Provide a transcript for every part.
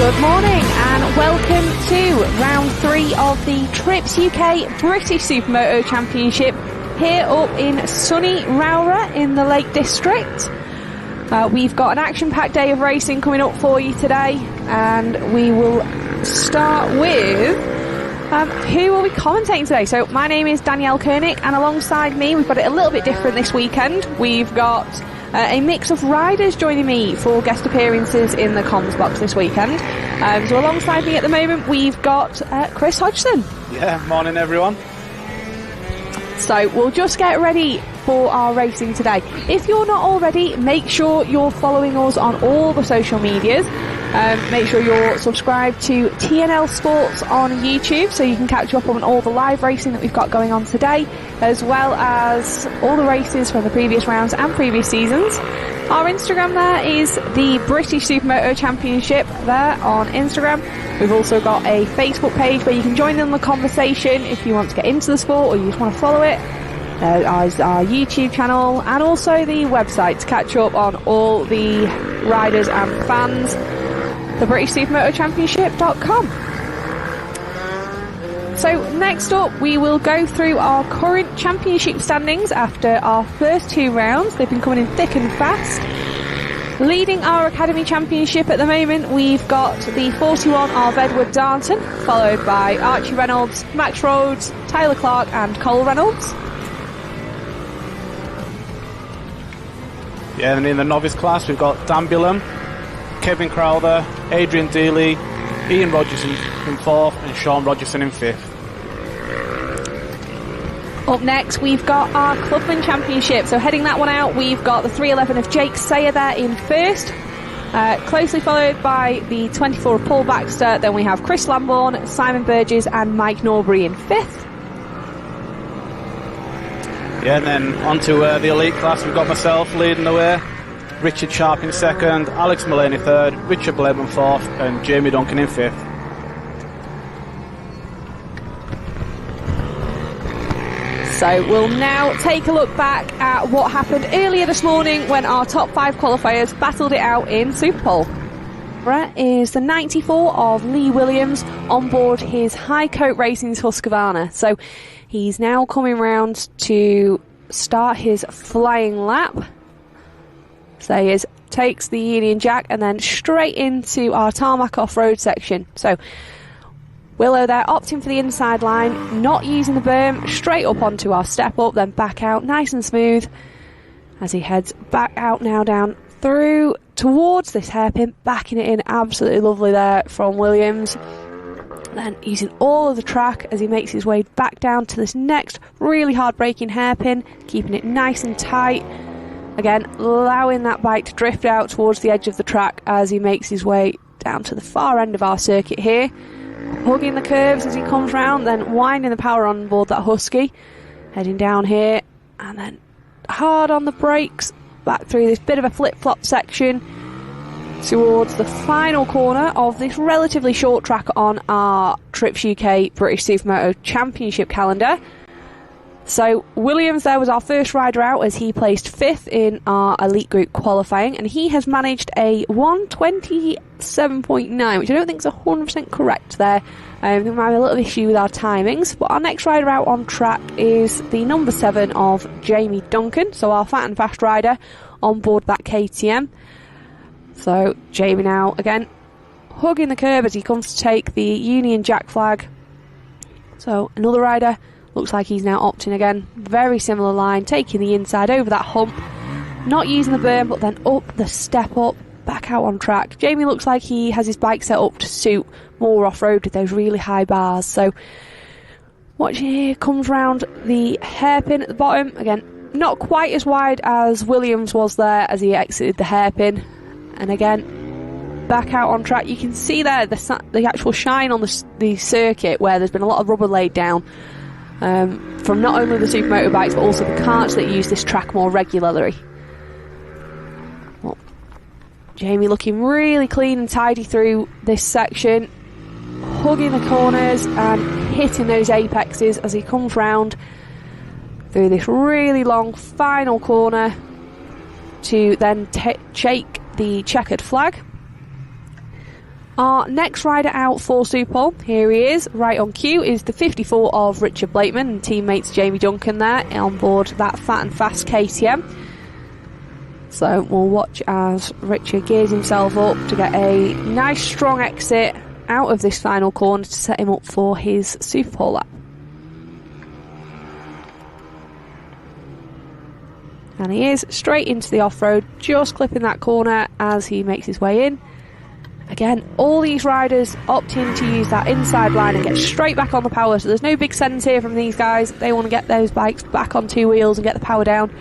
Good morning and welcome to round 3 of the Trips UK British Supermoto Championship here up in sunny Rowra in the Lake District. We've got an action-packed day of racing coming up for you today, and we will start with who will be commentating today. So my name is Danielle Koenig, and alongside me we've got it a little bit different this weekend. We've got a mix of riders joining me for guest appearances in the comms box this weekend. So alongside me at the moment we've got Chris Hodgson. Yeah, morning everyone. So we'll just get ready for our racing today. If you're not already, make sure you're following us on all the social medias. Make sure you're subscribed to TNL Sports on YouTube so you can catch up on all the live racing that we've got going on today, as well as all the races from the previous rounds and previous seasons. Our Instagram there is the British Supermoto Championship there on Instagram. We've also got a Facebook page where you can join in the conversation if you want to get into the sport or you just want to follow it. Our YouTube channel and also the website to catch up on all the riders and fans, the BritishSupermotoChampionship.com. So next up we will go through our current championship standings after our first 2 rounds. They've been coming in thick and fast. Leading our Academy Championship at the moment, we've got the 41 of Edward Darnton, followed by Archie Reynolds, Max Rhodes, Tyler Clark and Cole Reynolds. Yeah, and in the novice class we've got Dan Billam, Kevin Crowther, Adrian Dealey, Ian Rogerson in 4th and Sean Rogerson in 5th. Up next we've got our Clubman Championship, so heading that one out we've got the 311 of Jake Sayer there in 1st, closely followed by the 24 of Paul Baxter. Then we have Chris Lambourne, Simon Burgess and Mike Norbury in 5th. Yeah, and then onto the elite class we've got myself leading the way, Richard Sharp in 2nd, Alex Mullaney 3rd, Richard Blakeman 4th and Jamie Duncan in 5th. So we'll now take a look back at what happened earlier this morning when our top 5 qualifiers battled it out in Superpole. That is the 94 of Lee Williams on board his High Coat Racing's Husqvarna. So he's now coming round to start his flying lap. So he takes the Union Jack and then straight into our tarmac off-road section. So Willow there opting for the inside line, not using the berm, straight up onto our step up, then back out nice and smooth as he heads back out now down through towards this hairpin, backing it in absolutely lovely there from Williams. Then using all of the track as he makes his way back down to this next really hard braking hairpin, keeping it nice and tight Again, allowing that bike to drift out towards the edge of the track as he makes his way down to the far end of our circuit here. Hugging the curves as he comes round, then winding the power on board that Husky. Heading down here, and then hard on the brakes, back through this bit of a flip-flop section towards the final corner of this relatively short track on our Trips UK British Supermoto Championship calendar. So Williams there was our first rider out as he placed 5th in our elite group qualifying, and he has managed a 1:27.9, which I don't think is 100% correct there. There might be a little issue with our timings, but our next rider out on track is the number 7 of Jamie Duncan, so our fat and fast rider on board that KTM. So Jamie now again hugging the curb as he comes to take the Union Jack flag. So another rider. Looks like he's now opting again. Very similar line, taking the inside over that hump. Not using the berm, but then up the step up, back out on track. Jamie looks like he has his bike set up to suit more off-road with those really high bars. So, watching here, comes round the hairpin at the bottom. Again, not quite as wide as Williams was there as he exited the hairpin. And again, back out on track. You can see there the actual shine on the circuit where there's been a lot of rubber laid down. From not only the Supermoto bikes but also the carts that use this track more regularly. Well, Jamie looking really clean and tidy through this section, hugging the corners and hitting those apexes as he comes round through this really long final corner to then take the checkered flag. Our next rider out for Superpole, here he is, right on cue, is the 54 of Richard Blakeman and teammates Jamie Duncan there on board that fat and fast KTM. So we'll watch as Richard gears himself up to get a nice strong exit out of this final corner to set him up for his Superpole lap. And he is straight into the off-road, just clipping that corner as he makes his way in. Again, all these riders opting to use that inside line and get straight back on the power, so there's no big sends here from these guys. They want to get those bikes back on 2 wheels and get the power down.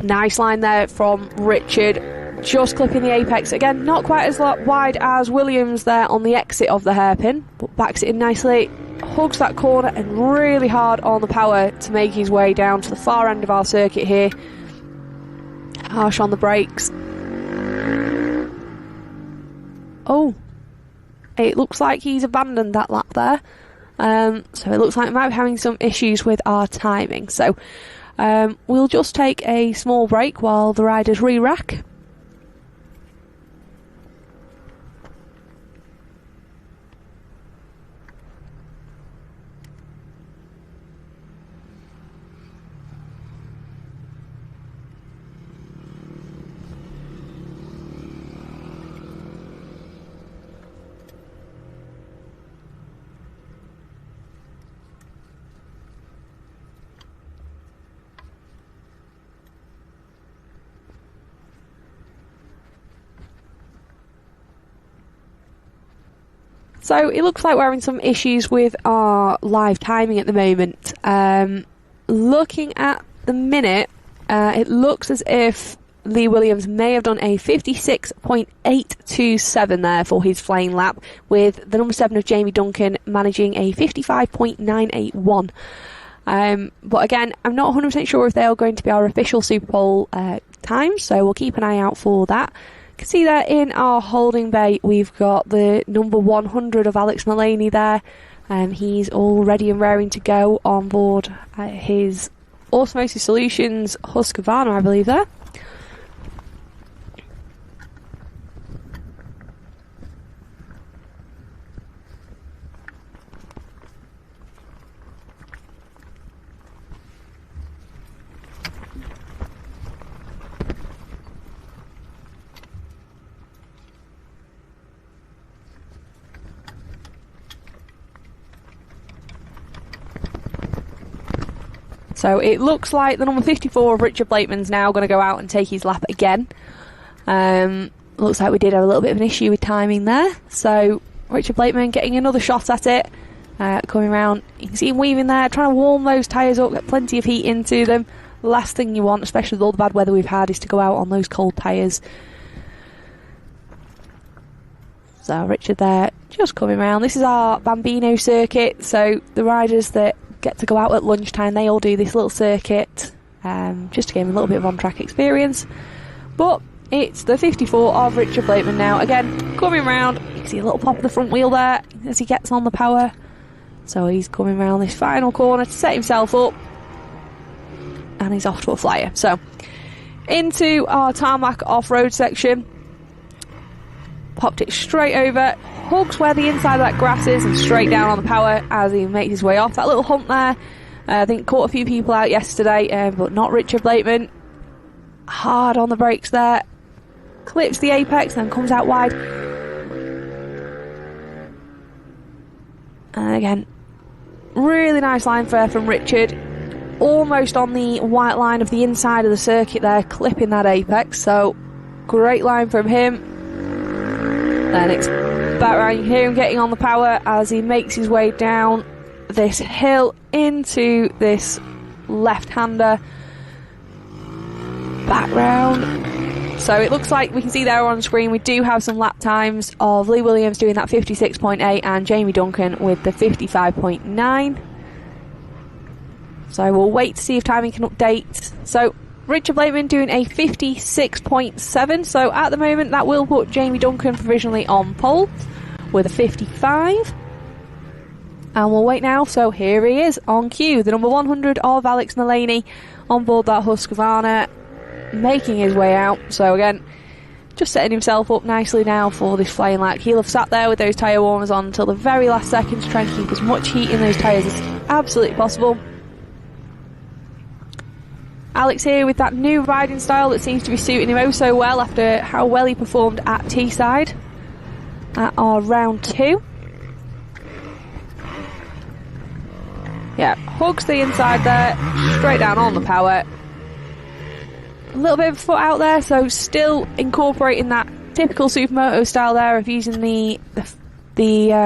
Nice line there from Richard, just clipping the apex. Again, not quite as wide as Williams there on the exit of the hairpin, but backs it in nicely, hugs that corner and really hard on the power to make his way down to the far end of our circuit here. Harsh on the brakes. Oh, it looks like he's abandoned that lap there. So it looks like we might be having some issues with our timing. So we'll just take a small break while the riders re-rack. So it looks like we're having some issues with our live timing at the moment. Looking at the minute, it looks as if Lee Williams may have done a 56.827 there for his flying lap, with the number 7 of Jamie Duncan managing a 55.981. But again, I'm not 100% sure if they are going to be our official Superpole times, so we'll keep an eye out for that. You can see there in our holding bay we've got the number 100 of Alex Mullaney there. He's all ready and raring to go on board his Automotive Solutions Husqvarna, I believe there. So it looks like the number 54 of Richard Blakeman's now going to go out and take his lap again. Looks like we did have a little bit of an issue with timing there. So Richard Blakeman getting another shot at it. Coming around, you can see him weaving there, trying to warm those tyres up, get plenty of heat into them. Last thing you want, especially with all the bad weather we've had, is to go out on those cold tyres. So Richard there, just coming round. This is our Bambino circuit, so the riders that get to go out at lunchtime, they all do this little circuit, just to give them a little bit of on-track experience. But it's the 54 of Richard Blakeman now. Again, coming round. You can see a little pop of the front wheel there as he gets on the power. So he's coming round this final corner to set himself up. And he's off to a flyer. So, into our tarmac off-road section. Popped it straight over. Hugs where the inside of that grass is and straight down on the power as he makes his way off. That little hump there, I think caught a few people out yesterday, but not Richard Blakeman. Hard on the brakes there. Clips the apex, then comes out wide. And again, really nice line flare from Richard. Almost on the white line of the inside of the circuit there, clipping that apex. So, great line from him. Then it's back round. You hear him getting on the power as he makes his way down this hill into this left-hander. Back round. So it looks like we can see there on screen we do have some lap times of Lee Williams doing that 56.8 and Jamie Duncan with the 55.9. So we'll wait to see if timing can update. So Richard Blakeman doing a 56.7. So at the moment that will put Jamie Duncan provisionally on pole with a 55. And we'll wait now. So here he is on cue. The number 100 of Alex Mullaney on board that Husqvarna, making his way out. So again, just setting himself up nicely now for this flying lap. He'll have sat there with those tyre warmers on until the very last second to try and keep as much heat in those tyres as absolutely possible. Alex here with that new riding style that seems to be suiting him oh so well after how well he performed at Teesside at our round 2. Yeah, hugs the inside there, straight down on the power. A little bit of foot out there, so still incorporating that typical Supermoto style there of using the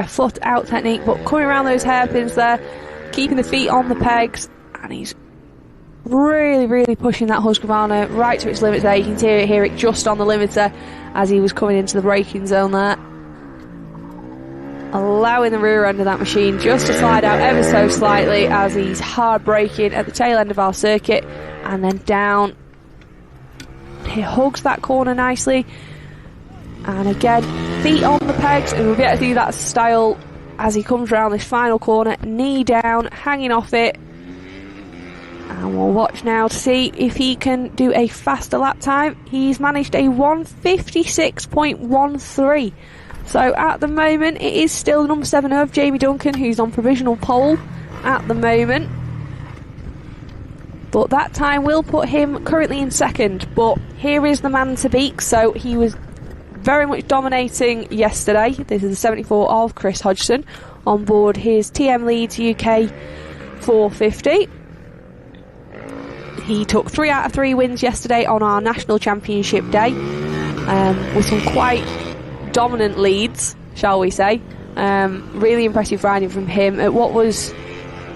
foot out technique, but coming around those hairpins there, keeping the feet on the pegs, and he's really pushing that Husqvarna right to its limits there. You can hear it just on the limiter as he was coming into the braking zone there, allowing the rear end of that machine just to slide out ever so slightly as he's hard braking at the tail end of our circuit, and then down. He hugs that corner nicely, and again feet on the pegs, and we'll get to see that style as he comes around this final corner, knee down, hanging off it. And we'll watch now to see if he can do a faster lap time. He's managed a 1:56.13. So at the moment it is still number 7 of Jamie Duncan, who's on provisional pole at the moment. But that time will put him currently in second. But here is the man to beat. So he was very much dominating yesterday. This is the 74 of Chris Hodgson on board his TM Leeds UK 450. He took 3 out of 3 wins yesterday on our National Championship day, with some quite dominant leads, shall we say. Really impressive riding from him at what was,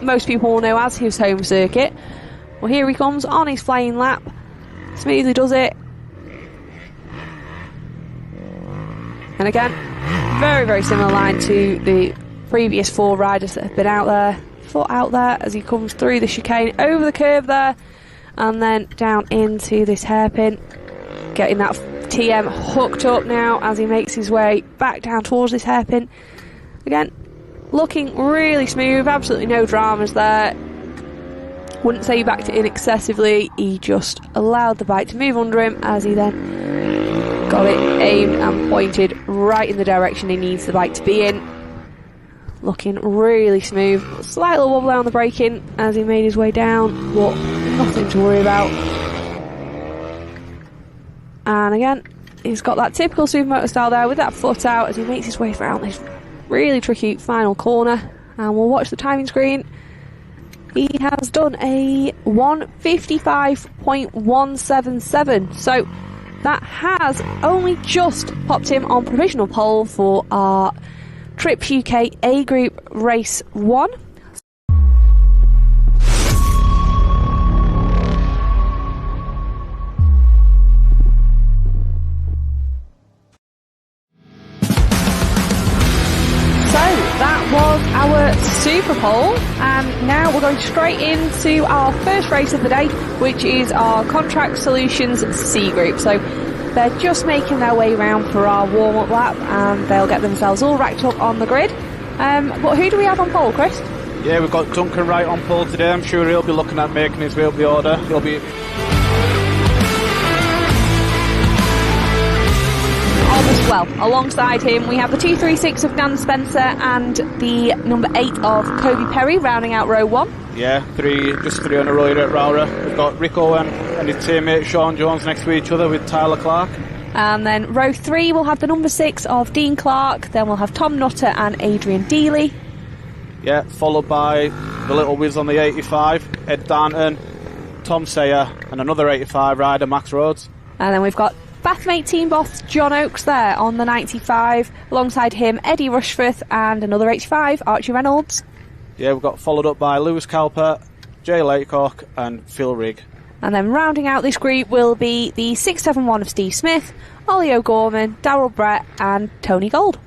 most people will know as his home circuit. Well, here he comes on his flying lap, smoothly does it. And again, very similar line to the previous 4 riders that have been out there. Foot out there as he comes through the chicane, over the curve there, and then down into this hairpin, getting that TM hooked up now as he makes his way back down towards this hairpin. Again, looking really smooth, absolutely no dramas there. Wouldn't say he backed it in excessively, he just allowed the bike to move under him as he then got it aimed and pointed right in the direction he needs the bike to be in. Looking really smooth, slight little wobble on the braking as he made his way down, but nothing to worry about. And again, he's got that typical Supermoto style there with that foot out as he makes his way around this really tricky final corner. And we'll watch the timing screen. He has done a 1:55.177, so that has only just popped him on provisional pole for our Trips UK A Group Race 1. we're going straight into our first race of the day, which is our Contract Solutions C Group. So they're just making their way around for our warm-up lap, and they'll get themselves all racked up on the grid. But who do we have on pole, Chris? Yeah, we've got Duncan Wright on pole today. I'm sure he'll be looking at making his way up the order. He'll be well, alongside him we have the 236 of Dan Spencer and the number 8 of Kobe Perry rounding out row 1. Yeah, just three on a row here at Rowra. We've got Rick Owen and his teammate Sean Jones next to each other with Tyler Clark. And then row 3 we'll have the number 6 of Dean Clark, then we'll have Tom Nutter and Adrian Dealey. Yeah, followed by the little whiz on the 85, Ed Danton, Tom Sayer and another 85 rider, Max Rhodes. And then we've got Bathmate team boss John Oakes there on the 95, alongside him Eddie Rushforth and another 85, Archie Reynolds. Yeah, we've got followed up by Lewis Cowper, Jay Laycock and Phil Rigg. And then rounding out this group will be the 671 of Steve Smith, Ollie O'Gorman, Darryl Brett and Tony Gold.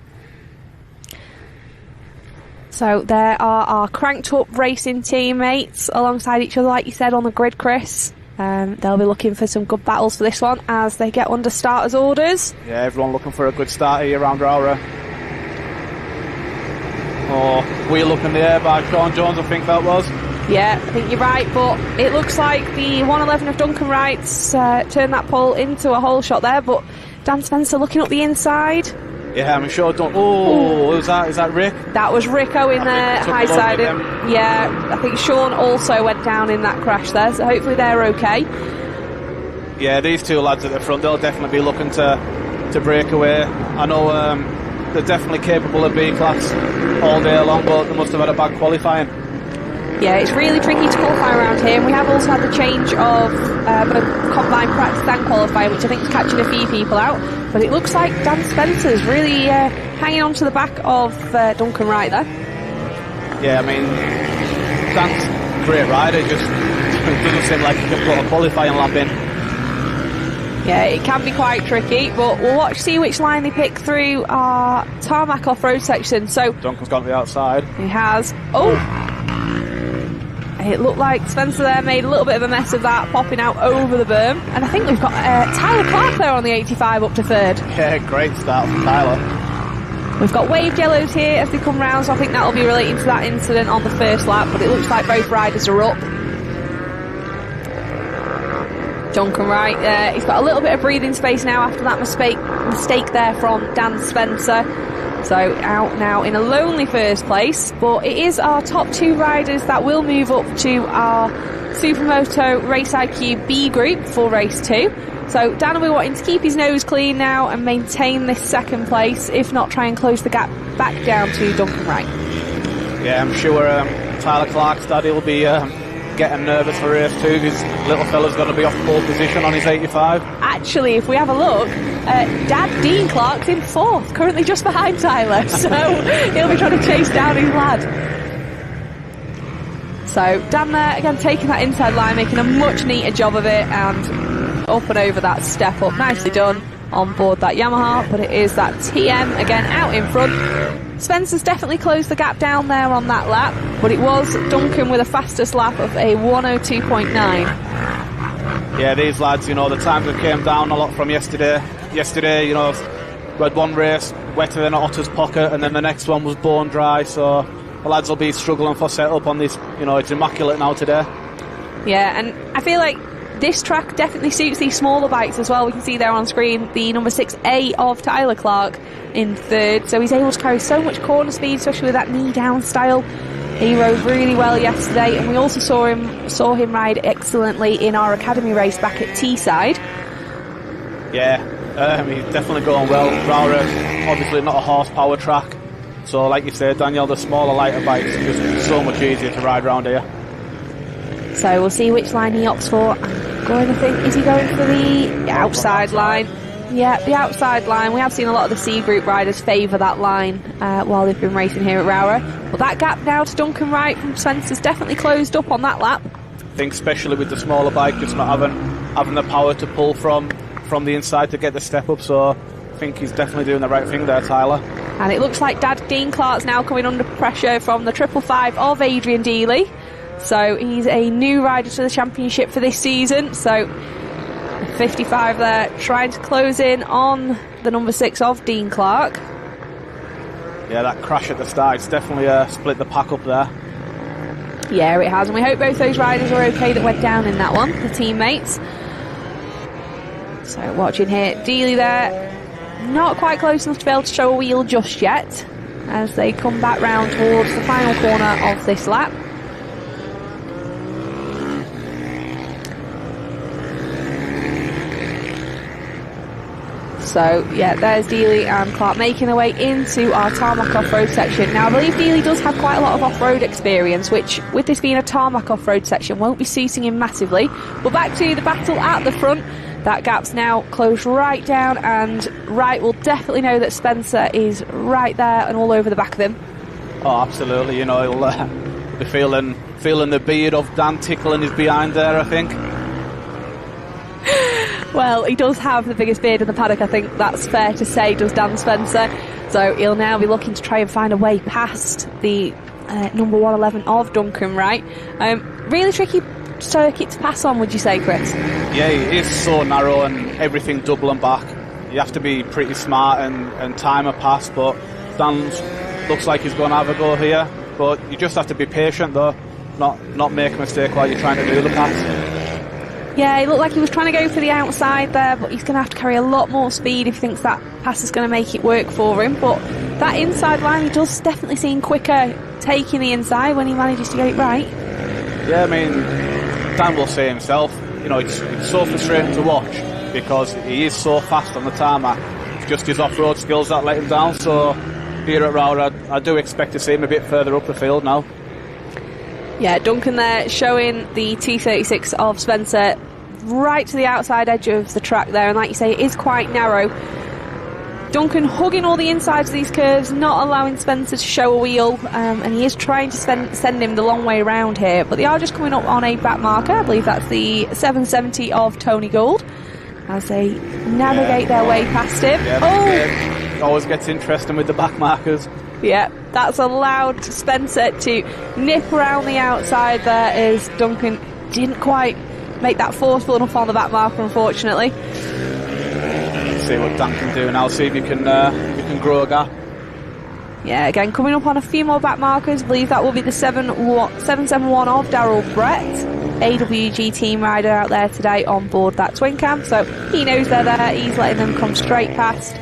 So there are our cranked up racing teammates alongside each other, like you said, on the grid, Chris. They'll be looking for some good battles for this one as they get under starters' orders. Yeah, everyone looking for a good start here around Rowra. Oh, wheel up in the air by Sean Jones, I think that was. Yeah, I think you're right, but it looks like the 111 of Duncan Wright's turned that pole into a hole shot there, but Dan Spencer looking up the inside. Yeah, I'm sure is that Rick? That was Rico in there, high side. Yeah, I think Sean also went down in that crash there, so hopefully they're okay. Yeah, these two lads at the front, they'll definitely be looking to break away. I know they're definitely capable of B-class all day long, but they must have had a bad qualifying. Yeah, it's really tricky to qualify around here. We have also had the change of combined practice and qualifying, which I think is catching a few people out. But it looks like Dan Spencer's really hanging on to the back of Duncan Wright there. Yeah, I mean, Dan's a great rider, just doesn't seem like he can put a qualifying lap in. Yeah, it can be quite tricky, but we'll see which line they pick through our tarmac off-road section. So Duncan's gone to the outside. He has. It looked like Spencer there made a little bit of a mess of that, popping out over the berm. And I think we've got Tyler Clark there on the 85 up to third. Yeah, great start from Tyler. We've got waved yellows here as they come round, so I think that'll be relating to that incident on the first lap, but it looks like both riders are up. Duncan Wright there, he's got a little bit of breathing space now after that mistake there from Dan Spencer. So out now in a lonely first place, but it is our top 2 riders that will move up to our Supermoto Race IQ B group for race 2. So Dan will be wanting to keep his nose clean now and maintain this second place, if not try and close the gap back down to Duncan Wright. Yeah, I'm sure Tyler Clark's daddy will be getting nervous for race 2 because little fella's going to be off pole position on his 85. Actually, if we have a look, Dad Dean Clark's in 4th, currently just behind Tyler, so he'll be trying to chase down his lad. So Dan there, again, taking that inside line, making a much neater job of it, and up and over that step up. Nicely done on board that Yamaha, but it is that TM, again, out in front. Spencer's definitely closed the gap down there on that lap, but it was Duncan with a fastest lap of a 102.9. Yeah, these lads, the times have came down a lot from yesterday. Yesterday, we had one race wetter than Otter's pocket, and then the next one was bone dry, so the lads will be struggling for setup on this. It's immaculate now today. Yeah, and I feel like this track definitely suits these smaller bikes as well. We can see there on screen the number 6A of Tyler Clark in 3rd, so he's able to carry so much corner speed, especially with that knee down style. He rode really well yesterday, and we also saw him ride excellently in our academy race back at Teesside. Yeah, he's definitely going well. Rowra, obviously not a horsepower track, so like you said, Daniel, the smaller, lighter bikes are just so much easier to ride around here. So we'll see which line he opts for. Is he going for the outside line? Yeah, the outside line. We have seen a lot of the C Group riders favour that line while they've been racing here at Rowra. But that gap now to Duncan Wright from Spencer's definitely closed up on that lap. I think especially with the smaller bike, just not having the power to pull from the inside to get the step up. So I think he's definitely doing the right thing there, Tyler. And it looks like Dad Dean Clark's now coming under pressure from the 555 of Adrian Dealey. So he's a new rider to the championship for this season. So 55 there, trying to close in on the number 6 of Dean Clark. Yeah, that crash at the start, it's definitely split the pack up there. Yeah, it has, and we hope both those riders are okay that went down in that one, the teammates. So watching here, Dealey there, not quite close enough to be able to show a wheel just yet, as they come back round towards the final corner of this lap. So, yeah, there's Dealey and Clark making their way into our tarmac off-road section. Now, I believe Dealey does have quite a lot of off-road experience, which, with this being a tarmac off-road section, won't be suiting him massively. But back to the battle at the front. That gap's now closed right down, and Wright will definitely know that Spencer is right there and all over the back of him. Oh, absolutely. You know, he'll be feeling the beard of Dan tickling his behind there, I think. Well, he does have the biggest beard in the paddock, I think that's fair to say, does Dan Spencer. So he'll now be looking to try and find a way past the number 111 of Duncan Wright. Really tricky circuit to pass on, would you say, Chris? Yeah, it is so narrow and everything double and back. You have to be pretty smart and time a pass, but Dan looks like he's going to have a go here. But you just have to be patient, though, not make a mistake while you're trying to do the pass. Yeah, it looked like he was trying to go for the outside there, but he's going to have to carry a lot more speed if he thinks that pass is going to make it work for him. But that inside line, he does definitely seem quicker taking the inside when he manages to get it right. Yeah, I mean, Dan will say himself, you know, it's so frustrating to watch because he is so fast on the tarmac. It's just his off-road skills that let him down. So here at Rowder, I do expect to see him a bit further up the field now. Yeah, Duncan there showing the T36 of Spencer right to the outside edge of the track there, and like you say, it is quite narrow. Duncan hugging all the insides of these curves, not allowing Spencer to show a wheel, and he is trying to send him the long way around here, but they are just coming up on a back marker. I believe that's the 770 of Tony Gould as they navigate their way past him. Yeah, it always gets interesting with the back markers. Yeah, that's allowed Spencer to nip around the outside there as Duncan didn't quite make that forceful enough on the back marker, unfortunately. Let's see what Dan can do now, see if you can grow a gap. Yeah, again, coming up on a few more back markers. I believe that will be the 771 of Darryl Brett, AWG team rider out there today on board that twin cam. So he knows they're there, he's letting them come straight past.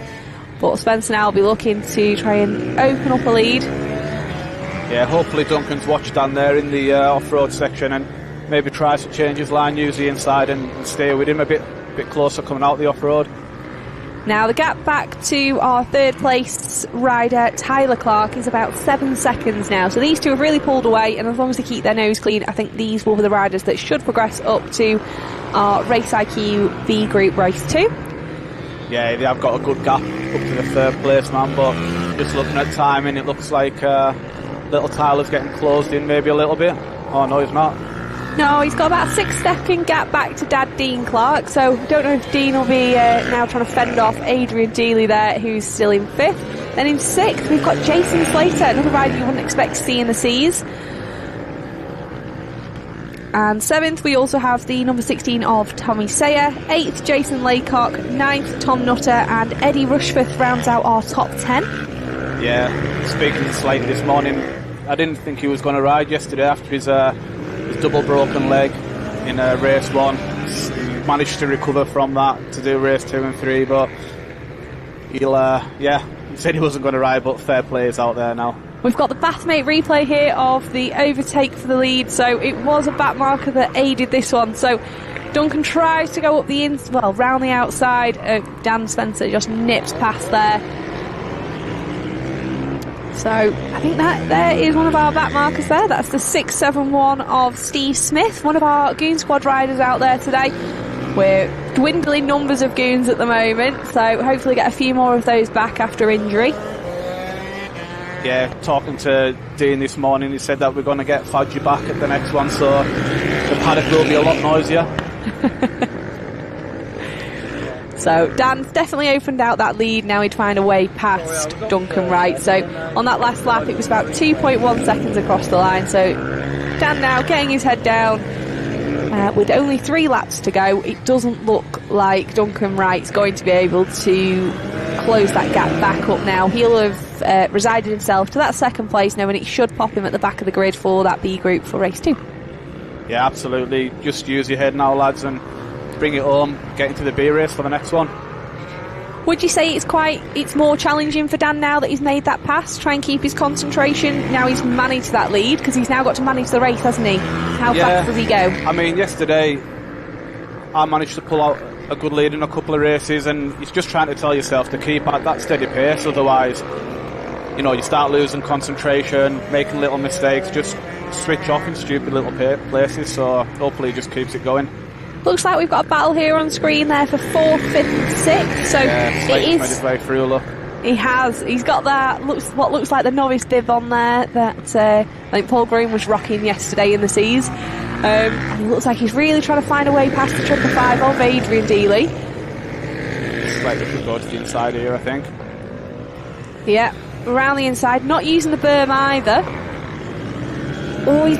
But Spencer now will be looking to try and open up a lead. Yeah, hopefully Duncan's watched Dan there in the off-road section and maybe tries to change his line, use the inside and stay with him a bit closer coming out the off-road. Now the gap back to our third place rider Tyler Clark is about 7 seconds now, so these two have really pulled away, and as long as they keep their nose clean, I think these will be the riders that should progress up to our Race IQ B Group Race 2. Yeah, they have got a good gap up to the third place man, but just looking at timing, it looks like little Tyler's getting closed in maybe a little bit. Oh no, he's not. No, he's got about a 6-second gap back to Dad Dean Clark, so don't know if Dean will be now trying to fend off Adrian Dealey there, who's still in 5th. Then in 6th, we've got Jason Slater, another rider you wouldn't expect to see in the C's. And 7th, we also have the number 16 of Tommy Sayer. 8th, Jason Laycock. 9th, Tom Nutter. And Eddie Rushforth rounds out our top 10. Yeah, speaking to Slater this morning, I didn't think he was going to ride yesterday after his double broken leg in race 1. He managed to recover from that to do race 2 and 3, but he said he wasn't going to ride, but fair play is out there now. We've got the Bathmate replay here of the overtake for the lead, so it was a back marker that aided this one. So Duncan tries to go up round the outside. Dan Spencer just nips past there. So I think that there is one of our back markers there. That's the 671 of Steve Smith, one of our Goon Squad riders out there today. We're dwindling numbers of goons at the moment, so hopefully get a few more of those back after injury. Yeah, talking to Dean this morning, he said that we're going to get Fadji back at the next one, so the paddock will be a lot noisier. So Dan's definitely opened out that lead. Now he'd find a way past Duncan Wright. So on that last lap, it was about 2.1 seconds across the line. So Dan now getting his head down. With only 3 laps to go, it doesn't look like Duncan Wright's going to be able to close that gap back up now. He'll have resided himself to that second place, knowing it should pop him at the back of the grid for that B group for race 2. Yeah, absolutely. Just use your head now, lads, and bring it home, get into the B race for the next one. Would you say it's more challenging for Dan now that he's made that pass? Try and keep his concentration. Now he's managed that lead, because he's now got to manage the race, hasn't he? How fast does he go? I mean, yesterday I managed to pull out a good lead in a couple of races, and it's just trying to tell yourself to keep at that steady pace. Otherwise, you start losing concentration, making little mistakes, just switch off in stupid little places. So hopefully he just keeps it going. Looks like we've got a battle here on screen there for 4th, 5th and 6th. So it is. Made his way through, look. He has. He's got that. What looks like the novice bib on there that I think Paul Green was rocking yesterday in the seas. And he looks like he's really trying to find a way past the 555 of Adrian Dealey. It's like we could go to the inside here, I think. Yeah, around the inside, not using the berm either. Oh, he's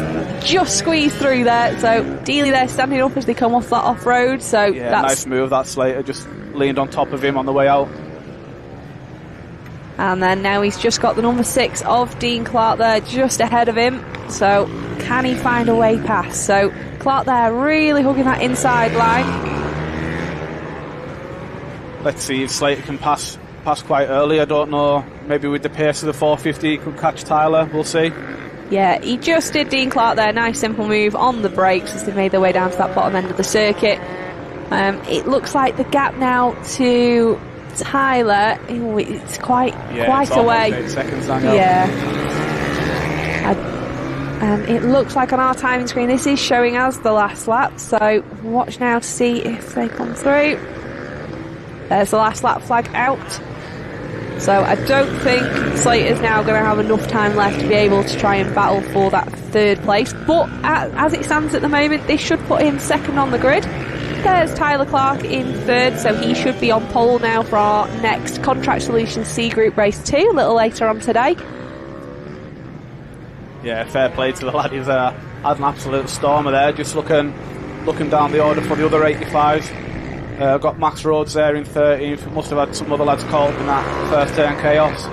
just squeezed through there. So Dealey there standing up as they come off that off-road. So yeah, that's nice move. That Slater just leaned on top of him on the way out. And then now he's just got the number 6 of Dean Clark there just ahead of him. So can he find a way past? So Clark there really hugging that inside line. Let's see if Slater can pass quite early. I don't know. Maybe with the pace of the 450 he could catch Tyler. We'll see. Yeah, he just did Dean Clark there. Nice simple move on the brakes as they made their way down to that bottom end of the circuit. It looks like the gap now to Tyler, it's quite it's away. 8 seconds now. Yeah. And it looks like on our timing screen this is showing us the last lap, so watch now to see if they come through. There's the last lap flag out. So I don't think Slater's now going to have enough time left to be able to try and battle for that 3rd place, but as it stands at the moment, this should put him 2nd on the grid. There's Tyler Clark in 3rd, so he should be on pole now for our next Contract Solutions C Group race 2 a little later on today. Yeah, fair play to the lad. He's had an absolute stormer there, just looking down the order for the other 85s. Got Max Rhodes there in 13th. Must have had some other lads caught up in that first turn chaos.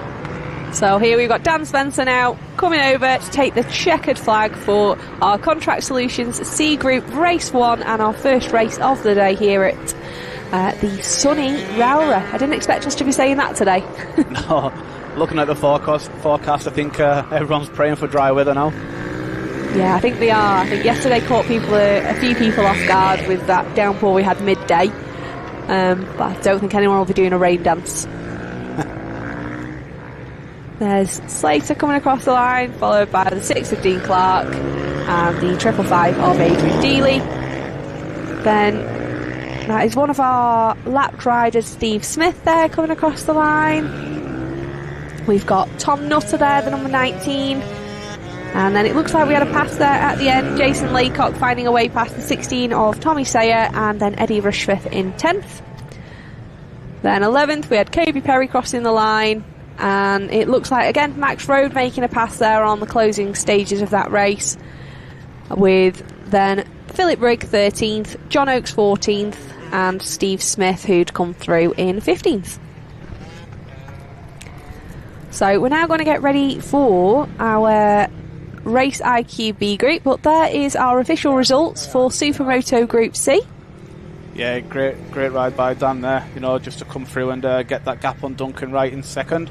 So here we've got Dan Spencer now coming over to take the checkered flag for our Contract Solutions C Group Race 1 and our first race of the day here at the sunny Rowra. I didn't expect us to be saying that today. No, looking at the forecast I think everyone's praying for dry weather now. Yeah, I think they are. I think yesterday caught a few people off guard with that downpour we had midday. But I don't think anyone will be doing a rain dance. There's Slater coming across the line, followed by the 6 of Dean Clark and the 555 of Adrian Dealey. Then that is one of our lapped riders, Steve Smith, there coming across the line. We've got Tom Nutter there, the number 19. And then it looks like we had a pass there at the end. Jason Laycock finding a way past the 16 of Tommy Sayer, and then Eddie Rushforth in 10th. Then 11th we had Kobe Perry crossing the line, and it looks like again Max Road making a pass there on the closing stages of that race, with then Philip Rigg 13th, John Oakes 14th, and Steve Smith who'd come through in 15th. So we're now going to get ready for our Race IQ B group, but there is our official results for Supermoto Group C. Yeah, great ride by Dan there, just to come through and get that gap on Duncan Wright in 2nd.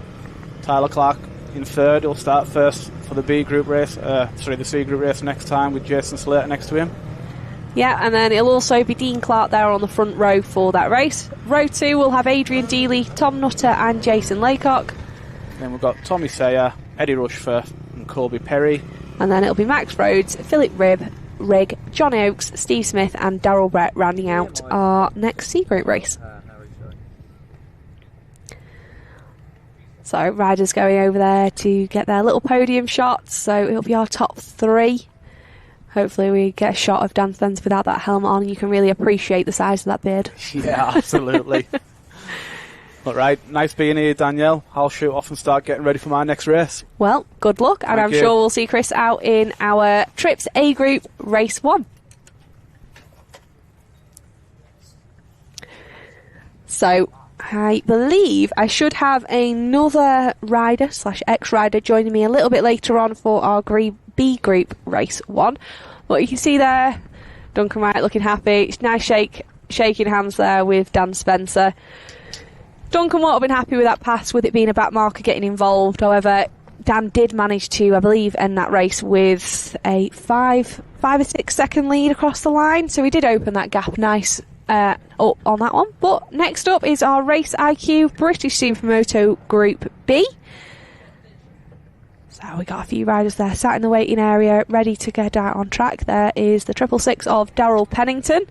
Tyler Clark in 3rd. He'll start first for the B group race, the C group race next time with Jason Slater next to him. Yeah, and then it'll also be Dean Clark there on the front row for that race. Row 2 will have Adrian Dealey, Tom Nutter and Jason Laycock. Then we've got Tommy Sayer, Eddie Rushforth and Colby Perry. And then it'll be Max Rhodes, Philip Rigg, John Oakes, Steve Smith and Darryl Brett rounding out our next C Group race. So riders going over there to get their little podium shots. So it'll be our top 3. Hopefully we get a shot of Dan Spencer without that helmet on. You can really appreciate the size of that beard. Yeah, absolutely. All right, nice being here, Danielle. I'll shoot off and start getting ready for my next race. Well, good luck, and I'm sure we'll see Chris out in our Trips A Group Race 1. So, I believe I should have another rider / ex-rider joining me a little bit later on for our B Group Race 1. What you can see there, Duncan Wright looking happy. It's nice shaking hands there with Dan Spencer. Duncan won't have been happy with that pass, with it being a back marker getting involved. However, Dan did manage to, I believe, end that race with a 5 or 6 second lead across the line. So he did open that gap nice up on that one. But next up is our Race IQ British Supermoto Group B. So we got a few riders there sat in the waiting area, ready to get out on track. There is the 666 of Daryl Pennington.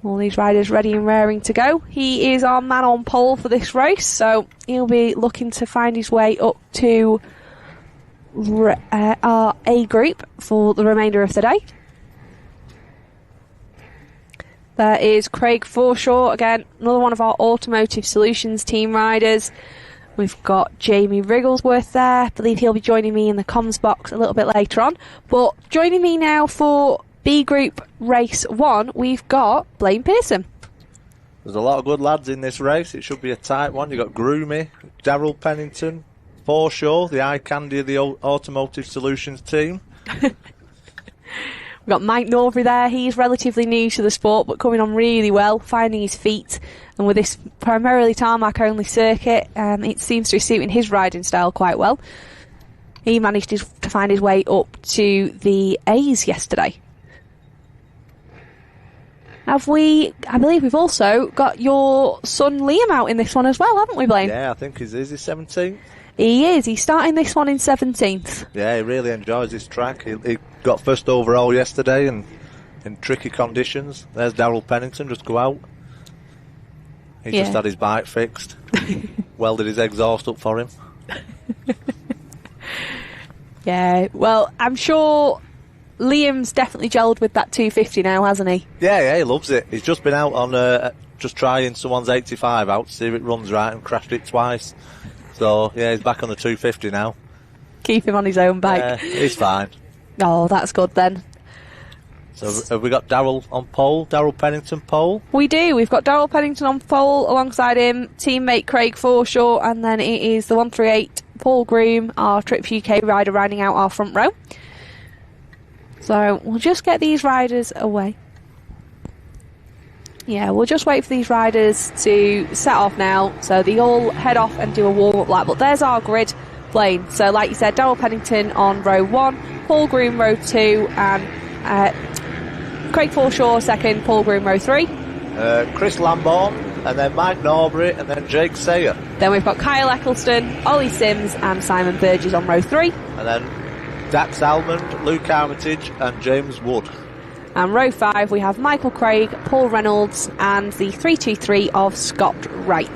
All these riders ready and raring to go. He is our man on pole for this race, so he'll be looking to find his way up to our A group for the remainder of the day. There is Craig Forshaw, again, another one of our Automotive Solutions team riders. We've got Jamie Wrigglesworth there. I believe he'll be joining me in the comms box a little bit later on. But joining me now for B Group Race 1, we've got Blaine Pearson. There's a lot of good lads in this race. It should be a tight one. You've got Groomy, Daryl Pennington, Forshaw, the eye candy of the Automotive Solutions team. We've got Mike Norbury there. He's relatively new to the sport, but coming on really well, finding his feet. And with this primarily tarmac-only circuit, it seems to be suiting his riding style quite well. He managed to find his way up to the A's yesterday. I believe we've also got your son Liam out in this one as well, haven't we, Blaine? Yeah, I think he's 17th. He is. He's starting this one in 17th. Yeah, he really enjoys this track. He got first overall yesterday and in tricky conditions. There's Daryl Pennington, just go out. He just had his bike fixed. Welded his exhaust up for him. Yeah, well, I'm sure Liam's definitely gelled with that 250 now, hasn't he? Yeah, he loves it. He's just been out on just trying someone's 85 out to see if it runs right and crashed it twice. So, yeah, he's back on the 250 now. Keep him on his own bike. He's fine. Oh, that's good then. So have we got Daryl on pole? Daryl Pennington pole? We do. We've got Daryl Pennington on pole alongside him, teammate Craig Forshaw, and then it is the 138 Paul Groom, our Trips UK rider, riding out our front row. So we'll just get these riders away. Yeah, we'll just wait for these riders to set off now, so they all head off and do a warm-up lap. But there's our grid, Blaine. So like you said, Daryl Pennington on row 1, Paul Groom row 2, and Craig Forshaw second, Paul Groom row 3. Chris Lamborn, and then Mike Norbury, and then Jake Sayer. Then we've got Kyle Eccleston, Ollie Sims, and Simon Burgess on row 3. And then Dax Almond, Luke Armitage, and James Wood. And row 5, we have Michael Craig, Paul Reynolds, and the 323 of Scott Wright.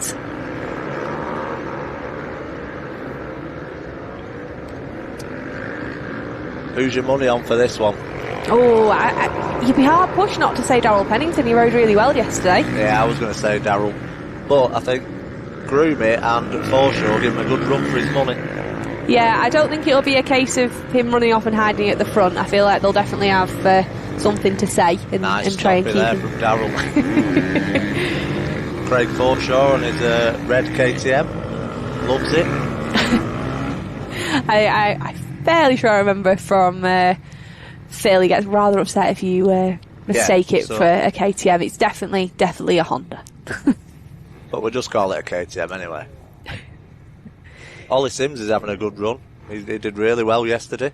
Who's your money on for this one? Oh, you'd be hard pushed not to say Daryl Pennington. He rode really well yesterday. Yeah, I was going to say Daryl. But I think Groomy and Forshaw give him a good run for his money. Yeah, I don't think it'll be a case of him running off and hiding at the front. I feel like they'll definitely have something to say and try and keep him. From Daryl. Craig Forshaw and his red KTM. Loves it. I'm fairly sure I remember from Phil, he gets rather upset if you mistake it for a KTM. It's definitely a Honda. But we'll just call it a KTM anyway. Ollie Sims is having a good run. He did really well yesterday.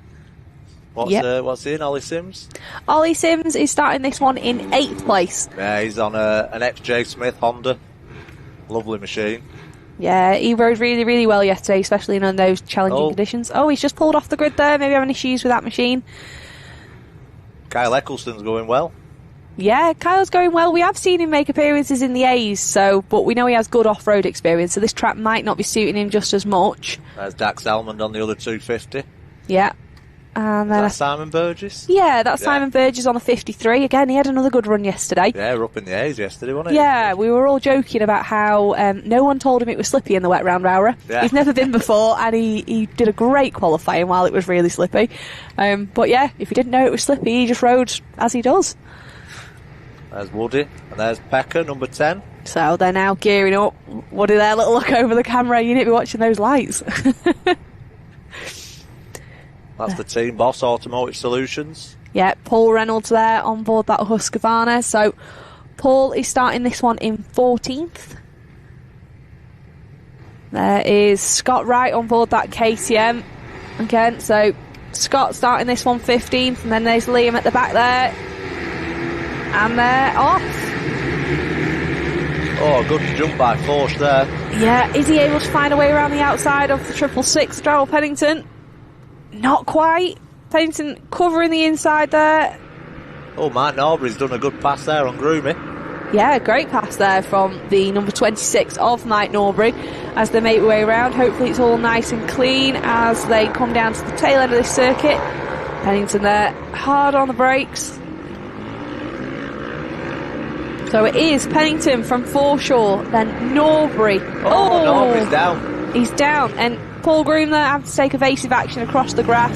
What's he in, Ollie Sims? Ollie Sims is starting this one in 8th place. Yeah, he's on an XJ Smith Honda. Lovely machine. Yeah, he rode really, really well yesterday, especially in those challenging conditions. Oh, he's just pulled off the grid there, maybe having issues with that machine. Kyle Eccleston's going well. Yeah, Kyle's going well. We have seen him make appearances in the A's, but we know he has good off-road experience, so this track might not be suiting him just as much. There's Dax Almond on the other 250. Yeah. And then Is that Simon Burgess? Yeah, that's Simon Burgess on the 53. Again, he had another good run yesterday. Yeah, we're up in the A's yesterday, wasn't it? Yeah, we were all joking about how no one told him it was slippy in the wet round hour. Yeah. He's never been before, and he did a great qualifying while it was really slippy. But yeah, if he didn't know it was slippy, he just rode as he does. There's Woody, and there's Pekka, number 10. So they're now gearing up. Woody there, little look over the camera. You need to be watching those lights. That's the team boss, Automotive Solutions. Yeah, Paul Reynolds there on board that Husqvarna. So Paul is starting this one in 14th. There is Scott Wright on board that KTM again. So Scott starting this one 15th, and then there's Liam at the back there. And they're off. Oh, good jump by Force there. Yeah, is he able to find a way around the outside of the 666, Darrell Pennington? Not quite. Pennington covering the inside there. Oh, Mike Norbury's done a good pass there on Groomy. Yeah, great pass there from the number 26 of Mike Norbury as they make their way around. Hopefully it's all nice and clean as they come down to the tail end of this circuit. Pennington there, hard on the brakes. So it is Pennington from Foreshore, then Norbury. Oh, Norbury's down. He's down, and Paul Groom there having to take evasive action across the grass.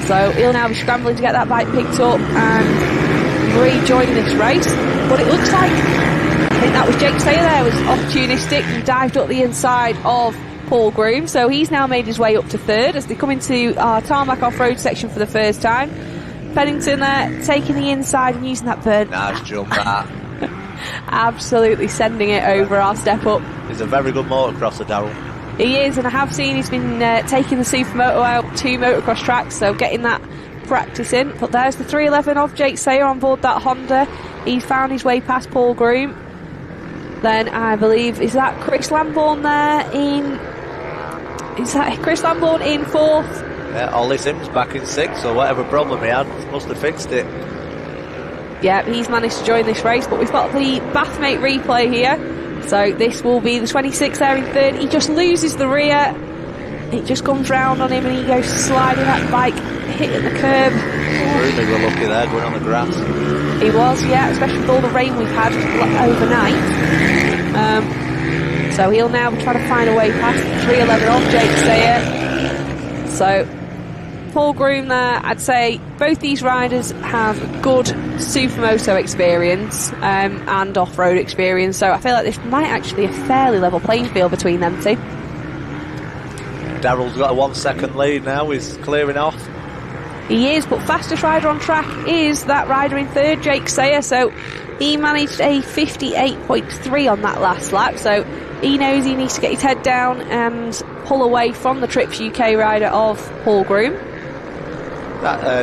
So he'll now be scrambling to get that bike picked up and rejoin this race. But it looks like, I think that was Jake Sayer there, was opportunistic and dived up the inside of Paul Groom. So he's now made his way up to third as they come into our tarmac off-road section for the first time. Pennington there taking the inside and using that burn. Nice jump, that. Absolutely sending it over our step up. He's a very good motocrosser, Darrell. He is, and I have seen he's been taking the Supermoto out to motocross tracks, so getting that practice in. But there's the 311 of Jake Sayer on board that Honda. He's found his way past Paul Groom. Then I believe, is that Chris Lambourne there in... Is that Chris Lambourne in 4th? Yeah, Ollie Sims back in 6th, so whatever problem he had, must have fixed it. Yeah, he's managed to join this race, but we've got the Bathmate replay here. So this will be the 26th there in 3rd. He just loses the rear. It just comes round on him and he goes sliding that bike, hitting the curb. Really were lucky there, going on the grass. He was, yeah, especially with all the rain we've had overnight. So he'll now be trying to find a way past the 311 of Jake Sayer. So Paul Groom there, I'd say both these riders have good Supermoto experience and off-road experience, so I feel like this might actually be a fairly level playing field between them two. Darrell's got a 1 second lead now, he's clearing off. He is, but fastest rider on track is that rider in 3rd, Jake Sayer, so he managed a 58.3 on that last lap, so he knows he needs to get his head down and pull away from the Trips UK rider of Paul Groom.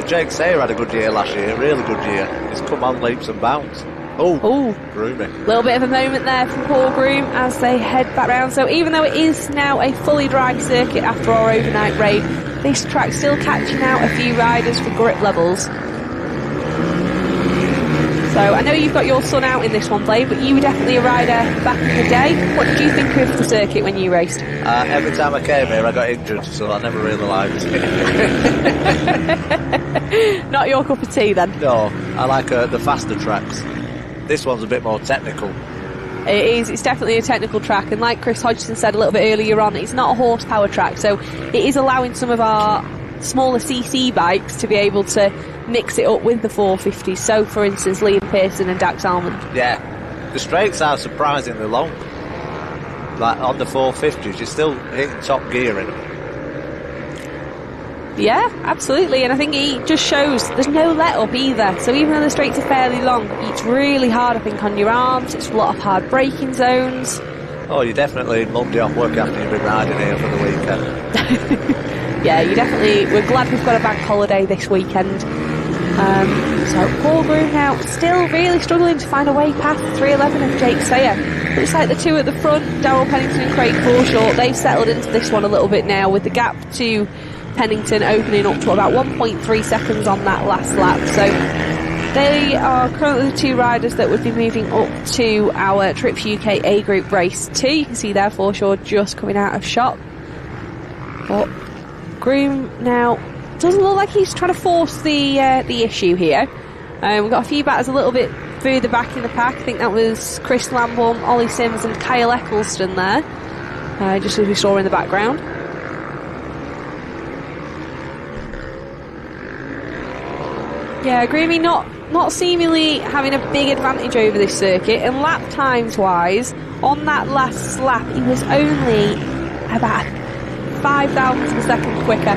Jake Sayer had a good year last year, really good year. He's come on leaps and bounds. Oh, Groomy. Little bit of a moment there from Paul Groom as they head back round. So even though it is now a fully dry circuit after our overnight rain, this track's still catching out a few riders for grip levels. So I know you've got your son out in this one, Blade, but you were definitely a rider back in the day. What did you think of the circuit when you raced? Every time I came here I got injured, so I never really liked it. Not your cup of tea then? No, I like the faster tracks. This one's a bit more technical. It is, it's definitely a technical track, and like Chris Hodgson said a little bit earlier on, it's not a horsepower track, so it is allowing some of our smaller CC bikes to be able to mix it up with the 450s. So for instance, Liam Pearson and Dax Almond. Yeah, the straights are surprisingly long. Like on the 450s, you're still hitting top gear in them. Yeah, absolutely, and I think he just shows there's no let up either. So even though the straights are fairly long, it's really hard, I think, on your arms. It's a lot of hard braking zones. Oh, you definitely need Monday off work after you've been riding here for the weekend. Yeah, we're glad we've got a bank holiday this weekend. So Paul Groom now still really struggling to find a way past 311 of Jake Sayer. Looks like the two at the front, Darrell Pennington and Craig Foreshore, they've settled into this one a little bit now, with the gap to Pennington opening up to about 1.3 seconds on that last lap. So they are currently the two riders that would be moving up to our Trips UK A Group Race 2. You can see there Foreshore just coming out of shot. But Groom now doesn't look like he's trying to force the issue here. We've got a few batters a little bit further back in the pack. I think that was Chris Lambourne, Ollie Sims and Kyle Eccleston there, just as we saw in the background. Yeah, Grimmy not seemingly having a big advantage over this circuit, and lap times wise, on that last lap he was only about 5 thousandths of a second quicker.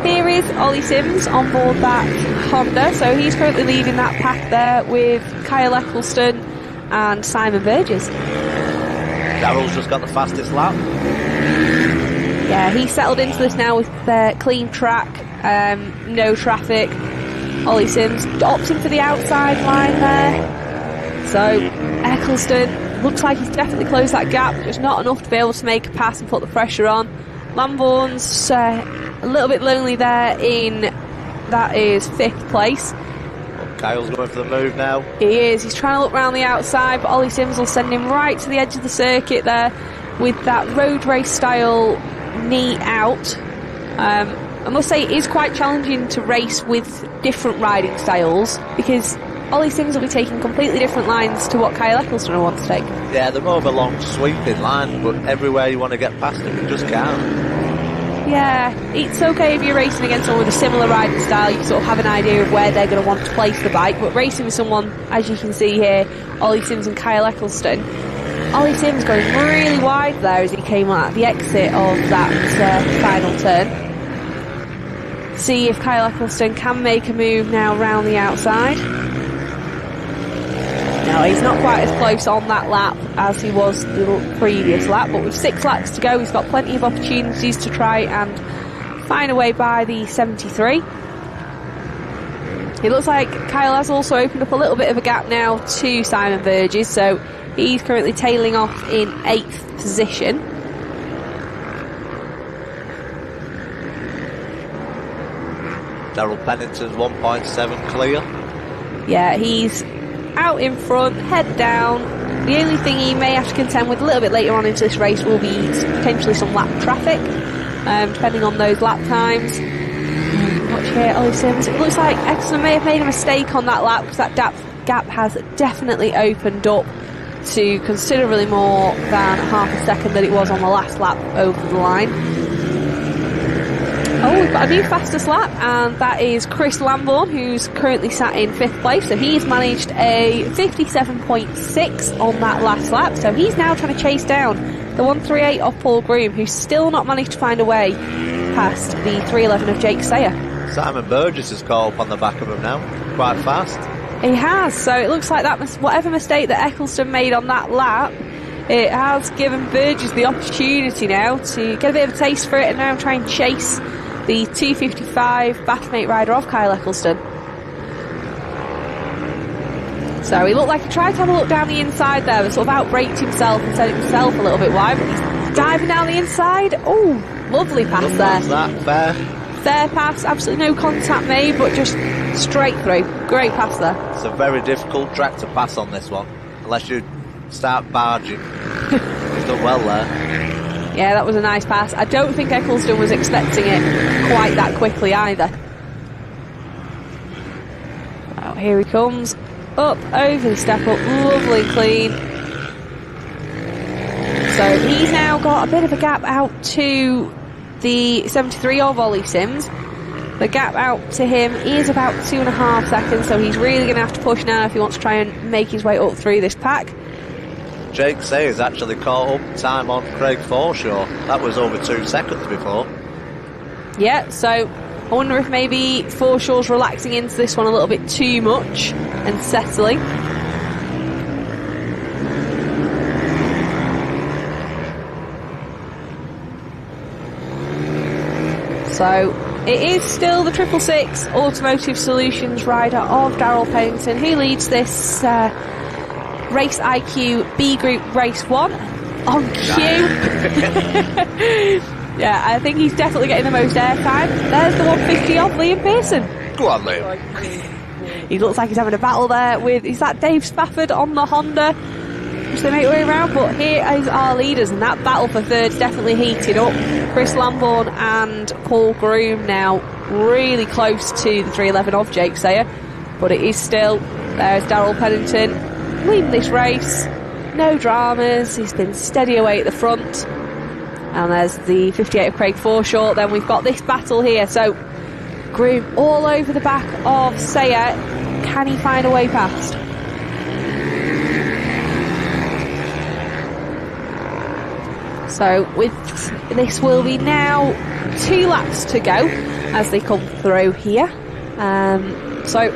Here is Ollie Sims on board that Honda, so he's currently leading that pack there with Kyle Eccleston and Simon Burgess. Darrell's just got the fastest lap. Yeah, he's settled into this now with clean track, no traffic. Ollie Sims opting for the outside line there. So Eccleston looks like he's definitely closed that gap, just not enough to be able to make a pass and put the pressure on. Lambourne's a little bit lonely there in, that is 5th place. Kyle's going for the move now. He is, he's trying to look round the outside, but Ollie Sims will send him right to the edge of the circuit there with that road race style knee out. I must say it is quite challenging to race with different riding styles, because Ollie Sims will be taking completely different lines to what Kyle Eccleston will want to take. Yeah, they're more of a long sweeping line, but everywhere you want to get past them, you just can't. Yeah, it's okay if you're racing against someone with a similar riding style, you sort of have an idea of where they're going to want to place the bike, but racing with someone, as you can see here, Ollie Sims and Kyle Eccleston, Ollie Sims going really wide there as he came at the exit of that final turn. See if Kyle Eccleston can make a move now round the outside. No, he's not quite as close on that lap as he was the previous lap, but with 6 laps to go, he's got plenty of opportunities to try and find a way by the 73. It looks like Kyle has also opened up a little bit of a gap now to Simon Burgess, so he's currently tailing off in 8th position. Darrell Pennington's 1.7 clear. Yeah, he's out in front, head down. The only thing he may have to contend with a little bit later on into this race will be potentially some lap traffic, depending on those lap times. Watch here, Ollie Sims. It looks like Eccleston may have made a mistake on that lap, because that gap has definitely opened up to considerably more than half a second that it was on the last lap over the line. Oh, we've got a new fastest lap, and that is Chris Lambourne, who's currently sat in 5th place. So he's managed a 57.6 on that last lap. So he's now trying to chase down the 138 of Paul Groom, who's still not managed to find a way past the 311 of Jake Sayer. Simon Burgess has caught up on the back of him now, quite fast. He has, so it looks like that whatever mistake that Eccleston made on that lap, it has given Burgess the opportunity now to get a bit of a taste for it and now try and chase the 255 bathmate rider of Kyle Eccleston. So he looked like he tried to have a look down the inside there, but sort of outbraked himself and set himself a little bit wide, but he's diving down the inside. Oh, lovely pass there. That fair. Fair pass, absolutely no contact made, but just straight through. Great pass there. It's a very difficult track to pass on this one, unless you start barging. He's done well there. Yeah, that was a nice pass. I don't think Eccleston was expecting it quite that quickly either. Oh, here he comes. Up, over the step up, lovely clean. So he's now got a bit of a gap out to the 73 of Ollie Sims. The gap out to him is about 2.5 seconds, so he's really going to have to push now if he wants to try and make his way up through this pack. Jake Sayers actually caught up time on Craig Forshaw. That was over 2 seconds before. Yeah, so I wonder if maybe Forshaw's relaxing into this one a little bit too much and settling. So it is still the 666 Automotive Solutions rider of Darrell Pennington who leads this Race IQ B Group Race 1 on cue. Yeah, I think he's definitely getting the most airtime. There's the 150 of Liam Pearson. Go on, Liam. He looks like he's having a battle there with, is that Dave Spafford on the Honda? as they make their way around, but here is our leaders, and that battle for third's definitely heated up. Chris Lambourne and Paul Groom now really close to the 3:11 of Jake Sayer, but it is still, there's Daryl Pennington leading this race. No dramas, he's been steady away at the front. And there's the 58 of Craig Forshaw. Then we've got this battle here, so Groom all over the back of Sayer. Can he find a way past? So with this will be now 2 laps to go as they come through here. So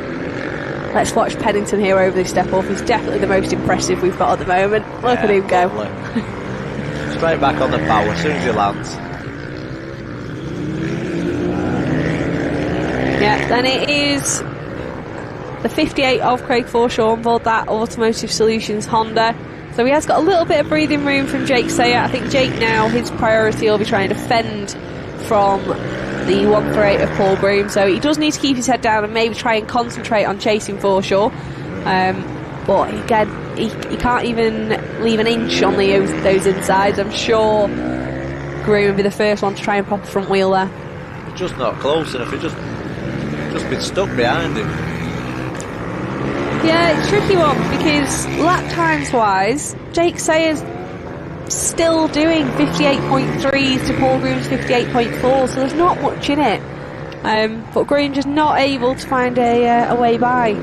let's watch Pennington here over this step off. He's definitely the most impressive we've got at the moment. Look at him go. Straight back on the power as soon as he lands. Yeah, then it is the 58 of Craig Forshaw on board that Automotive Solutions Honda. So he has got a little bit of breathing room from Jake Sayer. I think Jake now, his priority will be trying to fend from the 148 of Paul Groom. So he does need to keep his head down and maybe try and concentrate on chasing Forshaw. But again, he can't even leave an inch on those insides. I'm sure Groom will be the first one to try and pop a front wheel there. He's just not close enough. He's just been stuck behind him. Yeah, it's a tricky one because lap times wise, Jake Sayer's still doing 58.3s to Paul Groom's 58.4, so there's not much in it. But Groom just not able to find a way by.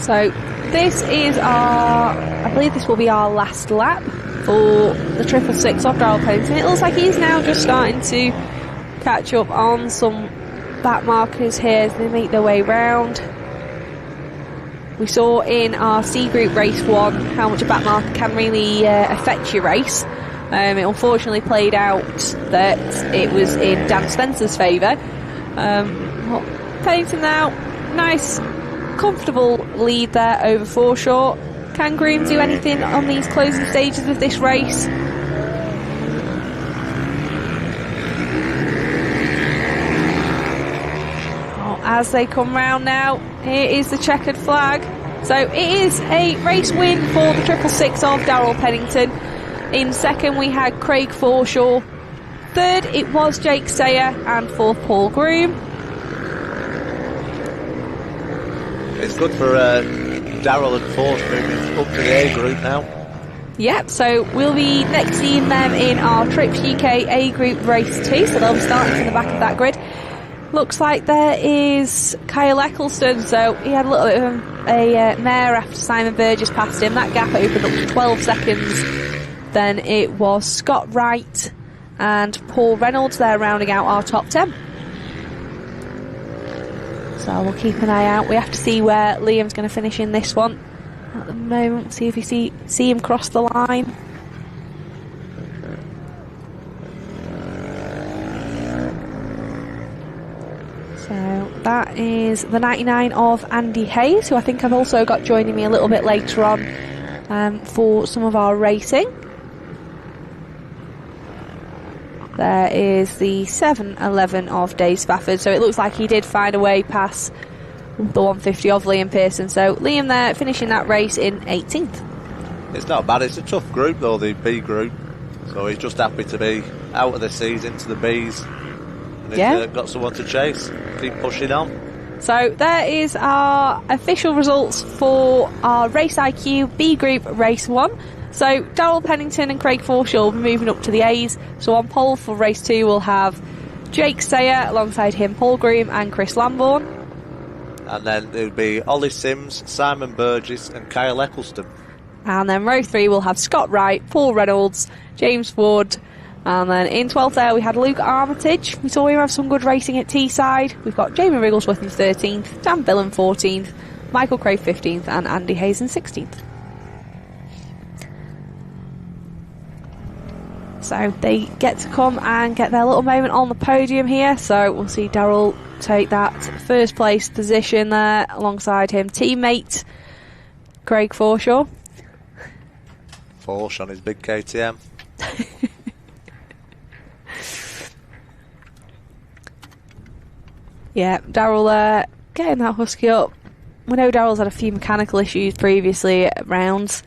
So this is I believe this will be our last lap for the 666 of Daryl Pennington. It looks like he's now just starting to catch up on some back markers here as they make their way round. We saw in our C Group race 1 how much a back marker can really affect your race. It unfortunately played out that it was in Dan Spencer's favour. Pennington now, nice comfortable lead there over Forshaw. Can Groom do anything on these closing stages of this race? As they come round now, here is the checkered flag. So it is a race win for the 666 of Daryl Pennington. In second we had Craig Forshaw. Third it was Jake Sayer, and fourth Paul Groom. It's good for Daryl and Force moving up to the A group now. Yep, so we'll be next seeing them in our Trips UK A Group race 2, so they'll be starting from the back of that grid. Looks like there is Kyle Eccleston, so he had a little bit of a mare after Simon Burgess passed him. That gap opened up to 12 seconds. Then it was Scott Wright and Paul Reynolds there rounding out our top 10. So we'll keep an eye out. We have to see where Liam's going to finish in this one. At the moment, see if we see him cross the line. So that is the 99 of Andy Hayes, who I think I've also got joining me a little bit later on for some of our racing. There is the 711 of Dave Spafford, so it looks like he did find a way past the 150 of Liam Pearson. So Liam there finishing that race in 18th. It's not bad, it's a tough group though, the B group. So he's just happy to be out of the C's into the B's. And he's got someone to chase. Keep pushing on. So there is our official results for our Race IQ B Group Race 1. So Daryl Pennington and Craig Forshaw will be moving up to the A's. So on pole for Race 2 we'll have Jake Sayer, alongside him Paul Groom and Chris Lambourne. And then it would be Ollie Sims, Simon Burgess and Kyle Eccleston. And then row 3 we'll have Scott Wright, Paul Reynolds, James Wood. And then in 12th there we had Luke Armitage. We saw him have some good racing at Teesside. We've got Jamie Wrigglesworth in 13th, Dan Billen 14th, Michael Craig 15th and Andy Hayes in 16th. So they get to come and get their little moment on the podium here. So we'll see Daryl take that first place position there, alongside him teammate Craig Forshaw. Forsh on his big KTM. Yeah, Daryl getting that husky up we know Daryl's had a few mechanical issues previously at rounds.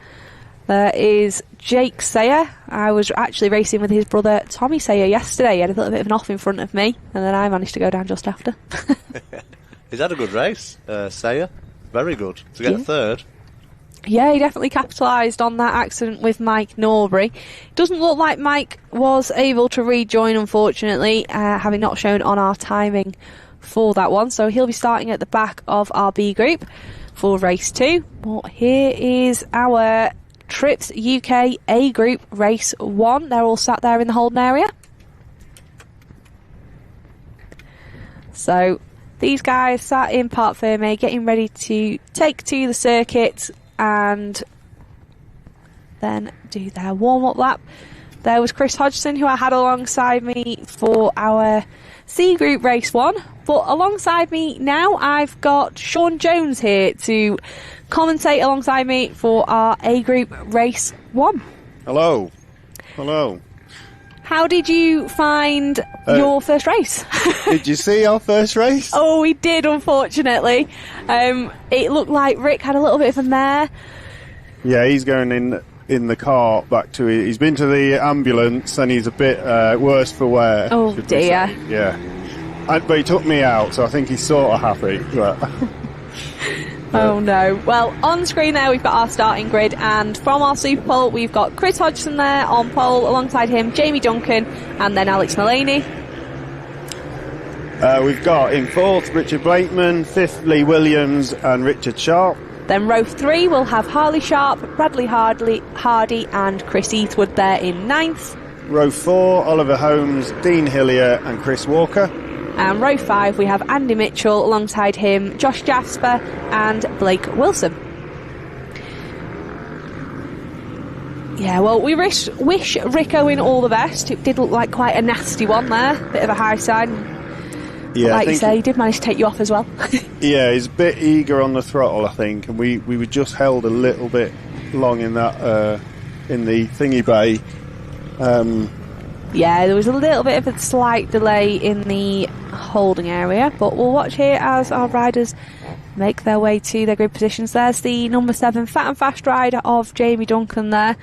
There is Jake Sayer. I was actually racing with his brother Tommy Sayer yesterday. He had a little bit of an off in front of me, and then I managed to go down just after. He's had a good race, Sayer. Very good. To get third. Yeah, he definitely capitalised on that accident with Mike Norbury. Doesn't look like Mike was able to rejoin, unfortunately, having not shown on our timing for that one. So he'll be starting at the back of our B group for race 2. But here is our Trips UK A group race 1. They're all sat there in the holding area. So these guys sat in Parc Fermé getting ready to take to the circuit and then do their warm-up lap. There was Chris Hodgson, who I had alongside me for our C Group Race 1. But alongside me now, I've got Sean Jones here to commentate alongside me for our A Group Race 1. Hello. Hello. How did you find your first race? Did you see our first race? Oh, we did, unfortunately. It looked like Rick had a little bit of a mare. Yeah, he's going in the car back to... He's been to the ambulance and he's a bit worse for wear. Oh, dear. Yeah. But he took me out, so I think he's sort of happy. But Oh no. Well, on screen there we've got our starting grid, and from our Superpole we've got Chris Hodgson there on pole, alongside him Jamie Duncan and then Alex Mullaney. We've got in 4th Richard Blakeman, 5th Lee Williams and Richard Sharp. Then row 3 we'll have Harley Sharp, Bradley Hardy and Chris Eastwood there in 9th. Row 4 Oliver Holmes, Dean Hillier and Chris Walker. And row 5 we have Andy Mitchell, alongside him Josh Jasper and Blake Wilson. Yeah, well, we wish Rick Owen all the best. It did look like quite a nasty one there, bit of a high side. Yeah, like you say, he did manage to take you off as well. Yeah, he's a bit eager on the throttle, I think, and we were just held a little bit long in that in the thingy bay. Yeah, there was a little bit of a slight delay in the holding area, but we'll watch here as our riders make their way to their grid positions. There's the number 7 Fat and Fast rider of Jamie Duncan there.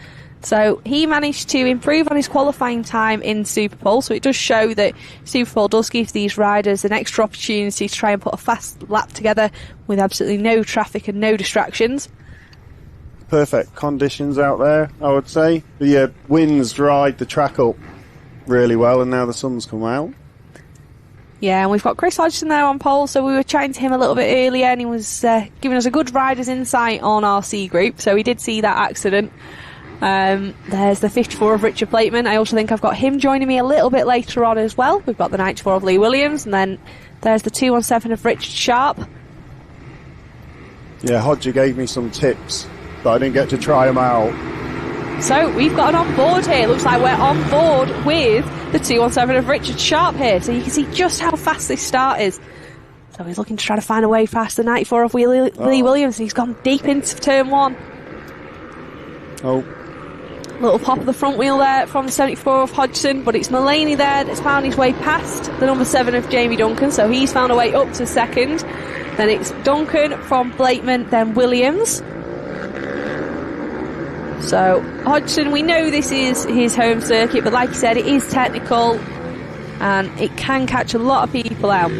So he managed to improve on his qualifying time in Superpole, so it does show that Superpole does give these riders an extra opportunity to try and put a fast lap together with absolutely no traffic and no distractions. Perfect conditions out there, I would say. The winds dried the track up really well, and now the sun's come out. Yeah, and we've got Chris Hodgson there on pole, so we were chatting to him a little bit earlier, and he was giving us a good rider's insight on our C group, so he did see that accident. There's the 54 of Richard Blakeman. I also think I've got him joining me a little bit later on as well. We've got the 94 of Lee Williams, and then there's the 217 of Richard Sharp. Yeah, Hodger gave me some tips, but I didn't get to try them out. So we've got an on board here. It looks like we're on board with the 217 of Richard Sharp here, so you can see just how fast this start is. So he's looking to try to find a way past the 94 of Lee Williams, and he's gone deep into turn 1. Oh. Little pop of the front wheel there from the 74 of Hodgson, but it's Mullaney there that's found his way past the number 7 of Jamie Duncan, so he's found a way up to second. Then it's Duncan from Blakeman, then Williams. So Hodgson, we know this is his home circuit, but like you said, it is technical and it can catch a lot of people out. So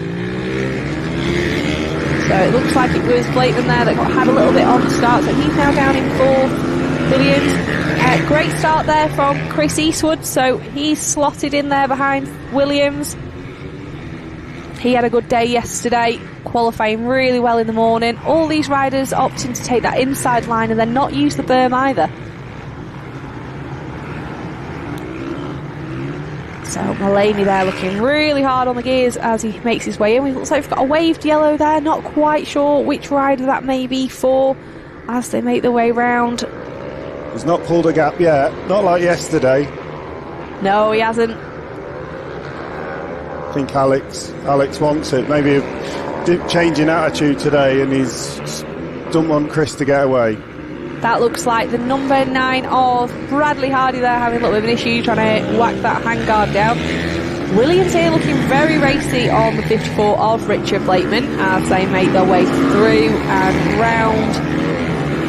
it looks like it was Blakeman there that had a little bit on the start, so he's now down in 4th. Williams. Great start there from Chris Eastwood, so he's slotted in there behind Williams. He had a good day yesterday, qualifying really well in the morning. All these riders opting to take that inside line and then not use the berm either. So Mullaney there looking really hard on the gears as he makes his way in. It looks like we've got a waved yellow there, not quite sure which rider that may be for as they make their way round. He's not pulled a gap yet, not like yesterday. No, he hasn't. I think Alex wants it. Maybe a change in attitude today, and he's don't want Chris to get away. That looks like the number 9 of Bradley Hardy there having a little bit of an issue trying to whack that handguard down. Williams here looking very racy on the 54 of Richard Blakeman as they make their way through and round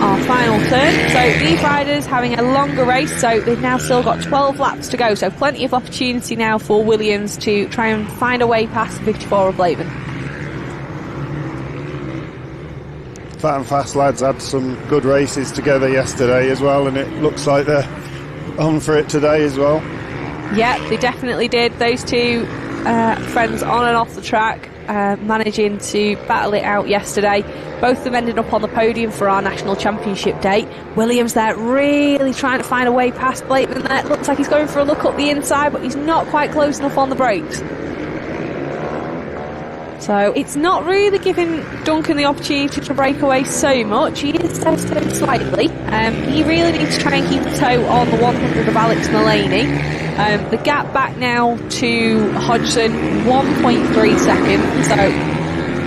our final turn. So these riders having a longer race, so they've now still got 12 laps to go, so plenty of opportunity now for Williams to try and find a way past the 54 of Blakeman. Fat and Fast lads had some good races together yesterday as well, and it looks like they're on for it today as well. Yeah, they definitely did. Those two friends on and off the track managing to battle it out yesterday. Both of them ended up on the podium for our national championship day. Williams there really trying to find a way past Blakeman there. It looks like he's going for a look up the inside, but he's not quite close enough on the brakes. So it's not really giving Duncan the opportunity to break away so much. He is so slightly. He really needs to try and keep a toe on the 100 of Alex Mullaney. The gap back now to Hodgson, 1.3 seconds. So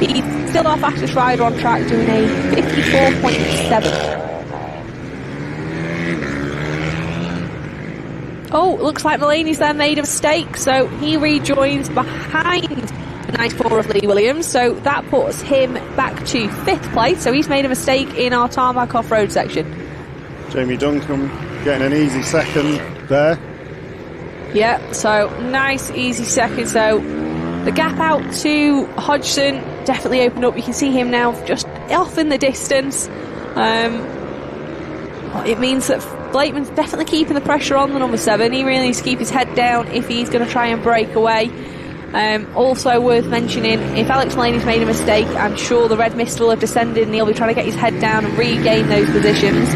he's still our fastest rider on track, doing a 54.7. Oh, looks like Mullaney's there made a mistake, so he rejoins behind the 94 of Lee Williams, so that puts him back to 5th place, so he's made a mistake in our tarmac off-road section. Jamie Duncan getting an easy second there. Yeah, so nice easy second, so the gap out to Hodgson definitely opened up. You can see him now just off in the distance. It means that Blakeman's definitely keeping the pressure on the number 7. He really needs to keep his head down if he's going to try and break away. Also worth mentioning, if Alex Mullaney's made a mistake, I'm sure the red mist will have descended and he'll be trying to get his head down and regain those positions.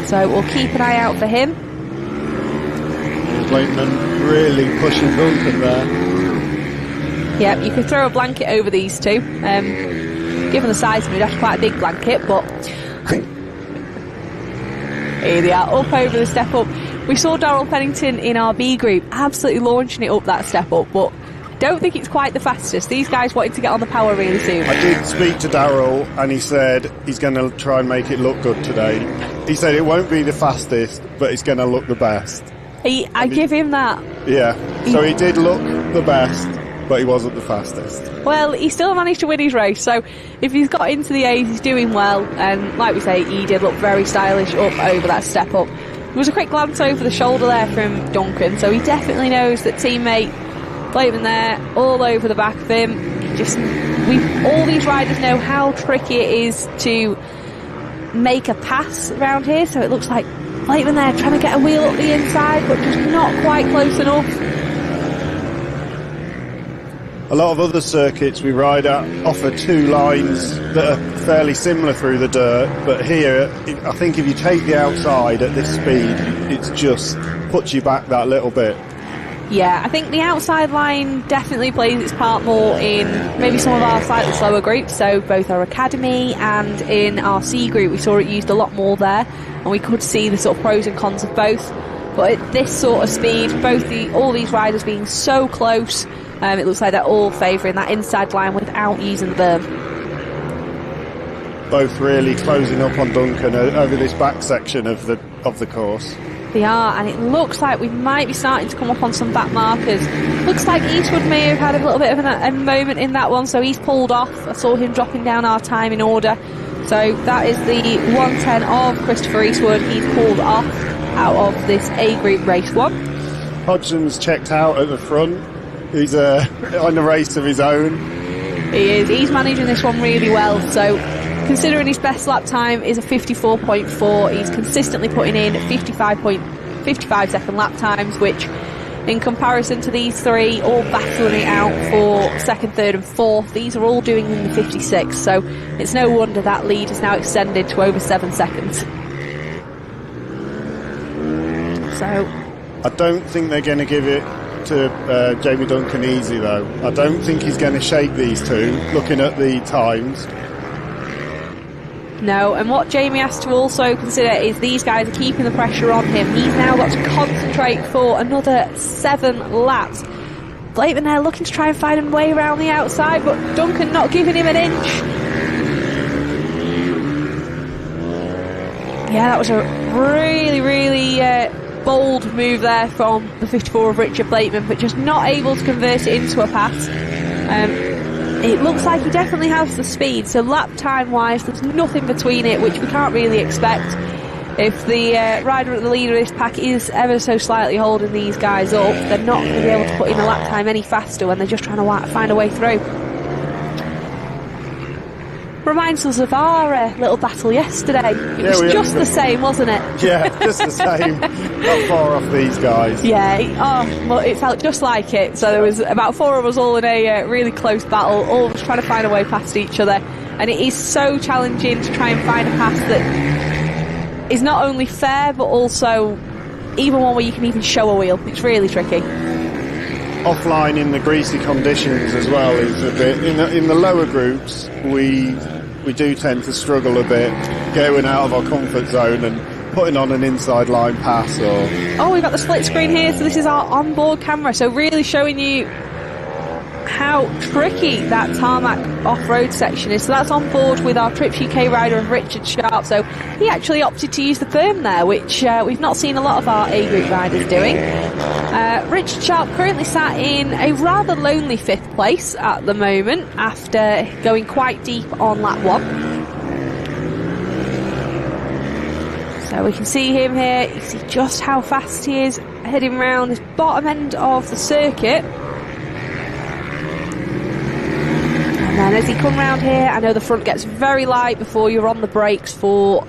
So we'll keep an eye out for him. Blakeman really pushing Duncan there. Yep, you could throw a blanket over these two. Given the size of it, that's quite a big blanket, but here they are, up over the step up. We saw Darrell Pennington in our B group absolutely launching it up that step up, but I don't think it's quite the fastest. These guys wanted to get on the power really soon. I did speak to Darrell and he said he's going to try and make it look good today. He said it won't be the fastest, but it's going to look the best. I give him that. Yeah, so he did look the best, but he wasn't the fastest. Well, he still managed to win his race, so if he's got into the A's, he's doing well, and like we say, he did look very stylish up over that step up. There was a quick glance over the shoulder there from Duncan, so he definitely knows that teammate Blakeman there, all over the back of him. All these riders know how tricky it is to make a pass around here, so it looks like Blakeman there trying to get a wheel up the inside, but just not quite close enough. A lot of other circuits we ride at offer two lines that are fairly similar through the dirt, but here I think if you take the outside at this speed, it's just puts you back that little bit. Yeah, I think the outside line definitely plays its part more in maybe some of our slightly slower groups, so both our Academy and in our C group we saw it used a lot more there, and we could see the sort of pros and cons of both. But at this sort of speed, all these riders being so close, it looks like they're all favouring that inside line without using the berm. Both really closing up on Duncan over this back section of the course. They are, and it looks like we might be starting to come up on some back markers. Looks like Eastwood may have had a little bit of a moment in that one, so he's pulled off. I saw him dropping down our time in order. So that is the 110 of Christopher Eastwood. He's pulled off out of this A group race 1. Hodgson's checked out at the front. He's on a race of his own. He is. He's managing this one really well. So considering his best lap time is a 54.4, he's consistently putting in 55 second lap times, which in comparison to these three all battling it out for second, third and fourth, these are all doing in the 56, so it's no wonder that lead is now extended to over 7 seconds. So I don't think they're going to give it to Jamie Duncan easy though. I don't think he's going to shake these two, looking at the times. No, and what Jamie has to also consider is these guys are keeping the pressure on him. He's now got to concentrate for another 7 laps. Blakeman there looking to try and find a way around the outside, but Duncan not giving him an inch. Yeah, that was a really bold move there from the 54 of Richard Blakeman, but just not able to convert it into a pass. It looks like he definitely has the speed, so lap time wise there's nothing between it, which we can't really expect. If the rider at the leader of this pack is ever so slightly holding these guys up, they're not going to be able to put in a lap time any faster when they're just trying to find a way through. Reminds us of our little battle yesterday. It was just the same, wasn't it? Yeah, just the same. Not far off these guys. Yeah, well, it felt just like it. So there was about 4 of us all in a really close battle, all of us trying to find a way past each other. And it is so challenging to try and find a pass that is not only fair, but also even one where you can even show a wheel. It's really tricky. Offline in the greasy conditions as well is a bit in the lower groups we do tend to struggle a bit going out of our comfort zone and putting on an inside line pass we've got the split screen here, so this is our onboard camera, so really showing you how tricky that tarmac off-road section is. So that's on board with our Trips UK rider of Richard Sharp, so he actually opted to use the berm there, which we've not seen a lot of our A-group riders doing. Richard Sharp currently sat in a rather lonely 5th place at the moment after going quite deep on lap 1. So we can see him here, you can see just how fast he is heading round this bottom end of the circuit. And then as he come round here, I know the front gets very light before you're on the brakes for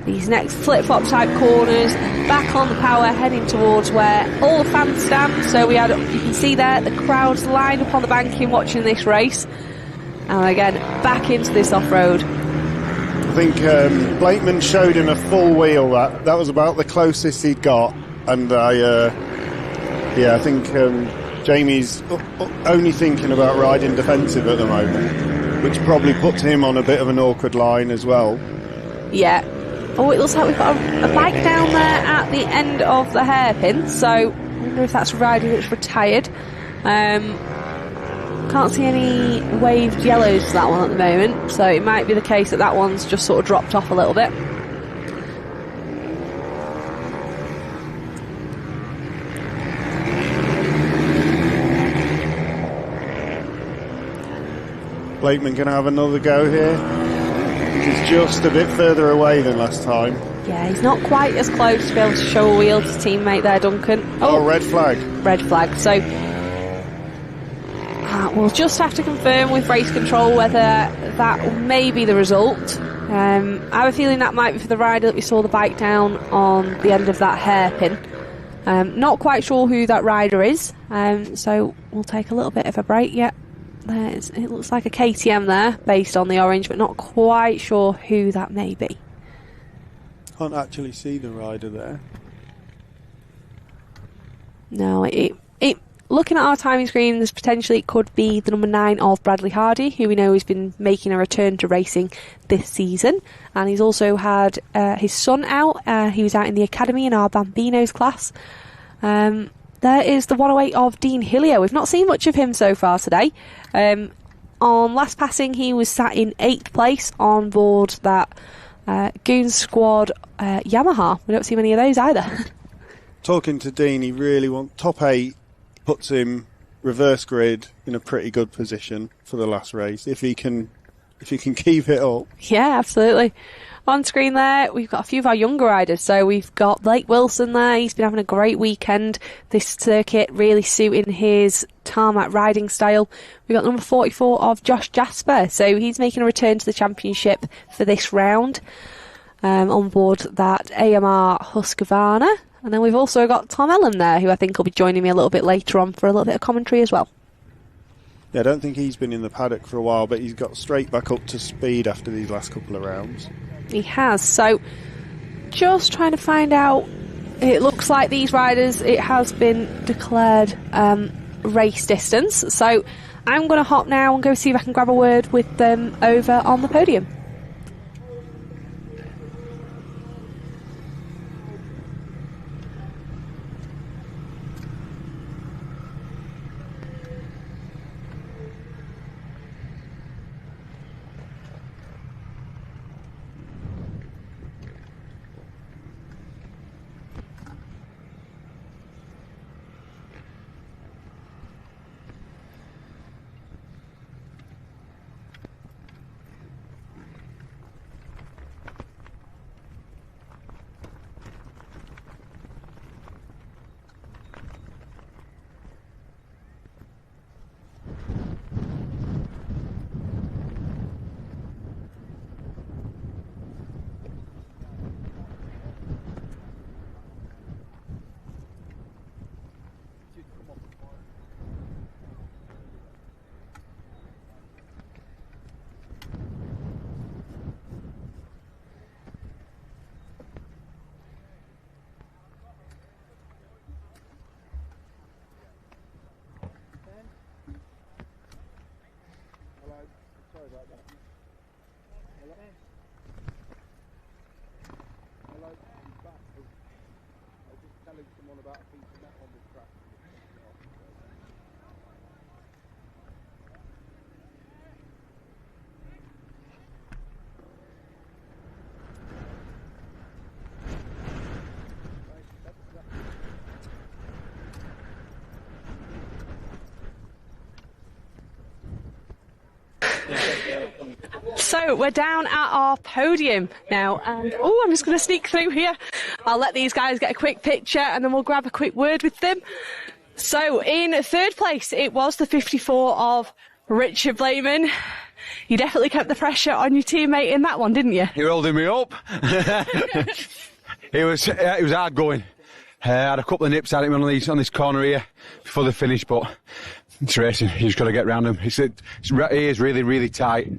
these next flip-flop type corners. Back on the power, heading towards where all the fans stand. So you can see there the crowds lined up on the banking watching this race. And again, back into this off-road. I think Blakeman showed him a full wheel. That was about the closest he'd got. And I think Jamie's only thinking about riding defensive at the moment, which probably puts him on a bit of an awkward line as well. Yeah. Oh, it looks like we've got a bike down there at the end of the hairpin, so I wonder if that's a rider that's retired. Can't see any waved yellows for that one at the moment, so it might be the case that one's just sort of dropped off a little bit. Blakeman can have another go here. He's just a bit further away than last time. Yeah, he's not quite as close to be able to show a wheel to his teammate there, Duncan. Oh, red flag. Red flag. So we'll just have to confirm with race control whether that may be the result. I have a feeling that might be for the rider that we saw the bike down on the end of that hairpin. Not quite sure who that rider is, so we'll take a little bit of a break. Yeah, it looks like a KTM there based on the orange, but not quite sure who that may be. Can't actually see the rider there. No, looking at our timing screen, there's potentially it could be the number 9 of Bradley Hardy, who we know has been making a return to racing this season, and he's also had his son out. He was out in the academy in our Bambinos class. There is the 108 of Dean Hillier. We've not seen much of him so far today. On last passing, he was sat in 8th place on board that Goon Squad Yamaha. We don't see many of those either. Talking to Dean, he really wants top 8, puts him reverse grid in a pretty good position for the last race if he can keep it up. Yeah, absolutely. On screen there, we've got a few of our younger riders. So we've got Blake Wilson there. He's been having a great weekend. This circuit really suiting his tarmac riding style. We've got number 44 of Josh Jasper. So he's making a return to the championship for this round on board that AMR Husqvarna. And then we've also got Tom Ellen there, who I think will be joining me a little bit later on for a little bit of commentary as well. Yeah, I don't think he's been in the paddock for a while, but he's got straight back up to speed after these last couple of rounds. He has. So just trying to find out, it looks like these riders, it has been declared race distance. So I'm going to hop now and go see if I can grab a word with them over on the podium. about that. I like his back. I was just telling someone about a piece of metal on the track. So we're down at our podium now, and I'm just going to sneak through here. I'll let these guys get a quick picture and then we'll grab a quick word with them. So in third place, it was the 54 of Richard Blayman. You definitely kept the pressure on your teammate in that one, didn't you? You're holding me up. It was hard going. I had a couple of nips at him on this corner here before the finish, but it's racing. You just got to get round him. He is really, really tight.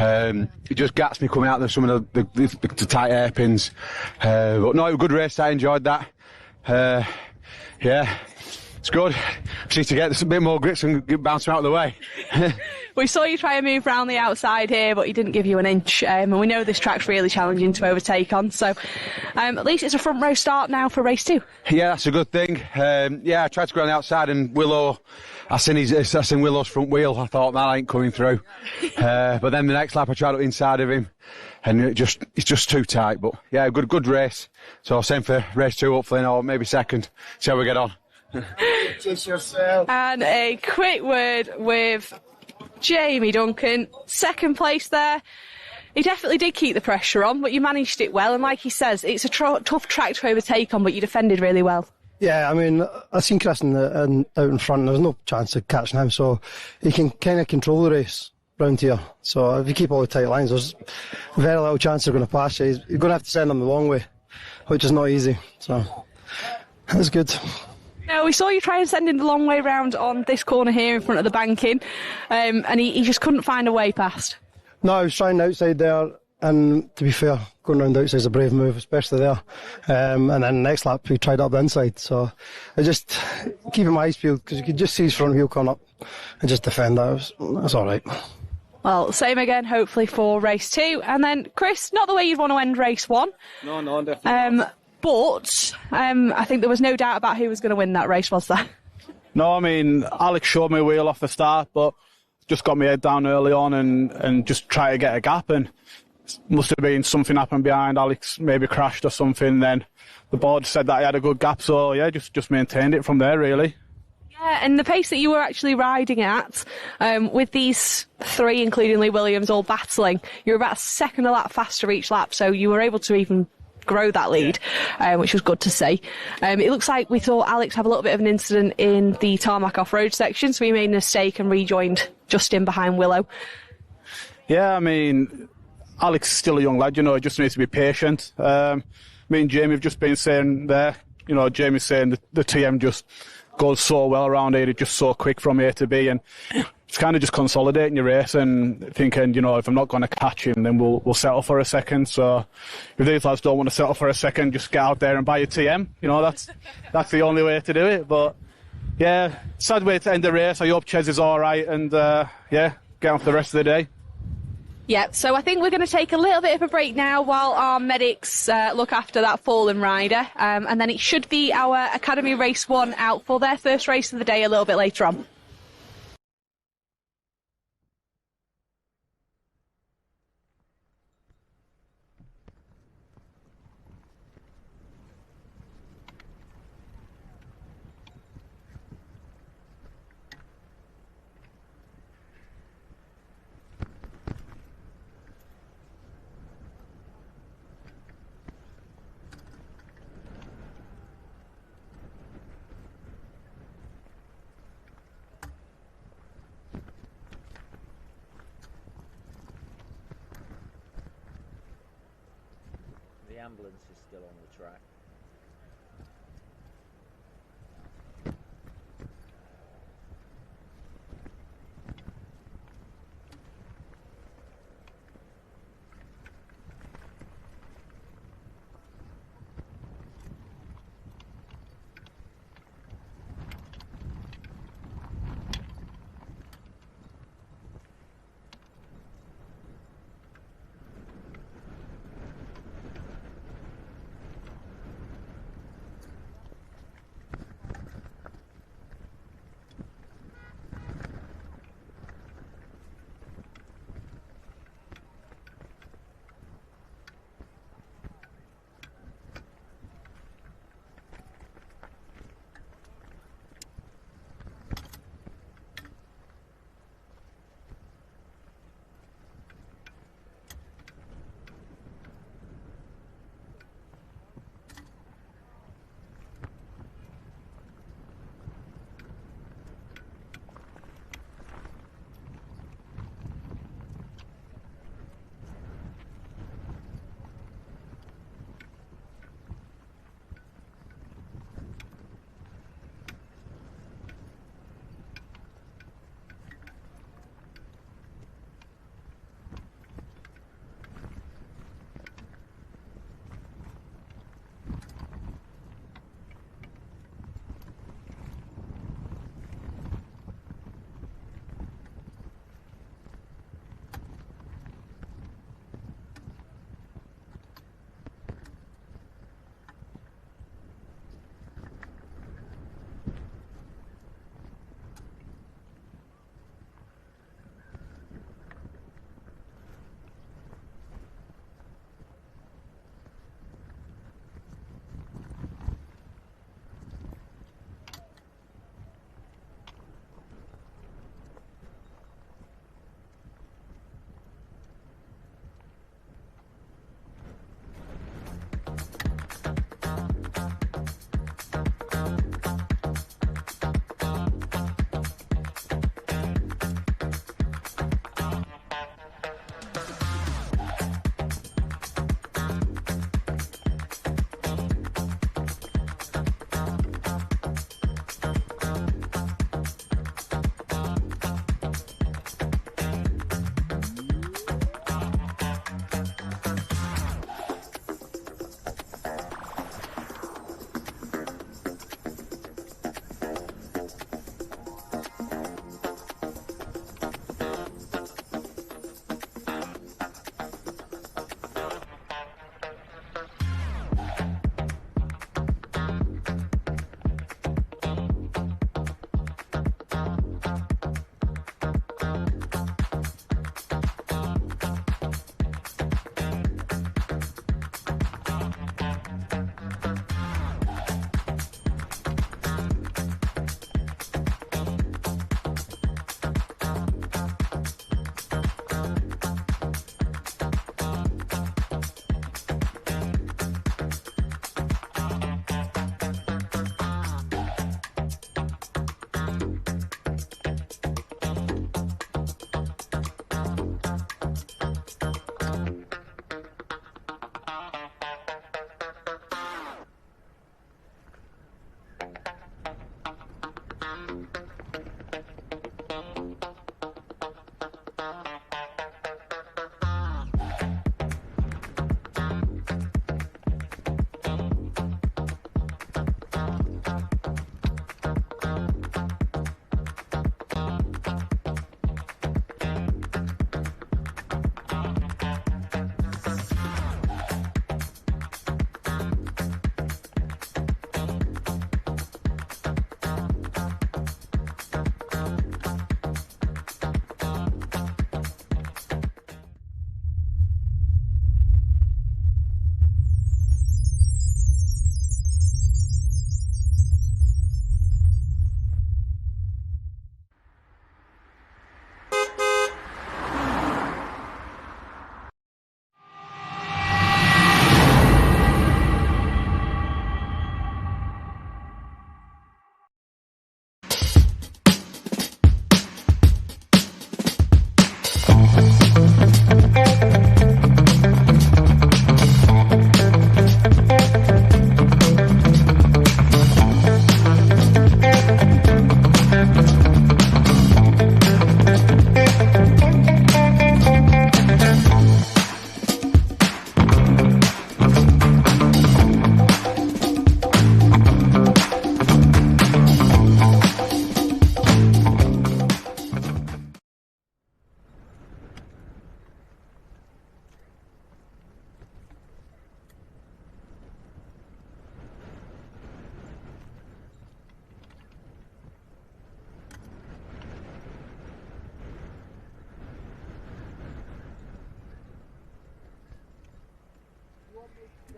It just gats me coming out of some of the tight hairpins. But no, it was a good race. I enjoyed that. Yeah, it's good. Just need to get a bit more grits and bounce them out of the way. We saw you try and move around the outside here, but he didn't give you an inch. And we know this track's really challenging to overtake on. So at least it's a front row start now for race 2. Yeah, that's a good thing. Yeah, I tried to go on the outside and Willow, I seen Willow's front wheel. I thought that ain't coming through. But then the next lap I tried up inside of him and it's just too tight. But yeah, good race. So same for race 2 hopefully, or maybe second. See how we get on. Just yourself. And a quick word with Jamie Duncan, second place there. He definitely did keep the pressure on, but you managed it well. And like he says, it's a tough track to overtake on, but you defended really well. Yeah, I mean, I seen Chris out in front. There's no chance of catching him, so he can kind of control the race round here. So if you keep all the tight lines, there's very little chance they're going to pass you. You're going to have to send them the long way, which is not easy. So that's good. No, we saw you try and send him the long way round on this corner here in front of the banking, and he just couldn't find a way past. No, I was trying the outside there, and to be fair, going round the outside is a brave move, especially there. And then the next lap, we tried up the inside. So I just keeping my eyes peeled because you could just see his front wheel coming up and just defend that. That's all right. Well, same again, hopefully, for race 2. And then, Chris, not the way you'd want to end race 1. No, definitely not. But I think there was no doubt about who was going to win that race, was there? No, I mean, Alex showed me a wheel off the start, but just got my head down early on and just try to get a gap. And must have been something happened behind. Alex maybe crashed or something. Then the board said that he had a good gap. So, yeah, just maintained it from there, really. Yeah, and the pace that you were actually riding at, with these 3, including Lee Williams, all battling, you were about a second a lap faster each lap. So you were able to even grow that lead, which was good to see. It looks like we saw Alex have a little bit of an incident in the tarmac off-road section, so he made a mistake and rejoined just in behind Willow. Yeah, I mean, Alex is still a young lad, he just needs to be patient. Me and Jamie have just been saying there, Jamie's saying that the TM just goes so well around here, it's just so quick from A to B, and it's kind of just consolidating your race and thinking, if I'm not going to catch him, then we'll settle for a second. So if these lads don't want to settle for a second, just get out there and buy a TM. That's the only way to do it. But yeah, sad way to end the race. I hope Ches is all right and get on for the rest of the day. Yeah, so I think we're going to take a little bit of a break now while our medics look after that fallen rider. And then it should be our Academy Race 1 out for their first race of the day a little bit later on. The ambulance is still on the track.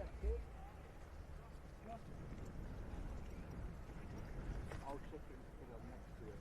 I'll chuck it and put it next to it.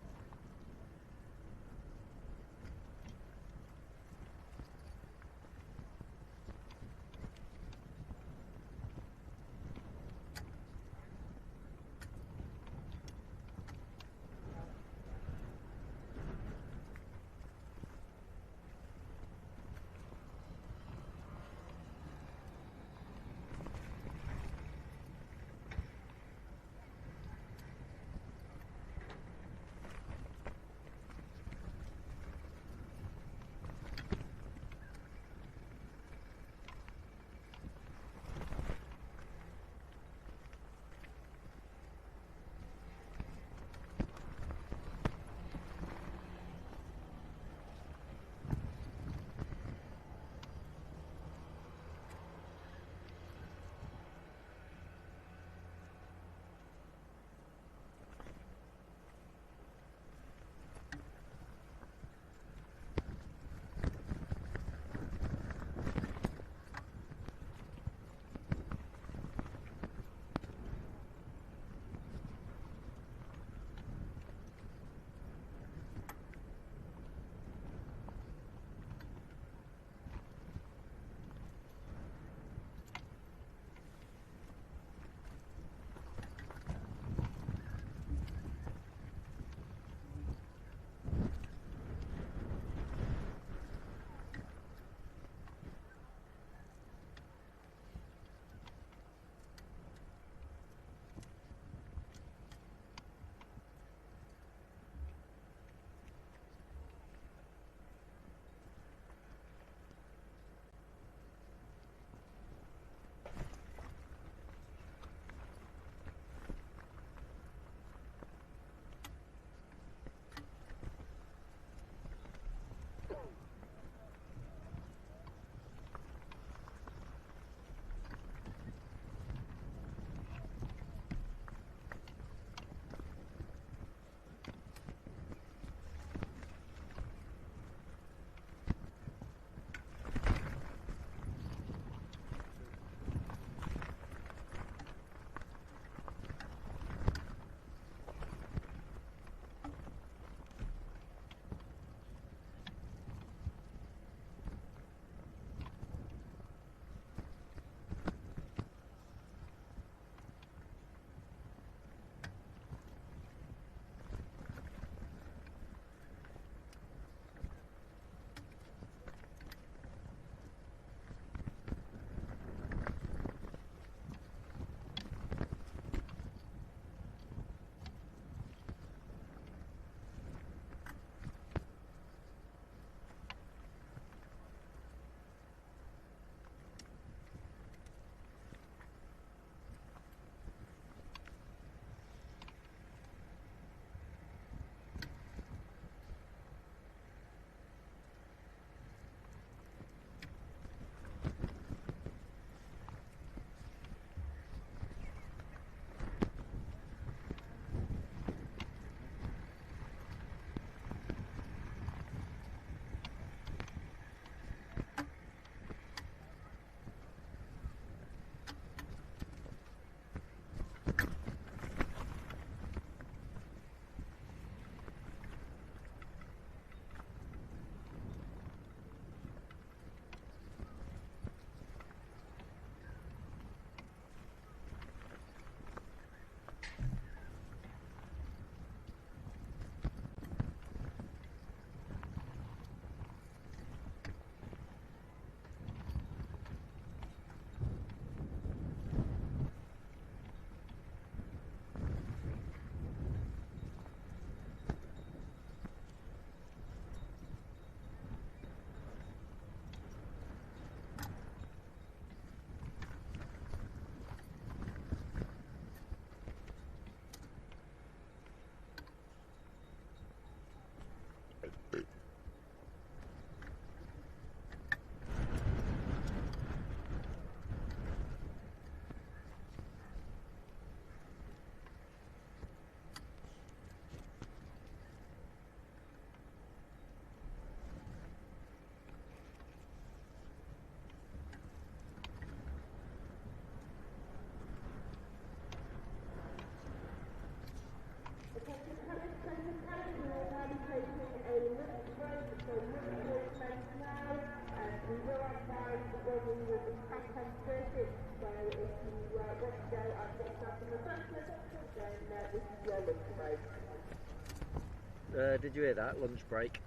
Did you hear that? Lunch break.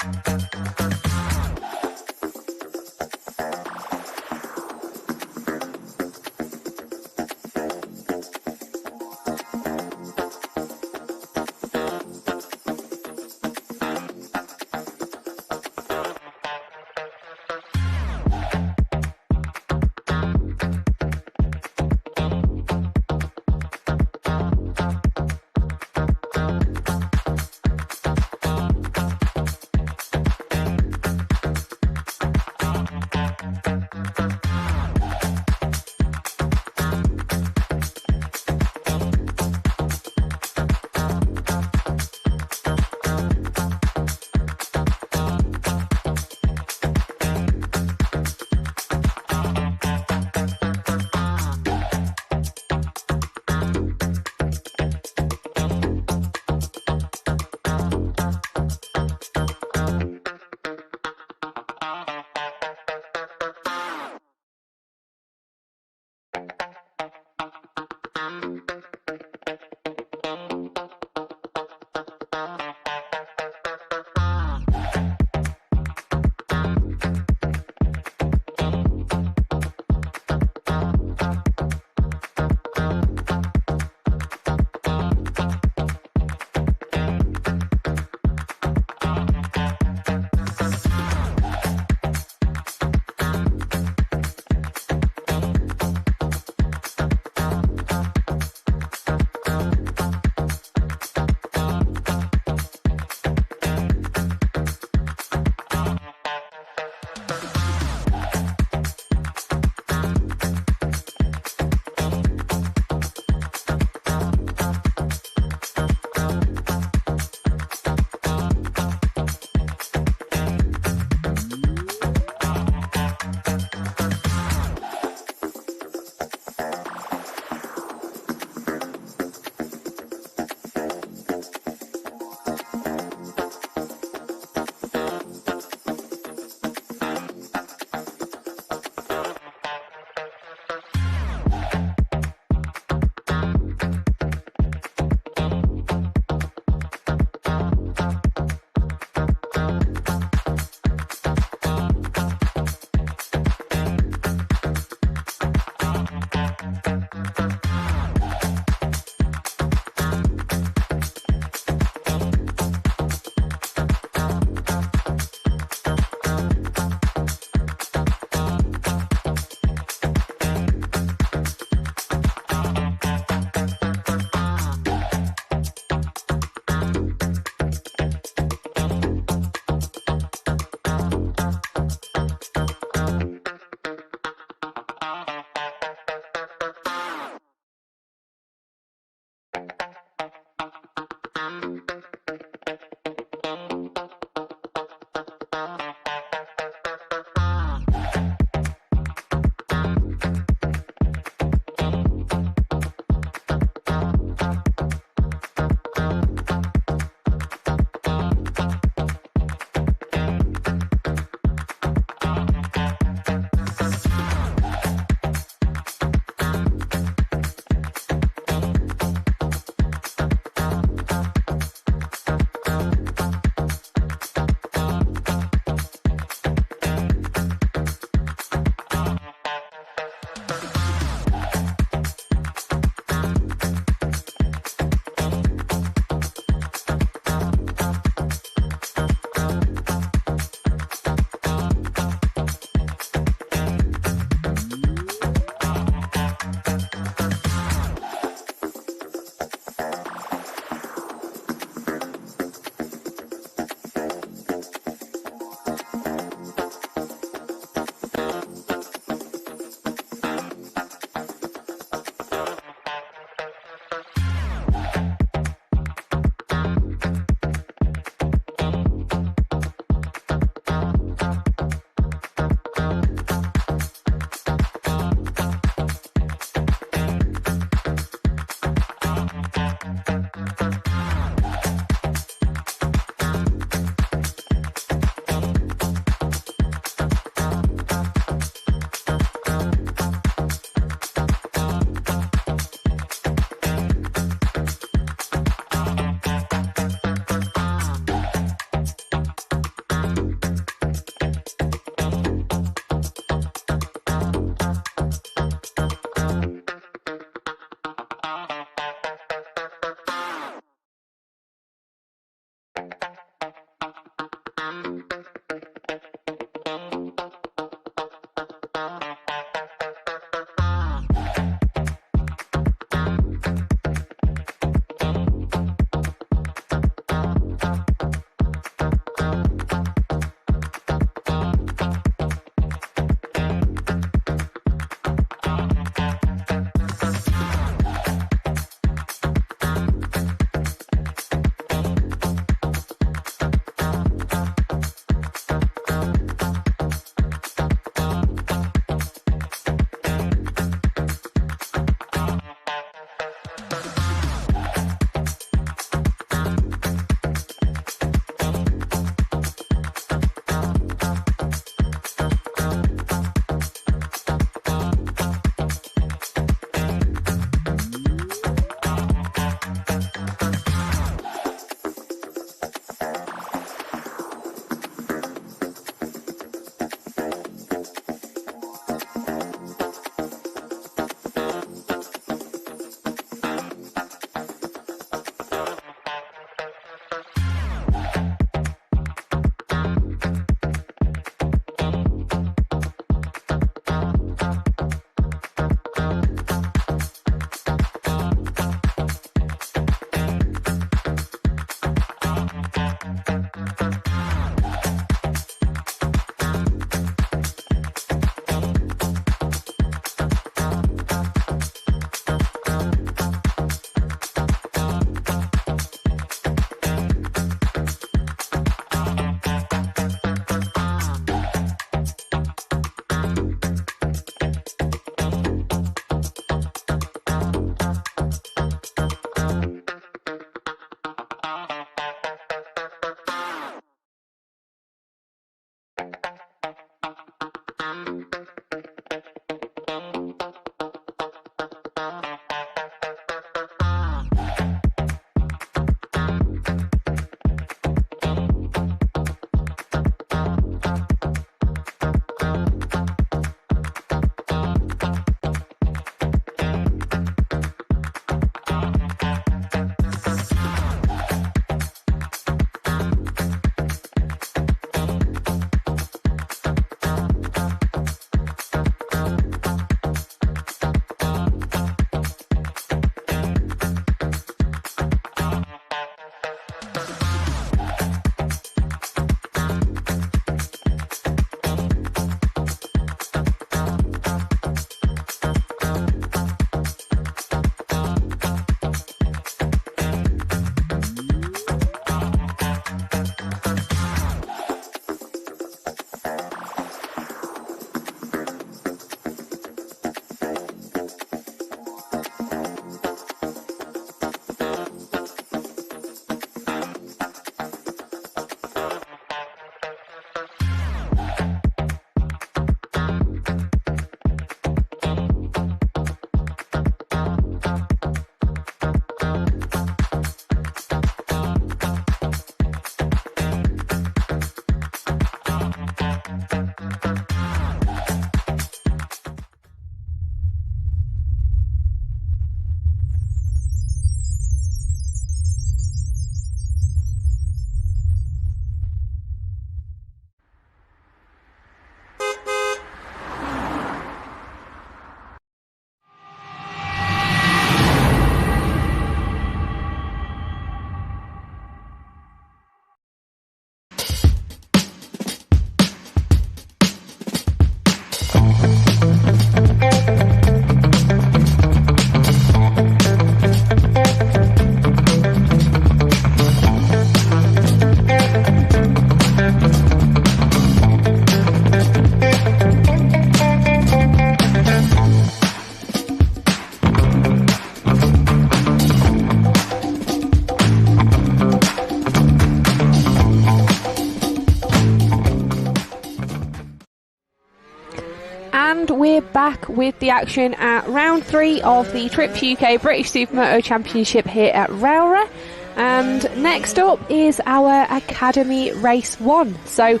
back with the action at round 3 of the Trips UK British Supermoto Championship here at Rowra. And next up is our Academy Race 1. So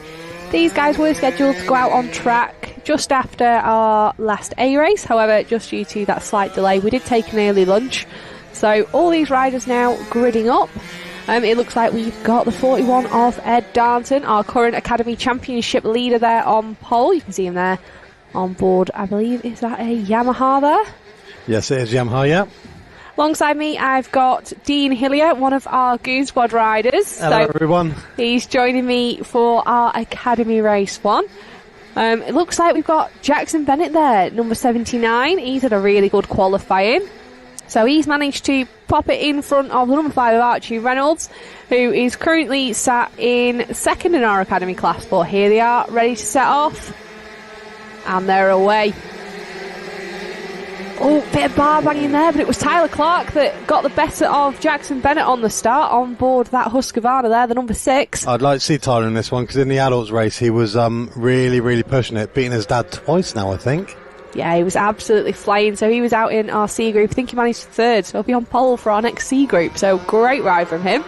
these guys were scheduled to go out on track just after our last A race. However, just due to that slight delay, we did take an early lunch. So all these riders now gridding up. It looks like we've got the 41 of Ed Darnton, our current Academy Championship leader there on pole. You can see him there on board, I believe, is that a Yamaha there? Yes, it is Yamaha, yeah. Alongside me, I've got Dean Hillier, one of our Goon Squad riders. Hello, everyone. He's joining me for our Academy Race 1. It looks like we've got Jackson Bennett there, number 79. He's had a really good qualifying. So he's managed to pop it in front of the number 5 of Archie Reynolds, who is currently sat in second in our Academy class. But here they are, ready to set off. And they're away. Oh, bit of bar banging there, but it was Tyler Clark that got the better of Jackson Bennett on the start, on board that Husqvarna there, the number 6. I'd like to see Tyler in this one, because in the adults race he was really, really pushing it, beating his dad twice now, I think. Yeah, he was absolutely flying. So he was out in our C group. I think he managed third, so he'll be on pole for our next C group. So great ride from him.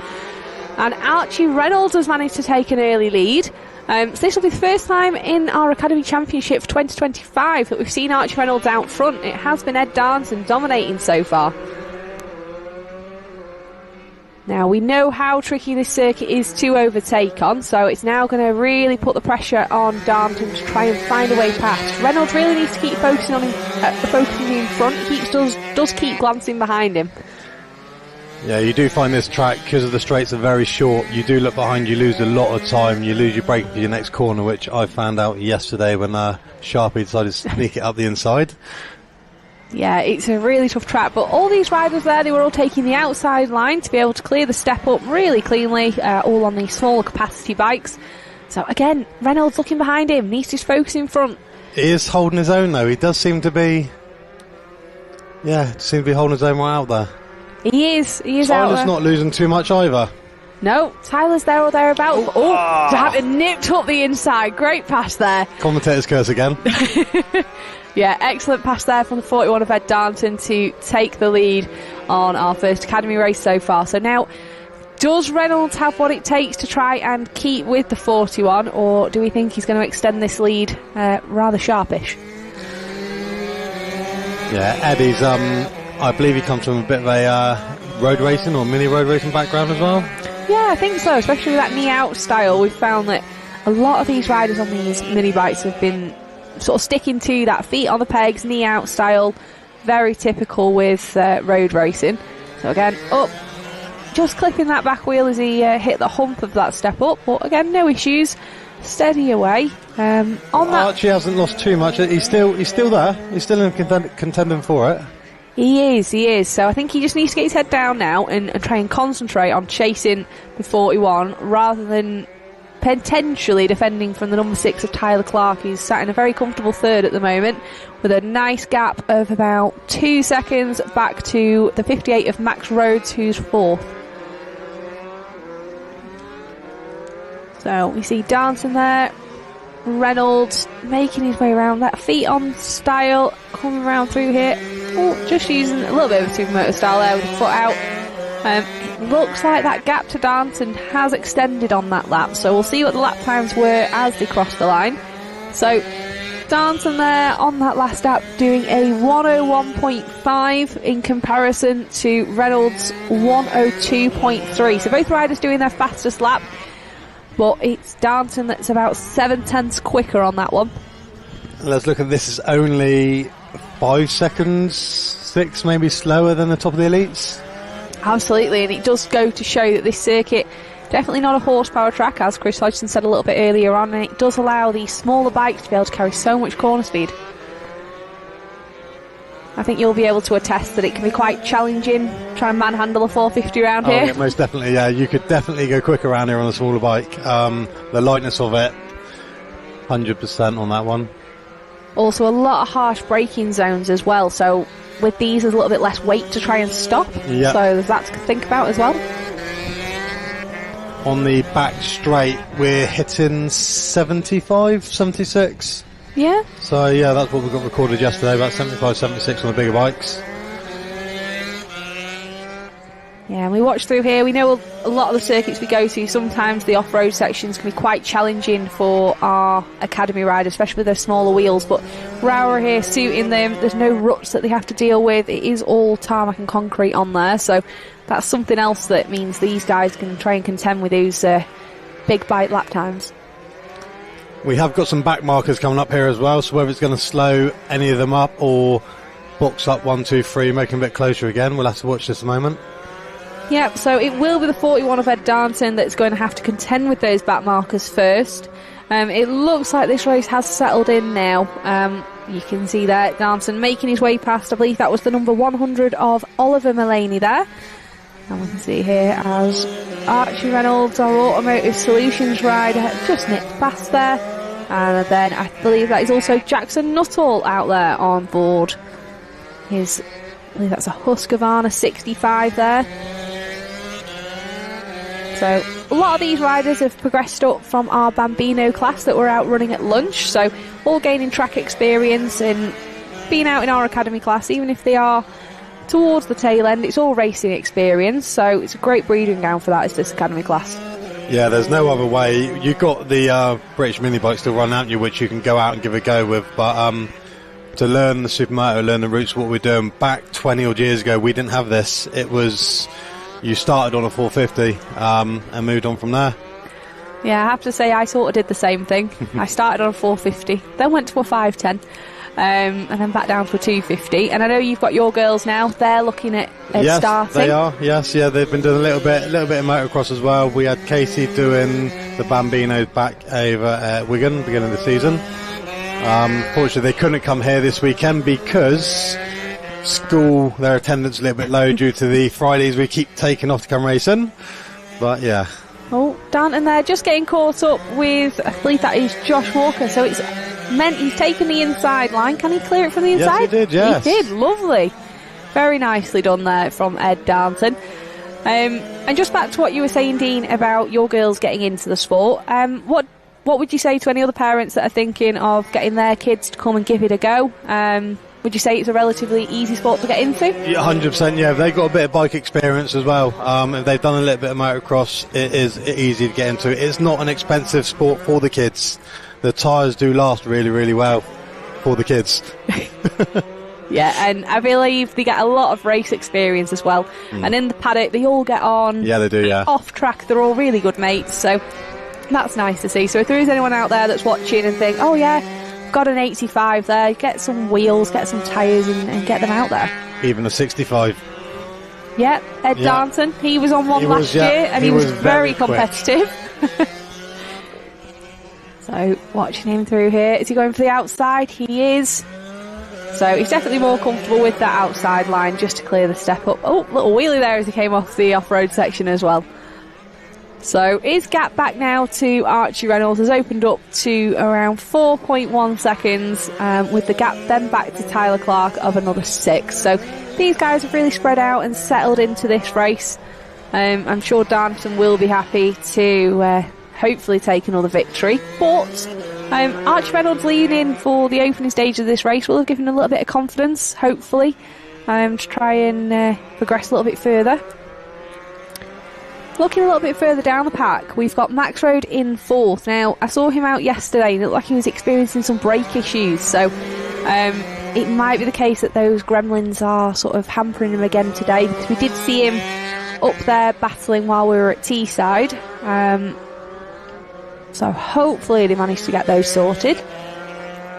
And Archie Reynolds has managed to take an early lead. So this will be the first time in our Academy Championship for 2025 that we've seen Archie Reynolds out front. It has been Ed Darnton dominating so far. Now, we know how tricky this circuit is to overtake on, so it's now going to really put the pressure on Darnton to try and find a way past. Reynolds really needs to keep focusing on him, focusing in front. He does keep glancing behind him. Yeah, you do find this track, because of the straights are very short, you do look behind, you lose a lot of time, you lose your brake for your next corner, which I found out yesterday when Sharpie decided to sneak it up the inside. Yeah, it's a really tough track, but all these riders there, they were all taking the outside line to be able to clear the step up really cleanly, all on these smaller capacity bikes. So again, Reynolds looking behind him, needs to focus in front. He is holding his own though, he does seem to be, holding his own right out there. He is out there. Tyler's not losing too much either. No, Tyler's there or thereabouts. Darnton nipped up the inside, great pass there. Commentator's curse again. Yeah, excellent pass there from the 41 of Ed Darnton to take the lead on our first Academy race so far. So now, does Reynolds have what it takes to try and keep with the 41, or do we think he's going to extend this lead rather sharpish? Yeah, Eddie's, I believe he comes from a bit of a road racing or mini road racing background as well. Yeah, I think so, especially with that knee-out style. We've found that a lot of these riders on these mini bikes have been sort of sticking to that feet on the pegs, knee out style, very typical with road racing. So again, up, just clipping that back wheel as he hit the hump of that step up, but again, no issues, steady away. Archie hasn't lost too much, he's still there, he's still in contending for it. He is, so I think he just needs to get his head down now and try and concentrate on chasing the 41 rather than potentially defending from the number 6 of Tyler Clark. He's sat in a very comfortable third at the moment with a nice gap of about 2 seconds back to the 58 of Max Rhodes, who's 4th. So we see Darnton there, Reynolds making his way around, that feet on style coming around through here. Oh, just using a little bit of a Supermoto style there with the foot out. Looks like that gap to Darnton has extended on that lap, so we'll see what the lap times were as they cross the line. So Darnton there on that last lap doing a 101.5 in comparison to Reynolds' 102.3. So both riders doing their fastest lap, but it's Darnton that's about 7/10 quicker on that one. Let's look at this, is only 5 seconds, 6 maybe slower than the top of the elites. Absolutely, and it does go to show that this circuit, definitely not a horsepower track, as Chris Hodgson said a little bit earlier on, and it does allow these smaller bikes to be able to carry so much corner speed. I think you'll be able to attest that it can be quite challenging trying to manhandle a 450 around here. Yeah, most definitely, yeah, you could definitely go quicker around here on a smaller bike. The lightness of it, 100% on that one. Also a lot of harsh braking zones as well, so with these there's a little bit less weight to try and stop. Yep. So there's that to think about as well. On the back straight we're hitting 75, 76. Yeah. So yeah, that's what we got recorded yesterday, about 75, 76 on the bigger bikes. Yeah, and we watch through here. We know a lot of the circuits we go to, sometimes the off-road sections can be quite challenging for our academy riders, especially with their smaller wheels, but Rower here suiting them. There's no ruts that they have to deal with. It is all tarmac and concrete on there, so that's something else that means these guys can try and contend with those big bike lap times. We have got some back markers coming up here as well, so whether it's going to slow any of them up or box up 1, 2, 3, make them a bit closer again, we'll have to watch this a moment. Yep, so it will be the 41 of Ed Darnton that's going to have to contend with those back markers first. It looks like this race has settled in now. You can see there Darnton making his way past, I believe that was the number 100 of Oliver Mullaney there. And we can see here as Archie Reynolds, our Automotive Solutions rider, just nipped past there. And then I believe that is also Jackson Nuttall out there on board. I believe that's a Husqvarna 65 there. So a lot of these riders have progressed up from our Bambino class that were out running at lunch, so all gaining track experience and being out in our academy class, even if they are towards the tail end, it's all racing experience, so it's a great breeding ground for that, is this academy class. Yeah, there's no other way. You've got the British mini bikes to run, haven't you, which you can go out and give a go with, but to learn the Supermoto, learn the routes, what we're doing, back 20 odd years ago, we didn't have this. It was... You started on a 450 and moved on from there. Yeah, I have to say I sort of did the same thing. I started on a 450, then went to a 510, and then back down to a 250. And I know you've got your girls now; they're looking at yes, starting. They are. Yes, yeah, they've been doing a little bit of motocross as well. We had Casey doing the Bambinos back over at Wigan beginning of the season. Fortunately, they couldn't come here this weekend because school, their attendance a little bit low due to the Fridays we keep taking off to come racing, but yeah. Oh, Darnton there just getting caught up with, I believe that is Josh Walker, so it's meant he's taken the inside line. Can he clear it from the inside? Yes, he did, yes. He did, lovely. Very nicely done there from Ed Darnton. And just back to what you were saying, Dean, about your girls getting into the sport, what would you say to any other parents that are thinking of getting their kids to come and give it a go? Would you say it's a relatively easy sport to get into? Yeah, 100%, yeah. If they've got a bit of bike experience as well, if they've done a little bit of motocross, it is easy to get into. It's not an expensive sport for the kids. The tyres do last really, really well for the kids. Yeah, and I believe they get a lot of race experience as well. And in the paddock, they all get on. Yeah, they do, yeah. Off track, they're all really good mates, so that's nice to see. So if there is anyone out there that's watching and think, oh yeah, got an 85 there, get some wheels, get some tyres and get them out there. Even a 65. Yeah, Ed Darnton, he was on one last year and he was very competitive. So watching him through here, is he going for the outside? He is. So he's definitely more comfortable with that outside line just to clear the step up. Oh, little wheelie there as he came off the off-road section as well. So his gap back now to Archie Reynolds has opened up to around 4.1 seconds, with the gap then back to Tyler Clark of another 6. So these guys have really spread out and settled into this race. I'm sure Darnton will be happy to hopefully take another victory. But Archie Reynolds leading in for the opening stage of this race will have given a little bit of confidence, hopefully, to try and progress a little bit further. Looking a little bit further down the pack, we've got Max Road in 4th. Now, I saw him out yesterday and it looked like he was experiencing some brake issues, so it might be the case that those gremlins are sort of hampering him again today, because we did see him up there battling while we were at Teesside. So hopefully they managed to get those sorted.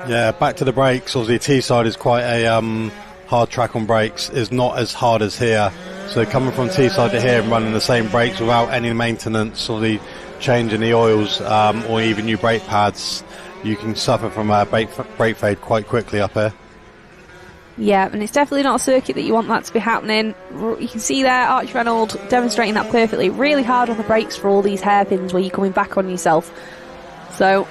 Yeah, back to the brakes. Obviously, Teesside is quite a hard track on brakes. It's not as hard as here. So coming from Teesside to here and running the same brakes without any maintenance or the changing the oils or even new brake pads, you can suffer from a brake fade quite quickly up here. Yeah, and it's definitely not a circuit that you want that to be happening. You can see there Archie Reynolds demonstrating that perfectly. Really hard on the brakes for all these hairpins where you're coming back on yourself. So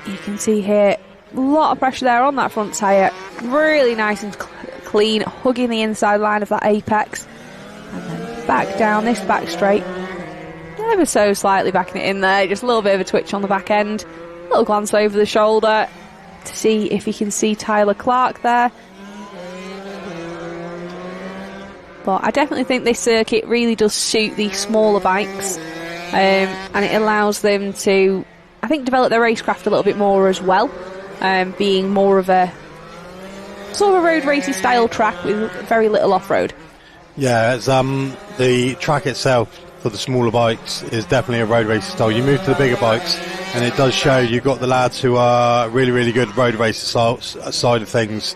you can see here a lot of pressure there on that front tyre. Really nice and clean, hugging the inside line of that apex. And then back down this back straight. Ever so slightly backing it in there. Just a little bit of a twitch on the back end. A little glance over the shoulder. to see if he can see Tyler Clark there. But I definitely think this circuit really does suit these smaller bikes, and it allows them to, I think, develop their racecraft a little bit more as well, being more of a sort of a road racing style track with very little off-road. Yeah, it's the track itself for the smaller bikes is definitely a road racing style. You move to the bigger bikes and it does show you've got the lads who are really, really good road racing side of things,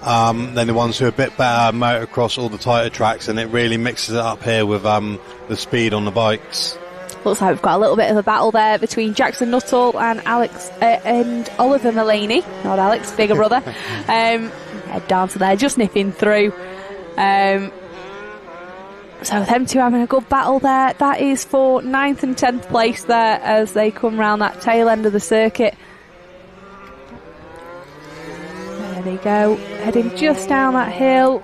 then the ones who are a bit better motocross, all the tighter tracks, and it really mixes it up here with the speed on the bikes. Looks like we've got a little bit of a battle there between Jackson Nuttall and Oliver Mullaney, not Alex, bigger brother. Head dancer there, just nipping through. So them two having a good battle there. That is for 9th and 10th place there as they come round that tail end of the circuit. There they go, heading just down that hill.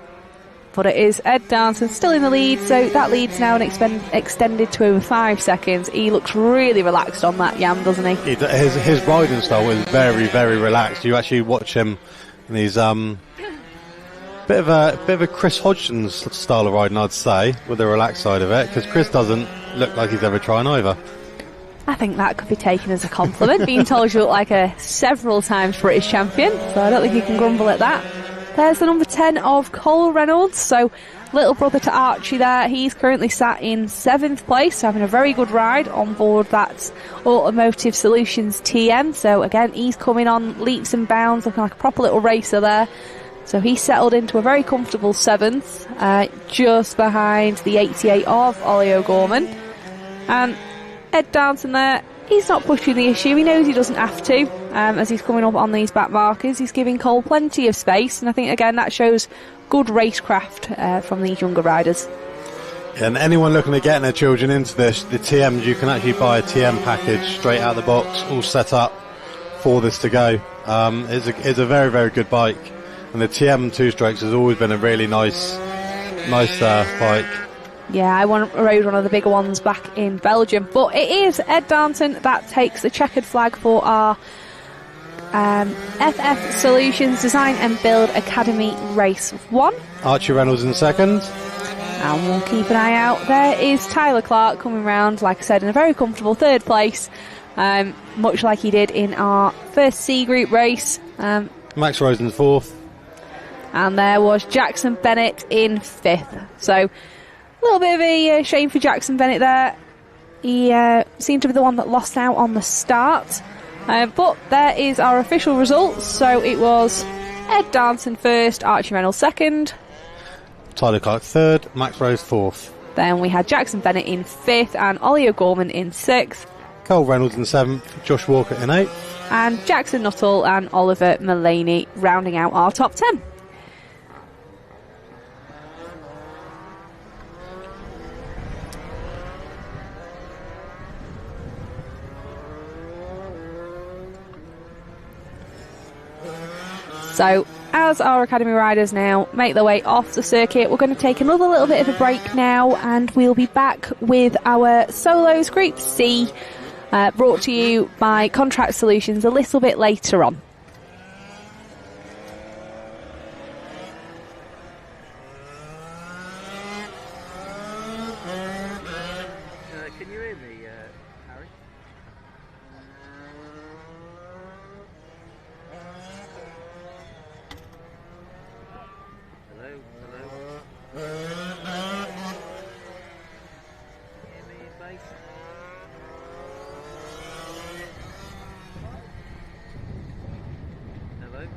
But it is Ed Darnton still in the lead, so that lead's now extended to over 5 seconds. He looks really relaxed on that yam, doesn't he? His riding style is very, very relaxed. You actually watch him, and he's bit of a Chris Hodgson's style of riding, I'd say, with the relaxed side of it, because Chris doesn't look like he's ever trying either. I think that could be taken as a compliment, being told you look like a several times British champion, so I don't think you can grumble at that. There's the number 10 of Cole Reynolds, so little brother to Archie there. He's currently sat in 7th place, having a very good ride on board that Automotive Solutions TM. So again, he's coming on leaps and bounds, looking like a proper little racer there. So he settled into a very comfortable 7th, just behind the 88 of Ollie O'Gorman. And Ed Darnton there, he's not pushing the issue. He knows he doesn't have to. As he's coming up on these back markers, he's giving Cole plenty of space, and I think again that shows good racecraft from these younger riders. And anyone looking at getting their children into this, the TMs, you can actually buy a TM package straight out of the box, all set up for this to go. It's a very, very good bike, and the TM 2-strokes has always been a really nice bike. Yeah, I rode one of the bigger ones back in Belgium, but it is Ed Darnton that takes the checkered flag for our FF Solutions Design and Build Academy Race 1. Archie Reynolds in 2nd. And we'll keep an eye out. There is Tyler Clark coming round, like I said, in a very comfortable 3rd place, much like he did in our first C Group race. Max Rosen's 4th. And there was Jackson Bennett in 5th. So a little bit of a shame for Jackson Bennett there. He seemed to be the one that lost out on the start. But there is our official results. So it was Ed Darnton 1st, Archie Reynolds 2nd. Tyler Clark 3rd, Max Rose 4th. Then we had Jackson Bennett in 5th and Ollie O'Gorman in 6th. Cole Reynolds in 7th, Josh Walker in 8th. And Jackson Nuttall and Oliver Mullaney rounding out our top 10. So, as our Academy riders now make their way off the circuit, we're going to take another little bit of a break now, and we'll be back with our Solos Group C, brought to you by Contract Solutions a little bit later on. Can you hear me, Harry? Hello? Hear me, bass? Hello?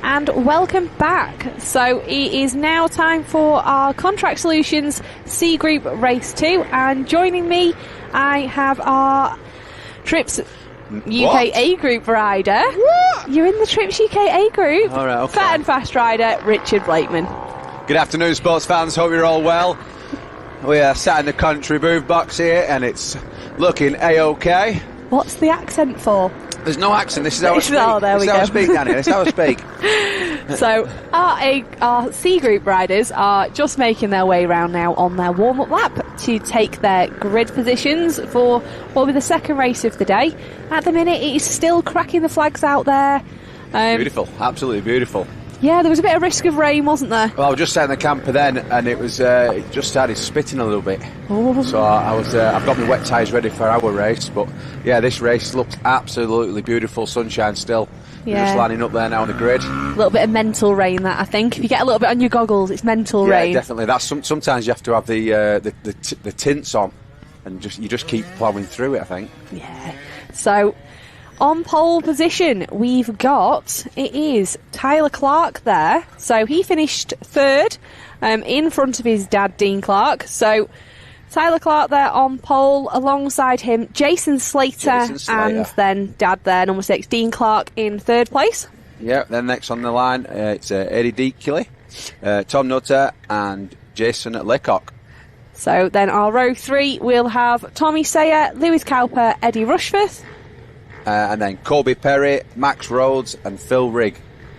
And welcome back. So it is now time for our Contract Solutions C Group Race 2, and joining me I have our Trips UK A Group rider. What? You're in the Trips UK A Group. All right, okay. Fat and fast rider Richard Blakeman. Good afternoon, sports fans. Hope you're all well. We are sat in the country booth box here, and it's looking A-OK. What's the accent for? There's no accent. This is how I speak. Oh, there this we is go. how I speak, Danny. This is how I speak. So our C Group riders are just making their way around now on their warm-up lap to take their grid positions for what will be the second race of the day. At the minute, it is still cracking the flags out there. Beautiful. Absolutely beautiful. Yeah, there was a bit of risk of rain, wasn't there? Well, I was just sat in the camper then, and it was it just started spitting a little bit. Oh. So I've got my wet tyres ready for our race. But yeah, this race looked absolutely beautiful. Sunshine still. Yeah. We're just lining up there now on the grid. A little bit of mental rain, that I think. If you get a little bit on your goggles, it's mental Yeah, rain. definitely. That's sometimes you have to have the tints on, and you just keep ploughing through it, I think. Yeah. So on pole position, we've got, it is Tyler Clark there. So he finished third in front of his dad, Dean Clark. So Tyler Clark there on pole, alongside him Jason Slater, and then dad there, number 6, Dean Clark in third place. Yeah, then next on the line, it's Eddie Deakley, Tom Nutter and Jason Laycock. So then our row 3, we'll have Tommy Sayer, Lewis Cowper, Eddie Rushforth. And then Colby Perry, Max Rhodes and Phil Rigg.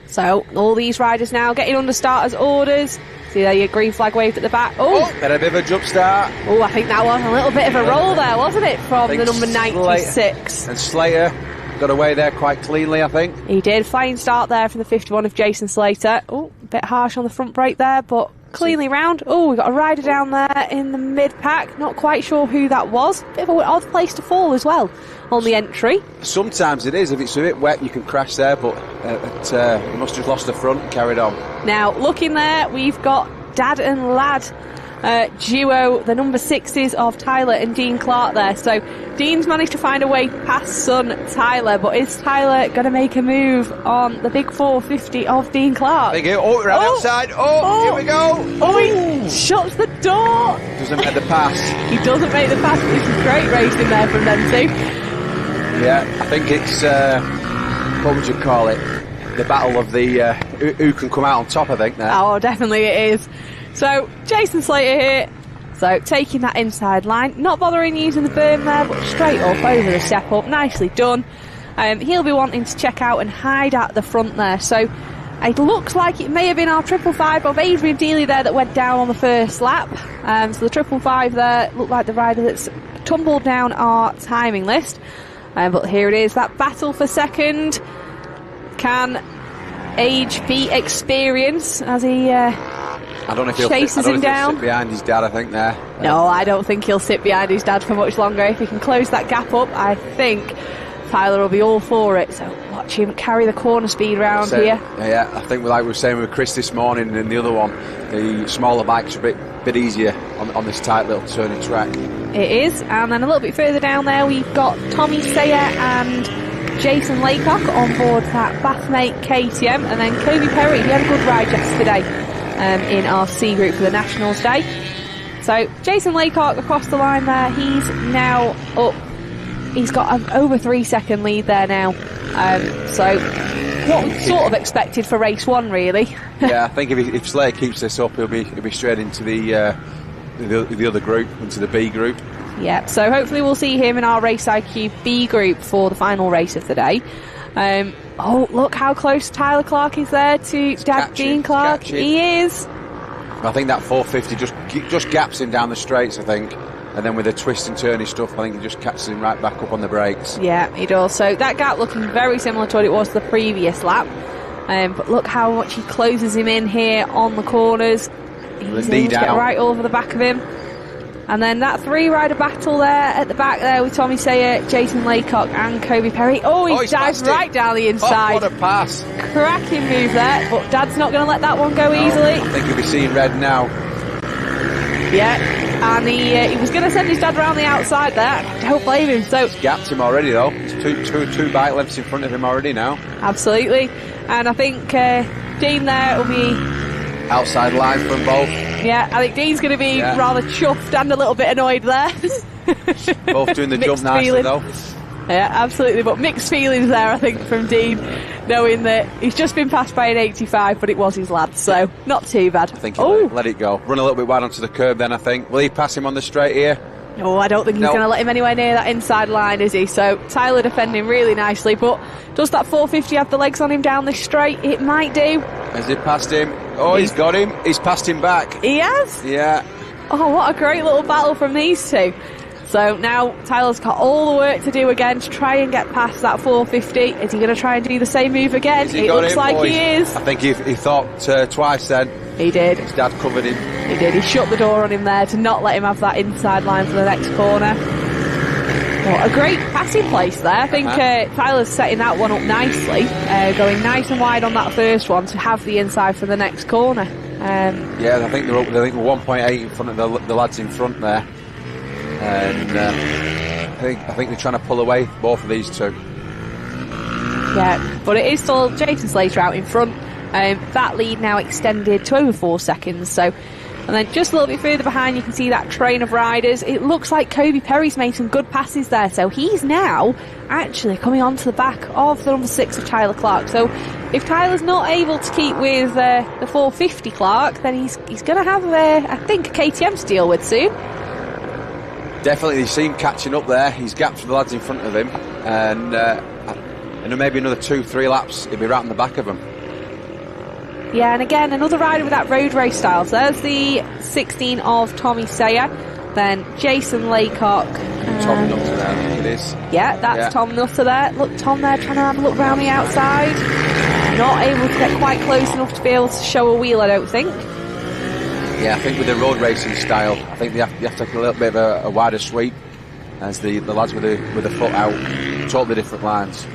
So all these riders now getting under starters' orders. See there, your green flag waved at the back. Oh, had a bit of a jump start. Oh, I think that was a little bit of a roll there, wasn't it, from the number 96? And Slater got away there quite cleanly, I think. He did. Flying start there from the 51 of Jason Slater. Oh, a bit harsh on the front brake there, but cleanly round. Oh, we've got a rider down there in the mid-pack. Not quite sure who that was. Bit of an odd place to fall as well on the entry. Sometimes it is. If it's a bit wet, you can crash there, but he must have lost the front and carried on. Now, looking there, we've got Dad and Lad duo, the number 6s of Tyler and Dean Clark there. So Dean's managed to find a way past son Tyler, but is Tyler going to make a move on the big 450 of Dean Clark? Around outside. Here we go. He shuts the door. Doesn't make the pass. He doesn't make the pass. This is great racing there from them two. Yeah, I think it's, what would you call it? The battle of the who can come out on top, I think, there. Oh, definitely it is. So, Jason Slater here. So, taking that inside line. Not bothering using the berm there, but straight up over the step up. Nicely done. He'll be wanting to check out and hide at the front there. So, it looks like it may have been our 555 of Adrian Dealey there that went down on the first lap. So the 555 there looked like the rider that's tumbled down our timing list. But here it is, that battle for second. Can age beat experience as he I don't know if chases him down? He'll sit behind his dad, I think, there. No, I don't think he'll sit behind his dad for much longer. If he can close that gap up, I think Tyler will be all for it. So watch him carry the corner speed round here. Yeah, I think like we were saying with Chris this morning and the other one, the smaller bikes are a bit easier on this tight little turning track. It is, and then a little bit further down there we've got Tommy Sayer and Jason Laycock on board that Bathmate KTM, and then Kobe Perry. He had a good ride yesterday in our C group for the Nationals Day. So Jason Laycock across the line there, he's now up. He's got an over 3 second lead there now. So what we sort of expected for race 1, really. Yeah, I think if Slayer keeps this up, he'll be straight into the other group, into the B group. Yeah, so hopefully we'll see him in our Race IQ B group for the final race of the day. Oh, look how close Tyler Clark is there to Dad Dean Clark. He is. I think that 450 just gaps him down the straights, I think. And then with the twist and turny stuff, I think he just catches him right back up on the brakes. Yeah, he does. So that gap looking very similar to what it was the previous lap. But look how much he closes him in here on the corners. He's able to get right over the back of him. And then that 3-rider battle there at the back there with Tommy Sayer, Jason Laycock and Kobe Perry. Oh, he dives right down the inside. Oh, what a pass. Cracking move there, but Dad's not going to let that one go easily. I think he'll be seeing red now. Yeah, and he was going to send his dad around the outside there. Don't blame him. So he's gapped him already, though. It's two bike lengths in front of him already now. Absolutely. And I think Dean there will be outside line from both. Yeah, I think Dean's going to be rather chuffed and a little bit annoyed there. Both doing the jump nicely, though. Yeah, absolutely. But mixed feelings there, I think, from Dean, knowing that he's just been passed by an 85, but it was his lad, so not too bad. I think he'll let it go. Run a little bit wide onto the curb then, I think. Will he pass him on the straight here? No, I don't think he's going to let him anywhere near that inside line, is he? So Tyler defending really nicely, but does that 450 have the legs on him down this straight? It might do. Has he passed him? Oh, he's got him. He's passed him back. He has? Yeah. Oh, what a great little battle from these two. So now Tyler's got all the work to do again to try and get past that 450. Is he going to try and do the same move again? It looks like he is. I think he thought twice then. He did. His dad covered him. He did. He shut the door on him there to not let him have that inside line for the next corner. What a great passing place there. I think Tyler's setting that one up nicely, going nice and wide on that first one to have the inside for the next corner. Yeah, I think they're 1.8 in front of the lads in front there. And I think they're trying to pull away both of these two. Yeah, but it is still Jason Slater out in front. That lead now extended to over 4 seconds. So, and then just a little bit further behind, you can see that train of riders. It looks like Kobe Perry's made some good passes there. So he's now actually coming onto the back of the number 6 of Tyler Clark. So if Tyler's not able to keep with the 450 Clark, then he's going to have, I think, a KTM to deal with soon. Definitely, you see him catching up there. He's gapped for the lads in front of him, and maybe another 2-3 laps, he'll be right in the back of them. Yeah, and again, another rider with that road race style. So there's the 16 of Tommy Sayer, then Jason Laycock. Tom Nutter there, I think it is. Yeah, that's Tom Nutter there. Look, Tom there trying to have a look round the outside. Not able to get quite close enough to be able to show a wheel, I don't think. Yeah, I think with the road racing style, I think you have to take a little bit of a wider sweep as the lads with the foot out, totally different lines.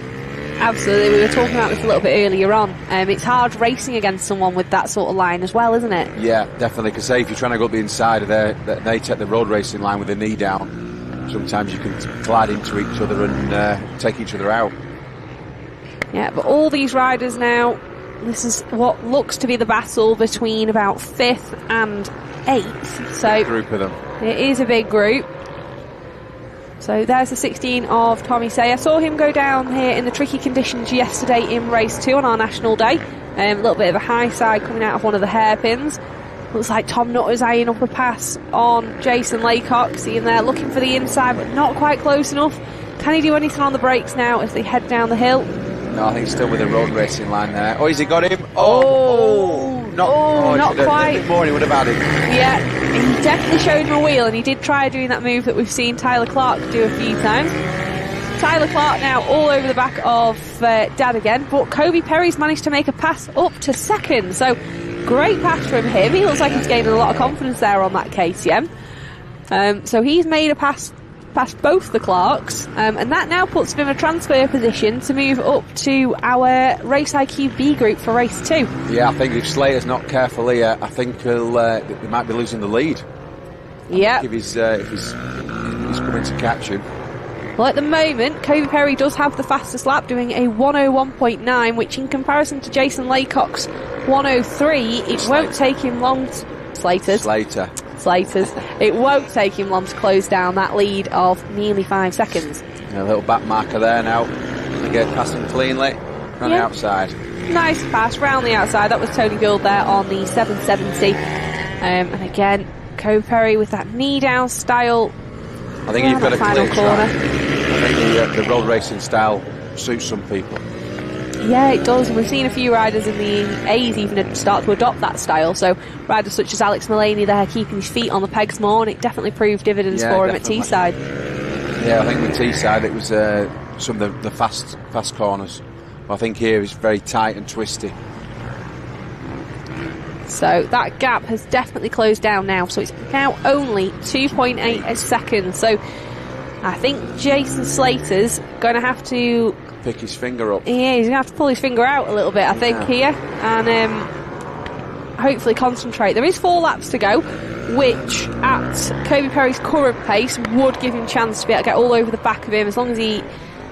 Absolutely, we were talking about this a little bit earlier on. It's hard racing against someone with that sort of line as well, isn't it? Yeah, definitely, because if you're trying to go up the inside, they take the road racing line with the knee down. Sometimes you can glide into each other and take each other out. Yeah, but all these riders now, this is what looks to be the battle between about 5th and 8th. So big group of them. It is a big group. So there's the 16 of Tommy Sayer. I saw him go down here in the tricky conditions yesterday in race 2 on our national day. A little bit of a high side coming out of one of the hairpins. Looks like Tom Nutter's eyeing up a pass on Jason Laycock. See him there looking for the inside, but not quite close enough. Can he do anything on the brakes now as they head down the hill? No, I think he's still with the road racing line there. Oh, has he got him? Oh, not quite. A bit more, he would have had it. Yeah, he definitely showed him a wheel, and he did try doing that move that we've seen Tyler Clark do a few times. Tyler Clark now all over the back of Dad again, but Kobe Perry's managed to make a pass up to second, so great pass from him. He looks like he's gaining a lot of confidence there on that KTM. So he's made a pass past both the Clarks, and that now puts him in a transfer position to move up to our Race IQ B group for race 2. Yeah, I think if Slater's not careful here, I think he might be losing the lead. Yeah. If he's coming to catch him. Well, at the moment, Kobe Perry does have the fastest lap, doing a 101.9, which in comparison to Jason Laycock's 103, it won't take him long. Slaters. It won't take him long to close down that lead of nearly 5 seconds. A little back marker there now. To get past him cleanly on the outside. Nice pass round the outside. That was Tony Gould there on the 770. And again, Kobe Perry with that knee down style. I think you've got a final clear corner. I think the road racing style suits some people. Yeah, it does. We've seen a few riders in the A's even start to adopt that style. So riders such as Alex Mullaney there keeping his feet on the pegs more, and it definitely proved dividends for him at Teesside. Yeah, I think with Teesside it was some of the fast corners. But I think here it's very tight and twisty. So that gap has definitely closed down now. So it's now only 2.8 seconds. So I think Jason Slater's going to have to pick his finger up. Yeah, he's going to have to pull his finger out a little bit, I think, here. And hopefully concentrate. There is 4 laps to go, which at Kobe Perry's current pace would give him a chance to be able to get all over the back of him as long as he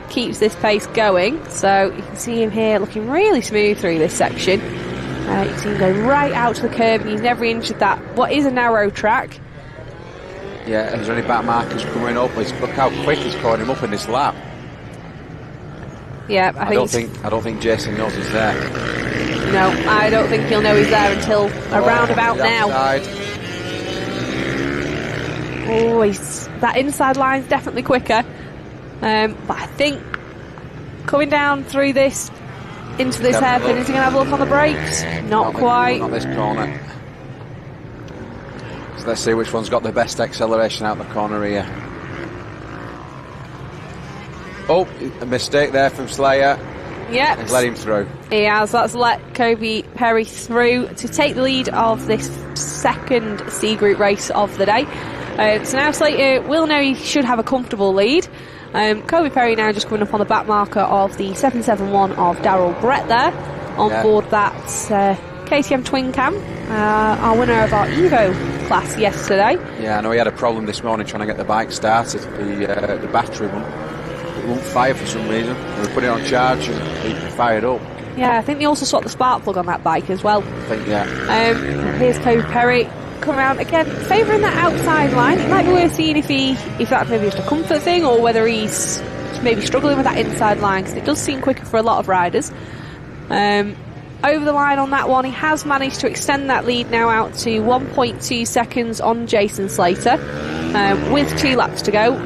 keeps this pace going. So you can see him here looking really smooth through this section. You can see him go right out to the curb, and he's never injured that. What is a narrow track? Yeah, there's only back markers coming up. Look how quick he's caught him up in this lap. Yeah, I don't think Jason knows he's there. No, I don't think he'll know he's there until around about now. Oh, that inside line's definitely quicker. But I think coming down through this into this hairpin, is he going to have a look on the brakes? Not quite. Not this corner. So let's see which one's got the best acceleration out the corner here. Oh, a mistake there from Slayer. Yep. He's let him through. He has. That's let Kobe Perry through to take the lead of this second C Group race of the day. So now Slater will know he should have a comfortable lead. Kobe Perry now just coming up on the back marker of the 771 of Darryl Brett there on board that KTM Twin Cam, our winner of our Evo class yesterday. Yeah, I know he had a problem this morning trying to get the bike started. The battery won't fire for some reason. We put it on charge and it fired up. Yeah, I think they also swapped the spark plug on that bike as well. I think, yeah. Here's Kobe Perry come around again, favouring that outside line. It might be worth seeing if that's maybe just a comfort thing or whether he's maybe struggling with that inside line, because it does seem quicker for a lot of riders. Over the line on that one, he has managed to extend that lead now out to 1.2 seconds on Jason Slater, with 2 laps to go.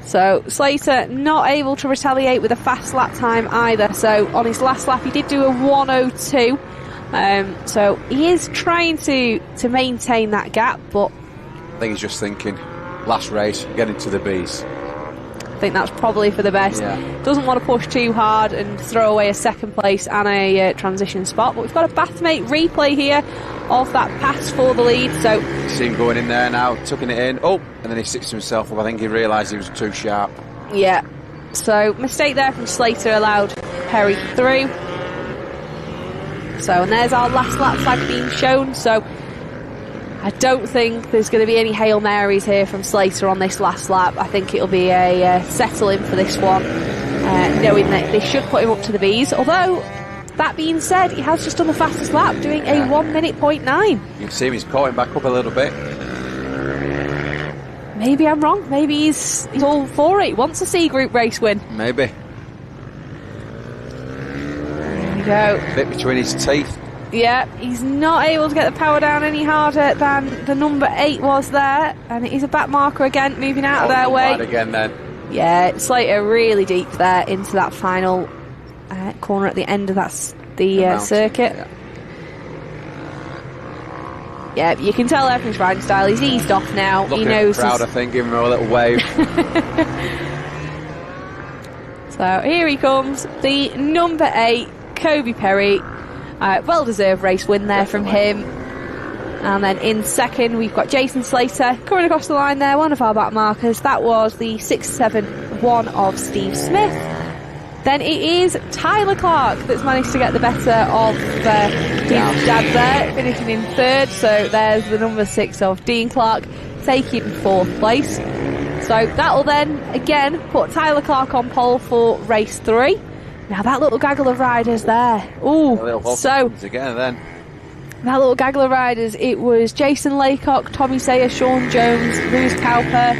So Slater not able to retaliate with a fast lap time either. So on his last lap he did do a 1:02. So he is trying to maintain that gap, but I think he's just thinking last race, get into the B's. I think that's probably for the best. Yeah. Doesn't want to push too hard and throw away a second place and a transition spot. But we've got a Bathmate replay here of that pass for the lead. So see him going in there now, tucking it in. Oh, and then he sits to himself up. I think he realised he was too sharp. Yeah. So mistake there from Slater allowed Perry through. So, and there's our last lap flag being shown. So I don't think there's going to be any Hail Marys here from Slater on this last lap. I think it'll be a settle in for this one, knowing that they should put him up to the B's. Although, that being said, he has just done the fastest lap, doing a 1:09. You can see him, he's caught him back up a little bit. Maybe I'm wrong. Maybe he's all for it. He wants a C Group race win. Maybe. There we go. Bit between his teeth. Yeah, he's not able to get the power down any harder than the number 8 was there, and it is a back marker again, moving out of their way. Again, then. Yeah, Slater really deep there into that final corner at the end of the circuit. Yeah, you can tell everything's riding style. He's eased off now. Looking he knows at the crowd, I think, giving him a little wave. So here he comes, the number 8, Kobe Perry. Well-deserved race win there from him. And then in second, we've got Jason Slater coming across the line there, one of our back markers. That was the 671 of Steve Smith. Then it is Tyler Clark that's managed to get the better of Dean's dad there, finishing in third. So there's the number 6 of Dean Clark taking 4th place. So that'll then, again, put Tyler Clark on pole for race 3. Now that little gaggle of riders there. Ooh, so again then. That little gaggle of riders, it was Jason Laycock, Tommy Sayer, Sean Jones, Lewis Cowper,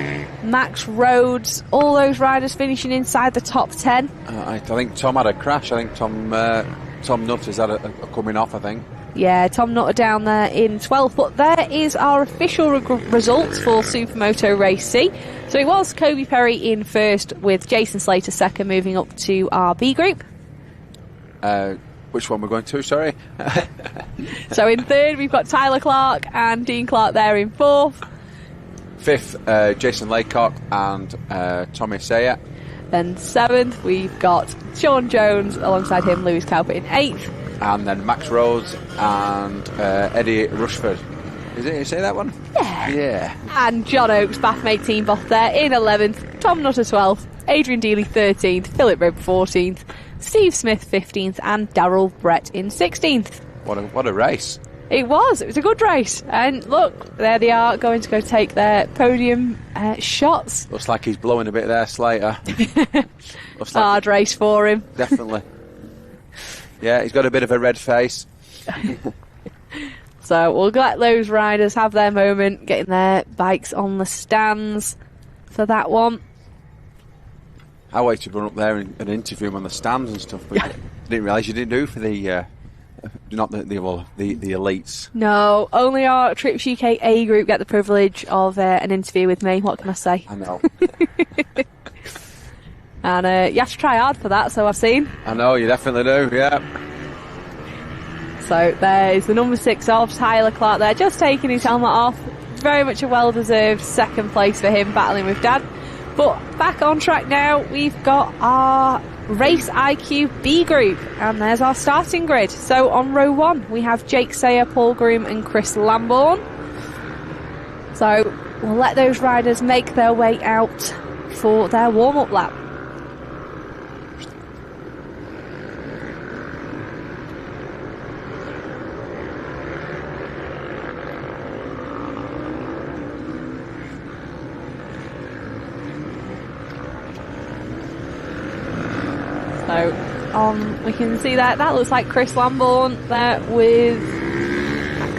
Max Rhodes, all those riders finishing inside the top 10. I think Tom had a crash. I think Tom Nutter's had a coming off, I think. Yeah, Tom Nutter down there in 12th. But there is our official results for Supermoto Race C. So it was Kobe Perry in first with Jason Slater second, moving up to our B group. Which one we're going to, sorry? So in third, we've got Tyler Clark and Dean Clark there in fourth. Fifth, Jason Laycock and Tommy Sayer. Then seventh, we've got Sean Jones, alongside him, Lewis Cowper in eighth. And then Max Rhodes and Eddie Rushford. Is it? You say that one? Yeah. Yeah. And John Oakes, Bathmate team boss there in 11th. Tom Nutter 12th. Adrian Dealey 13th. Philip Ribb 14th. Steve Smith 15th. And Darryl Brett in 16th. What a race. It was a good race. And look, there they are, going to go take their podium shots. Looks like he's blowing a bit there, Slater. Looks like hard race for him. Definitely. Yeah, he's got a bit of a red face. So we'll let those riders have their moment, getting their bikes on the stands for that one. I waited to run up there and interview him on the stands and stuff, but I didn't realise you didn't do for the not the elites. No, only our Trips UK A group get the privilege of an interview with me. What can I say? I know. And you have to try hard for that, so I've seen. I know, you definitely do, yeah. So there's the number 6 of Tyler Clark there, just taking his helmet off. Very much a well-deserved second place for him, battling with Dad. But back on track now, we've got our Race IQ B group, and there's our starting grid. So on row 1, we have Jake Sayer, Paul Groom and Chris Lambourne. So we'll let those riders make their way out for their warm-up lap. So we can see that looks like Chris Lambourne there with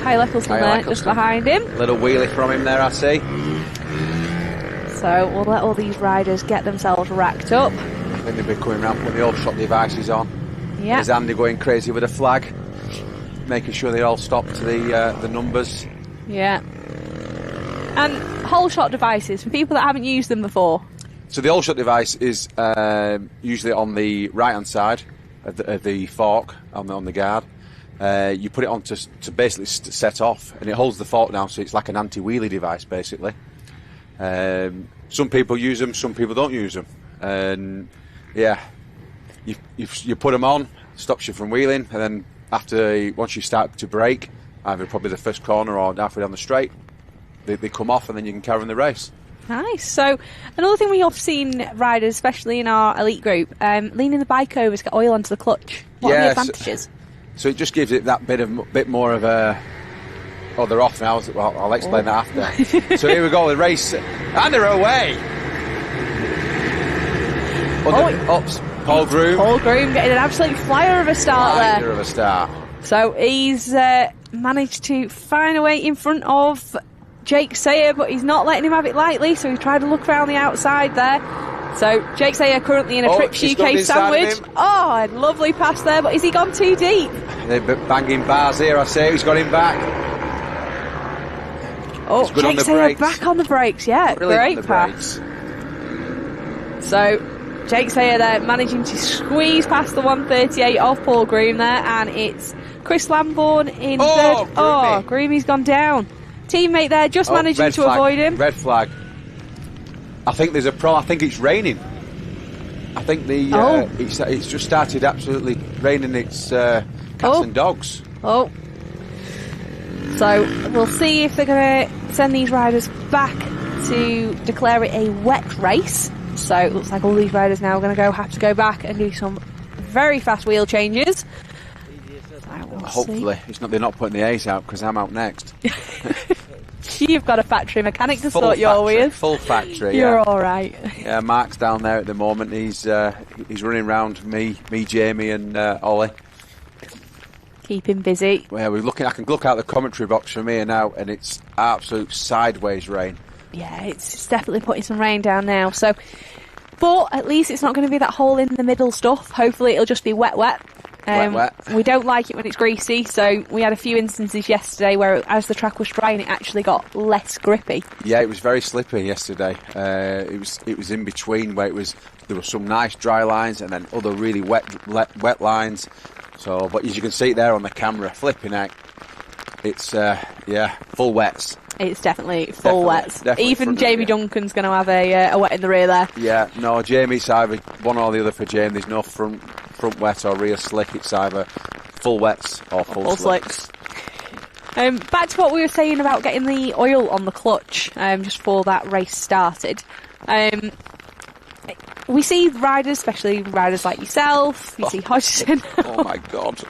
Kyle Eccleston there just behind him. Little wheelie from him there, I see. So we'll let all these riders get themselves racked up. I think they'll be coming around putting the all shot devices on. Yeah. There's Andy going crazy with a flag, making sure they all stop to the numbers. Yeah. And whole shot devices for people that haven't used them before. So the all shot device is usually on the right hand side of the fork on the guard. You put it on to basically set off, and it holds the fork down, so it's like an anti-wheelie device basically. Some people use them, some people don't use them, and yeah, you put them on, stops you from wheeling, and then once you start to brake, either probably the first corner or halfway down the straight, they come off, and then you can carry on the race. Nice. So another thing we have seen riders, especially in our elite group, leaning the bike over to get oil onto the clutch. What are the advantages? So it just gives it that bit more of a... Oh, they're off now. Well, I'll explain that after. So here we go, the race, and they're away. Paul Groom. Paul Groom getting an absolute flyer of a start there. Flyer of a start. So he's managed to find a way in front of Jake Sayer, but he's not letting him have it lightly, so he tried to look around the outside there. So Jake Sayer currently in a Trips UK sandwich. Oh, a lovely pass there, but has he gone too deep? They're banging bars here, I say. He's got him back. Oh, Jake Sayer back on the brakes, yeah. Brilliant great pass. So Jake Sayer there managing to squeeze past the 138 of Paul Groom there, and it's Chris Lambourne in third. Oh, Groomy's gone down. Teammate there just managing to avoid him. Red flag. I think there's a problem. I think it's raining. I think it's just started absolutely raining. It's cats and dogs. Oh. So we'll see if they're going to send these riders back to declare it a wet race. So it looks like all these riders now are going to have to go back and do some very fast wheel changes. Hopefully, they're not putting the A's out because I'm out next. You've got a factory mechanic to sort your wheels. Full factory. You're all right. Yeah, Mark's down there at the moment. He's running around me, Jamie, and Ollie. Keep him busy. Well, I can look out the commentary box from here now, and it's absolute sideways rain. Yeah, it's definitely putting some rain down now. So, but at least it's not going to be that hole in the middle stuff. Hopefully, it'll just be wet. Wet. We don't like it when it's greasy, so we had a few instances yesterday where, as the track was drying, it actually got less grippy. Yeah, it was very slippy yesterday. It was in between where there were some nice dry lines and then other really wet lines. So, but as you can see there on the camera, flipping out, it's full wets. It's definitely full wets. Even Jamie Duncan's going to have a wet in the rear there. Yeah, no, Jamie's either one or the other for Jamie. There's no front wet or rear slick. It's either full wets or full slicks. Back to what we were saying about getting the oil on the clutch just before that race started. We see riders, especially riders like yourself, you see Hodgson. Oh my God.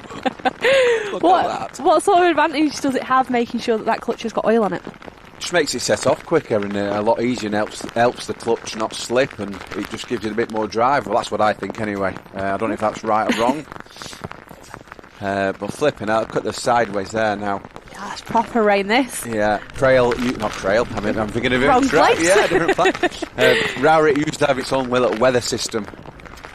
Look at that. What sort of advantage does it have making sure that clutch has got oil on it? Just makes it set off quicker and a lot easier, and helps the clutch not slip, and it just gives it a bit more drive. Well, that's what I think anyway. I don't know if that's right or wrong. But flipping out, look at the sideways there now. Yeah, it's proper rain, this. Yeah, not Trail. I'm thinking of it. Wrong place. Yeah, different place. Rowett used to have its own little weather system.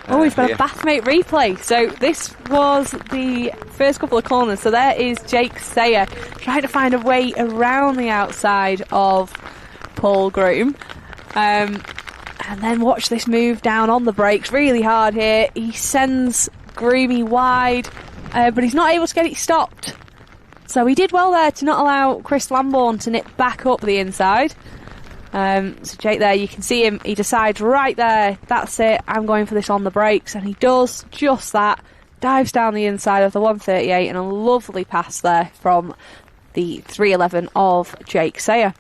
We've got a Bathmate replay. So this was the first couple of corners. So there is Jake Sayer trying to find a way around the outside of Paul Groom. And then watch this move down on the brakes really hard here. He sends Groomy wide, but he's not able to get it stopped. So he did well there to not allow Chris Lambourne to nip back up the inside. So Jake there, you can see him, he decides right there, that's it, I'm going for this on the brakes, and he does just that, dives down the inside of the 138, and a lovely pass there from the 311 of Jake Sayer.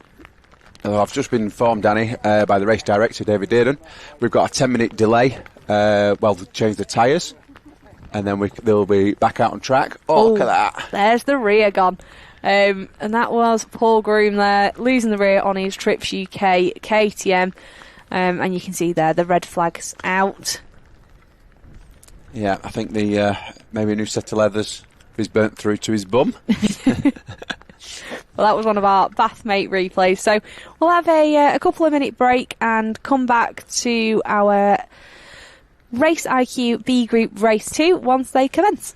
I've just been informed, Danny, by the race director, David Dearden, we've got a 10-minute delay while they change the tyres, and then they'll be back out on track. Look at that. There's the rear gone. And that was Paul Groom there, losing the rear on his Trips UK KTM. And you can see there the red flag's out. Yeah, I think maybe a new set of leathers is burnt through to his bum. Well, that was one of our Bathmate replays. So we'll have a couple of minute break and come back to our Race IQ B Group Race 2 once they commence.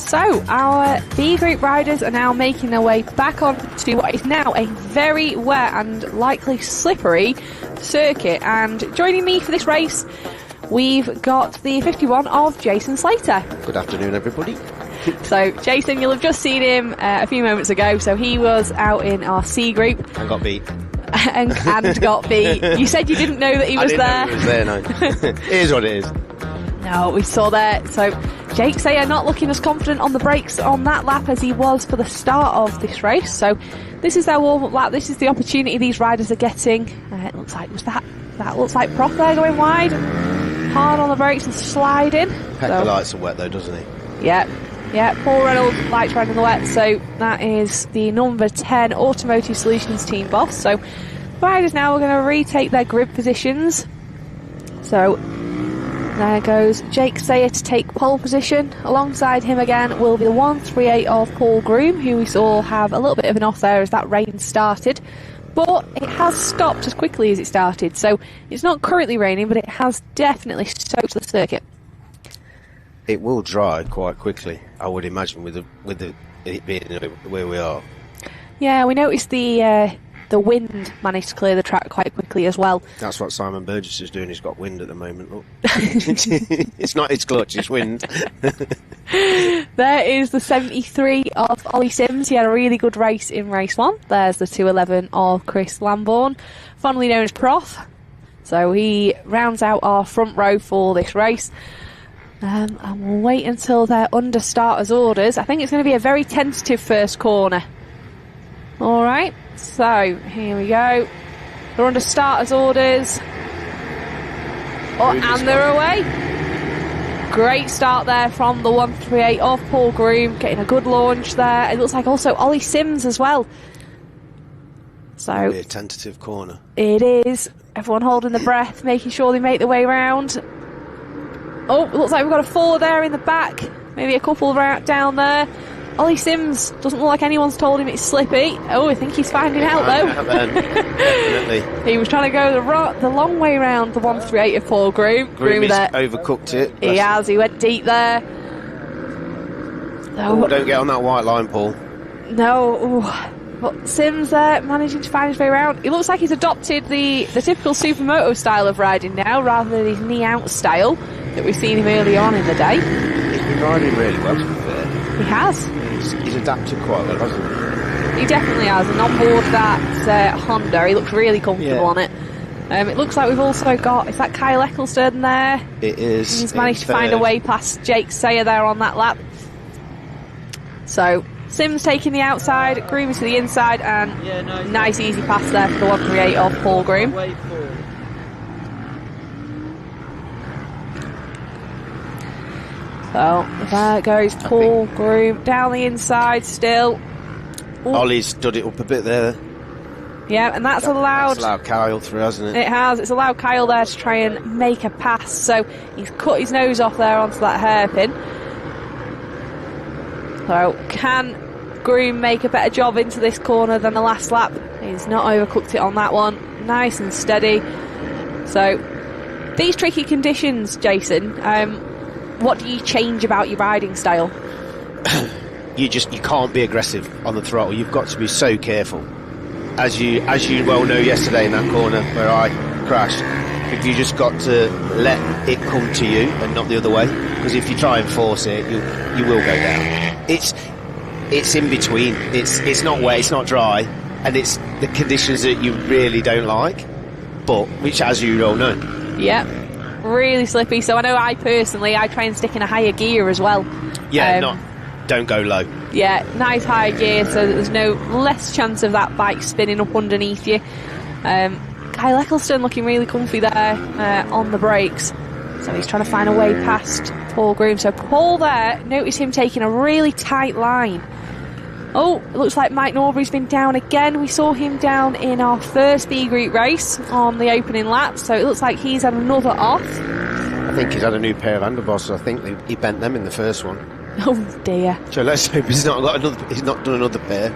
So, our B group riders are now making their way back on to what is now a very wet and likely slippery circuit. And joining me for this race, we've got the 51 of Jason Slater. Good afternoon, everybody. So, Jason, you'll have just seen him a few moments ago. So, he was out in our C group. And got beat. and got beat. You said you didn't know that he was there. I didn't know he was there, no. It is what it is. No, we saw that. So, Jake Sayer not looking as confident on the brakes on that lap as he was for the start of this race. So, this is their warm-up lap. This is the opportunity these riders are getting. It looks like, that looks like Prof there going wide. Hard on the brakes and sliding. Pekka likes the wet though, doesn't he? Yeah, Paul Reynolds likes riding the wet, so that is the number 10 Automotive Solutions team boss. So riders now are going to retake their grid positions. So there goes Jake Sayer to take pole position. Alongside him again will be the 138 of Paul Groom, who we saw have a little bit of an off there as that rain started. But it has stopped as quickly as it started, so it's not currently raining, but it has definitely soaked the circuit. It will dry quite quickly, I would imagine, with it being where we are. Yeah, we noticed the wind managed to clear the track quite quickly as well. That's what Simon Burgess is doing. He's got wind at the moment. Look. It's not his clutch, it's wind. There is the 73 of Ollie Sims. He had a really good race in race 1. There's the 211 of Chris Lambourne, fondly known as Prof. So he rounds out our front row for this race. And we'll wait until they're under starters' orders. I think it's going to be a very tentative first corner. Alright, so here we go. They're under starters' orders. And they're away. Great start there from the 138 of Paul Groom, getting a good launch there. It looks like also Ollie Sims as well. So it'll be a tentative corner. It is. Everyone holding their breath, making sure they make their way round. Oh, it looks like we've got a four there in the back. Maybe a couple down there. Ollie Sims doesn't look like anyone's told him it's slippy. Oh, I think he's finding out though. Definitely. He was trying to go the long way round the 138 of Paul Groom. Groom has overcooked it. He has. He went deep there. Oh, don't get on that white line, Paul. No. Ooh. But Sims there managing to find his way around. It looks like he's adopted the typical Supermoto style of riding now, rather than his knee-out style that we've seen him early on in the day. He's been riding really well, to be fair. He has. He's adapted quite well, hasn't he? He definitely has, and on board that Honda, he looks really comfortable on it. It looks like we've also got, is that Kyle Ecclestone there? It is. He's managed to find a way past Jake Sayer there on that lap. So, Sims taking the outside, Groom to the inside, and nice easy pass there for the 138 of Paul Groom. So, there goes Paul Groom down the inside still. Ooh. Ollie's stood it up a bit there. Yeah, and that's allowed... That's allowed Kyle through, hasn't it? It has. It's allowed Kyle there to try and make a pass. So, he's cut his nose off there onto that hairpin. So, can Groom make a better job into this corner than the last lap? He's not overcooked it on that one. Nice and steady. So, these tricky conditions, Jason, what do you change about your riding style? You can't be aggressive on the throttle. You've got to be so careful. As you well know yesterday in that corner where I crashed, you just got to let it come to you and not the other way. Because if you try and force it, you will go down. It's in between. It's not wet, it's not dry, and it's the conditions that you really don't like, but which, as you all know. Yeah, really slippy. So I know I try and stick in a higher gear as well. Yeah, don't go low. Yeah, nice high gear, so that there's no less chance of that bike spinning up underneath you. Kyle Ecclestone looking really comfy there on the brakes. So he's trying to find a way past Paul Groom. So Paul there, notice him taking a really tight line. Oh, it looks like Mike Norbury's been down again. We saw him down in our first B Group race on the opening lap. So it looks like he's had another off. I think he's had a new pair of underbosses. I think he bent them in the first one. Oh dear. So let's hope he's not done another pair.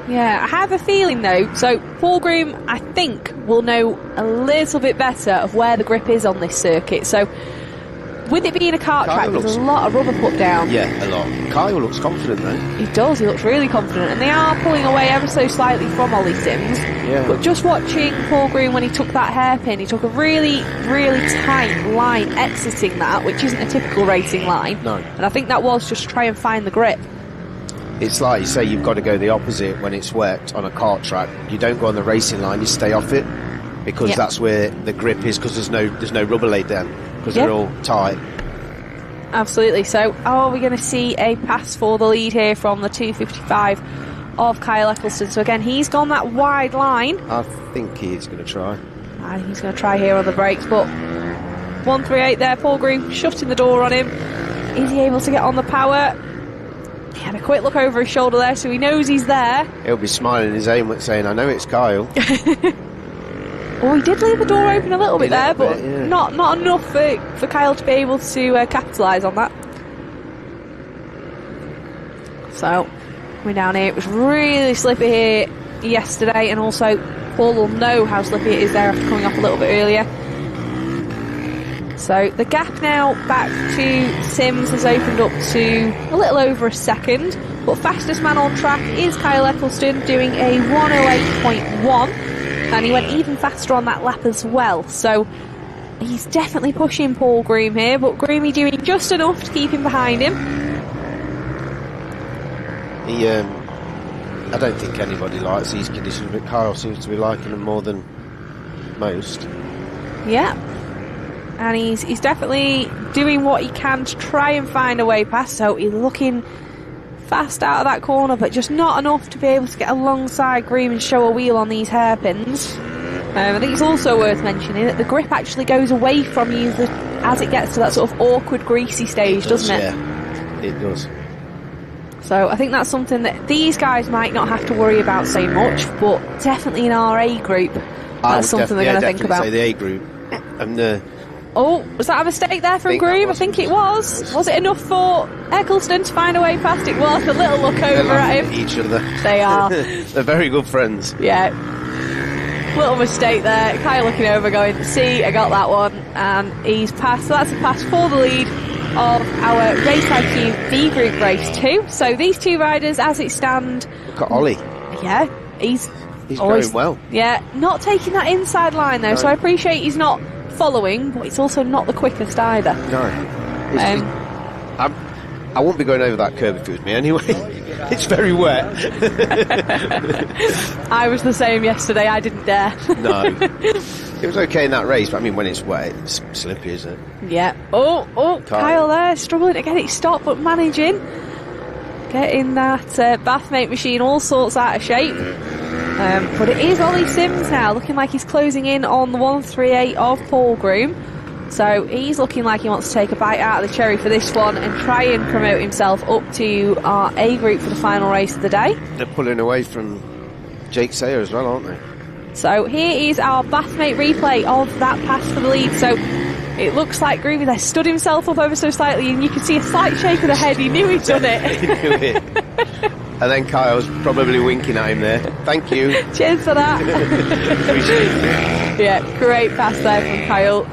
Yeah, I have a feeling though, so Paul Groom, I think, will know a little bit better of where the grip is on this circuit. So with it being a kart Kyle track, there's looks- a lot of rubber put down. Yeah, a lot. Kyle looks confident though. He does, he looks really confident, and they are pulling away ever so slightly from Ollie Sims. Yeah. But just watching Paul Green when he took that hairpin, he took a really, really tight line exiting that, which isn't a typical racing line. No. And I think that was just to try and find the grip. It's like you say, you've got to go the opposite when it's wet on a kart track. You don't go on the racing line, you stay off it, because Yep. that's where the grip is, because there's no rubber laid down, because Yep. they're all tight. Absolutely. So are we going to see a pass for the lead here from the 255 of Kyle Eccleston? So again, he's gone that wide line. I think he's going to try. I think he's going to try here on the brakes, but 138 there, Paul Green shutting the door on him. Is he able to get on the power? He had a quick look over his shoulder there, so he knows he's there. He'll be smiling his aim saying, I know it's Kyle. Oh, he did leave the door open a little bit A there, little but bit, yeah. not enough for Kyle to be able to capitalise on that. So, we're down here. It was really slippy here yesterday, and also Paul will know how slippy it is there after coming off a little bit earlier. So the gap now back to Sims has opened up to a little over a second, but fastest man on track is Kyle Eccleston doing a 108.1, and he went even faster on that lap as well. So he's definitely pushing Paul Groom here, but Groomy doing just enough to keep him behind him. He, I don't think anybody likes these conditions, but Kyle seems to be liking them more than most. Yeah. And he's definitely doing what he can to try and find a way past. So he's looking fast out of that corner, but just not enough to be able to get alongside Green and show a wheel on these hairpins. I think it's also worth mentioning that the grip actually goes away from you as it gets to that sort of awkward, greasy stage, doesn't it? Yeah, it does. So I think that's something that these guys might not have to worry about so much, but definitely in our A group, that's something they're going to think about. Say the A group. And oh, was that a mistake there from Groom? I think it was. Was it enough for Eccleston to find a way past? It was. A little look over at him. Each other. They are. They're very good friends. Yeah. Little mistake there. Kyle looking over going, see, I got that one. And he's passed. So that's a pass for the lead of our Race IQ B Group Race 2. So these two riders, as it stand... Look at Ollie. Yeah, he's going well. Yeah, not taking that inside line though, so I appreciate he's not following, but it's also not the quickest either. No. I wouldn't be going over that curb if it was me anyway. It's very wet. I was the same yesterday, I didn't dare. No. It was okay in that race, but I mean, when it's wet, it's slippy, isn't it? Yeah. Oh, Kyle there, struggling to get it stopped, but managing. Getting that Bathmate machine all sorts out of shape. But it is Ollie Sims now, looking like he's closing in on the 138 of Paul Groom. So he's looking like he wants to take a bite out of the cherry for this one and try and promote himself up to our A group for the final race of the day. They're pulling away from Jake Sayer as well, aren't they? So here is our Bathmate replay of that pass for the lead. So it looks like Groovy there stood himself up ever so slightly, and you can see a slight shake of the head. He knew he'd done it. He knew it. And then Kyle's probably winking at him there. Thank you. Cheers for that. Yeah, great pass there from Kyle.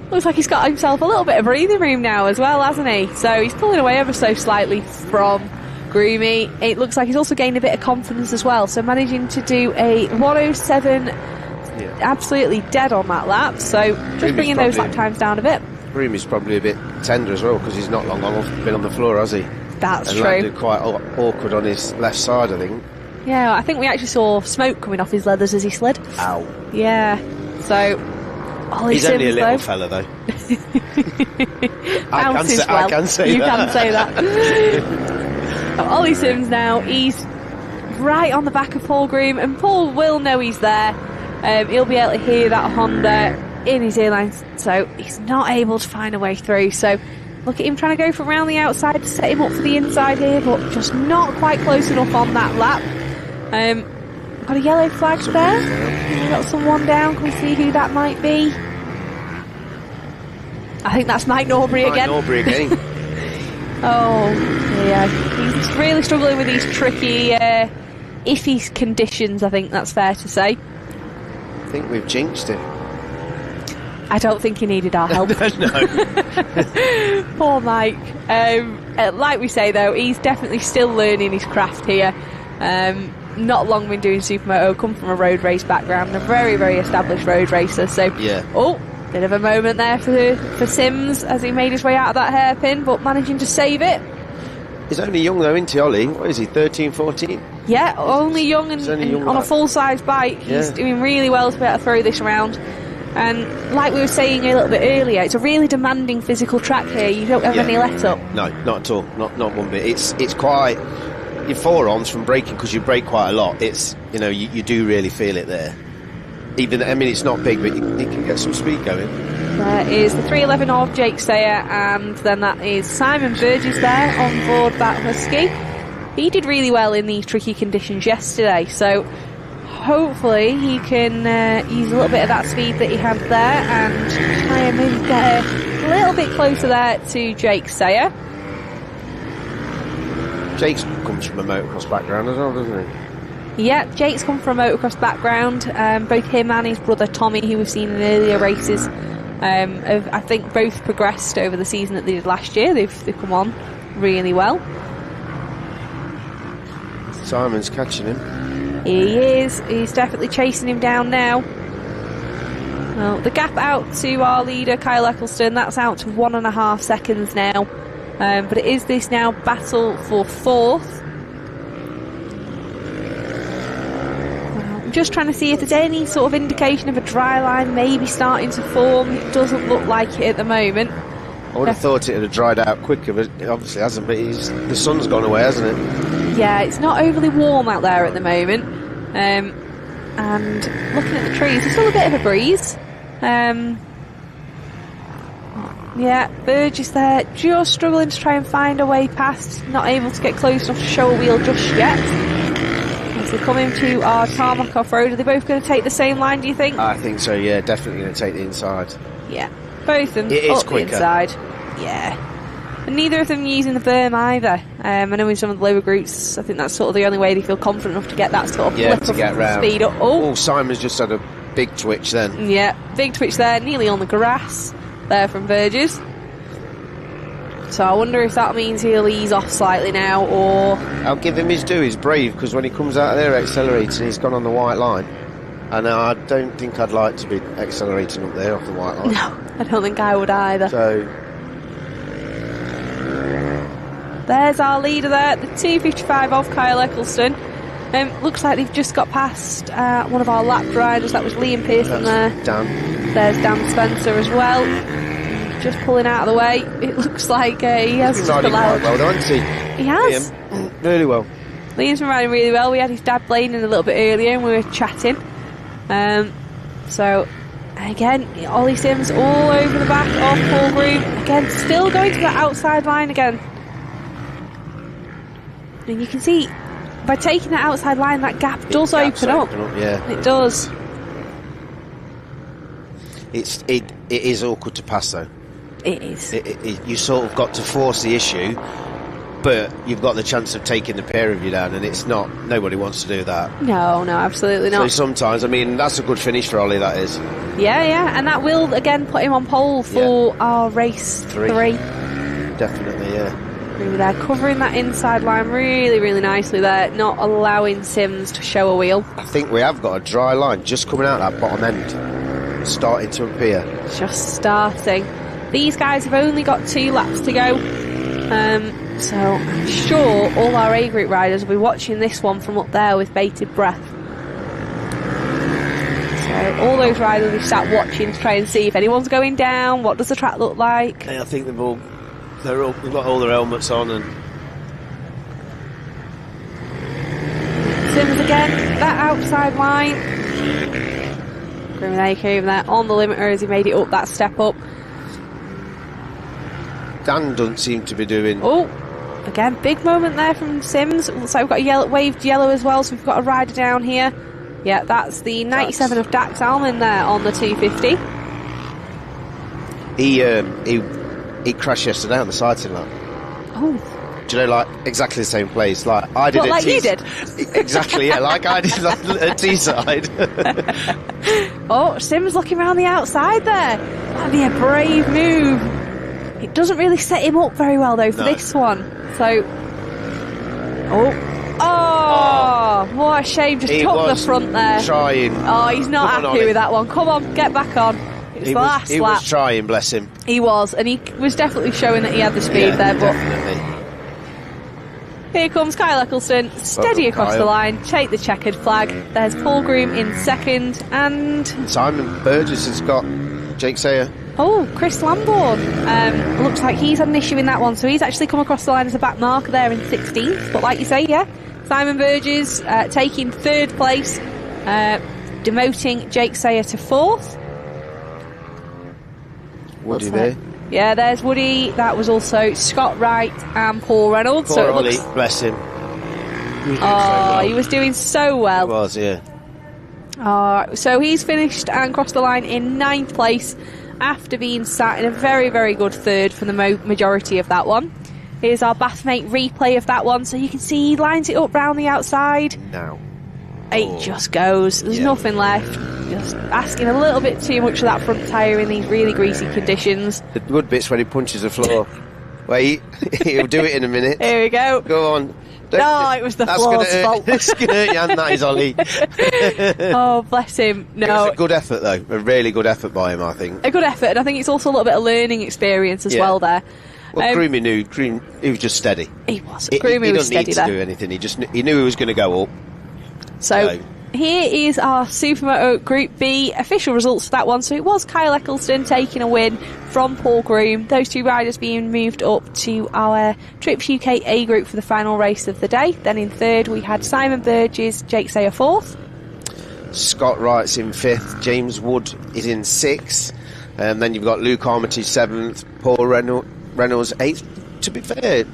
Looks like he's got himself a little bit of breathing room now as well, hasn't he? So he's pulling away ever so slightly from Groomy. It looks like he's also gained a bit of confidence as well. So managing to do a 107, absolutely dead on that lap. So just bringing those lap times down a bit. Groomy's probably a bit tender as well, because he's not long been on the floor, has he? That's and true. Landed quite awkward on his left side, I think. Yeah, I think we actually saw smoke coming off his leathers as he slid. Ow. Yeah. So Ollie He's Sims, only a little though, fella, though. I can say you that. Can say that. Ollie Sims now, he's right on the back of Paul Groom, and Paul will know he's there. He'll be able to hear that Honda in his ear lines, so he's not able to find a way through. So look at him trying to go from around the outside to set him up for the inside here, but just not quite close enough on that lap. Got a yellow flag there. We've got someone down. Can we see who that might be? I think that's Mike Norbury again. Norbury again. Oh, yeah. He's really struggling with these tricky, iffy conditions, I think that's fair to say. I think we've jinxed him. I don't think he needed our help. No. Poor Mike. Like we say though, he's definitely still learning his craft here. Not long been doing Supermoto, come from a road race background, a very, very established road racer. So, Yeah. oh, bit of a moment there for Sims as he made his way out of that hairpin, but managing to save it. He's only young though, isn't he, Ollie? What is he, 13, 14? Yeah, only young and young on a lad. full-size bike. He's Yeah. doing really well to be able to throw this around. And like we were saying a little bit earlier, it's a really demanding physical track here. You don't have Yeah. any let-up. No, not at all. Not one bit. It's quite... Your forearms from braking, because you brake quite a lot, it's, you do really feel it there. Even, I mean, it's not big, but you can get some speed going. There is the 311 of Jake Sayer, and then that is Simon Burgess there on board that Husky. He did really well in these tricky conditions yesterday, so hopefully he can use a little bit of that speed that he had there and try and maybe get a little bit closer there to Jake Sayer. Jake comes from a motocross background as well, doesn't he? Yeah, Jake's come from a motocross background. Both him and his brother Tommy, who we've seen in earlier races, have, I think, both progressed over the season that they did last year. They've come on really well. Simon's catching him. He is. He's definitely chasing him down now. Well, the gap out to our leader, Kyle Eccleston, that's out to 1.5 seconds now. But it is this now battle for fourth. I'm just trying to see if there's any sort of indication of a dry line maybe starting to form. It doesn't look like it at the moment. I would have thought it would have dried out quicker, but it obviously hasn't. But the sun's gone away, hasn't it? Yeah, it's not overly warm out there at the moment. And looking at the trees, there's still a bit of a breeze. Yeah, Burgess there, just struggling to try and find a way past, not able to get close enough to show a wheel just yet. As they come into our tarmac off-road, are they both going to take the same line, do you think? I think so, yeah, definitely going to take the inside. Yeah, both of them It is up quicker. the inside. Yeah. And neither of them using the berm either. I know in some of the lower groups, I think that's sort of the only way they feel confident enough to get that sort of flip to get of round. speed up. Oh, Simon's just had a big twitch then. Yeah, big twitch there, nearly on the grass there from Burgess. So I wonder if that means he'll ease off slightly now, or... I'll give him his due, he's brave, because when he comes out of there accelerating, he's gone on the white line. And I don't think I'd like to be accelerating up there off the white line. No, I don't think I would either. So... There's our leader there, the 2:55 of Kyle Eccleston. Looks like they've just got past one of our lap riders. That was Liam Pearson there. Dan. There's Dan Spencer as well. Just pulling out of the way. It looks like he has just riding allowed... quite well, hasn't he? He has. Liam. Really well. Liam's been riding really well. We had his dad playing in a little bit earlier and we were chatting. So, again, Ollie Sims all over the back of Paul Groom. Again, still going to the outside line again. And you can see, by taking that outside line, that gap does open up. Yeah. It does. It is awkward to pass though. It is. You sort of got to force the issue, but you've got the chance of taking the pair of you down, and it's not. Nobody wants to do that. No, absolutely So not. sometimes, I mean, that's a good finish for Ollie. That is. Yeah, and that will again put him on pole for our race three. Definitely, yeah. They're covering that inside line really, really nicely there, not allowing Sims to show a wheel. I think we have got a dry line just coming out that bottom end, starting to appear. Just starting. These guys have only got 2 laps to go, so I'm sure all our A group riders will be watching this one from up there with bated breath. So all those riders have sat watching to try and see if anyone's going down, what does the track look like. I think they've got all their helmets on, and Sims again, that outside line. Grimnake over there on the limiter as he made it up that step up. Dan doesn't seem to be doing. Oh, again, big moment there from Sims. Looks like we've got a waved yellow as well, so we've got a rider down here. Yeah, that's the 97 of Dax Alman there on the 250. He crashed yesterday on the sighting lap. Oh, Do you know, like, exactly the same place. Like, I did What, it. like you did? Exactly, yeah, like I did at Teesside. Oh, Sim's looking around the outside there. That'd be a brave move. It doesn't really set him up very well, though, for this one. So... Oh, what a shame. Just took the front there. Trying. Oh, he's not happy with that one. Come on, get back on. It's the last he lap. was trying, bless him. He was, and he was definitely showing that he had the speed there. But Definitely. here comes Kyle Eccleston, steady across the line, take the checkered flag. There's Paul Groom in second, and... Simon Burgess has got Jake Sayer. Oh, Chris Lambourne. Looks like he's had an issue in that one, so he's actually come across the line as a back marker there in 16th. But like you say, yeah, Simon Burgess taking third place, demoting Jake Sayer to fourth. Woody there. Yeah, there's Woody. That was also Scott Wright and Paul Reynolds. Poor so Ollie, bless him. He was doing so well. He was, yeah. So he's finished and crossed the line in 9th place after being sat in a very, very good third for the majority of that one. Here's our Bathmate replay of that one, so you can see he lines it up round the outside. Now. It just goes. There's nothing left. Just asking a little bit too much of that front tyre in these really greasy conditions. The good bit's when he punches the floor. Wait, he'll do it in a minute. Here we go. Go on. No, it was the floor's fault. That's going to hurt your hand, that is, Ollie. Oh, bless him. No. It was a good effort, though. A really good effort by him, I think. A good effort, and I think it's also a little bit of learning experience as well there. Well, Groomy knew. He was just steady. He was. He was didn't need steady to do anything. He knew he was going to go up. So here is our Supermoto Group B official results for that one. So it was Kyle Eccleston taking a win from Paul Groom. Those two riders being moved up to our Trips UK A group for the final race of the day. Then in third we had Simon Burgess, Jake Sayer fourth. Scott Wright's in fifth. James Wood is in sixth. And then you've got Luke Armitage seventh. Paul Reynolds eighth. To be fair,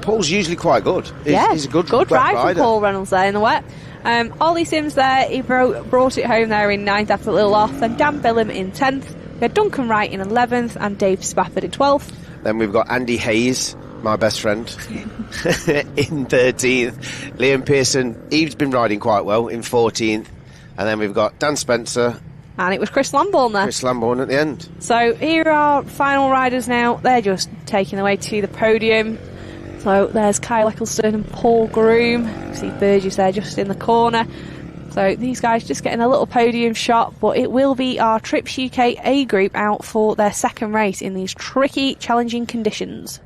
Paul's usually quite good. He's a good drive rider. from Paul Reynolds there in the wet. Ollie Sims there, he brought it home there in 9th after a little off. Then Dan Billum in 10th. We had Duncan Wright in 11th and Dave Spafford in 12th. Then we've got Andy Hayes, my best friend, in 13th. Liam Pearson, he's been riding quite well, in 14th. And then we've got Dan Spencer. And it was Chris Lambourne there. Chris Lambourne at the end. So here are our final riders now. They're just taking the way to the podium. So there's Kyle Eccleston and Paul Groom. You see Burgess there just in the corner. So these guys just getting a little podium shot, but it will be our Trips UK A group out for their second race in these tricky, challenging conditions.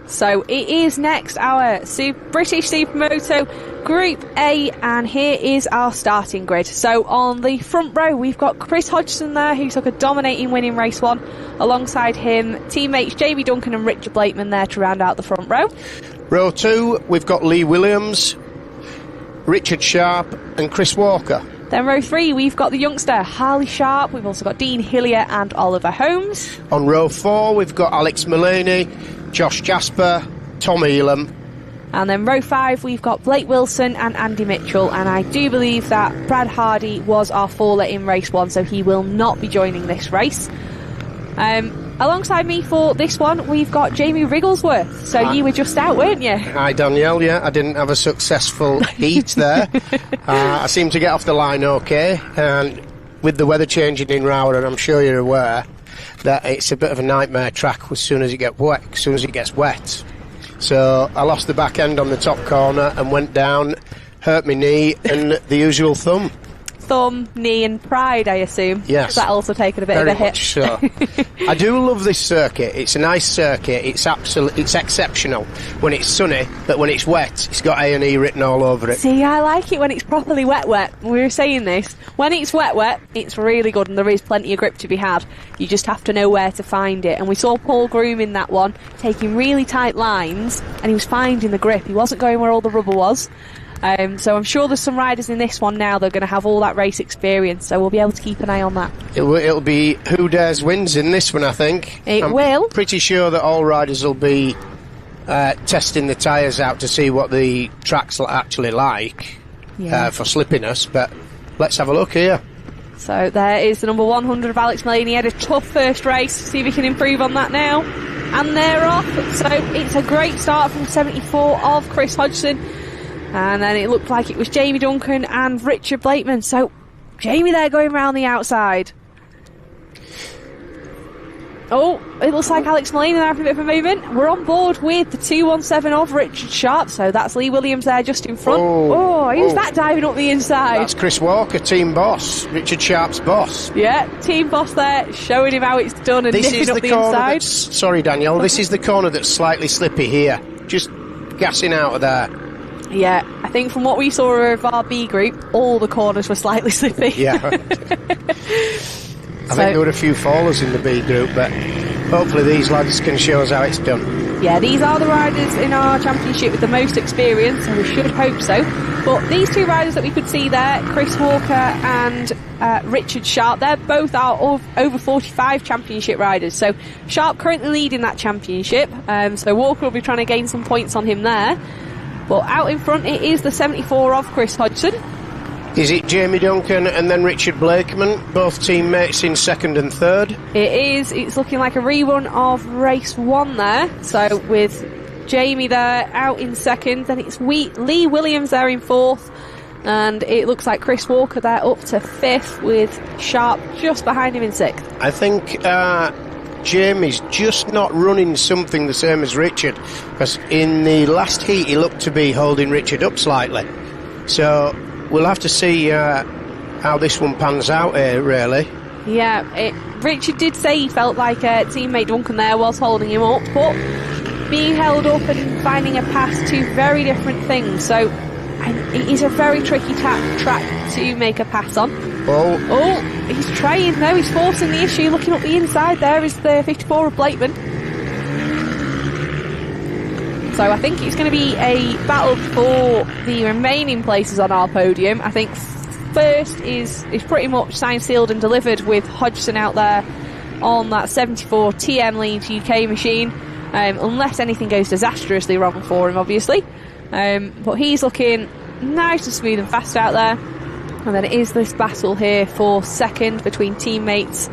So it is next our British Supermoto Group A, and here is our starting grid. So on the front row we've got Chris Hodgson there, who took a dominating win in race 1. Alongside him, teammates Jamie Duncan and Richard Blakeman there to round out the front row. Row 2, we've got Lee Williams, Richard Sharp and Chris Walker. Then row 3, we've got the youngster Harley Sharp. We've also got Dean Hillier and Oliver Holmes. On row 4, we've got Alex Mullaney, Josh Jasper, Tom Elam. And then row 5, we've got Blake Wilson and Andy Mitchell. And I do believe that Brad Hardy was our faller in race 1, so he will not be joining this race. Alongside me for this one, we've got Jamie Wrigglesworth. So you were just out, weren't you? Hi, Danielle. Yeah, I didn't have a successful heat there. I seemed to get off the line okay. And with the weather changing in Rowden, I'm sure you're aware that it's a bit of a nightmare track as soon as it gets wet. So I lost the back end on the top corner and went down, hurt my knee and the usual thumb. thumb, knee, and pride, I assume. Yes. That also taken a bit Very of a hit. much so. I do love this circuit. It's a nice circuit. It's exceptional when it's sunny, but when it's wet, it's got A&E written all over it. See, I like it when it's properly wet. We were saying this. When it's wet, it's really good, and there is plenty of grip to be had. You just have to know where to find it. And we saw Paul Groom in that one, taking really tight lines, and he was finding the grip. He wasn't going where all the rubber was. So I'm sure there's some riders in this one now that are going to have all that race experience, so we'll be able to keep an eye on that. It'll be who dares wins in this one, I think. It will. Pretty sure that all riders will be testing the tyres out to see what the track's actually like for slippiness, but let's have a look here. So there is the number 100 of Alex Mullaney. He had a tough first race. See if he can improve on that now. And they're off. So it's a great start from 74 of Chris Hodgson. And then it looked like it was Jamie Duncan and Richard Blakeman. So Jamie there going around the outside. Oh, it looks like Alex Mullaney there having a bit of a movement. We're on board with the 217 of Richard Sharp. So that's Lee Williams there just in front. Who's that diving up the inside? That's Chris Walker, team boss. Richard Sharp's boss. Yeah, team boss there, showing him how it's done and nipping up the inside. Sorry, Daniel. This is the corner that's slightly slippy here. Just gassing out of there. Yeah, I think from what we saw of our B group, all the corners were slightly slippy. Yeah. I think there were a few fallers in the B group, but hopefully these lads can show us how it's done. Yeah, these are the riders in our championship with the most experience, and we should hope so. But these two riders that we could see there, Chris Walker and Richard Sharp, they're both our over 45 championship riders. So Sharp currently leading that championship, so Walker will be trying to gain some points on him there. But out in front it is the 74 of Chris Hodgson. Is it Jamie Duncan and then Richard Blakeman, both teammates in second and third? It is. It's looking like a rerun of race 1 there. So with Jamie there out in second, then it's Lee Williams there in fourth, and it looks like Chris Walker there up to fifth with Sharp just behind him in sixth. I think Jamie's just not running something the same as Richard, because in the last heat he looked to be holding Richard up slightly. So we'll have to see how this one pans out here, really. Yeah, Richard did say he felt like teammate Duncan there was holding him up, but being held up and finding a pass, two very different things. So it is a very tricky track to make a pass on. Oh, he's trying. No, he's forcing the issue. Looking up the inside there is the 54 of Blakeman. So I think it's going to be a battle for the remaining places on our podium. I think first is pretty much signed, sealed and delivered with Hodgson out there on that 74 TM Leeds UK machine, unless anything goes disastrously wrong for him, obviously. But he's looking nice and smooth and fast out there. And then it is this battle here for second between teammates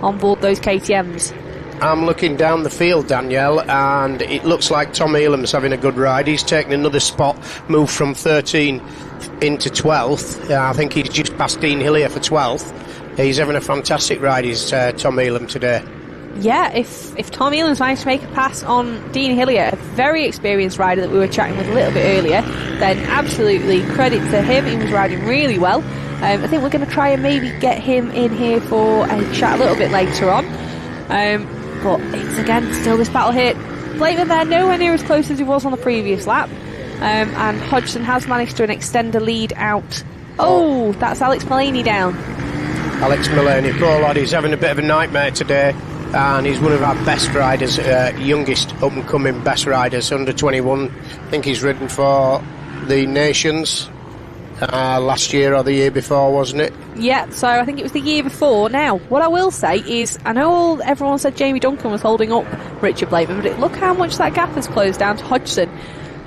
on board those KTMs. I'm looking down the field, Danielle, and it looks like Tom Elam's having a good ride. He's taken another spot, moved from 13 into 12th. I think he's just passed Dean Hillier for 12th. He's having a fantastic ride, is Tom Elam today. Yeah, if Tom Elam's managed to make a pass on Dean Hillier, a very experienced rider that we were chatting with a little bit earlier, then absolutely credit to him. He was riding really well. I think we're going to try and maybe get him in here for a chat a little bit later on. But it's again still this battle here. Blakeman there nowhere near as close as he was on the previous lap. And Hodgson has managed to extend a lead out. Oh, that's Alex Mullaney down. Alex Mullaney, poor lad, he's having a bit of a nightmare today. And he's one of our best riders, youngest up-and-coming best riders, under 21. I think he's ridden for the Nations last year or the year before, wasn't it? Yeah, so I think it was the year before. Now, what I will say is, I know everyone said Jamie Duncan was holding up Richard Blakeman, but look how much that gap has closed down to Hodgson.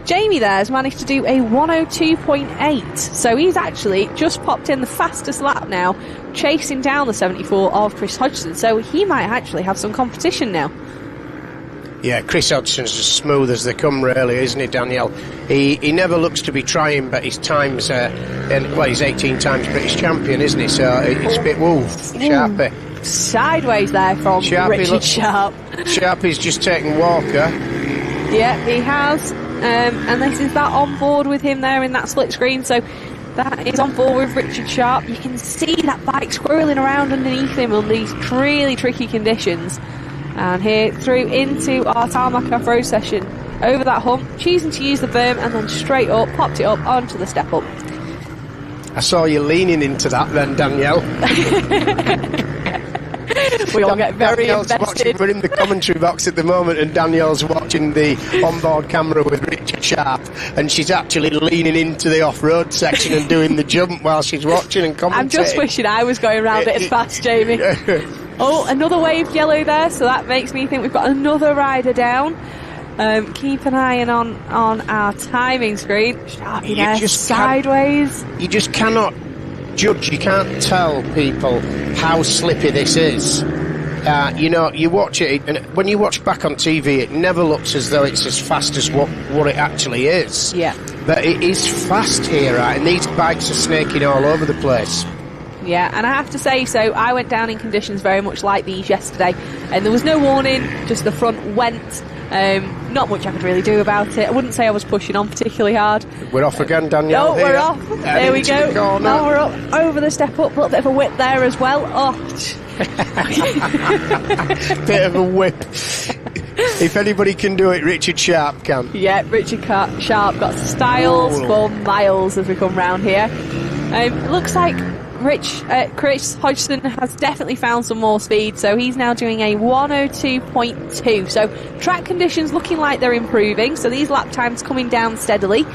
Jamie there has managed to do a 102.8, so he's actually just popped in the fastest lap now, chasing down the 74 of Chris Hodgson, so he might actually have some competition now. Yeah, Chris Hodgson's as smooth as they come, really, isn't he, Danielle? He never looks to be trying, but his times, he's 18 times British champion, isn't he? So it's a bit Sharpie. Sideways there from Richard Sharp. Sharpie's just taken Walker. Yeah, he has. And this is that on board with him there in that split screen. So That is on board with Richard Sharp. You can see that bike squirreling around underneath him on these really tricky conditions. And here through into our tarmac off-road session. Over that hump, choosing to use the berm and then straight up, popped it up onto the step up. I saw you leaning into that then, Danielle. We all get very invested. We're in the commentary box at the moment, and Danielle's watching the onboard camera with Richard Sharp, and she's actually leaning into the off-road section and doing the jump while she's watching and commentating. I'm just wishing I was going around it as fast, Jamie. Oh, another wave yellow there, so that makes me think we've got another rider down. Keep an eye on our timing screen. Sharpie there, sideways. You just cannot judge, you can't tell people how slippy this is. You watch it, and when you watch back on TV, it never looks as though it's as fast as what it actually is. Yeah. But it is fast here, right? And these bikes are snaking all over the place. Yeah, and I have to say, so I went down in conditions very much like these yesterday, and there was no warning, just the front went. Not much I could really do about it. I wouldn't say I was pushing on particularly hard. We're off again, Danielle. Oh, we're off. There we go. Now we're up over the step up. A little bit of a whip there as well. Oh. Bit of a whip. If anybody can do it, Richard Sharp can. Yeah, Richard Sharp got styles for miles as we come round here. It looks like Chris Hodgson has definitely found some more speed, so he's now doing a 102.2. So track conditions looking like they're improving, so these lap times coming down steadily.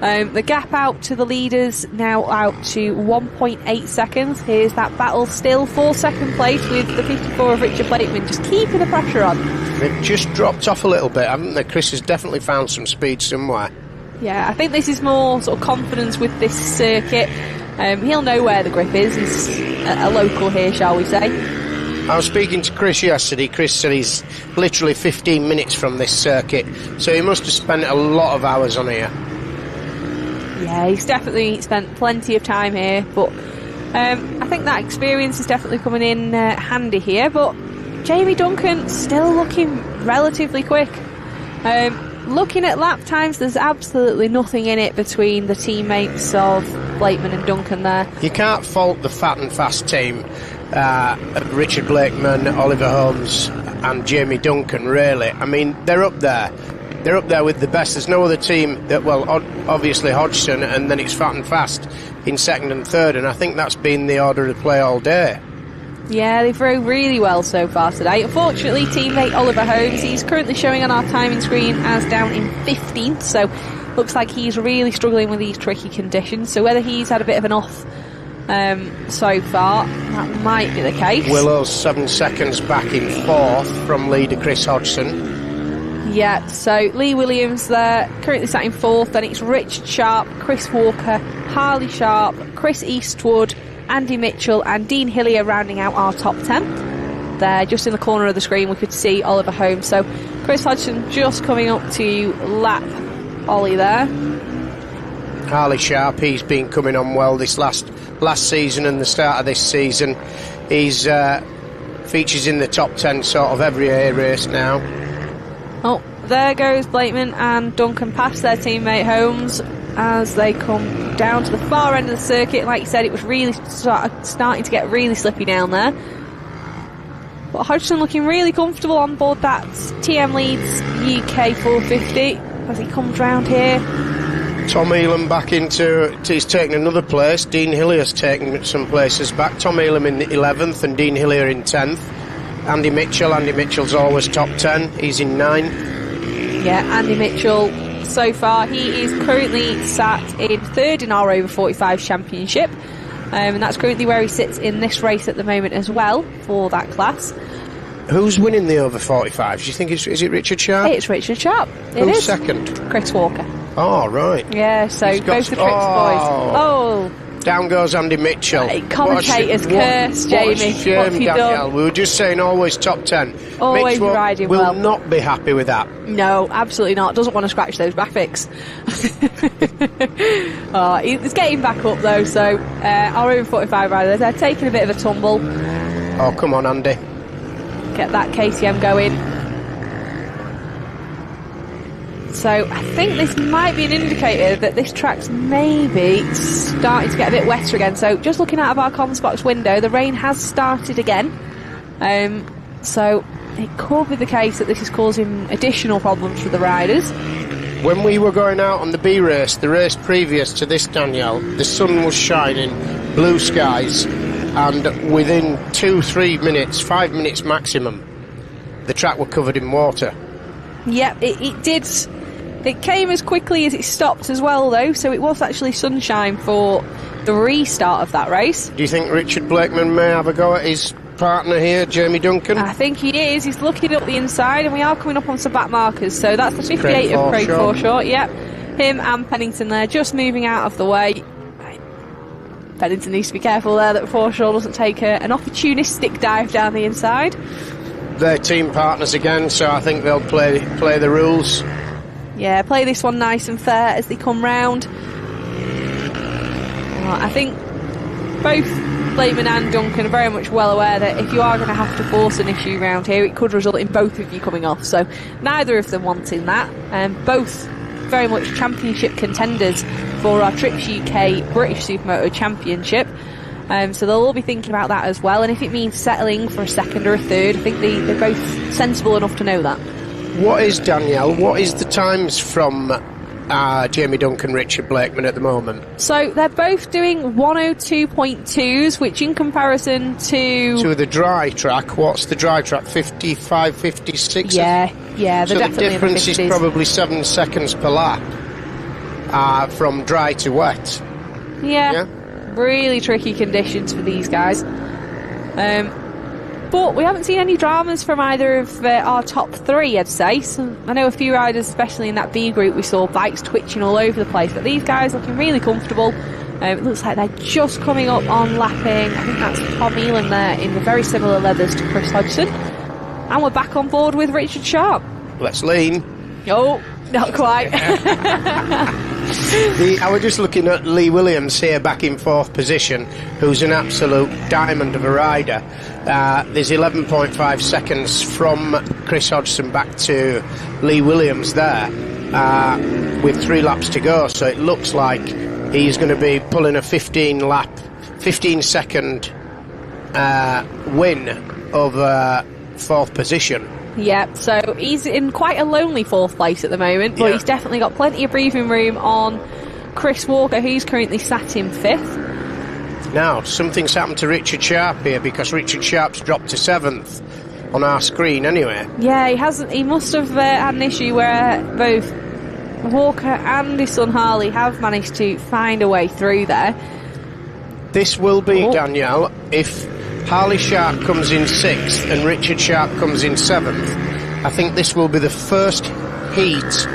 The gap out to the leaders now out to 1.8 seconds. Here's that battle still for second place with the 54 of Richard Blakeman, just keeping the pressure on. They've just dropped off a little bit, haven't they? Chris has definitely found some speed somewhere. Yeah, I think this is more sort of confidence with this circuit. He'll know where the grip is. He's a local here, shall we say. I was speaking to Chris yesterday. Chris said he's literally 15 minutes from this circuit, so he must have spent a lot of hours on here. Yeah, he's definitely spent plenty of time here, but I think that experience is definitely coming in handy here. But Jamie Duncan still looking relatively quick. Looking at lap times, there's absolutely nothing in it between the teammates of Blakeman and Duncan there. You can't fault the fat and fast team of Richard Blakeman, Oliver Holmes and Jamie Duncan, really. I mean, they're up there. They're up there with the best. There's no other team that, well, obviously Hodgson, and then it's fat and fast in second and third, and I think that's been the order of play all day. Yeah, they've rode really well so far today. Unfortunately, teammate Oliver Holmes, he's currently showing on our timing screen as down in 15th, so looks like he's really struggling with these tricky conditions. So whether he's had a bit of an off so far, that might be the case. Willow's 7 seconds back in fourth from leader Chris Hodgson. Yeah, so Lee Williams there, currently sat in fourth. Then it's Richard Sharp, Chris Walker, Harley Sharp, Chris Eastwood, Andy Mitchell and Dean Hillier rounding out our top 10. There, just in the corner of the screen, we could see Oliver Holmes. So Chris Hodgson just coming up to lap Ollie there. Harley Sharp, he's been coming on well this last season and the start of this season. He's features in the top 10 sort of every A race now. Oh, there goes Blakeman and Duncan past their teammate Holmes as they come down to the far end of the circuit. Like you said, it was really starting to get really slippy down there. But Hodgson looking really comfortable on board that TM Leeds UK 450 as he comes round here. Tom Elam back he's taking another place. Dean Hillier's taking some places back. Tom Elam in the 11th and Dean Hillier in 10th. Andy Mitchell's always top 10. He's in 9. Yeah, Andy Mitchell, so far, he is currently sat in third in our over 45 championship. And that's currently where he sits in this race at the moment as well for that class. Who's winning the over 45s? Do you think is it Richard Sharp? It's Richard Sharp. Who's second? Chris Walker. Oh, right. Yeah, so both the Tricks boys. Oh. Down goes Andy Mitchell. Commentator's curse, Jamie. What a shame, Danielle. We were just saying always top 10. Always Mitch riding well. Will not be happy with that. No, absolutely not. Doesn't want to scratch those graphics. He's getting back up though, so our over 45 riders are taking a bit of a tumble. Oh, come on, Andy. Get that KTM going. So I think this might be an indicator that this track's maybe starting to get a bit wetter again. So just looking out of our comms box window, the rain has started again. So it could be the case that this is causing additional problems for the riders. When we were going out on the B race, the race previous to this, Danielle, the sun was shining, blue skies, and within 2-3 minutes, 5 minutes maximum, the track were covered in water. Yep, it did. It came as quickly as it stopped as well, though, so it was actually sunshine for the restart of that race. Do you think Richard Blakeman may have a go at his partner here, Jamie Duncan? I think he is. He's looking up the inside, and we are coming up on some back markers. So that's the 58 of Craig Forshaw. Yep, him and Pennington there, just moving out of the way. Pennington needs to be careful there that Forshaw doesn't take an opportunistic dive down the inside. They're team partners again, so I think they'll play the rules. Yeah, play this one nice and fair as they come round. I think both Blakeman and Duncan are very much well aware that if you are going to have to force an issue round here, it could result in both of you coming off. So neither of them wanting that. Both very much championship contenders for our Trips UK British Supermoto Championship. So they'll all be thinking about that as well. And if it means settling for a second or a third, I think they're both sensible enough to know that. What is the times from Jamie Duncan, Richard Blakeman at the moment? So they're both doing 102.2s, which in comparison to the dry track, what's the dry track? 55, 56? Yeah, they're so definitely the difference is probably 7 seconds per lap from dry to wet. Yeah, really tricky conditions for these guys. But we haven't seen any dramas from either of our top three, I'd say. So I know a few riders, especially in that B group, we saw bikes twitching all over the place, but these guys looking really comfortable. It looks like they're just coming up on lapping. I think that's Tom Elam there in the very similar leathers to Chris Hodgson. And we're back on board with Richard Sharp. Let's lean. Oh, not quite. I was just looking at Lee Williams here back in 4th position, who's an absolute diamond of a rider. There's 11.5 seconds from Chris Hodgson back to Lee Williams there, with 3 laps to go, so it looks like he's going to be pulling a 15-second win over 4th position. Yeah, so he's in quite a lonely 4th place at the moment, but he's definitely got plenty of breathing room on Chris Walker, who's currently sat in 5th. Now, something's happened to Richard Sharp here, because Richard Sharp's dropped to 7th on our screen anyway. Yeah, he must have had an issue where both Walker and his son Harley have managed to find a way through there. This will be, Danielle, if Harley Sharp comes in 6th and Richard Sharp comes in 7th, I think this will be the first heat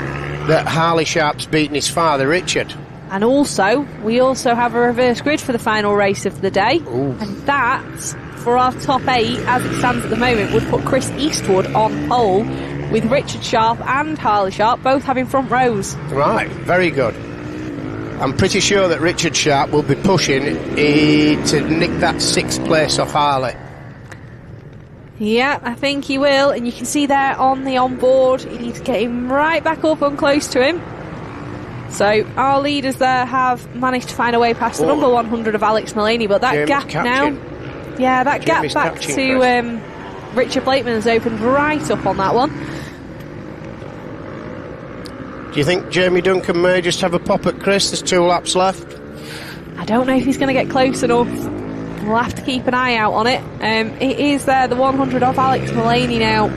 that Harley Sharp's beaten his father, Richard. And also, we also have a reverse grid for the final race of the day. Ooh. And that, for our top 8, as it stands at the moment, would put Chris Eastwood on pole, with Richard Sharp and Harley Sharp both having front rows. Right, very good. I'm pretty sure that Richard Sharp will be pushing to nick that 6th place off Harley. Yeah, I think he will, and you can see there on the onboard, he's getting right back up and close to him. So our leaders there have managed to find a way past the number 100 of Alex Mullaney, but that gap now, that gap back to Richard Blakeman has opened right up on that one. Do you think Jamie Duncan may just have a pop at Chris? There's 2 laps left. I don't know if he's going to get close enough. We'll have to keep an eye out on it. It is there, the 100 of Alex Mullaney now,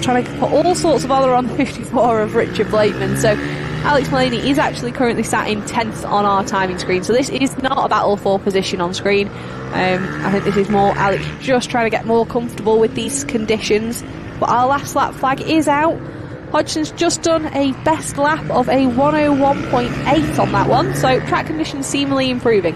trying to put all sorts of bother on the 54 of Richard Blakeman. So Alex Mullaney is actually currently sat in 10th on our timing screen. So this is not a battle for position on screen. I think this is more Alex just trying to get more comfortable with these conditions. But our last lap flag is out. Hodgson's just done a best lap of a 101.8 on that one, so track conditions seemingly improving.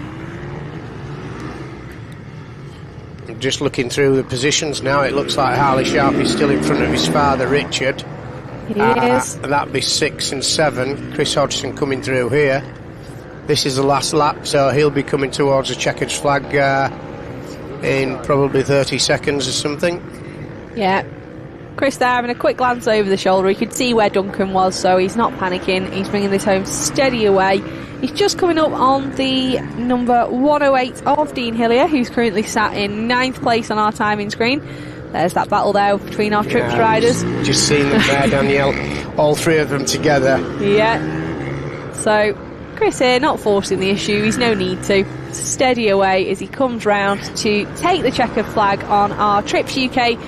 Just looking through the positions now, it looks like Harley Sharp is still in front of his father, Richard. It is. And that'd be 6 and 7. Chris Hodgson coming through here. This is the last lap, so he'll be coming towards the checkered flag in probably 30 seconds or something. Yeah. Chris there having a quick glance over the shoulder. He could see where Duncan was, so he's not panicking. He's bringing this home steady away. He's just coming up on the number 108 of Dean Hillier, who's currently sat in 9th place on our timing screen. There's that battle there between our Trips riders. Just seeing them there, Danielle. All three of them together. Yeah. So, Chris here, not forcing the issue. He's no need to. Steady away as he comes round to take the checkered flag on our Trips UK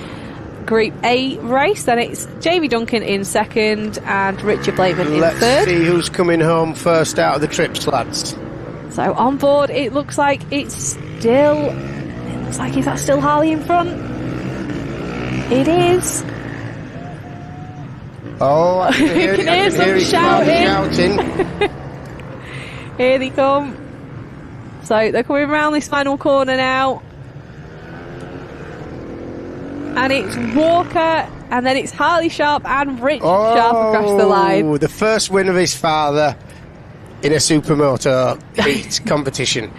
Group A race. Then it's Jamie Duncan in second and Richard Blakeman in third. Let's see who's coming home first out of the Trips, lads. So on board, it looks like is that still Harley in front? It is. Oh, I can hear some his shouting. shouting. Here they come. So they're coming round this final corner now. And it's Walker, and then it's Harley Sharp and Rich Sharp across the line. The first win of his father in a Supermoto heat competition.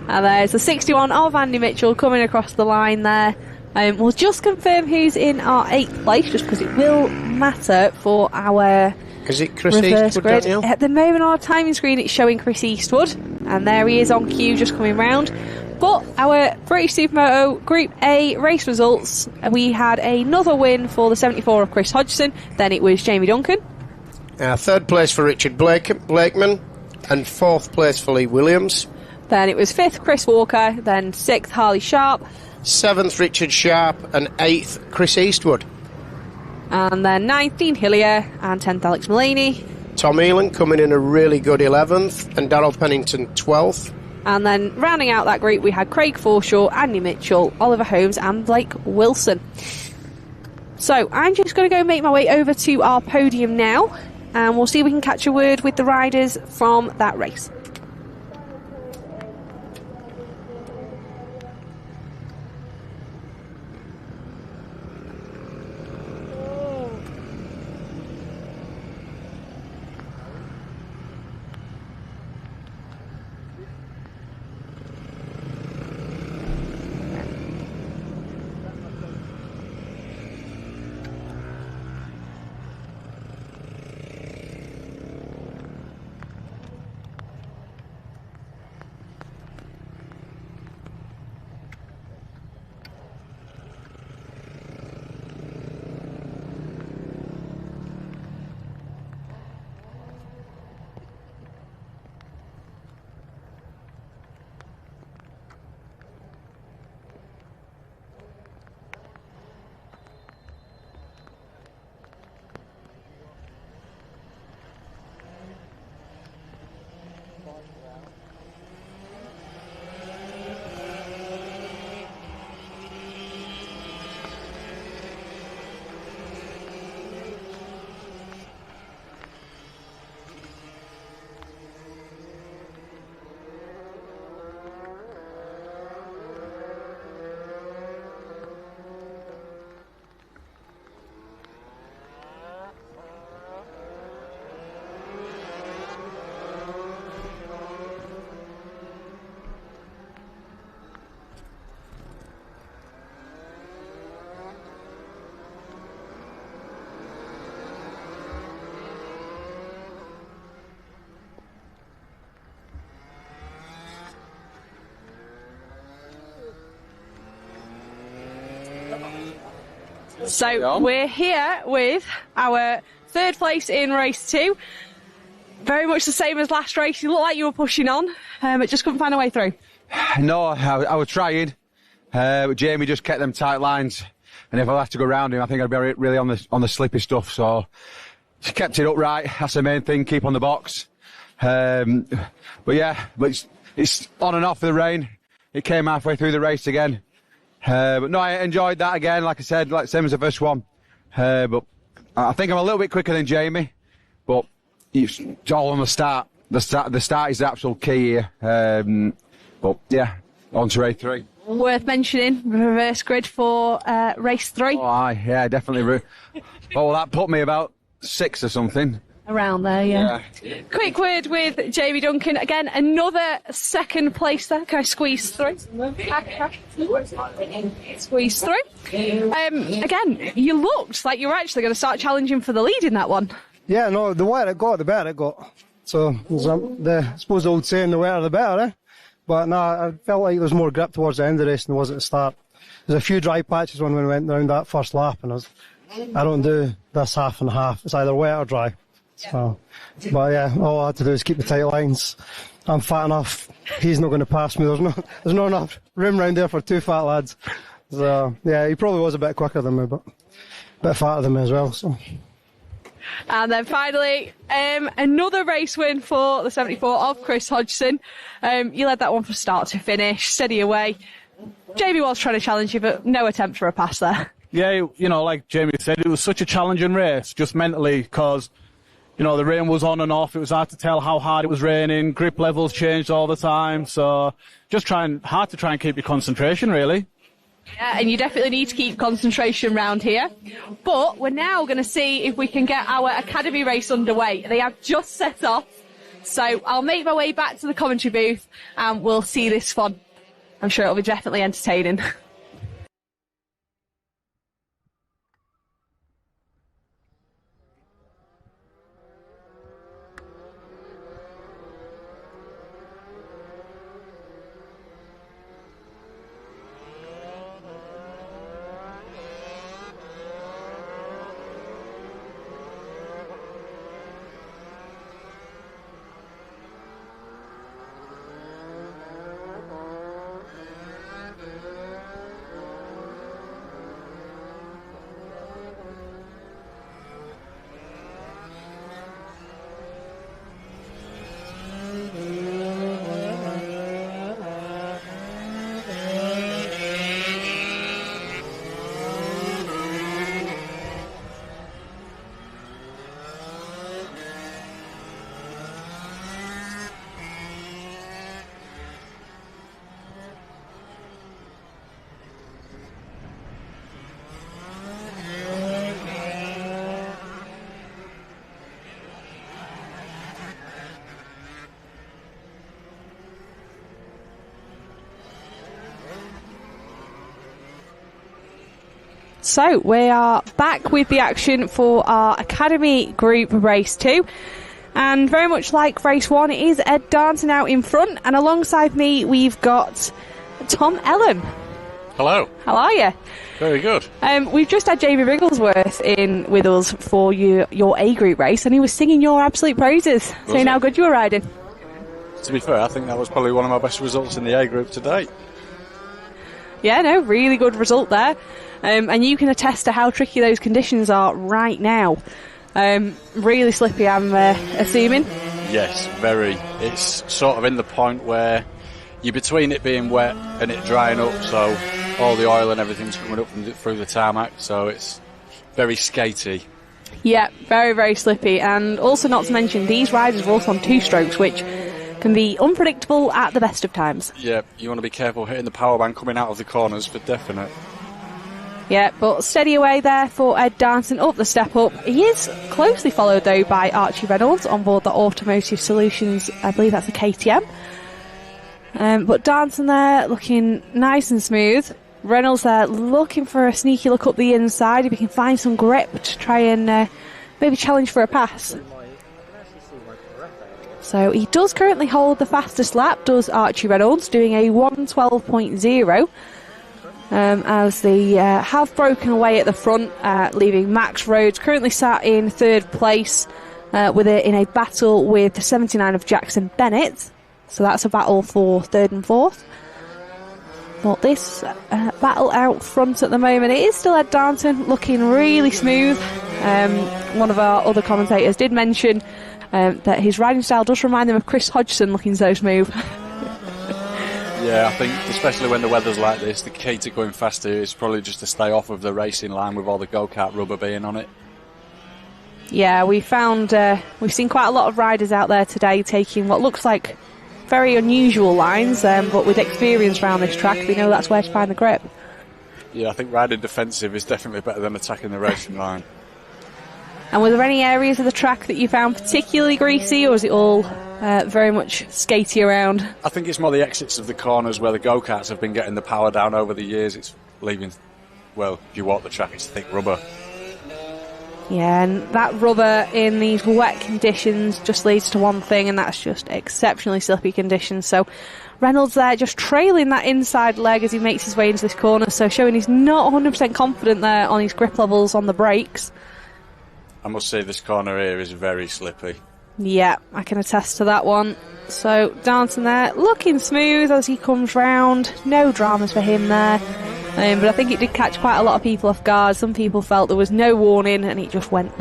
And there's the 61 of Andy Mitchell coming across the line there. We'll just confirm who's in our 8th place, just because it will matter for our Is it Chris reverse Eastwood, grid. Daniel? At the moment on our timing screen, it's showing Chris Eastwood, and there he is on cue, just coming round. But our British Supermoto Group A race results, we had another win for the 74 of Chris Hodgson. Then it was Jamie Duncan. Third place for Richard Blakeman, and 4th place for Lee Williams. Then it was 5th Chris Walker, then 6th Harley Sharp. 7th Richard Sharp, and 8th Chris Eastwood. And then 9th Dean Hillier, and 10th Alex Mullaney. Tom Elan coming in a really good 11th, and Darryl Pennington 12th. And then rounding out that group, we had Craig Forshaw, Andy Mitchell, Oliver Holmes, and Blake Wilson. So I'm just going to go make my way over to our podium now, and we'll see if we can catch a word with the riders from that race. So we're here with our 3rd place in race 2. Very much the same as last race. You look like you were pushing on, but just couldn't find a way through. No, I was trying. But Jamie just kept them tight lines, and if I had to go round him, I think I'd be really on the slippy stuff. So she kept it upright. That's the main thing. Keep on the box. But it's on and off with the rain. It came halfway through the race again. But no, I enjoyed that again. Like I said, same as the first one. But I think I'm a little bit quicker than Jamie. But it's all on the start. The start is the absolute key here. But yeah, on to race 3. Worth mentioning, reverse grid for race 3. Oh, aye, yeah, definitely. That put me about 6 or something. Around there, yeah. Quick word with Jamie Duncan. Again, another second place there. Can I squeeze through? Squeeze through. Again, you looked like you were actually going to start challenging for the lead in that one. Yeah, no, the wider it got, the better it got. So, I suppose the old saying, the wetter the better, eh? But no, I felt like there was more grip towards the end of the race than there was at the start. There's a few dry patches when we went around that first lap, and I don't do this half and half. It's either wet or dry. So, but yeah, all I had to do is keep the tight lines. I'm fat enough. He's not going to pass me. There's not enough room round there for two fat lads. So yeah, he probably was a bit quicker than me, but a bit fatter than me as well. So. And then finally, another race win for the 74 of Chris Hodgson. You led that one from start to finish, steady away. Jamie was trying to challenge you, but no attempt for a pass there. Yeah, you know, like Jamie said, it was such a challenging race, just mentally, because you know, the rain was on and off. It was hard to tell how hard it was raining. Grip levels changed all the time. So just hard to try and keep your concentration, really. Yeah, and you definitely need to keep concentration round here. But we're now going to see if we can get our academy race underway. They have just set off. So I'll make my way back to the commentary booth and we'll see this fun. I'm sure it'll be definitely entertaining. So we are back with the action for our Academy Group Race 2. And very much like Race 1, it is Ed Darnton out in front. And alongside me, we've got Tom Ellen. Hello. How are you? Very good. We've just had Jamie Wrigglesworth in with us for your A Group race, and he was singing your absolute praises, saying how good you were riding. To be fair, I think that was probably one of my best results in the A Group to date. Yeah, no, really good result there. And you can attest to how tricky those conditions are right now. Really slippy, I'm assuming. Yes, very. It's sort of in the point where you're between it being wet and it drying up, so all the oil and everything's coming up through the tarmac, so it's very skatey. Yeah, very, very slippy. And also not to mention, these riders are also on two strokes, which can be unpredictable at the best of times. Yeah, you want to be careful hitting the power band coming out of the corners for definite. Yeah, but steady away there for Ed Darnton up the step up. He is closely followed, though, by Archie Reynolds on board the Automotive Solutions, I believe that's a KTM. But Darnton there looking nice and smooth. Reynolds there looking for a sneaky look up the inside if he can find some grip to try and maybe challenge for a pass. So he does currently hold the fastest lap, does Archie Reynolds, doing a 1:12.0. As they have broken away at the front, leaving Max Rhodes currently sat in third place in a battle with the 79 of Jackson Bennett. So that's a battle for third and fourth. But this battle out front at the moment, it is still Ed Darnton looking really smooth. One of our other commentators did mention that his riding style does remind them of Chris Hodgson looking so smooth. Yeah, I think especially when the weather's like this, the key to going faster is probably just to stay off of the racing line with all the go-kart rubber being on it. Yeah, we've seen quite a lot of riders out there today taking what looks like very unusual lines, but with experience around this track, they know that's where to find the grip. Yeah, I think riding defensive is definitely better than attacking the racing line. And were there any areas of the track that you found particularly greasy, or was it all very much skatey around? I think it's more the exits of the corners where the go-karts have been getting the power down over the years. It's leaving, well, if you walk the track, it's thick rubber. Yeah, and that rubber in these wet conditions just leads to one thing, and that's just exceptionally slippy conditions. So Reynolds there just trailing that inside leg as he makes his way into this corner, so showing he's not 100% confident there on his grip levels on the brakes. I must say this corner here is very slippy. Yeah, I can attest to that one. So Darnton there looking smooth as he comes round. No dramas for him there. But I think it did catch quite a lot of people off guard. Some people felt there was no warning and it just went.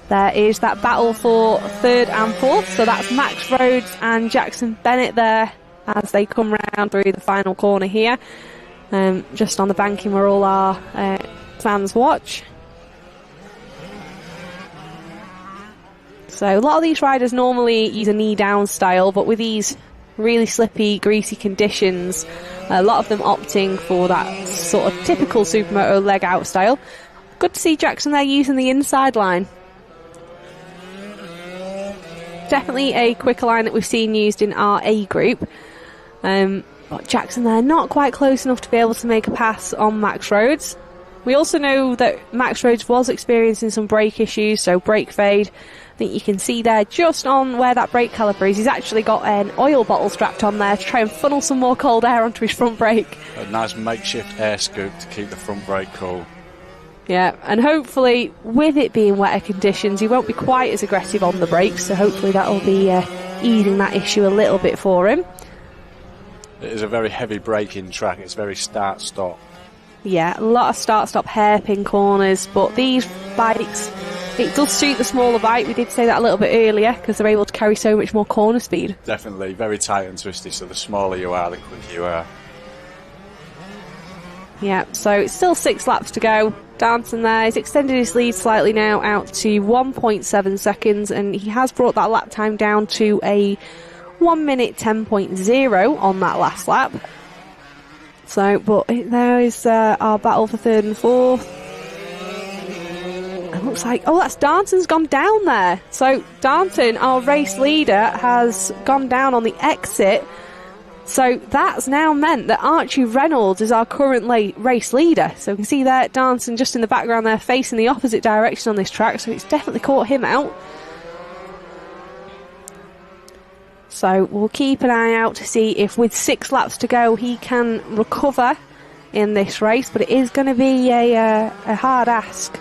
There is that battle for third and fourth. So that's Max Rhodes and Jackson Bennett there as they come round through the final corner here. Just on the banking where all our fans watch. So a lot of these riders normally use a knee down style, but with these really slippy, greasy conditions, a lot of them opting for that sort of typical Supermoto leg out style. Good to see Jackson there using the inside line. Definitely a quicker line that we've seen used in our A group. But Jackson there not quite close enough to be able to make a pass on Max Rhodes. We also know that Max Rhodes was experiencing some brake issues, so brake fade. I think you can see there just on where that brake caliper is, he's actually got an oil bottle strapped on there to try and funnel some more cold air onto his front brake. A nice makeshift air scoop to keep the front brake cool. Yeah, and hopefully with it being wetter conditions, he won't be quite as aggressive on the brakes, so hopefully that'll be easing that issue a little bit for him. It is a very heavy braking track, it's very start-stop. Yeah, a lot of start-stop hairpin corners, but these bikes, it does suit the smaller bike. We did say that a little bit earlier because they're able to carry so much more corner speed. Definitely, very tight and twisty, so the smaller you are, the quicker you are. Yeah, so it's still 6 laps to go. Darnton there, he's extended his lead slightly now out to 1.7 seconds, and he has brought that lap time down to a 1 minute 10.0 on that last lap. So, but there is our battle for third and fourth. It looks like, oh, that's Darnton's gone down there. So Darnton, our race leader, has gone down on the exit. So that's now meant that Archie Reynolds is our current race leader. So we can see there Darnton just in the background there facing the opposite direction on this track. So it's definitely caught him out. So we'll keep an eye out to see if with 6 laps to go he can recover in this race. But it is going to be a hard ask.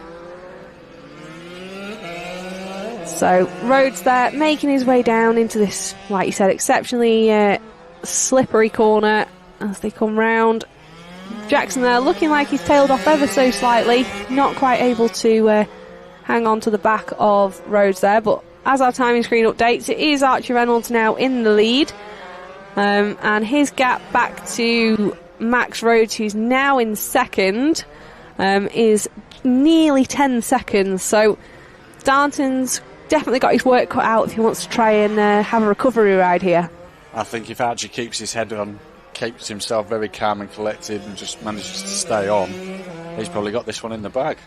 So Rhodes there making his way down into this, like you said, exceptionally slippery corner as they come round. Jackson there looking like he's tailed off ever so slightly, not quite able to hang on to the back of Rhodes there, but as our timing screen updates, it is Archie Reynolds now in the lead, and his gap back to Max Rhodes, who's now in second, is nearly 10 seconds. So Darnton's definitely got his work cut out if he wants to try and have a recovery ride here. I think if Archie keeps his head on, keeps himself very calm and collected and just manages to stay on, he's probably got this one in the bag.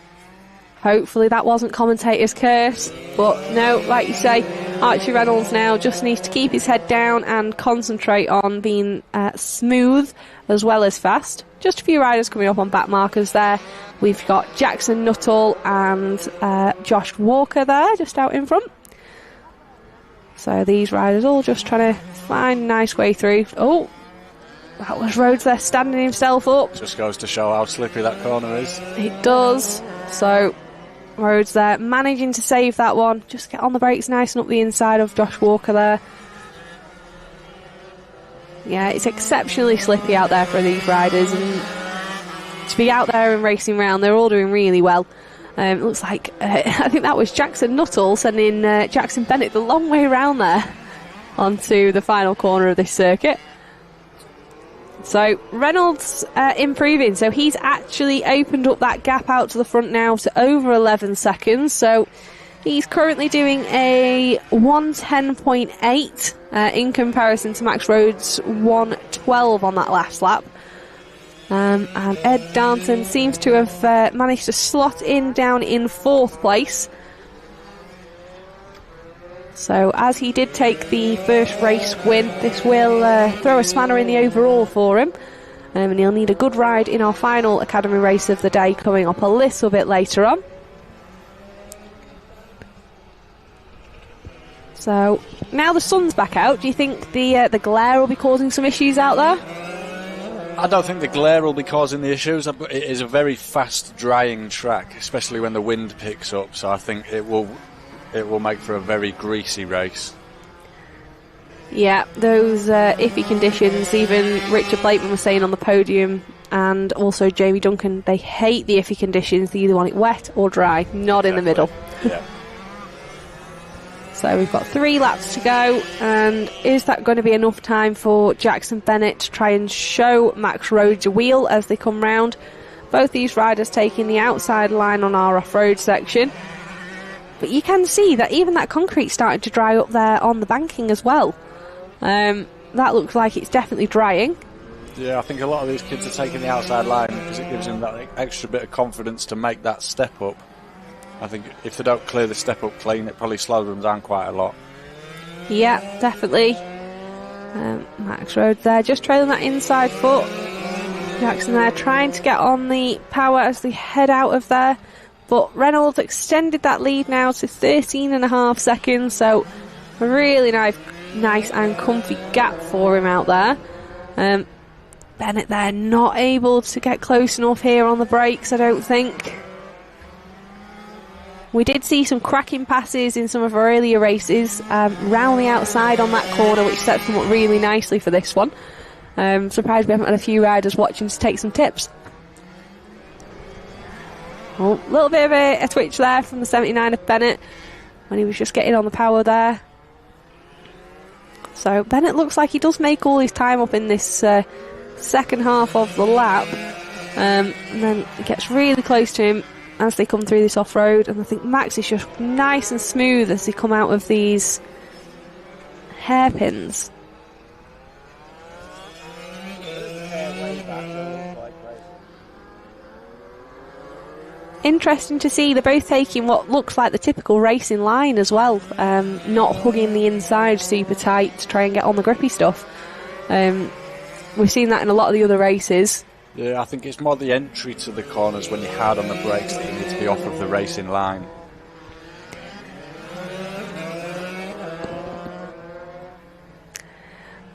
Hopefully that wasn't commentator's curse, but no, like you say, Archie Reynolds now just needs to keep his head down and concentrate on being smooth as well as fast. Just a few riders coming up on back markers there. We've got Jackson Nuttall and Josh Walker there, just out in front. So these riders all just trying to find a nice way through. Oh, that was Rhodes there standing himself up. Just goes to show how slippy that corner is. It does. So Rhodes there managing to save that one. Just get on the brakes nice and up the inside of Josh Walker there. Yeah, it's exceptionally slippy out there for these riders, and to be out there and racing around, they're all doing really well. It looks like, I think that was Jackson Nuttall sending Jackson Bennett the long way around there onto the final corner of this circuit. So Reynolds improving, so he's actually opened up that gap out to the front now to over 11 seconds. So he's currently doing a 1:10.8 in comparison to Max Rhodes' 1:12 on that last lap. And Ed Darnton seems to have managed to slot in down in 4th place. So as he did take the first race win, this will throw a spanner in the overall for him. And he'll need a good ride in our final Academy race of the day coming up a little bit later on. So now the sun's back out, do you think the glare will be causing some issues out there? I don't think the glare will be causing the issues. It is a very fast drying track, especially when the wind picks up. So I think it will make for a very greasy race. Yeah, those iffy conditions, even Richard Blakeman was saying on the podium, and also Jamie Duncan, they hate the iffy conditions. They either want it wet or dry, not in the middle. Yeah. So we've got 3 laps to go, and is that going to be enough time for Jackson Bennett to try and show Max Rhodes a wheel as they come round? Both these riders taking the outside line on our off-road section. But you can see that even that concrete's starting to dry up there on the banking as well. That looks like it's definitely drying. Yeah, I think a lot of these kids are taking the outside line because it gives them that extra bit of confidence to make that step up. I think if they don't clear the step up clean, it probably slows them down quite a lot. Yeah, definitely. Max Rhodes there, just trailing that inside foot. Jackson there trying to get on the power as they head out of there. But Reynolds extended that lead now to 13.5 seconds, so a really nice and comfy gap for him out there. Bennett there not able to get close enough here on the brakes, I don't think. We did see some cracking passes in some of our earlier races, round the outside on that corner, which sets them up really nicely for this one. Surprised we haven't had a few riders watching to take some tips. A little bit of a twitch there from the 79 of Bennett when he was just getting on the power there. So Bennett looks like he does make all his time up in this second half of the lap, and then it gets really close to him as they come through this off-road, and I think Max is just nice and smooth as they come out of these hairpins. Interesting to see they're both taking what looks like the typical racing line as well, not hugging the inside super tight to try and get on the grippy stuff. We've seen that in a lot of the other races. Yeah, I think it's more the entry to the corners when you're hard on the brakes that you need to be off of the racing line.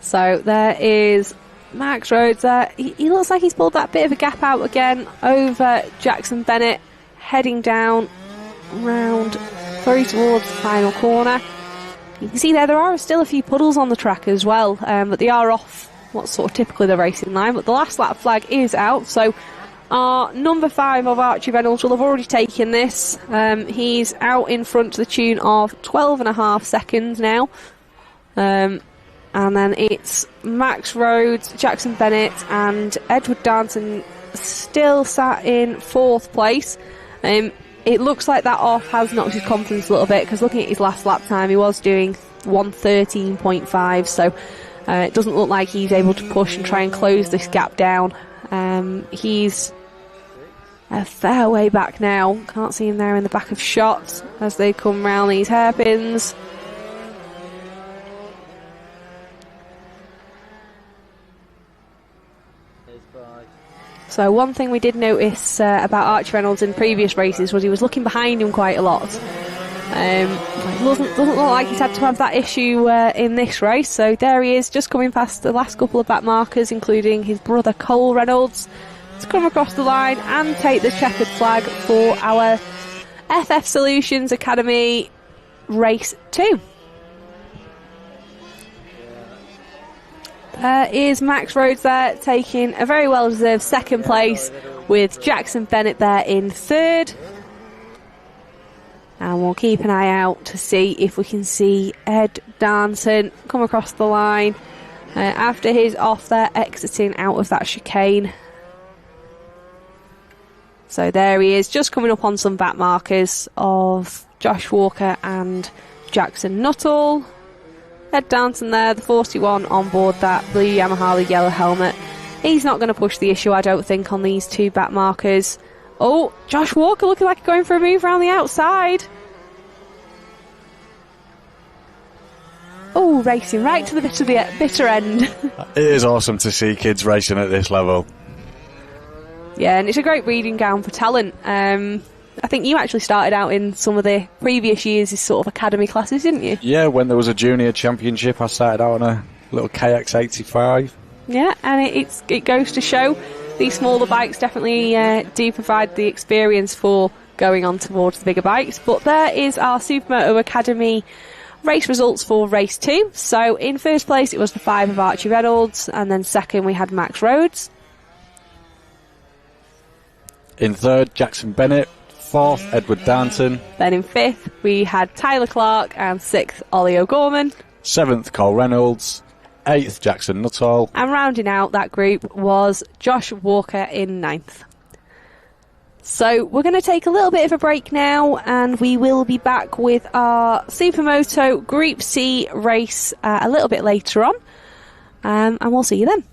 So there is Max Rhodes there. He looks like he's pulled that bit of a gap out again over Jackson Bennett, heading down round very towards the final corner. You can see there are still a few puddles on the track as well, but they are off what's sort of typically the racing line. But the last lap flag is out, so our number 5 of Archie Reynolds will have already taken this. He's out in front to the tune of 12.5 seconds now. And then it's Max Rhodes, Jackson Bennett and Edward Darnton still sat in 4th place. It looks like that off has knocked his confidence a little bit, because looking at his last lap time he was doing 1:13.5, so it doesn't look like he's able to push and try and close this gap down. He's a fair way back now. Can't see him there in the back of shots as they come round these hairpins. So one thing we did notice about Archie Reynolds in previous races was he was looking behind him quite a lot. Doesn't look like he's had to have that issue in this race. So there he is, just coming past the last couple of back markers, including his brother Cole Reynolds, to come across the line and take the checkered flag for our FF Solutions Academy Race 2. Is Max Rhodes there taking a very well deserved 2nd place, with Jackson Bennett there in 3rd. And we'll keep an eye out to see if we can see Ed Darnton come across the line after his off there, exiting out of that chicane. So there he is, just coming up on some back markers of Josh Walker and Jackson Nuttall. Ed Darnton there, the 41 on board that blue Yamaha yellow helmet. He's not going to push the issue, I don't think, on these two back markers. Oh, Josh Walker looking like going for a move around the outside. Oh, racing right to the bitter end. It is awesome to see kids racing at this level. Yeah, and it's a great breeding ground for talent. I think you actually started out in some of the previous years' sort of academy classes, didn't you? Yeah, when there was a junior championship, I started out on a little KX85. Yeah, and it goes to show these smaller bikes definitely do provide the experience for going on towards the bigger bikes. But there is our Supermoto Academy race results for race 2. So in first place it was the 5 of Archie Reynolds, and then second we had Max Rhodes. In third, Jackson Bennett. Fourth, Edward Darnton. Then in fifth we had Tyler Clark, and sixth Ollie O'Gorman. Seventh, Cole Reynolds. Eighth, Jackson Nuttall. And rounding out that group was Josh Walker in ninth. So we're going to take a little bit of a break now, and we will be back with our Supermoto Group C race a little bit later on, and we'll see you then.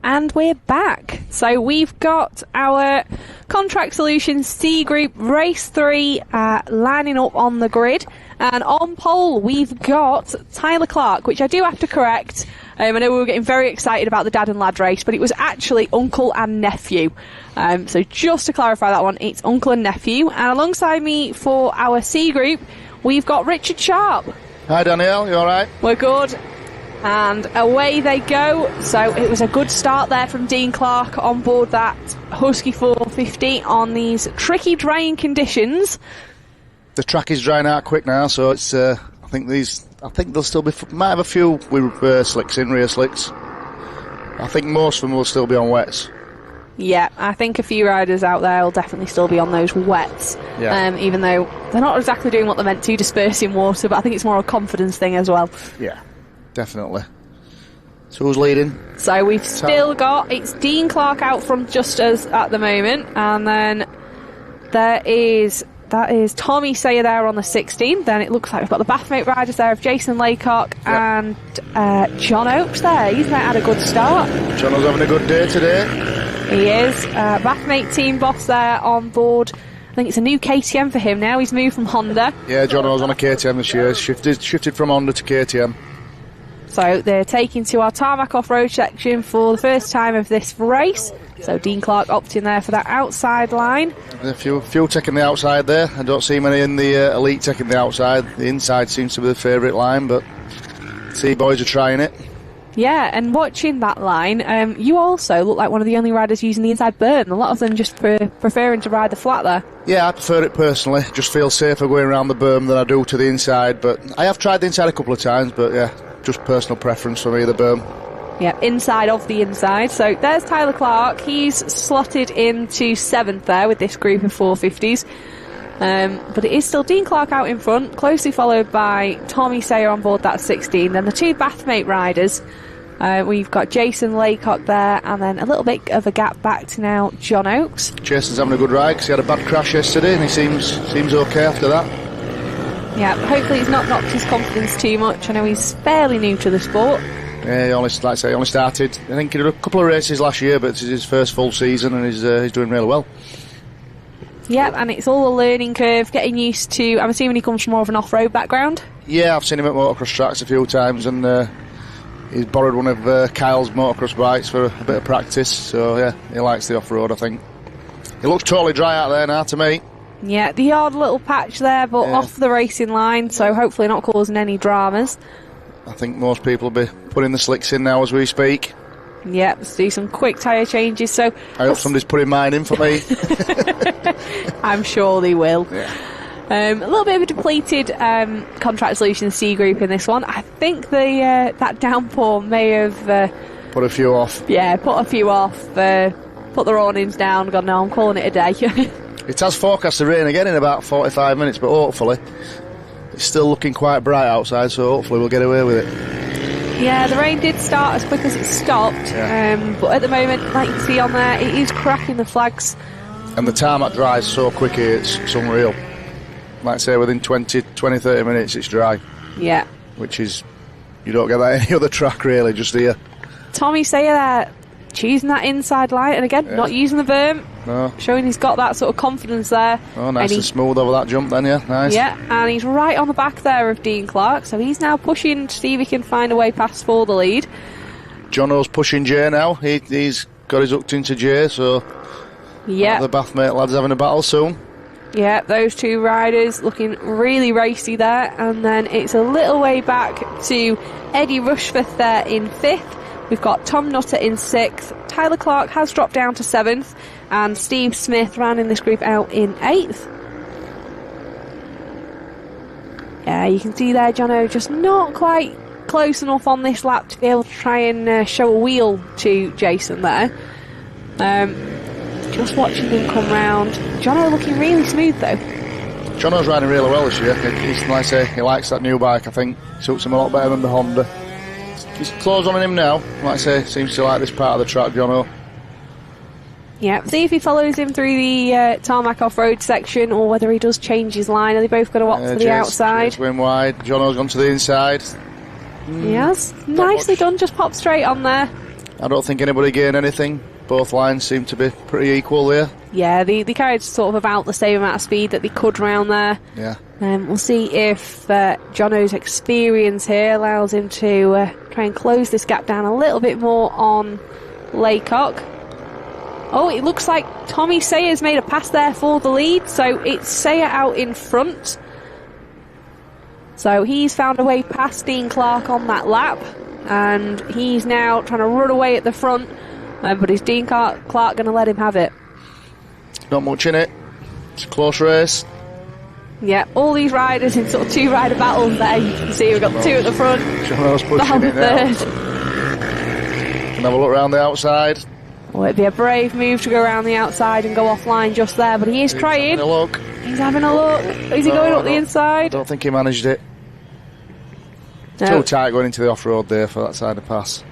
And we're back. So we've got our Contract Solutions C Group Race 3 lining up on the grid. And on pole, we've got Tyler Clark, which I do have to correct. I know we were getting very excited about the dad and lad race, but it was actually uncle and nephew. So just to clarify that one, it's uncle and nephew. And alongside me for our C Group, we've got Richard Sharp. Hi Danielle, you alright? We're good. And away they go. So it was a good start there from Dean Clark on board that Husky 450 on these tricky drying conditions. The track is drying out quick now, so it's. I think they'll still be. Might have a few with slicks in, rear slicks. I think most of them will still be on wets. Yeah, I think a few riders out there will definitely still be on those wets. Yeah. Even though they're not exactly doing what they're meant to, dispersing water, but I think it's more a confidence thing as well. Yeah, definitely. So who's leading? So we've still got, it's Dean Clark out front just as at the moment, and then that is Tommy Sayer there on the 16. Then it looks like we've got the Bathmate riders there of Jason Laycock and John Oakes there. He's had a good start. Jono's having a good day today. He is. Bathmate team boss there on board. I think it's a new KTM for him now. He's moved from Honda. Yeah, Jono's on a KTM this year. Shifted from Honda to KTM. So they're taking to our tarmac off-road section for the first time of this race. So Dean Clark opting there for that outside line. A few taking the outside there. I don't see many in the elite taking the outside. The inside seems to be the favourite line, but see, boys are trying it. Yeah, and watching that line, you also look like one of the only riders using the inside berm. A lot of them just preferring to ride the flat there. Yeah, I prefer it personally. Just feel safer going around the berm than I do to the inside. But I have tried the inside a couple of times, but yeah, just personal preference for me, the berm. Yeah, inside of the inside. So there's Tyler Clark. He's slotted into 7th there with this group of 450s. But it is still Dean Clark out in front, closely followed by Tommy Sayer on board that 16. Then the two Bathmate riders. We've got Jason Laycock there, and then a little bit of a gap back to now John Oakes. Jason's having a good ride because he had a bad crash yesterday, and he seems okay after that. Yeah, hopefully he's not knocked his confidence too much. I know he's fairly new to the sport. Yeah, he only started. I think he did a couple of races last year, but it's his first full season, and he's doing really well. Yeah, and it's all a learning curve, getting used to. I'm assuming he comes from more of an off-road background. Yeah, I've seen him at motocross tracks a few times, and he's borrowed one of Kyle's motocross bikes for a bit of practice. So yeah, he likes the off-road, I think. He looks totally dry out there now to me. Yeah, the odd little patch there, but off the racing line, so hopefully not causing any dramas. I think most people will be putting the slicks in now as we speak. Yeah, let's do some quick tyre changes. So I hope somebody's putting mine in for me. I'm sure they will. Yeah. A little bit of a depleted Contract Solutions C group in this one. I think that downpour may have put a few off. Yeah, put a few off. Put the awnings down. Gone, no, I'm calling it a day. It has forecast to rain again in about 45 minutes, but hopefully it's still looking quite bright outside, so hopefully we'll get away with it. Yeah, the rain did start as quick as it stopped, but at the moment, like you see on there, it is cracking the flags. And the tarmac dries so quick here, it's unreal. Like I say, within 20, 30 minutes it's dry. Yeah. Which is, you don't get that any other track really, just here. Tommy Sayer there, choosing that inside line, and again, not using the berm. No. Showing he's got that sort of confidence there. Oh, nice and smooth over that jump then, yeah, nice. Yeah, and he's right on the back there of Dean Clark, so he's now pushing to see if he can find a way past for the lead. Jono's pushing Jay now, he's got his hooked into Jay, so yeah, the Bathmate lads having a battle soon. Yeah, those two riders looking really racy there, and then it's a little way back to Eddie Rushforth there in 5th. We've got Tom Nutter in 6th. Tyler Clark has dropped down to 7th, and Steve Smith ran in this group out in 8th. Yeah, you can see there, Jono, just not quite close enough on this lap to be able to try and show a wheel to Jason there. Just watching him come round. Jono looking really smooth though. Jono's riding really well this year. He's, like I say, he likes that new bike, I think. Suits him a lot better than the Honda. He's close on him now. Like I say, seems to like this part of the track, Jono. Yeah, see if he follows him through the tarmac off-road section, or whether he does change his line. Are they both going to opt for the outside? Jace went wide. Jono's gone to the inside. Yes, nicely done. Just pop straight on there. I don't think anybody gained anything. Both lines seem to be pretty equal there. Yeah, they carried sort of about the same amount of speed that they could round there. Yeah. We'll see if Jono's experience here allows him to try and close this gap down a little bit more on Laycock. Oh, it looks like Tommy Sayer's made a pass there for the lead, so it's Sayer out in front. So he's found a way past Dean Clark on that lap, and he's now trying to run away at the front. But is Dean Clark going to let him have it? Not much in it. It's a close race. Yeah, all these riders in sort of two rider battles there. You can see we've got two at the front. Jono's pushing it now. And have a look around the outside. Well, it'd be a brave move to go around the outside and go offline just there, but he is trying. Having a look. He's having a look. Is he going up the inside? I don't think he managed it. No. Too tight going into the off-road there for that side of pass.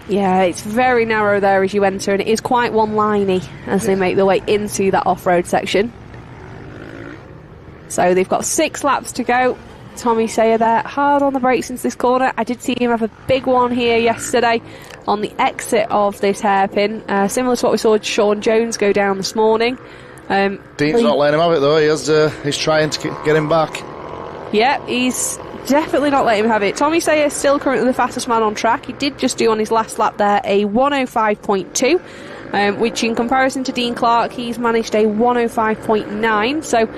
Yeah, it's very narrow there as you enter, and it is quite one-liney as they make their way into that off-road section. So they've got 6 laps to go. Tommy Sayer there, hard on the brakes into this corner. I did see him have a big one here yesterday on the exit of this hairpin, similar to what we saw Sean Jones go down this morning. Dean's not letting him have it though. He's trying to get him back. Yep, he's definitely not letting him have it. Tommy Sayer still currently the fastest man on track. He did just do on his last lap there a 105.2, which in comparison to Dean Clark, he's managed a 105.9, so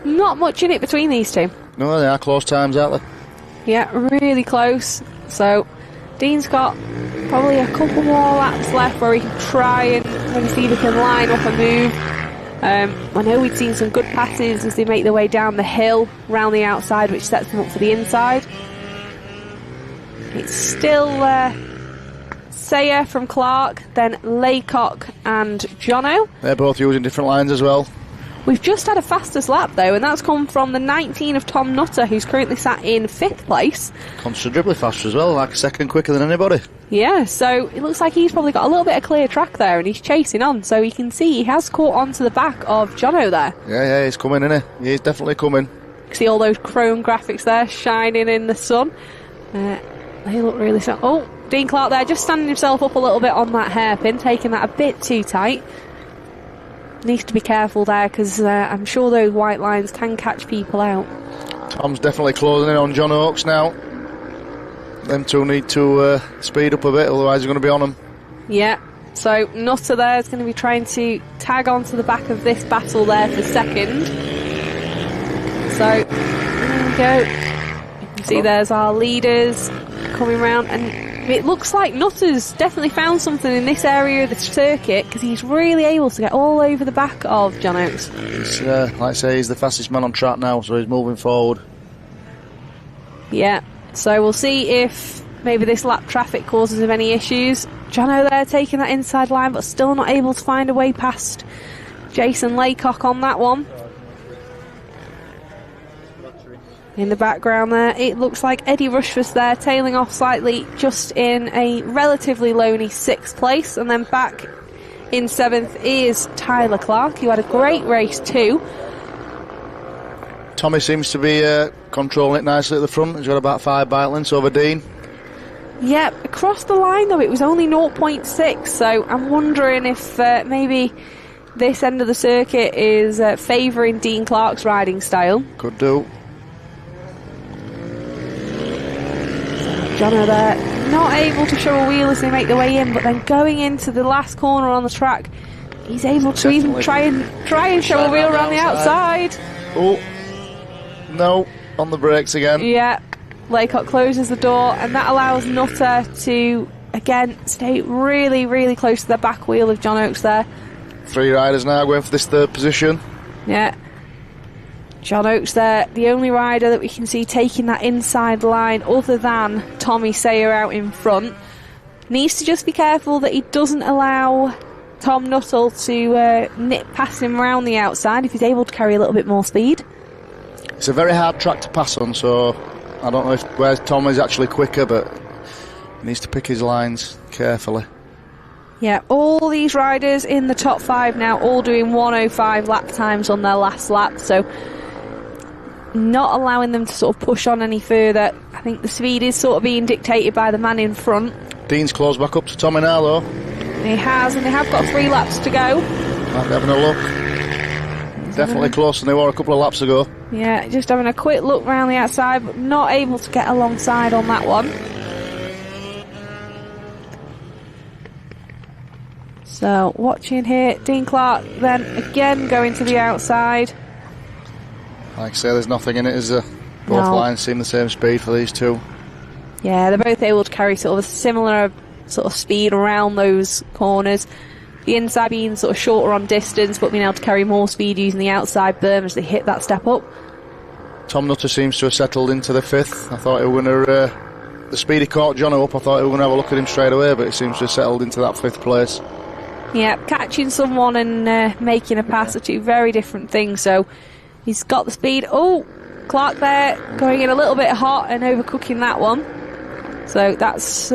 not much in it between these two. No, they are close times, aren't they? Yeah, really close. So Dean's got probably a couple more laps left where he can try and maybe see if he can line up a move. I know we'd seen some good passes as they make their way down the hill round the outside, which sets them up for the inside. It's still Sayer from Clark, then Laycock and Jono. They're both using different lines as well. We've just had a fastest lap though, and that's come from the 19 of Tom Nutter, who's currently sat in 5th place. Considerably faster as well, like a second quicker than anybody. Yeah, so it looks like he's probably got a little bit of clear track there, and he's chasing on, so you can see he has caught on to the back of Jono there. Yeah, he's coming, isn't he? He's definitely coming. See all those chrome graphics there shining in the sun. They look really strong. Oh, Dean Clark there, just standing himself up a little bit on that hairpin, taking that a bit too tight. Needs to be careful there, because I'm sure those white lines can catch people out. Tom's definitely closing in on John Oakes now. Them two need to speed up a bit, otherwise he's going to be on them. Yeah, so Nutter there is going to be trying to tag onto the back of this battle there for second. So, there we go. You can see there's our leaders coming round, and it looks like Nutter's definitely found something in this area of the circuit, because he's really able to get all over the back of John Oakes. He's, like I say, he's the fastest man on track now, so he's moving forward. Yeah, so we'll see if maybe this lap traffic causes him any issues. Jono there taking that inside line, but still not able to find a way past Jason Laycock on that one. In the background there, it looks like Eddie Rushforth's there, tailing off slightly, just in a relatively lonely 6th place. And then back in 7th is Tyler Clark, who had a great race too. Tommy seems to be controlling it nicely at the front. He's got about 5 bike lengths over Dean. Yep, across the line though, it was only 0.6, so I'm wondering if maybe this end of the circuit is favouring Dean Clark's riding style. Could do. Jono there, not able to show a wheel as they make their way in, but then going into the last corner on the track, he's able to even try and show a wheel around the outside. Oh, no, on the brakes again. Yeah, Laycock closes the door, and that allows Nutter to, again, stay really, really close to the back wheel of John Oakes there. 3 riders now going for this 3rd position. Yeah. John Oakes there, the only rider that we can see taking that inside line other than Tommy Sayer out in front. Needs to just be careful that he doesn't allow Tom Nuttall to nip past him around the outside if he's able to carry a little bit more speed. It's a very hard track to pass on, so I don't know where Tom is actually quicker, but he needs to pick his lines carefully. Yeah, all these riders in the top 5 now, all doing 105 lap times on their last lap, so not allowing them to sort of push on any further. I think the speed is sort of being dictated by the man in front. Dean's closed back up to Tommy now though. He has, and they have got 3 laps to go. Might be having a look. Definitely closer than they were a couple of laps ago. Yeah, just having a quick look round the outside, but not able to get alongside on that one. So, watching here, Dean Clark then again going to the outside. Like I say, there's nothing in it, is there? Both lines seem the same speed for these two. Yeah, they're both able to carry sort of a similar sort of speed around those corners. The inside being sort of shorter on distance, but being able to carry more speed using the outside berm as they hit that step up. Tom Nutter seems to have settled into the 5th. I thought he were going to... the speed he caught Jono up, I thought he were going to have a look at him straight away, but he seems to have settled into that 5th place. Yeah, catching someone and making a pass are 2 very different things, so he's got the speed. Oh, Clark there going in a little bit hot and overcooking that one. So that's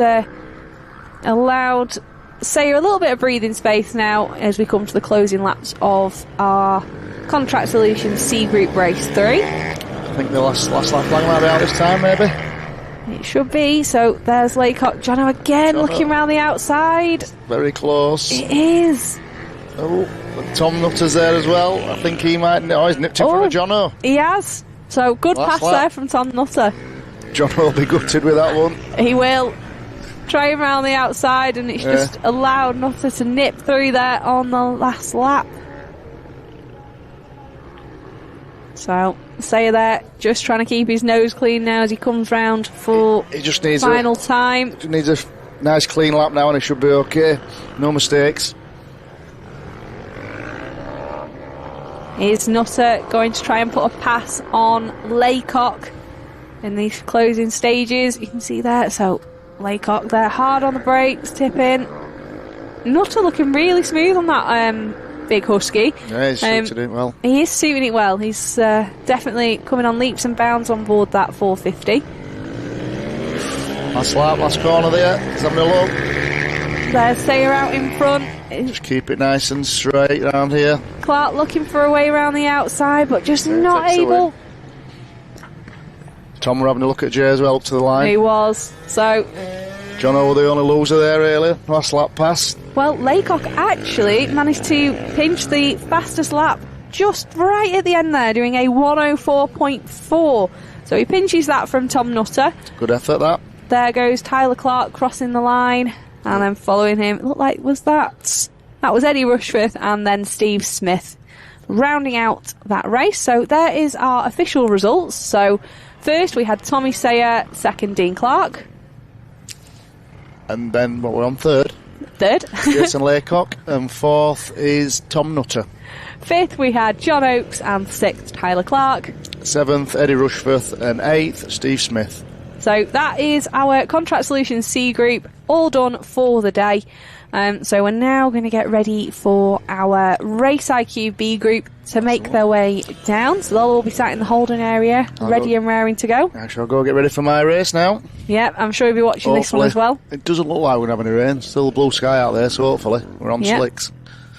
allowed Sayer a little bit of breathing space now as we come to the closing laps of our Contract Solutions C Group Race 3. I think the last lap flag might be out this time, maybe. It should be. So there's Laycock. Jono again looking around the outside. Very close. It is. Oh, Tom Nutter's there as well. I think he might... Oh, he's nipped in front of Jono. He has. So good pass there from Tom Nutter. John will be gutted with that one. He will. Try him around the outside, and it's just allowed Nutter to nip through there on the last lap. So, Sayer there, just trying to keep his nose clean now as he comes round for he just needs final time. Just needs a nice clean lap now and he should be okay. No mistakes. Is Nutter going to try and put a pass on Laycock in these closing stages? You can see there, so Laycock there, hard on the brakes, tipping. Nutter looking really smooth on that big husky. Yeah, he's suited it well. He is suiting it well. He's definitely coming on leaps and bounds on board that 450. Last lap, last corner there. He's having a look. There's Sayer out in front. Just keep it nice and straight around here. Clark looking for a way around the outside, but just not able. Tom were having a look at Jay as well, up to the line. He was. So Jono were the only loser there, really. Last lap pass. Well, Laycock actually managed to pinch the fastest lap just right at the end there, doing a 104.4. So he pinches that from Tom Nutter. Good effort, that. There goes Tyler Clark crossing the line, and then following him, it looked like, that was Eddie Rushforth and then Steve Smith rounding out that race. So there is our official results. So first we had Tommy Sayer, second Dean Clark. And then, we're on third? Third. Jason Laycock. And fourth is Tom Nutter. Fifth we had John Oakes, and sixth Tyler Clark. Seventh, Eddie Rushforth, and eighth, Steve Smith. So that is our Contract Solutions C group, all done for the day. So we're now going to get ready for our Race IQ B group to make their way down. So they'll all be sat in the holding area, ready and raring to go. I shall go get ready for my race now. Yeah, I'm sure you'll be watching this one as well. It doesn't look like we're having any rain. Still blue sky out there, so hopefully we're on slicks.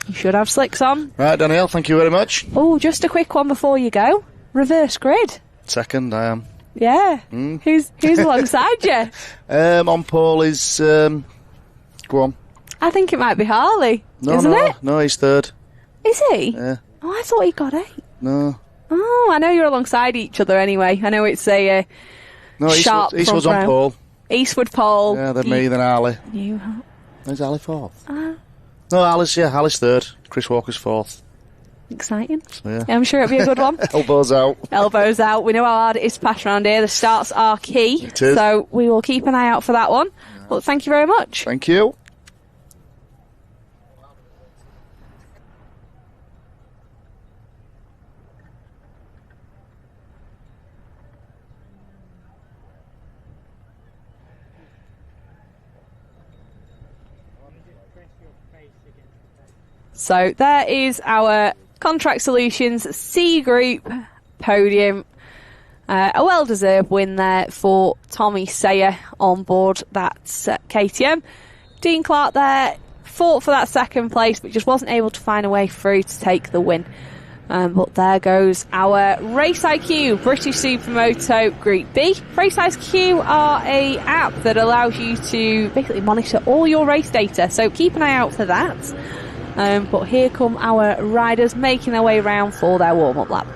You should have slicks on. Right, Danielle, thank you very much. Oh, just a quick one before you go. Reverse grid. Second, I am. Yeah. Who's alongside you? On pole is... go on. I think it might be Harley, isn't it? No, he's third. Is he? Yeah. Oh, I thought he got 8. No. Oh, I know you're alongside each other anyway. I know it's a sharp Eastwood's on pole. Eastwood pole. Yeah, then me, then Ali. Where's Ali fourth? No, Ali's third. Chris Walker's fourth. Exciting. So, yeah. I'm sure it'll be a good one. Elbows out. Elbows out. We know how hard it is to pass around here. The starts are key. It is. So we will keep an eye out for that one. Well, thank you very much. Thank you. So there is our Contract Solutions C Group podium. A well-deserved win there for Tommy Sayer on board that KTM. Dean Clark there fought for that second place, but just wasn't able to find a way through to take the win. But there goes our Race IQ British Supermoto Group B. Race IQ are a app that allows you to basically monitor all your race data, so keep an eye out for that. But here come our riders making their way around for their warm-up lap.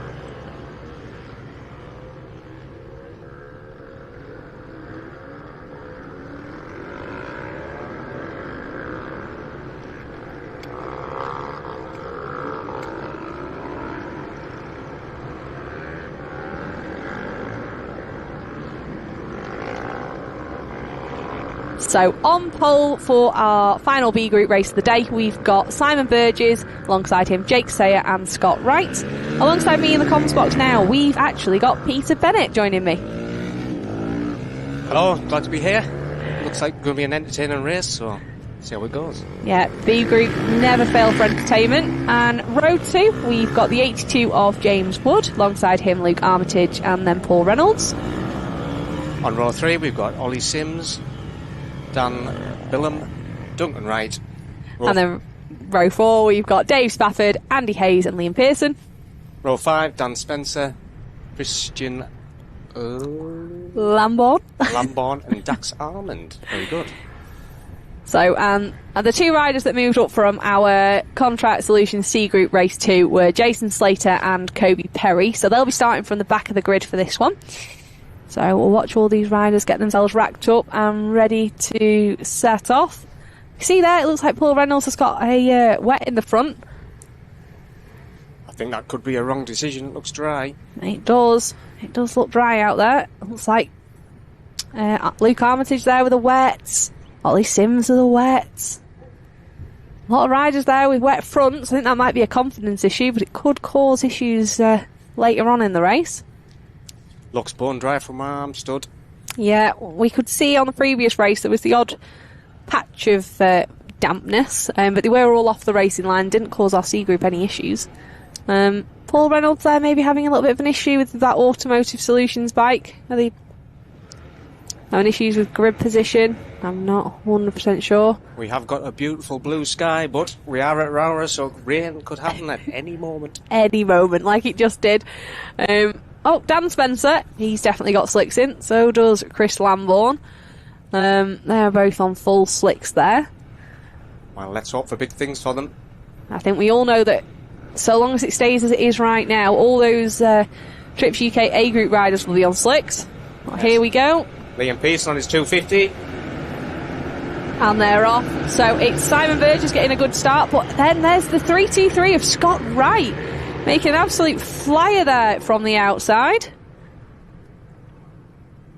So on pole for our final B group race of the day, we've got Simon Burgess, alongside him Jake Sayer and Scott Wright. Alongside me in the comms box now, we've actually got Peter Bennett joining me. Hello, glad to be here. Looks like going to be an entertaining race, so see how it goes. Yeah, B group never fail for entertainment. And row 2, we've got the 82 of James Wood, alongside him Luke Armitage and then Paul Reynolds. On row 3, we've got Ollie Sims, Dan Billum, Duncan Wright. And then row 4, we've got Dave Spafford, Andy Hayes and Liam Pearson. Row 5, Dan Spencer, Christian Lamborn and Dax Armand. Very good. So, and the two riders that moved up from our Contract Solutions C Group Race 2 were Jason Slater and Kobe Perry. So they'll be starting from the back of the grid for this one. So we'll watch all these riders get themselves racked up and ready to set off. See there, it looks like Paul Reynolds has got a wet in the front. I think that could be a wrong decision. It looks dry. It does. It does look dry out there. It looks like Luke Armitage there with a wet. Ollie Sims with a wet. A lot of riders there with wet fronts. I think that might be a confidence issue, but it could cause issues later on in the race. Looks bone dry from where I'm stood. Yeah, we could see on the previous race there was the odd patch of dampness, but they were all off the racing line, didn't cause our C group any issues. Paul Reynolds there maybe having a little bit of an issue with that Automotive Solutions bike. Are they having issues with grid position? I'm not 100% sure. We have got a beautiful blue sky, but we are at Roura, so rain could happen at any moment. Any moment, like it just did. Dan Spencer, he's definitely got slicks in, so does Chris Lambourne. They're both on full slicks there. Well, let's hope for big things for them. I think we all know that so long as it stays as it is right now, all those Trips UK A Group riders will be on slicks. Well, here we go. Liam Pearson on his 250. And they're off. So it's Simon Burgess getting a good start, but then there's the 3-2-3 of Scott Wright, making an absolute flyer there from the outside.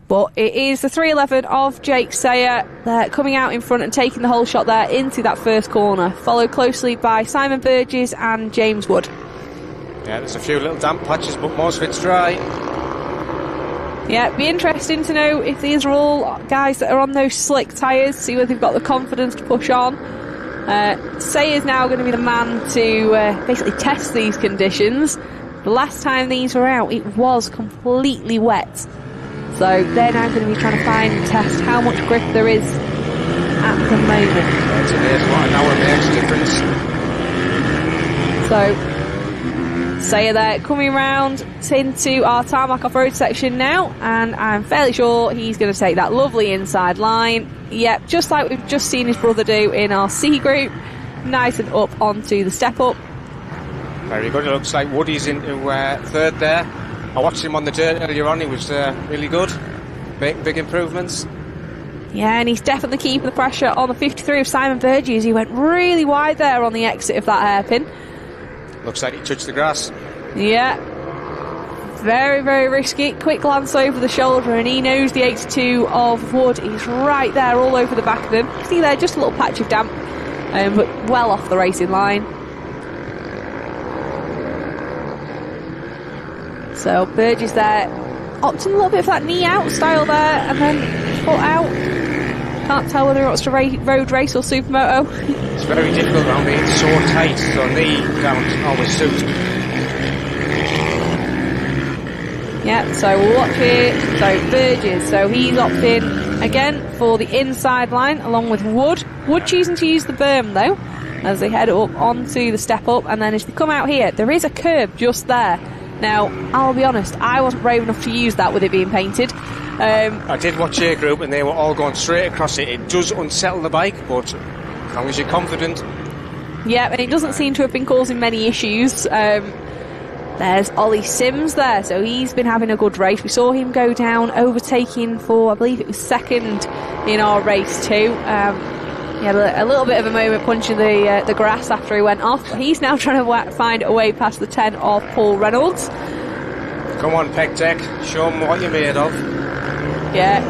But it is the 311 of Jake Sayer coming out in front and taking the whole shot there into that first corner, followed closely by Simon Burgess and James Wood. Yeah, there's a few little damp patches, but most of it's dry. Yeah, it'd be interesting to know if these are all guys that are on those slick tyres, see whether they've got the confidence to push on. Sayer's now going to be the man to basically test these conditions. The last time these were out, it was completely wet. So they're now going to be trying to find and test how much grip there is at the moment. It's amazing what an hour makes difference. So Sayer there coming round into our tarmac off-road section now, and I'm fairly sure he's going to take that lovely inside line. Yep, just like we've just seen his brother do in our C group, nice and up onto the step up. Very good. It looks like Woody's into third there. I watched him on the dirt earlier on. He was really good. Big improvements. Yeah, and he's definitely keeping the pressure on the 53 of Simon Burgess. He went really wide there on the exit of that hairpin. Looks like he touched the grass. Yeah. Very, very risky. Quick glance over the shoulder, and he knows the 82 of Wood is right there all over the back of him. See there, just a little patch of damp, but well off the racing line. So Burgess there, opting a little bit for that knee out style there, and then foot out. Can't tell whether it's a road race or supermoto. It's very difficult around here. It's so tight, so knee count always suits. Yeah, so we'll watch here. So Burgess, so he's opted in again for the inside line along with Wood. Wood choosing to use the berm though, as they head up onto the step up, and then as they come out here, there is a curb just there. Now, I'll be honest, I wasn't brave enough to use that with it being painted. I did watch A Group and they were all going straight across it. It does unsettle the bike, but as long as you're confident. Yeah, and it doesn't seem to have been causing many issues. There's Ollie Sims there, so he's been having a good race. We saw him go down, overtaking for, I believe it was second in our race too. He had a little bit of a moment punching the grass after he went off, but he's now trying to find a way past the 10 of Paul Reynolds. Come on, Peck Tech, show him what you're made of. Yeah,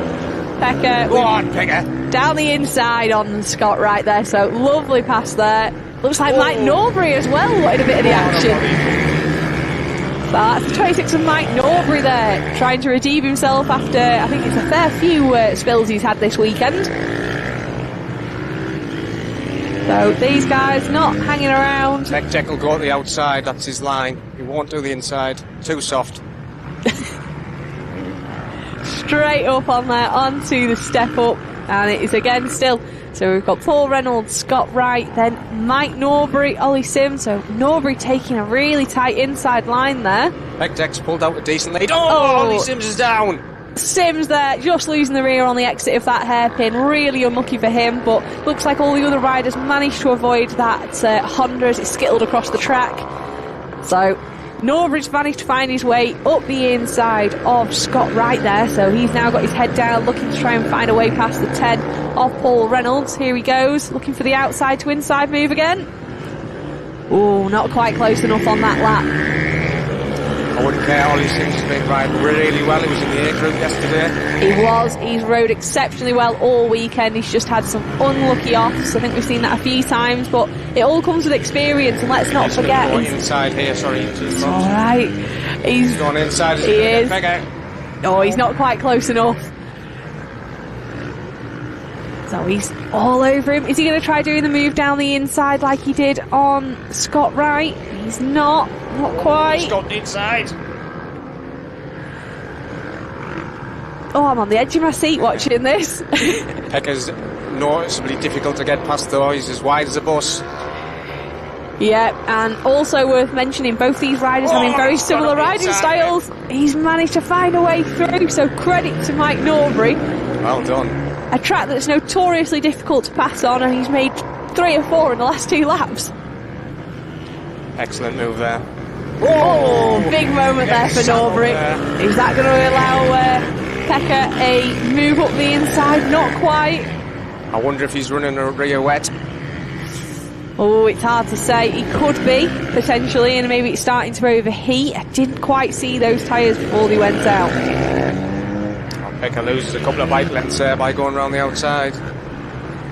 Pekka. Go on, Pekka. Down the inside on Scott right there, so lovely pass there. Looks like Mike Norbury as well wanted a bit of the action. That's the 26 of Mike Norbury there, trying to redeem himself after, I think it's a fair few spills he's had this weekend. So these guys not hanging around. Peck Tech will go to the outside, that's his line. He won't do the inside, too soft. Straight up on there, onto the step up, and it is again still. So we've got Paul Reynolds, Scott Wright, then Mike Norbury, Ollie Sims. So Norbury taking a really tight inside line there. Peck Tech's pulled out a decent lead. Oh, Ollie Sims is down. Sims there, just losing the rear on the exit of that hairpin. Really unlucky for him, but looks like all the other riders managed to avoid that Honda as it skittled across the track. So Norbury's managed to find his way up the inside of Scott Wright there, so he's now got his head down, looking to try and find a way past the 10 of Paul Reynolds. Here he goes, looking for the outside to inside move again. Oh, not quite close enough on that lap. I wouldn't care. Ollie Sims has been riding really well. He was in the A group yesterday. He was. He's rode exceptionally well all weekend. He's just had some unlucky offs. I think we've seen that a few times, but it all comes with experience, and let's not forget. He's going inside here, sorry. It's alright. He's going inside. He is. Oh, he's not quite close enough. So he's all over him. Is he going to try doing the move down the inside like he did on Scott Wright? He's not quite. He's got inside. Oh, I'm on the edge of my seat watching this. Pecker's noticeably difficult to get past though. He's as wide as a bus. Yeah, and also worth mentioning, both these riders having very similar riding styles. He's managed to find a way through, so credit to Mike Norbury. Well done. A track that's notoriously difficult to pass on, and he's made 3 or 4 in the last 2 laps. Excellent move there. Oh, big moment there for Norbury. Is that going to allow Pecker a move up the inside? Not quite. I wonder if he's running a rear wet. Oh, it's hard to say. He could be, potentially, and maybe it's starting to overheat. I didn't quite see those tyres before they went out. Pecker loses a couple of bike lengths there by going around the outside.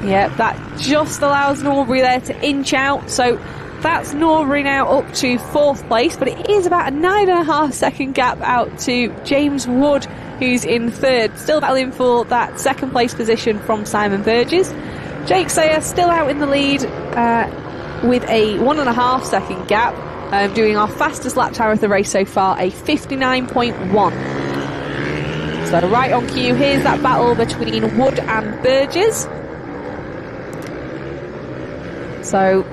Yeah, that just allows Norbury there to inch out, so that's Norbury now up to 4th place, but it is about a 9.5 second gap out to James Wood, who's in 3rd, still battling for that 2nd place position from Simon Burgess. Jake Sayer still out in the lead with a 1.5 second gap, doing our fastest lap time of the race so far, a 59.1. So right on cue, here's that battle between Wood and Burgess. So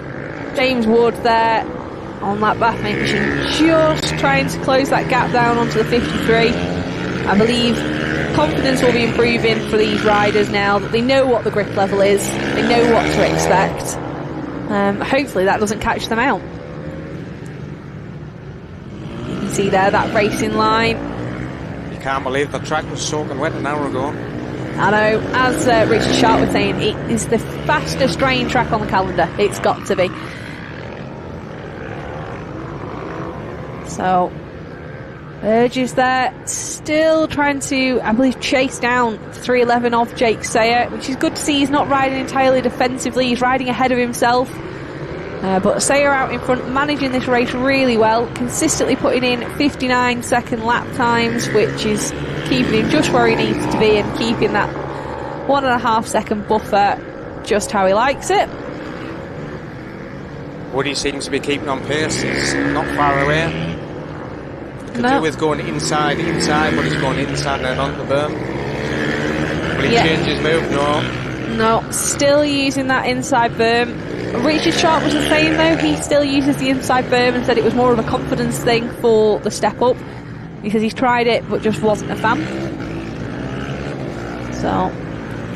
James Wood there on that back mention, just trying to close that gap down onto the 53. I believe confidence will be improving for these riders now that they know what the grip level is, they know what to expect. Hopefully that doesn't catch them out. You can see there that racing line. You can't believe the track was soaking wet an hour ago. I know, as Richard Sharp was saying, it is the fastest drain track on the calendar. It's got to be. So Burgess there, still trying to, I believe, chase down 311 of Jake Sayer, which is good to see. He's not riding entirely defensively, he's riding ahead of himself. But Sayer out in front, managing this race really well, consistently putting in 59 second lap times, which is keeping him just where he needs to be and keeping that 1.5 second buffer just how he likes it. Woody seems to be keeping on pace, he's not far away. Could do with going inside, but he's going inside and on the berm. Will he change his move? No, still using that inside berm. Richard Sharp was the same though, he still uses the inside berm and said it was more of a confidence thing for the step up. He says he's tried it but just wasn't a fan. So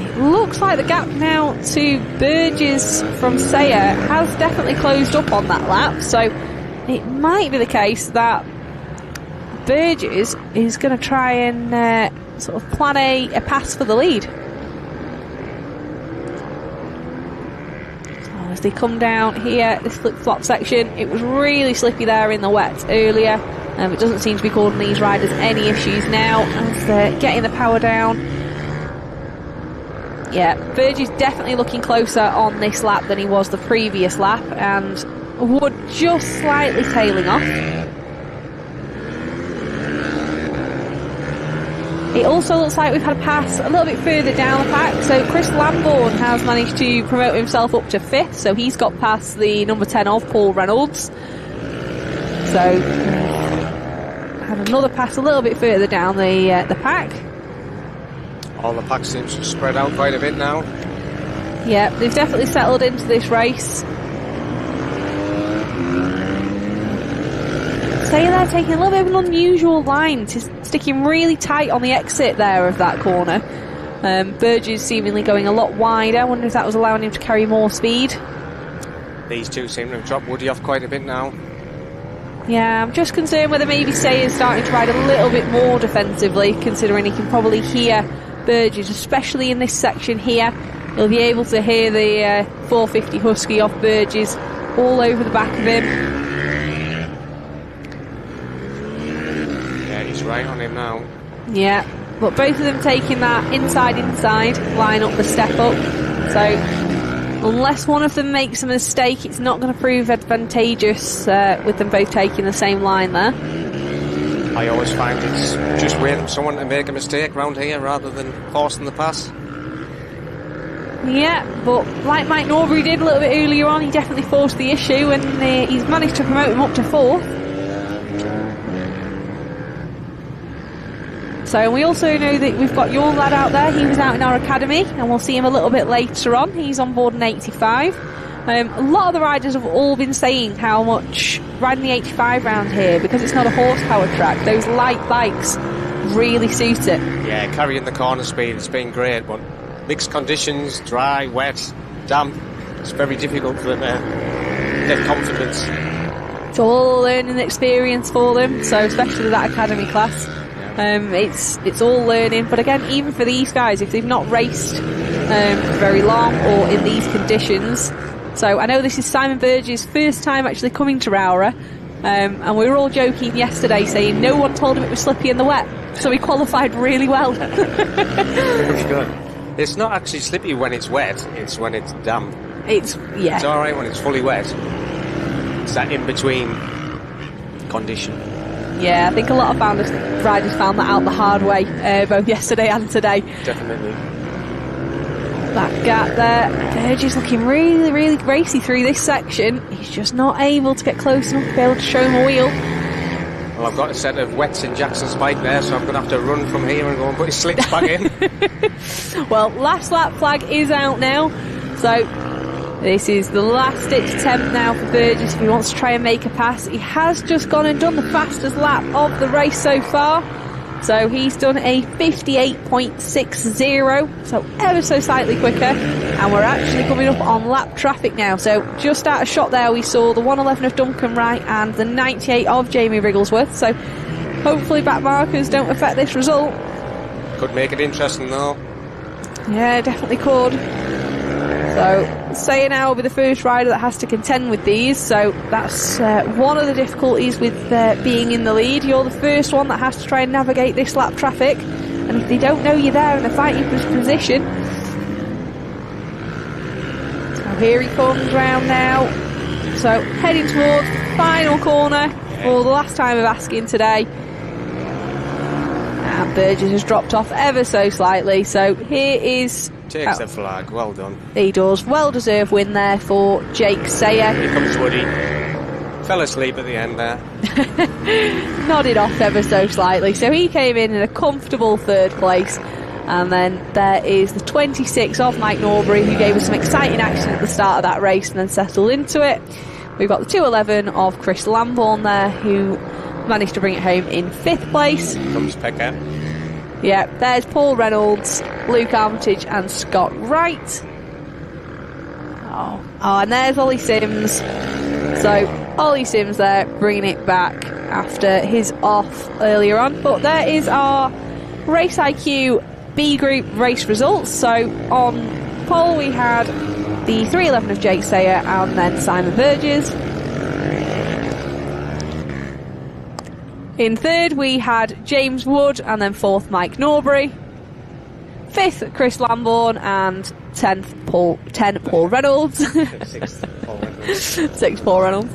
it looks like the gap now to Burgess from Sayer has definitely closed up on that lap, so it might be the case that Burgess is going to try and sort of plan a pass for the lead. As they come down here, this flip-flop section, it was really slippy there in the wet earlier. It doesn't seem to be causing these riders any issues now as they're getting the power down. Yeah, Burgess definitely looking closer on this lap than he was the previous lap, and Wood just slightly tailing off. It also looks like we've had a pass a little bit further down the pack, so Chris Lambourne has managed to promote himself up to 5th, so he's got past the number 10 of Paul Reynolds. So had another pass a little bit further down the pack. All the pack seems to spread out quite a bit now. Yeah, they've definitely settled into this race. Sayer there taking a little bit of an unusual line, sticking really tight on the exit there of that corner. Burgess seemingly going a lot wider. I wonder if that was allowing him to carry more speed. These two seem to have dropped Woody off quite a bit now. Yeah, I'm just concerned whether maybe Sayer's starting to ride a little bit more defensively, considering he can probably hear Burgess, especially in this section here. He'll be able to hear the 450 Husky off Burgess all over the back of him. Yeah, he's right on him now. Yeah, but both of them taking that inside line up the step up. So unless one of them makes a mistake, it's not going to prove advantageous with them both taking the same line there. I always find it's just waiting for someone to make a mistake around here rather than forcing the pass. Yeah, but like Mike Norbury did a little bit earlier on, he definitely forced the issue, and he's managed to promote him up to 4th. So we also know that we've got your lad out there. He was out in our academy, and we'll see him a little bit later on. He's on board an 85. A lot of the riders have all been saying how much riding the 85 round here, because it's not a horsepower track, those light bikes really suit it. Yeah, carrying the corner speed has been great, but mixed conditions, dry, wet, damp, it's very difficult for them to get confidence. It's all a learning experience for them, so especially that academy class. It's all learning, but again, even for these guys, if they've not raced very long or in these conditions. So I know this is Simon Burgess' first time actually coming to Roura, and we were all joking yesterday saying no one told him it was slippy in the wet, so he qualified really well. Good. It's not actually slippy when it's wet, it's when it's damp. It's alright when it's fully wet. It's that in-between condition. Yeah, I think a lot of riders found that out the hard way, both yesterday and today. Definitely. That gap there, Burgess looking really, really racy through this section. He's just not able to get close enough to be able to show him a wheel. Well, I've got a set of wets in Jackson's bike there, so I'm going to have to run from here and go and put his slicks back in. Well, last lap flag is out now, so this is the last ditch attempt now for Burgess if he wants to try and make a pass. He has just gone and done the fastest lap of the race so far. So he's done a 58.60, so ever so slightly quicker, and we're actually coming up on lap traffic now. So just out of shot there we saw the 111 of Duncan Wright and the 98 of Jamie Wrigglesworth, so hopefully back markers don't affect this result. Could make it interesting though. Yeah, definitely could. So Sayer now will be the first rider that has to contend with these, so that's one of the difficulties with being in the lead. You're the first one that has to try and navigate this lap traffic, and if they don't know you're there and they're fighting for position. So here he comes round now, so heading towards the final corner for the last time of asking today. And Burgess has dropped off ever so slightly, so here is... Takes the flag, well done. He does. Well deserved win there for Jake Sayer. Here comes Woody. Fell asleep at the end there. Nodded off ever so slightly. So he came in a comfortable 3rd place. And then there is the 26 of Mike Norbury, who gave us some exciting action at the start of that race and then settled into it. We've got the 211 of Chris Lambourne there, who managed to bring it home in 5th place. Comes Pekka. Yeah, there's Paul Reynolds, Luke Armitage and Scott Wright. Oh, and there's Ollie Sims. So Ollie Sims there bringing it back after his off earlier on. But there is our Race IQ B Group race results. So on pole we had the 311 of Jake Sayer and then Simon Burgess. In 3rd we had James Wood and then 4th Mike Norbury. 5th Chris Lambourne and 10th Paul Reynolds. 6th Paul Reynolds.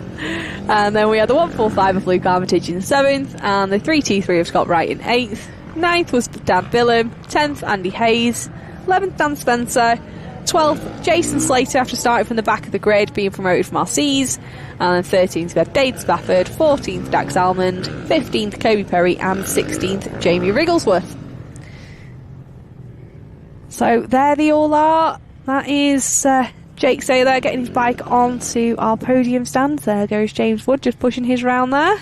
And then we had the 145 of Luke Armitage in 7th and the 323 of Scott Wright in 8th. 9th was Dan Billum. 10th Andy Hayes. 11th Dan Spencer. 12th Jason Slater after starting from the back of the grid, being promoted from RCs. And then 13th we had Dave Spafford, 14th Dax Almond, 15th Kobe Perry and 16th Jamie Wrigglesworth. So there they all are. That is Jake Sayer there getting his bike onto our podium stand. There goes James Wood just pushing his round there.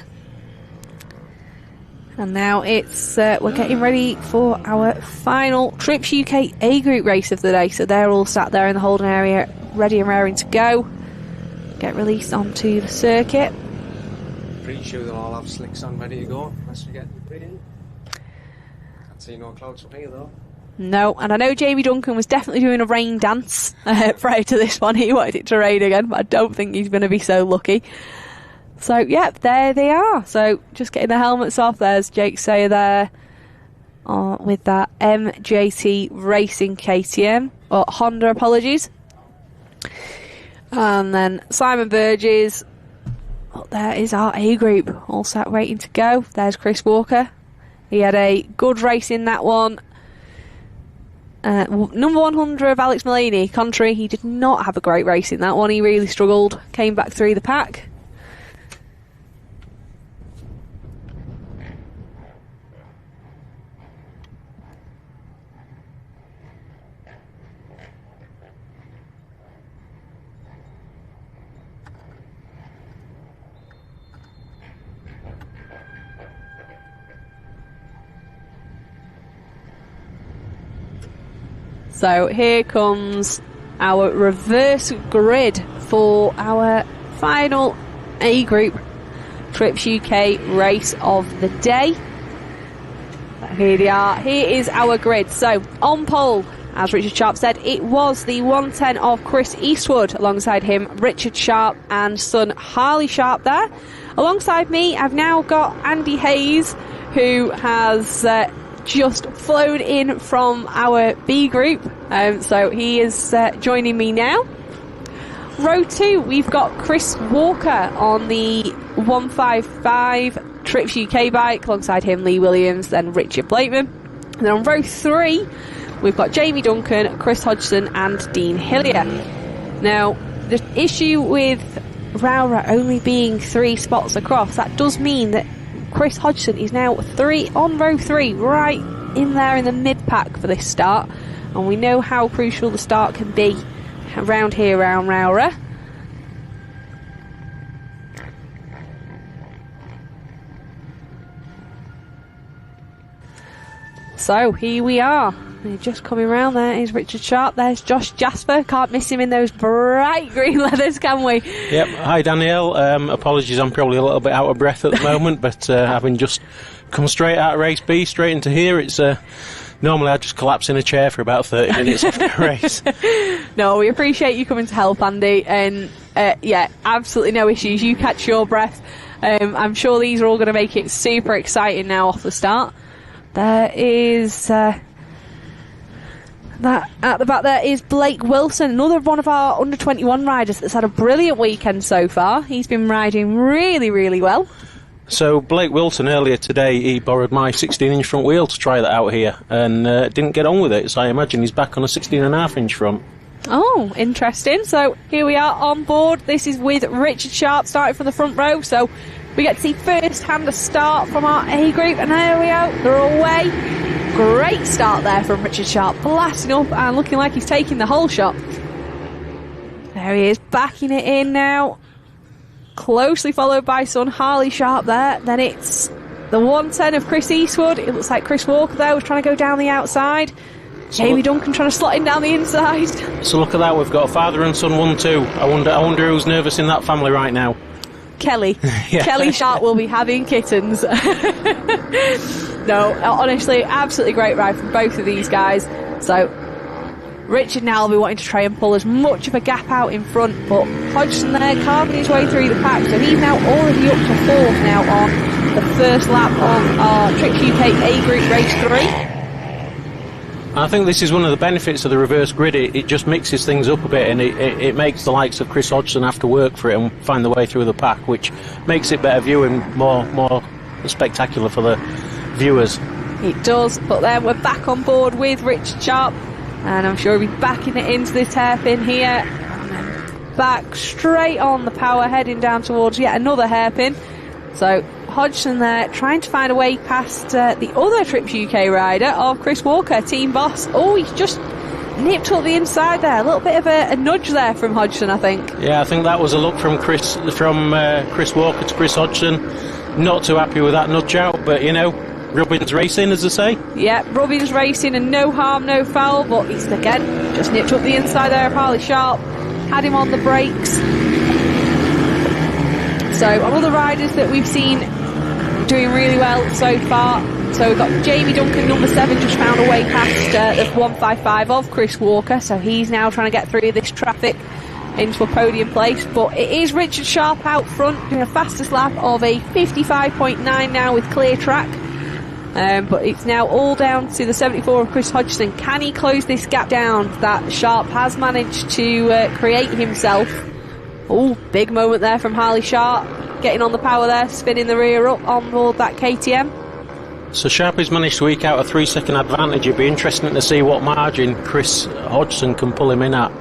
And now it's we're getting ready for our final Trips UK A Group race of the day. So they're all sat there in the holding area, ready and raring to go. Get released onto the circuit. Pretty sure they'll all have slicks on ready to go, unless we get the grid in. Can't see no clouds from here though. No, and I know Jamie Duncan was definitely doing a rain dance prior to this one. He wanted it to rain again, but I don't think he's going to be so lucky. So, yeah, there they are. So, just getting the helmets off. There's Jake Sayer there with that MJT Racing KTM, or Honda, apologies. And then Simon Burgess. Oh, there is our A group, all sat waiting to go. There's Chris Walker. He had a good race in that one. Number 100 of Alex Mullaney, contrary, he did not have a great race in that one. He really struggled, came back through the pack. So here comes our reverse grid for our final A Group Trips UK race of the day. Here they are. Here is our grid. So on pole, as Richard Sharp said, it was the 110 of Chris Eastwood. Alongside him, Richard Sharp and son Harley Sharp there. Alongside me, I've now got Andy Hayes, who has just flown in from our B group, so he is joining me now. Row 2, we've got Chris Walker on the 155 Trips UK bike, alongside him Lee Williams, then Richard Blakeman. And then on row 3, we've got Jamie Duncan, Chris Hodgson and Dean Hillier. Now, the issue with Rowra only being 3 spots across, that does mean that Chris Hodgson is now on row 3, right in there in the mid-pack for this start. And we know how crucial the start can be around here, around Rowra. So here we are. They're just coming round. There is Richard Sharp. There's Josh Jasper. Can't miss him in those bright green leathers, can we? Yep. Hi, Danielle. Apologies, I'm probably a little bit out of breath at the moment, but having just come straight out of race B, straight into here, it's normally I just collapse in a chair for about 30 minutes after a race. No, we appreciate you coming to help, Andy, and yeah, absolutely no issues. You catch your breath. I'm sure these are all going to make it super exciting now off the start. There is that at the back. There is Blake Wilson, another one of our under 21 riders that's had a brilliant weekend so far. He's been riding really, really well. So Blake Wilson, earlier today, he borrowed my 16-inch front wheel to try that out here, and didn't get on with it, so I imagine he's back on a 16.5-inch front. Oh, interesting. So here we are on board. This is with Richard Sharp starting from the front row, so we get to see first-hand a start from our A group, and there we go, they're away. Great start there from Richard Sharp, blasting up and looking like he's taking the whole shot. There he is, backing it in now. Closely followed by son Harley Sharp there. Then it's the 110 of Chris Eastwood. It looks like Chris Walker there was trying to go down the outside. Jamie Duncan trying to slot in down the inside. So look at that, we've got a father and son 1-2. I wonder who's nervous in that family right now. Kelly. Yeah. Kelly Sharp will be having kittens. No, honestly, absolutely great ride from both of these guys. So Richard now will be wanting to try and pull as much of a gap out in front, but Hodgson there carving his way through the pack, so he's now already up to 4th now on the first lap of our Trips UK A Group Race 3. I think this is one of the benefits of the reverse grid. It just mixes things up a bit, and it makes the likes of Chris Hodgson have to work for it and find the way through the pack, which makes it better viewing, more spectacular for the viewers. It does, but then we're back on board with Richard Sharp, and I'm sure he'll be backing it into this hairpin here, and then back straight on the power, heading down towards yet another hairpin. So Hodgson there trying to find a way past the other Trips UK rider of Chris Walker, team boss. Oh, he's just nipped up the inside there. A little bit of a nudge there from Hodgson, I think. Yeah, I think that was a look from Chris Walker to Chris Hodgson. Not too happy with that nudge out, but you know, Rubbins Racing, as I say. Yeah, Rubbins Racing and no harm, no foul, but he's again just nipped up the inside there of Harley Sharp, had him on the brakes. So, other riders that we've seen doing really well so far. So we've got Jamie Duncan, number 7, just found a way past the 155 of Chris Walker, so he's now trying to get through this traffic into a podium place. But it is Richard Sharp out front, doing a fastest lap of a 55.9 now with clear track. But it's now all down to the 74 of Chris Hodgson. Can he close this gap down that Sharp has managed to create himself? Oh, big moment there from Harley Sharp, getting on the power there, spinning the rear up on board that KTM. So Sharp has managed to eke out a 3-second advantage. It'd be interesting to see what margin Chris Hodgson can pull him in at.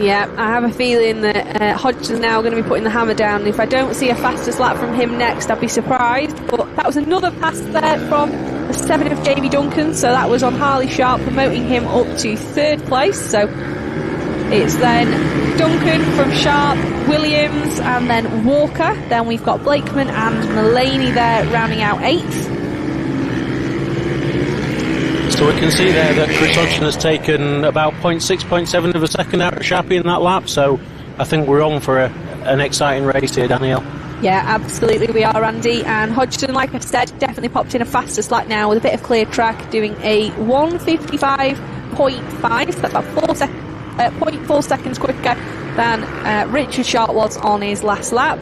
Yeah, I have a feeling that Hodgson's now going to be putting the hammer down. If I don't see a fastest lap from him next, I'd be surprised. But that was another pass there from the 7 of Jamie Duncan, so that was on Harley Sharp, promoting him up to 3rd place. So it's then Duncan from Sharp, Williams, and then Walker. Then we've got Blakeman and Mullaney there rounding out 8th. So we can see there that Chris Hodgson has taken about 0.6, 0.7 of a second out of Sharpie in that lap. So I think we're on for an exciting race here, Danielle. Yeah, absolutely we are, Andy. And Hodgson, like I said, definitely popped in a fastest lap now with a bit of clear track, doing a 1:55.5. So that's about 0.4 seconds quicker than Richard Sharp was on his last lap.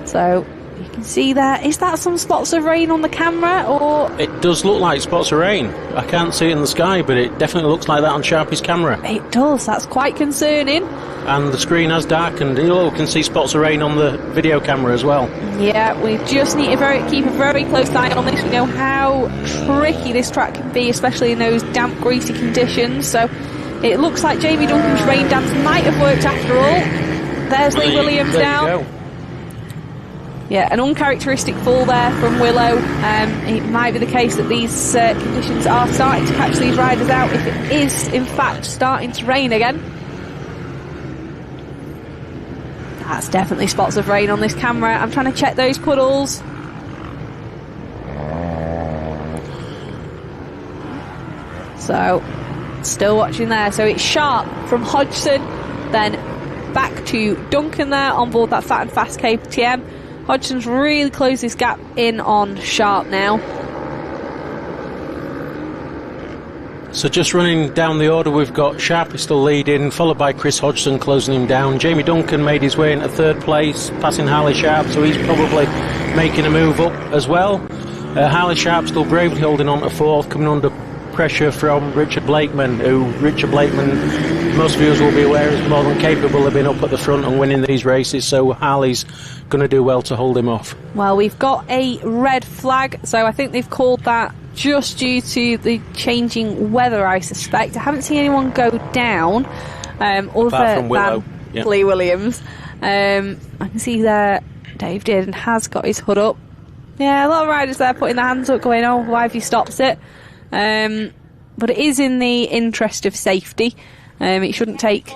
So you can see there. Is that some spots of rain on the camera, or? It does look like spots of rain. I can't see it in the sky, but it definitely looks like that on Sharpie's camera. It does. That's quite concerning. And the screen has darkened. You can see spots of rain on the video camera as well. Yeah, we just need to keep a very close eye on this. We know how tricky this track can be, especially in those damp, greasy conditions. So it looks like Jamie Duncan's rain dance might have worked after all. There's Lee Williams down. Yeah, an uncharacteristic fall there from Willow. It might be the case that these conditions are starting to catch these riders out if it is, in fact, starting to rain again. That's definitely spots of rain on this camera. I'm trying to check those puddles. So, still watching there. So it's Sharp from Hodgson, then back to Duncan there on board that fat and fast KTM. Hodgson's really closed this gap in on Sharp now. So just running down the order, we've got Sharp is still leading, followed by Chris Hodgson closing him down. Jamie Duncan made his way into 3rd place, passing Harley Sharp, so he's probably making a move up as well. Harley Sharp still bravely holding on to 4th, coming under pressure from Richard Blakeman, who Richard Blakeman, most viewers will be aware, is more than capable of being up at the front and winning these races, so Harley's going to do well to hold him off. Well, we've got a red flag, so I think they've called that just due to the changing weather, I suspect. I haven't seen anyone go down other from Willow. than Lee Williams. I can see there Dave Dearden has got his hood up. Yeah, a lot of riders there putting their hands up going, oh, why have you stopped it? But it is in the interest of safety. It shouldn't take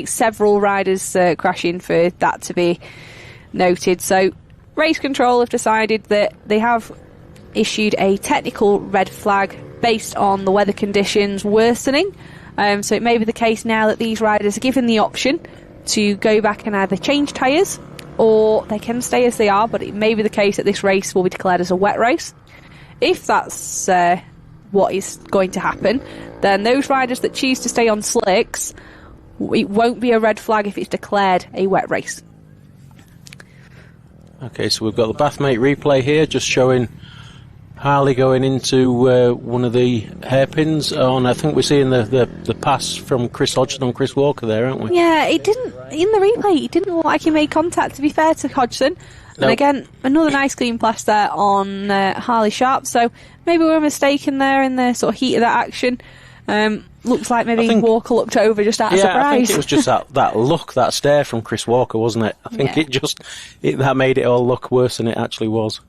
several riders crashing for that to be noted. So race control have decided that they have issued a technical red flag based on the weather conditions worsening. So it may be the case now that these riders are given the option to go back and either change tyres or they can stay as they are, but it may be the case that this race will be declared as a wet race. If that's what is going to happen, then those riders that choose to stay on slicks, it won't be a red flag if it's declared a wet race. Okay, so we've got the Bathmate replay here, just showing Harley going into one of the hairpins on, I think we're seeing the pass from Chris Hodgson on Chris Walker there, aren't we? Yeah, it didn't, in the replay, it didn't look like he made contact, to be fair to Hodgson. And again, another nice clean blast there on Harley Sharp, so maybe we were mistaken there in the sort of heat of that action. Looks like maybe Walker looked over just out of surprise. I think it was just that look, that stare from Chris Walker, wasn't it? I think that made it all look worse than it actually was.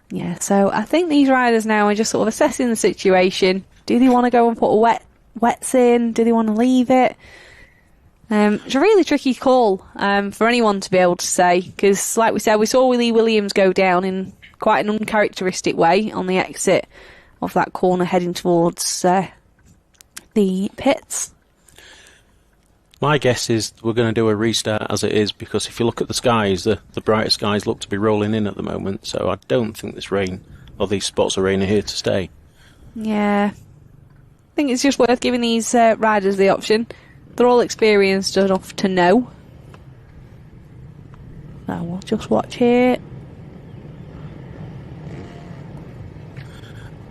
Yeah, so I think these riders now are just sort of assessing the situation. Do they want to go and put wets in? Do they want to leave it? It's a really tricky call for anyone to be able to say, because, like we said, we saw Lee Williams go down in quite an uncharacteristic way on the exit of that corner heading towards the pits. My guess is we're going to do a restart as it is, because if you look at the skies, the brighter skies look to be rolling in at the moment, so I don't think this rain, or these spots of rain, are here to stay. Yeah. I think it's just worth giving these riders the option. They're all experienced enough to know. So we'll just watch here.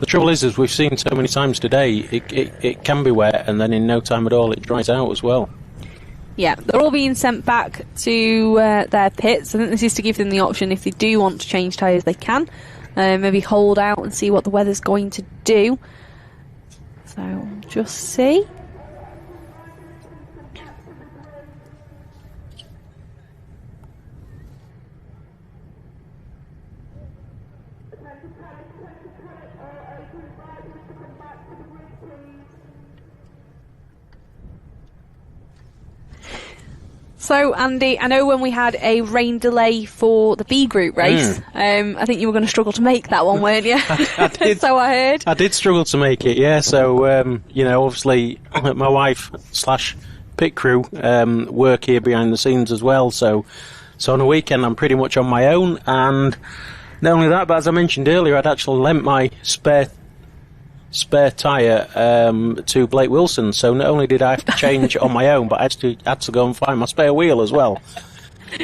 The trouble is, as we've seen so many times today, it can be wet, and then in no time at all it dries out as well. Yeah, they're all being sent back to their pits. I think this is to give them the option, if they do want to change tyres, they can. Maybe hold out and see what the weather's going to do. So, we'll just see. So, Andy, I know when we had a rain delay for the B group race, I think you were going to struggle to make that one, weren't you? I did. So I heard. I did struggle to make it, yeah. So, obviously, my wife / pit crew work here behind the scenes as well. So on a weekend, I'm pretty much on my own. And not only that, but as I mentioned earlier, I'd actually lent my spare tyre to Blake Wilson, so not only did I have to change on my own, but I actually had to go and find my spare wheel as well.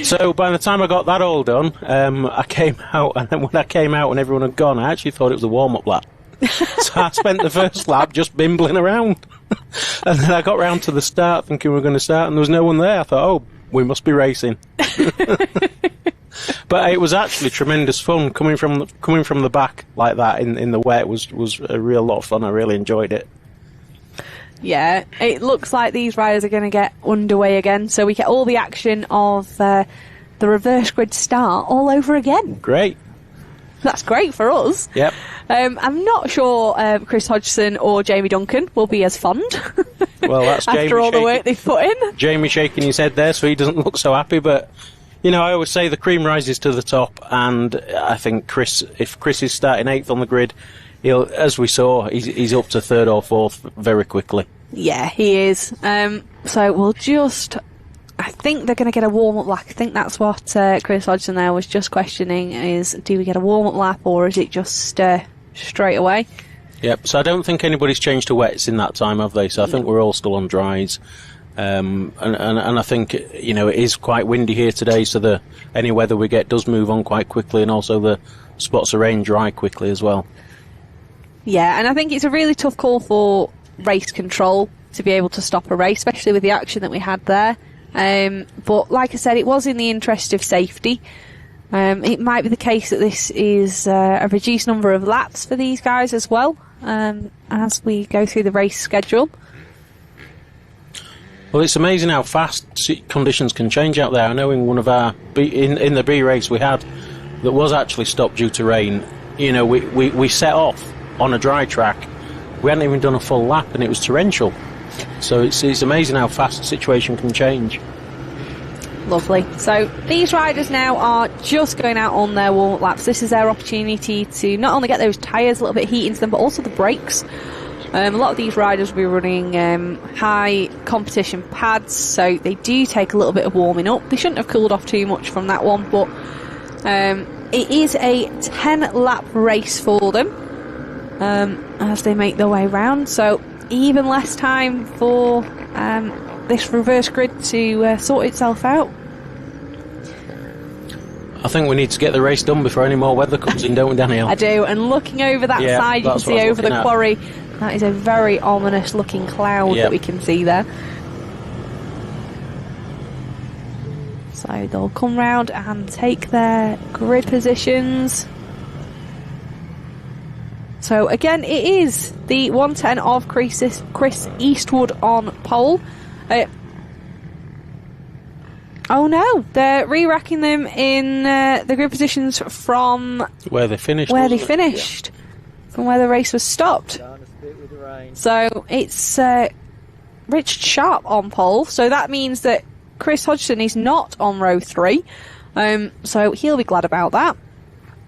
So by the time I got that all done, I came out, and then when I came out and everyone had gone, I actually thought it was a warm-up lap. So I spent the first lap just bimbling around. And then I got round to the start thinking we were going to start, and there was no one there. I thought, oh, we must be racing. But it was actually tremendous fun coming from the back like that in the wet was a real lot of fun. I really enjoyed it. Yeah, it looks like these riders are going to get underway again, so we get all the action of the reverse grid start all over again. Great. That's great for us. Yep. I'm not sure Chris Hodgson or Jamie Duncan will be as fond. Well, that's after Jamie all the work they've put in. Jamie shaking his head there, so he doesn't look so happy, but I always say the cream rises to the top, and I think if Chris is starting 8th on the grid, he'll, as we saw, he's up to 3rd or 4th very quickly. Yeah, he is. So we'll just... I think they're going to get a warm-up lap. I think that's what Chris Hodgson there was just questioning, is do we get a warm-up lap or is it just straight away? Yep, so I don't think anybody's changed to wets in that time, have they? So I think we're all still on dries. And I think, it is quite windy here today, so any weather we get does move on quite quickly, and also the spots of rain dry quickly as well. Yeah, and I think it's a really tough call for race control to be able to stop a race, especially with the action that we had there. But like I said, it was in the interest of safety. It might be the case that this is a reduced number of laps for these guys as well, as we go through the race schedule. Well, it's amazing how fast conditions can change out there. I know in one of our in the B race we had that was actually stopped due to rain. We set off on a dry track. We hadn't even done a full lap, and it was torrential. So it's amazing how fast the situation can change. Lovely. So these riders now are just going out on their warm-up laps. This is their opportunity to not only get those tyres a little bit heat into them, but also the brakes. A lot of these riders will be running high competition pads, so they do take a little bit of warming up. They shouldn't have cooled off too much from that one, but it is a 10-lap race for them as they make their way round. So even less time for this reverse grid to sort itself out. I think we need to get the race done before any more weather comes in, don't we, Danielle? I do, and looking over that side, you can see over the quarry, that is a very ominous looking cloud that we can see there. So they'll come round and take their grid positions. So again, it is the 110 of Chris Eastwood on pole. Oh no, they're re-racking them in the grid positions from where they finished. From where the race was stopped. So it's Richard Sharp on pole, so that means that Chris Hodgson is not on row 3. So he'll be glad about that.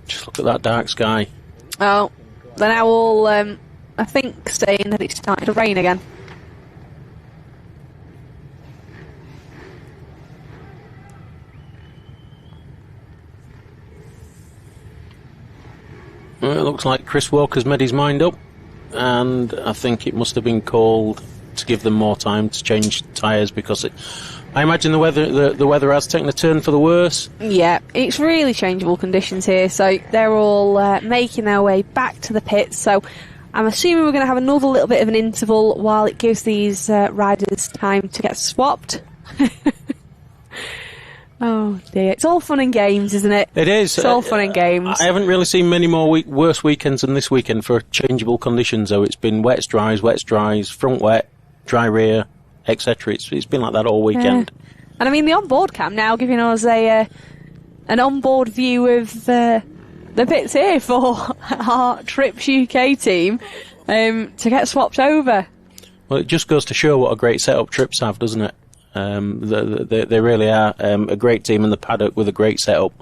Just look at that dark sky. Oh, they're now all, I think, saying that it's starting to rain again. Well, it looks like Chris Walker's made his mind up, and I think it must have been called to give them more time to change tyres, because I imagine the weather has taken a turn for the worse. Yeah, it's really changeable conditions here, so they're all making their way back to the pits. So I'm assuming we're going to have another little bit of an interval while it gives these riders time to get swapped. Oh dear, it's all fun and games, isn't it? It is. It's all fun and games. I haven't really seen many more worse weekends than this weekend for changeable conditions, though. It's been wets, dries, front wet, dry rear, etc. It's been like that all weekend. Yeah. And I mean, the onboard cam now giving us an onboard view of the pits here for our Trips UK team to get swapped over. Well, it just goes to show what a great setup Trips have, doesn't it? They really are a great team in the paddock with a great setup.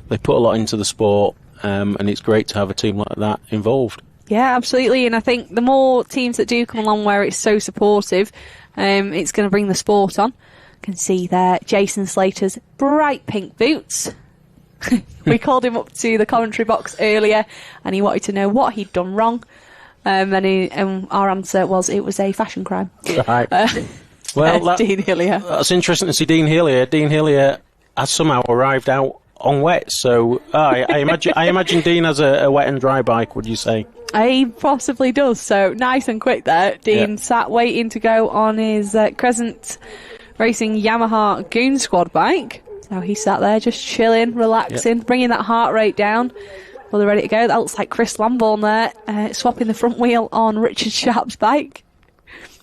They put a lot into the sport, and it's great to have a team like that involved. Yeah, absolutely. And I think the more teams that do come along where it's so supportive, it's going to bring the sport on. You can see there Jason Slater's bright pink boots. We called him up to the commentary box earlier, and he wanted to know what he'd done wrong. And our answer was it was a fashion crime. Right. Well, Dean Hillier. That's interesting to see Dean Hillier. Dean Hillier has somehow arrived out on wet, so I imagine Dean has a wet and dry bike, would you say? He possibly does, so nice and quick there. Dean sat waiting to go on his Crescent Racing Yamaha Goon Squad bike. So he sat there just chilling, relaxing, bringing that heart rate down. Well, they're ready to go. That looks like Chris Lambourne there, swapping the front wheel on Richard Sharp's bike.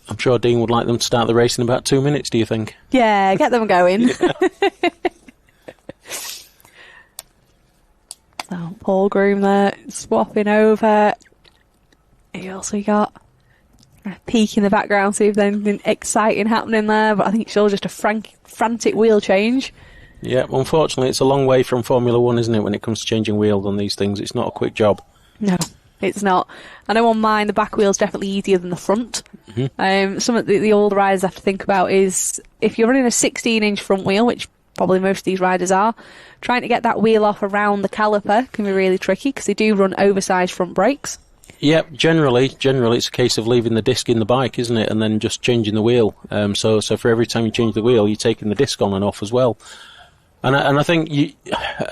I'm sure Dean would like them to start the race in about 2 minutes, do you think? Yeah, get them going. So, Paul Groom there, swapping over. You also got a peek in the background, see if there's anything exciting happening there, but I think it's all just a frantic wheel change. Yeah, unfortunately, it's a long way from Formula 1, isn't it, when it comes to changing wheels on these things? It's not a quick job. No, it's not. I know on mine, the back wheel's definitely easier than the front. Mm-hmm. Some of the older riders have to think about is, if you're running a 16-inch front wheel, which probably most of these riders are, trying to get that wheel off around the caliper can be really tricky, because they do run oversized front brakes. Yep, generally it's a case of leaving the disc in the bike, isn't it, and then just changing the wheel. So for every time you change the wheel, you're taking the disc on and off as well. And I think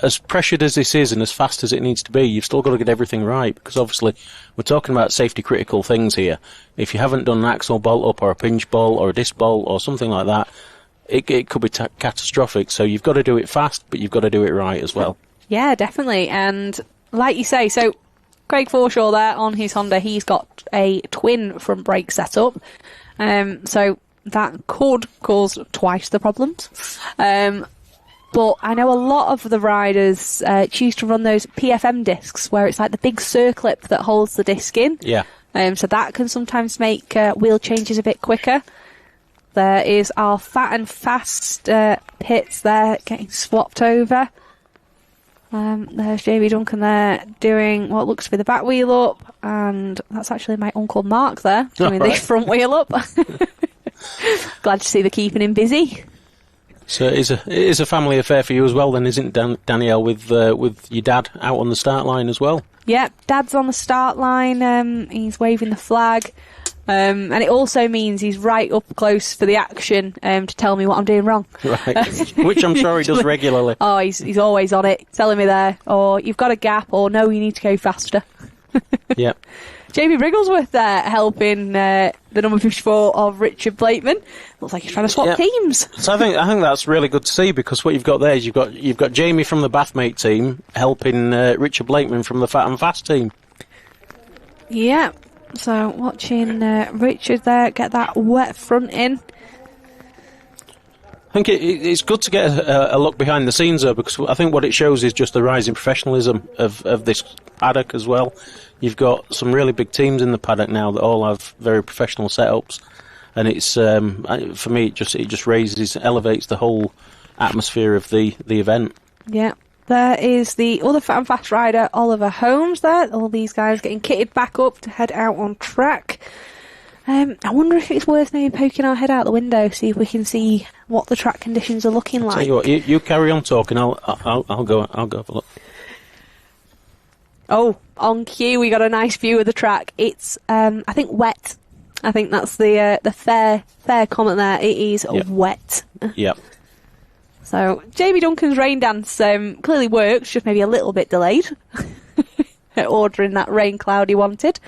as pressured as this is and as fast as it needs to be, you've still got to get everything right, because obviously we're talking about safety critical things here. If you haven't done an axle bolt up or a pinch bolt or a disc bolt or something like that, it could be catastrophic. So you've got to do it fast, but you've got to do it right as well. Yeah, definitely. And like you say, so Craig Forshaw there on his Honda, he's got a twin front brake setup. So that could cause twice the problems. But I know a lot of the riders choose to run those PFM discs, where it's like the big circlip that holds the disc in. Yeah. So that can sometimes make wheel changes a bit quicker. There is our Fat and Fast pits there getting swapped over. There's JB Duncan there doing what looks to be the back wheel up, and that's actually my Uncle Mark there doing the front wheel up. Glad to see they're keeping him busy. So it is a family affair for you as well, then, isn't it, Danielle, with your dad out on the start line as well? Yeah, Dad's on the start line. He's waving the flag. And it also means he's right up close for the action to tell me what I'm doing wrong. Right, which I'm sure he does regularly. Oh, he's always on it, telling me there, or you've got a gap, or no, you need to go faster. Yep. Jamie Brigglesworth there helping the number 54 of Richard Blakeman. Looks like he's trying to swap teams. So I think that's really good to see, because what you've got there is you've got Jamie from the Bathmate team helping Richard Blakeman from the Fat and Fast team. Yeah. So watching Richard there get that wet front in. I think it's good to get a look behind the scenes, though, because I think what it shows is just the rise in professionalism of this paddock as well. You've got some really big teams in the paddock now that all have very professional setups, and it's for me it just elevates the whole atmosphere of the event. Yeah. There is the other Fat and Fast rider, Oliver Holmes, there. All these guys getting kitted back up to head out on track. I wonder if it's worth maybe poking our head out the window, see if we can see what the track conditions are looking like. Tell you what, you carry on talking. I'll go have a look. Oh, on cue, we got a nice view of the track. It's, I think, wet. I think that's the fair comment there. It is wet. Yep. So, Jamie Duncan's rain dance clearly works, just maybe a little bit delayed at ordering that rain cloud he wanted.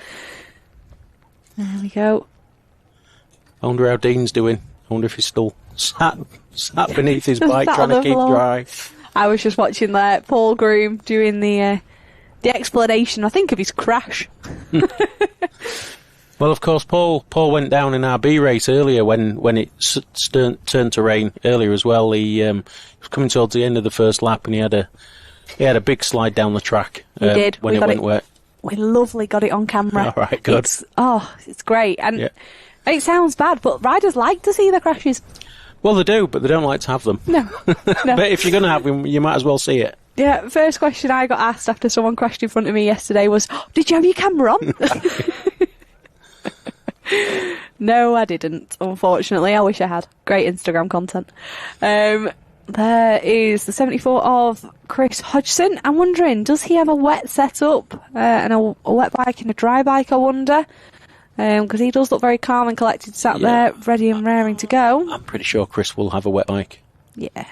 There we go. I wonder how Dean's doing. I wonder if he's still sat beneath his bike trying to keep dry. I was just watching Paul Groom doing the explanation, I think, of his crash. Well, of course, Paul went down in our B race earlier when it turned to rain earlier as well. He was coming towards the end of the first lap, and he had a big slide down the track. He did. When it went wet. We lovely got it on camera. All right, good. It's great, and it sounds bad, but riders like to see the crashes. Well, they do, but they don't like to have them. No. But if you're going to have them, you might as well see it. Yeah, first question I got asked after someone crashed in front of me yesterday was, did you have your camera on? No, I didn't, unfortunately. I wish I had. Great Instagram content. There is the 74 of Chris Hodgson. I'm wondering, does he have a wet setup? And a wet bike and a dry bike, I wonder? Because he does look very calm and collected, sat there, ready and raring to go. I'm pretty sure Chris will have a wet bike. Yeah.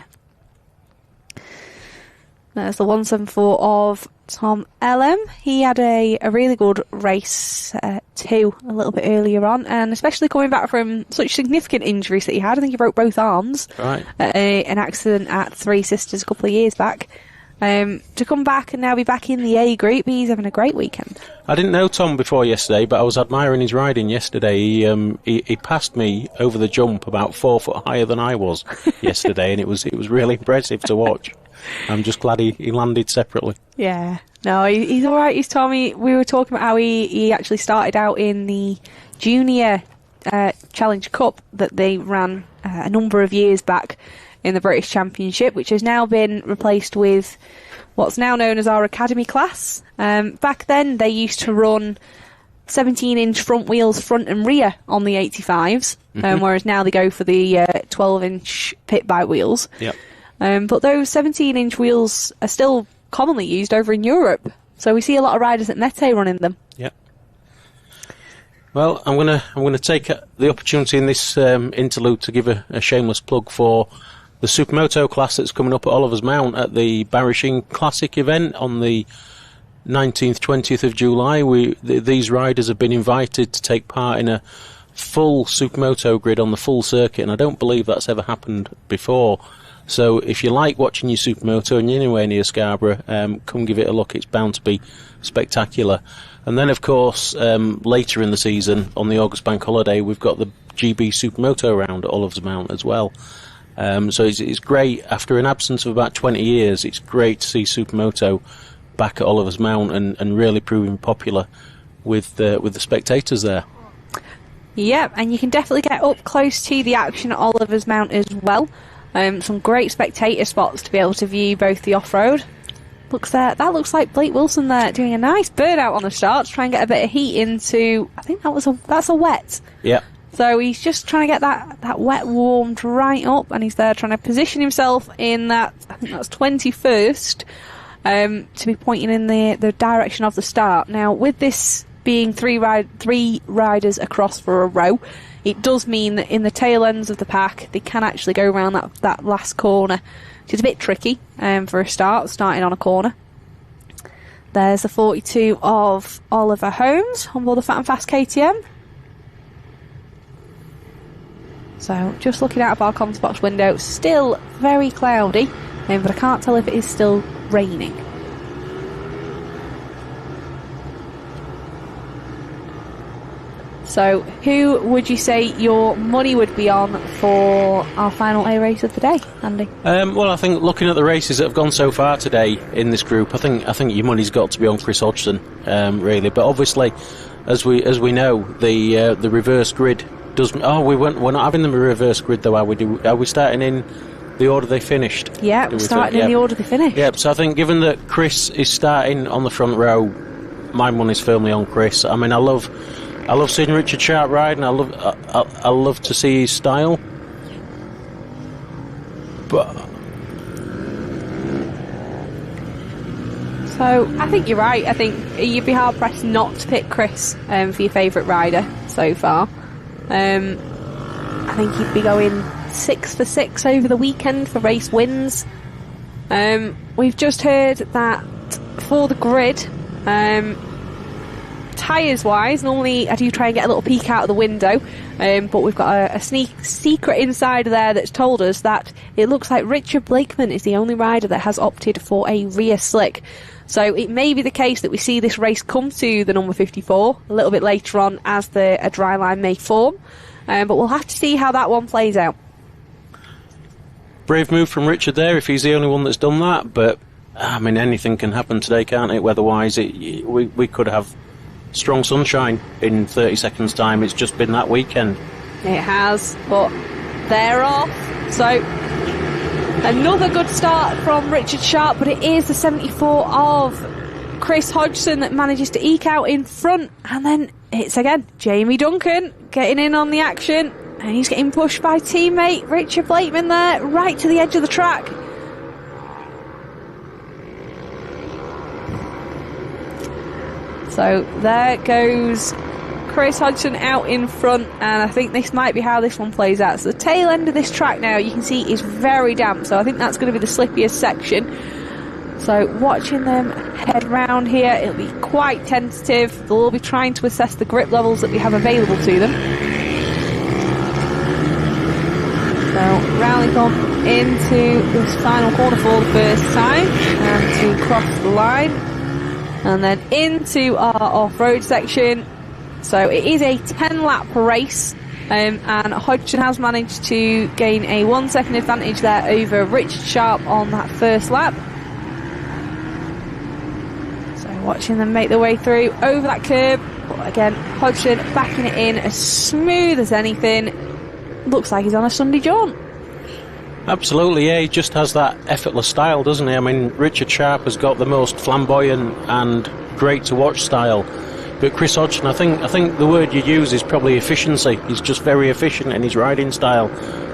There's the 174 of Tom Ellum. He had a really good race too, a little bit earlier on, and especially coming back from such significant injuries that he had. I think he broke both arms. Right. An accident at Three Sisters a couple of years back. To come back and now be back in the A group, he's having a great weekend. I didn't know Tom before yesterday, but I was admiring his riding yesterday. He passed me over the jump about 4 foot higher than I was yesterday, and it was really impressive to watch. I'm just glad he landed separately. Yeah. No, he's all right. He's told me, we were talking about how he actually started out in the junior Challenge Cup that they ran a number of years back in the British Championship, which has now been replaced with what's now known as our Academy class. Back then, they used to run 17-inch front wheels, front and rear, on the 85s, whereas now they go for the 12-inch pit bike wheels. Yep. But those 17-inch wheels are still commonly used over in Europe, so we see a lot of riders at Mete running them. Yep. Well, I'm gonna take the opportunity in this interlude to give a shameless plug for the Supermoto class that's coming up at Oliver's Mount at the Barishing Classic event on the 19th, 20th of July. These riders have been invited to take part in a full Supermoto grid on the full circuit, and I don't believe that's ever happened before. So if you like watching your Supermoto and you're anywhere near Scarborough, come give it a look. It's bound to be spectacular. And then, of course, later in the season, on the August Bank Holiday, we've got the GB Supermoto round at Oliver's Mount as well. So it's great. After an absence of about 20 years, it's great to see Supermoto back at Oliver's Mount and really proving popular with the spectators there. Yeah, and you can definitely get up close to the action at Oliver's Mount as well. Some great spectator spots to be able to view both the off-road. That looks like Blake Wilson there doing a nice burnout on the start to try and get a bit of heat into. I think that's a wet. Yeah. So he's just trying to get that wet warmed right up, and he's there trying to position himself in that. I think that's 21st to be pointing in the direction of the start. Now, with this being three riders across for a row, it does mean that in the tail ends of the pack, they can actually go around that last corner, which is a bit tricky for a start, starting on a corner. There's the 42 of Oliver Holmes on board the Fat and Fast KTM. So, just looking out of our comms box window, still very cloudy, but I can't tell if it is still raining. So, who would you say your money would be on for our final A race of the day, Andy? Well, I think looking at the races that have gone so far today in this group, I think your money's got to be on Chris Hodgson, really. But obviously, as we know, the reverse grid does. Oh, we're not having them a reverse grid though, are we? Are we starting in the order they finished? Yeah, we're starting in the order they finished. Yeah, so I think given that Chris is starting on the front row, my money's firmly on Chris. I mean, I love seeing Richard Sharp ride, and I love to see his style. But so I think you're right. I think you'd be hard pressed not to pick Chris for your favourite rider so far. I think he'd be going 6 for 6 over the weekend for race wins. We've just heard that for the grid, tyres wise, normally I do try and get a little peek out of the window, but we've got a secret insider there that's told us that it looks like Richard Blakeman is the only rider that has opted for a rear slick. So it may be the case that we see this race come to the number 54 a little bit later on as a dry line may form, but we'll have to see how that one plays out. Brave move from Richard there if he's the only one that's done that, but I mean anything can happen today, can't it? Weather-wise, we could have strong sunshine in 30 seconds time. It's just been that weekend. It has, but they're off. So another good start from Richard Sharp, but it is the 74 of Chris Hodgson that manages to eke out in front, and then it's again Jamie Duncan getting in on the action, and he's getting pushed by teammate Richard Blakeman there right to the edge of the track. So there goes Chris Hodgson out in front, and I think this might be how this one plays out. So the tail end of this track now, you can see, is very damp, so I think that's going to be the slippiest section. So watching them head round here, it'll be quite tentative. They'll all be trying to assess the grip levels that we have available to them. So rounding on into this final corner for the first time, and to cross the line. And then into our off-road section. So it is a 10-lap race, and Hodgson has managed to gain a 1 second advantage there over Richard Sharp on that first lap. So watching them make their way through over that curb. But again, Hodgson backing it in as smooth as anything. Looks like he's on a Sunday jaunt. Absolutely, yeah, he just has that effortless style, doesn't he? I mean, Richard Sharp has got the most flamboyant and great to watch style, but Chris Hodgson, I think the word you use is probably efficiency. He's just very efficient in his riding style,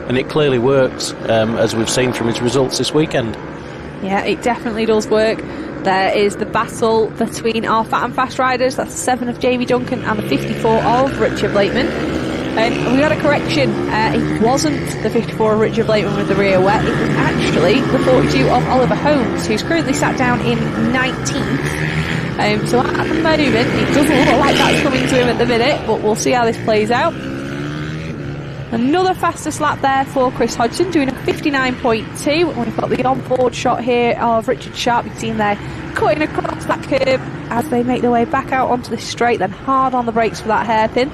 and it clearly works, as we've seen from his results this weekend. Yeah, it definitely does work. There is the battle between our fat and fast riders. That's 7 of Jamie Duncan and the 54 of Richard Blakeman. We got a correction. It wasn't the 54 of Richard Blakeman with the rear wet. It was actually the 42 of Oliver Holmes, who's currently sat down in 19th. So at the moment, it doesn't look like that's coming to him at the minute, but we'll see how this plays out. Another fastest lap there for Chris Hodgson, doing a 59.2. We've got the on-board shot here of Richard Sharp. You can see him there cutting across that curb as they make their way back out onto the straight, then hard on the brakes for that hairpin.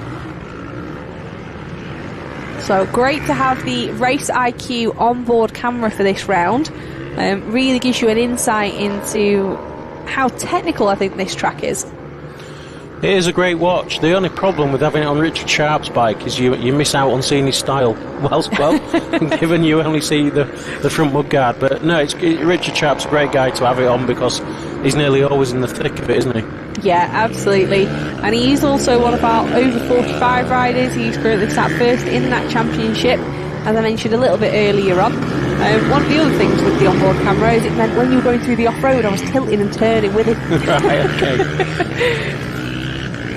So great to have the Race IQ onboard camera for this round. Really gives you an insight into how technical I think this track is. It is a great watch. The only problem with having it on Richard Sharp's bike is you miss out on seeing his style. Well, given you only see the front mudguard. But no, Richard Sharp's a great guy to have it on because he's nearly always in the thick of it, isn't he? Yeah, absolutely. And he's also one of our over 45 riders. He's currently sat first in that championship, as I mentioned a little bit earlier on. One of the other things with the onboard camera is it meant when you were going through the off-road, I was tilting and turning with it. Right, okay.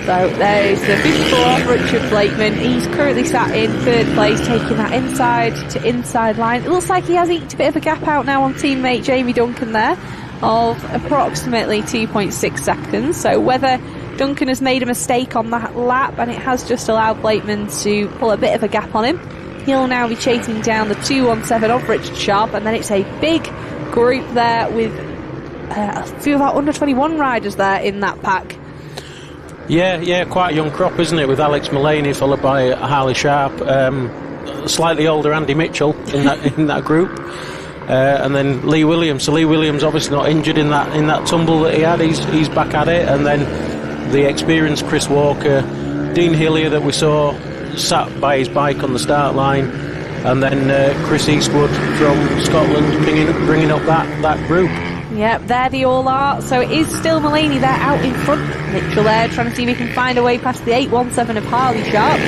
So there's the 54 of Richard Blakeman. He's currently sat in third place, taking that inside to inside line. It looks like he has eked a bit of a gap out now on teammate Jamie Duncan there of approximately 2.6 seconds. So whether Duncan has made a mistake on that lap and it has just allowed Blakeman to pull a bit of a gap on him, he'll now be chasing down the 217 of Richard Sharp, and then it's a big group there with a few of our under 21 riders there in that pack. Yeah, quite a young crop, isn't it, with Alex Mullaney followed by Harley Sharp, slightly older Andy Mitchell in that group, and then Lee Williams. So Lee Williams obviously not injured in that tumble that he had. He's back at it, and then the experienced Chris Walker, Dean Hillier that we saw sat by his bike on the start line, and then Chris Eastwood from Scotland bringing up that group. Yep, there they all are. So it is still Mulaney there out in front. Mitchell there trying to see if he can find a way past the 817 of Harley Sharp.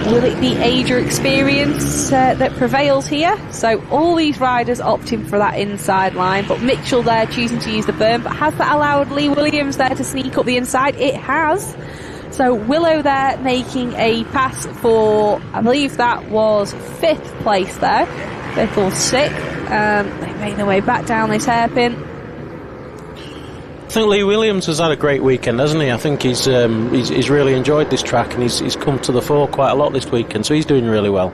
Will it be age or experience that prevails here? So all these riders opting for that inside line, but Mitchell there choosing to use the berm. But has that allowed Lee Williams there to sneak up the inside? It has. So Willow there making a pass for, I believe that was 5th place there. 5th or 6th. They make their way back down this hairpin. I think Lee Williams has had a great weekend, hasn't he? I think he's really enjoyed this track, and he's come to the fore quite a lot this weekend, so he's doing really well.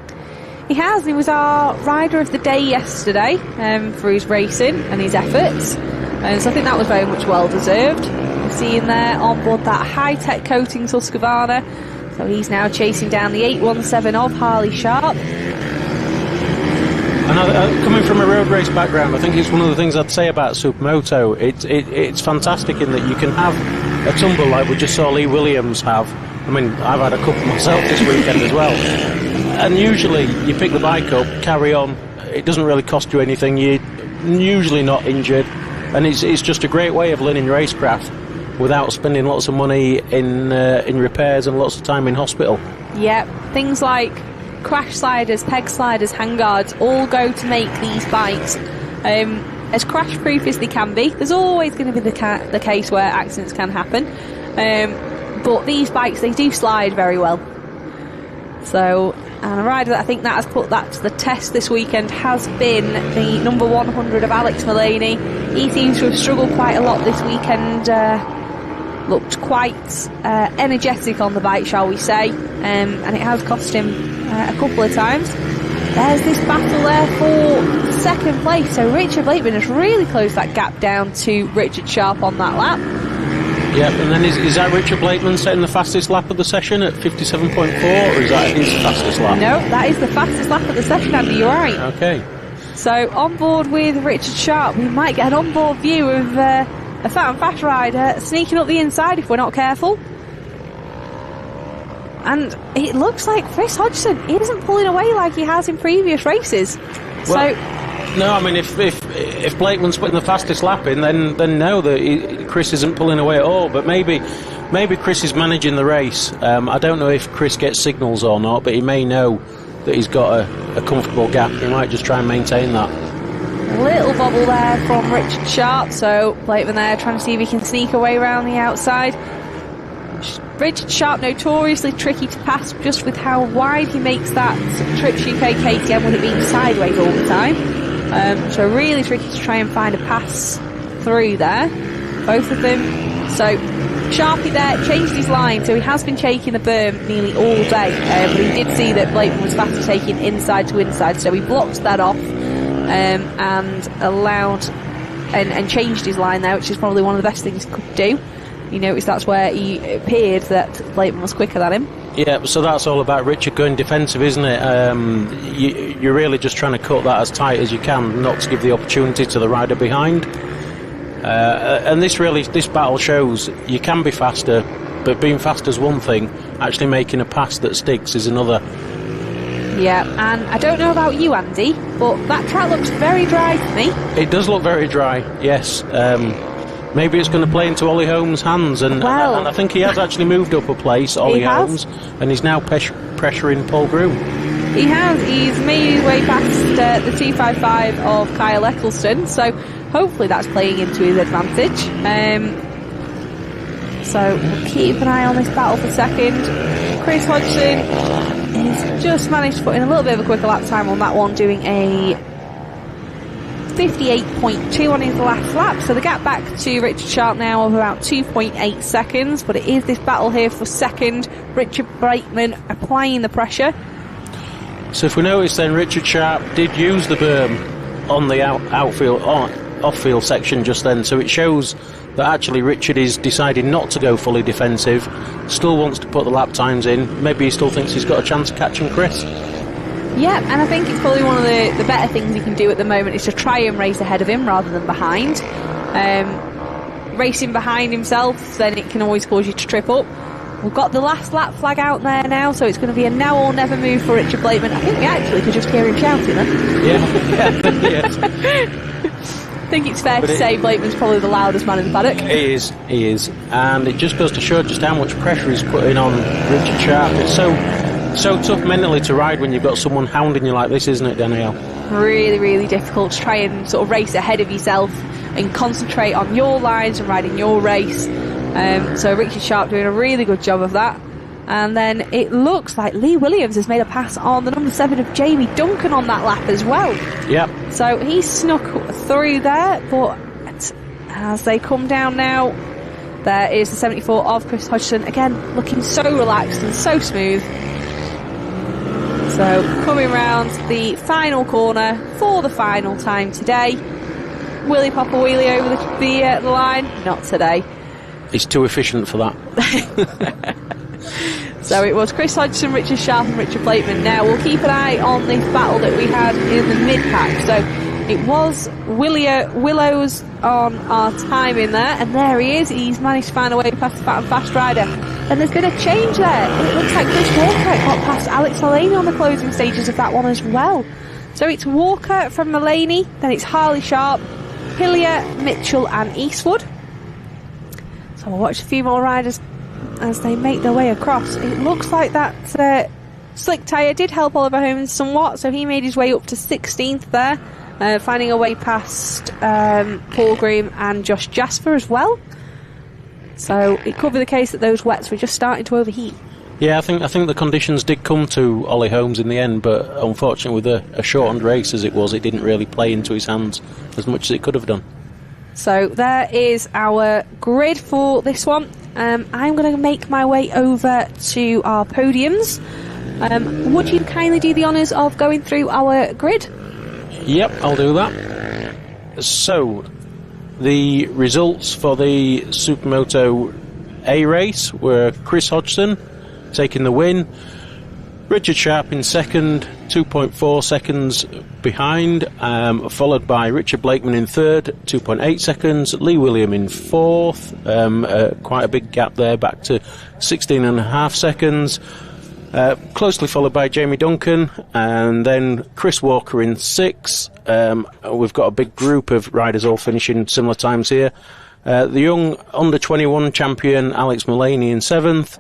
He has. He was our rider of the day yesterday for his racing and his efforts, and so I think that was very much well deserved. You're seeing there on board that high-tech coating Husqvarna, so he's now chasing down the 817 of Harley Sharp. And coming from a road race background, I think it's one of the things I'd say about Supermoto. It's fantastic in that you can have a tumble like we just saw Lee Williams have. I mean, I've had a couple myself this weekend as well. And usually you pick the bike up, carry on. It doesn't really cost you anything. You're usually not injured, and it's just a great way of learning racecraft without spending lots of money in repairs and lots of time in hospital. Yep, things like crash sliders, peg sliders, handguards all go to make these bikes as crash proof as they can be. There's always going to be the case where accidents can happen, but these bikes, they do slide very well. So, and a rider that I think that has put that to the test this weekend has been the number 100 of Alex Mulaney. He seems to have struggled quite a lot this weekend. Looked quite energetic on the bike, shall we say, and it has cost him a couple of times. There's this battle there for second place, so Richard Blakeman has really closed that gap down to Richard Sharp on that lap. Yep, and then is that Richard Blakeman setting the fastest lap of the session at 57.4, or is that his fastest lap? No, that is the fastest lap of the session, Andy, you're right. Okay. So on board with Richard Sharp, we might get an on-board view of a fat and fast rider sneaking up the inside if we're not careful. And it looks like Chris Hodgson isn't pulling away like he has in previous races. Well, no, I mean, if Blakeman's putting the fastest lap in, then no, Chris isn't pulling away at all. But maybe Chris is managing the race. I don't know if Chris gets signals or not, but he may know that he's got a comfortable gap. He might just try and maintain that. A little bobble there from Richard Sharp, so Blakeman there trying to see if he can sneak away around the outside. Richard Sharp notoriously tricky to pass just with how wide he makes that trip UK KTM with it being sideways all the time. So really tricky to try and find a pass through there, both of them. So Sharpie there changed his line, so he has been taking the berm nearly all day, but he did see that Blakeman was fast taking inside to inside, so he blocked that off and allowed and changed his line there, which is probably one of the best things he could do. You notice that's where he appeared that Blakeman was quicker than him. Yeah, so that's all about Richard going defensive, isn't it? You're really just trying to cut that as tight as you can, not to give the opportunity to the rider behind. And this battle shows you can be faster, but being fast is one thing, actually making a pass that sticks is another. Yeah, and I don't know about you, Andy, but that track looks very dry to me. It does look very dry, yes. Maybe it's going to play into Ollie Holmes' hands, and I think he has actually moved up a place, Ollie Holmes, and he's now pressuring Paul Groom. He has. He's made his way past the 255 of Kyle Eccleston, so hopefully that's playing into his advantage. So we'll keep an eye on this battle for second. Chris Hodgson has just managed to put in a little bit of a quicker lap time on that one, doing a 58.2 on his last lap, so the gap back to Richard Sharp now of about 2.8 seconds, but it is this battle here for second. Richard Blakeman applying the pressure. So if we notice then, Richard Sharp did use the berm on the off-field section just then, so it shows that actually Richard is deciding not to go fully defensive, still wants to put the lap times in. Maybe he still thinks he's got a chance of catching Chris. Yeah, and I think it's probably one of the better things he can do at the moment is to try and race ahead of him rather than behind. Racing behind himself, then it can always cause you to trip up. We've got the last lap flag out there now, so it's going to be a now or never move for Richard Blakeman. I think we actually could just hear him shouting then. Yeah. I think it's fair to say Blakeman's probably the loudest man in the paddock. He is. And it just goes to show just how much pressure he's putting on Richard Sharp. It's so tough mentally to ride when you've got someone hounding you like this, isn't it, Danielle? Really, really difficult to try and sort of race ahead of yourself and concentrate on your lines and riding your race. So Richard Sharp doing a really good job of that. And then it looks like Lee Williams has made a pass on the number 7 of Jamie Duncan on that lap as well. Yep. So he snuck through there, but as they come down now, there is the 74 of Chris Hodgson, again looking so relaxed and so smooth. So coming round the final corner for the final time today. Will he pop a wheelie over the line? Not today. He's too efficient for that. So it was Chris Hodgson, Richard Sharp and Richard Blakeman. Now we'll keep an eye on this battle that we had in the mid-pack. So it was Willows on our time in there, and there he is. He's managed to find a way past the Fat and Fast rider. And there's been a change there. It looks like Chris Walker got past Alex Mullaney on the closing stages of that one as well. So it's Walker from Mullaney, then it's Harley Sharp, Hillier, Mitchell and Eastwood. So we'll watch a few more riders as they make their way across. It looks like that slick tyre did help Oliver Holmes somewhat, so he made his way up to 16th there, finding a way past Paul Green and Josh Jasper as well. So it could be the case that those wets were just starting to overheat. Yeah, I think the conditions did come to Ollie Holmes in the end, but unfortunately with a shortened race as it was, it didn't really play into his hands as much as it could have done. So there is our grid for this one. I'm going to make my way over to our podiums. Would you kindly do the honours of going through our grid? Yep, I'll do that. So, the results for the Supermoto A race were Chris Hodgson taking the win, Richard Sharp in second, 2.4 seconds behind, followed by Richard Blakeman in third, 2.8 seconds, Lee William in fourth, quite a big gap there, back to 16.5 seconds, closely followed by Jamie Duncan, and then Chris Walker in sixth. We've got a big group of riders all finishing similar times here. The young under-21 champion Alex Mullaney in seventh,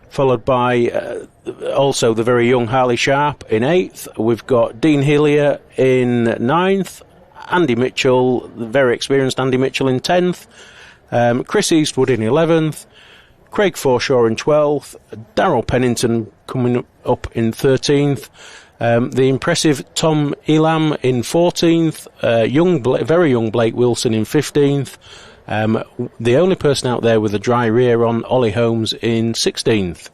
followed by also the very young Harley Sharp in 8th. We've got Dean Hillier in 9th, Andy Mitchell, the very experienced Andy Mitchell in 10th, Chris Eastwood in 11th, Craig Forshaw in 12th, Darryl Pennington coming up in 13th, the impressive Tom Elam in 14th, very young Blake Wilson in 15th, the only person out there with a dry rear on Ollie Holmes in 16th.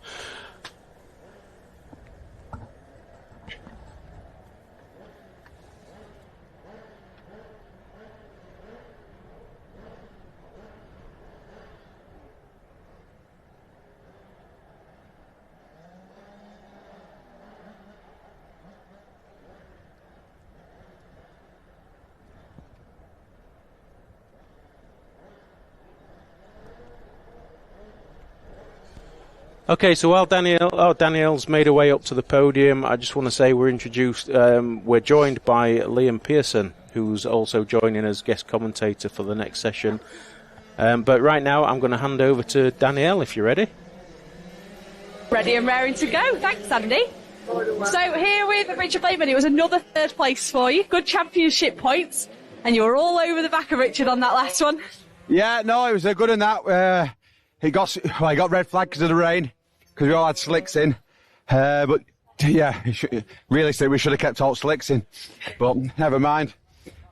Okay, so while Danielle's made her way up to the podium, I just want to say we're joined by Liam Pearson, who's also joining as guest commentator for the next session. But right now, I'm going to hand over to Danielle, if you're ready. Ready and raring to go. Thanks, Andy. So here with Richard Blakeman, it was another third place for you. Good championship points, and you were all over the back of Richard on that last one. Yeah, no, it was a good in that. He got red flag because of the rain, because we all had slicks in. But yeah, realistically, we should have kept all slicks in. But never mind.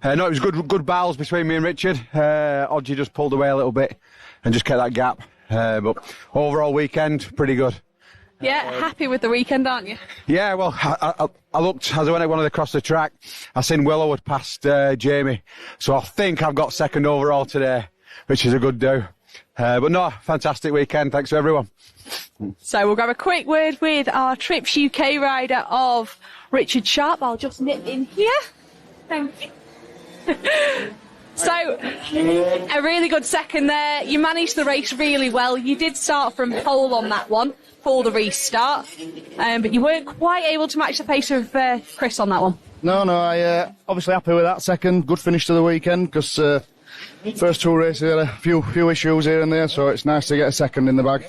No, it was good battles between me and Richard. Odgie just pulled away a little bit and just kept that gap. But overall weekend, pretty good. Yeah, happy with the weekend, aren't you? Yeah, well, I looked as I went across the track. I seen Willow had passed Jamie, so I think I've got second overall today, which is a good do. But no, fantastic weekend. Thanks to everyone. So we'll grab a quick word with our Trips UK rider of Richard Sharp. I'll just nip in here. Thank you. So, a really good second there. You managed the race really well. You did start from pole on that one for the restart, but you weren't quite able to match the pace of Chris on that one. No, I obviously happy with that second. Good finish to the weekend, because first two races had a few issues here and there, so it's nice to get a second in the bag.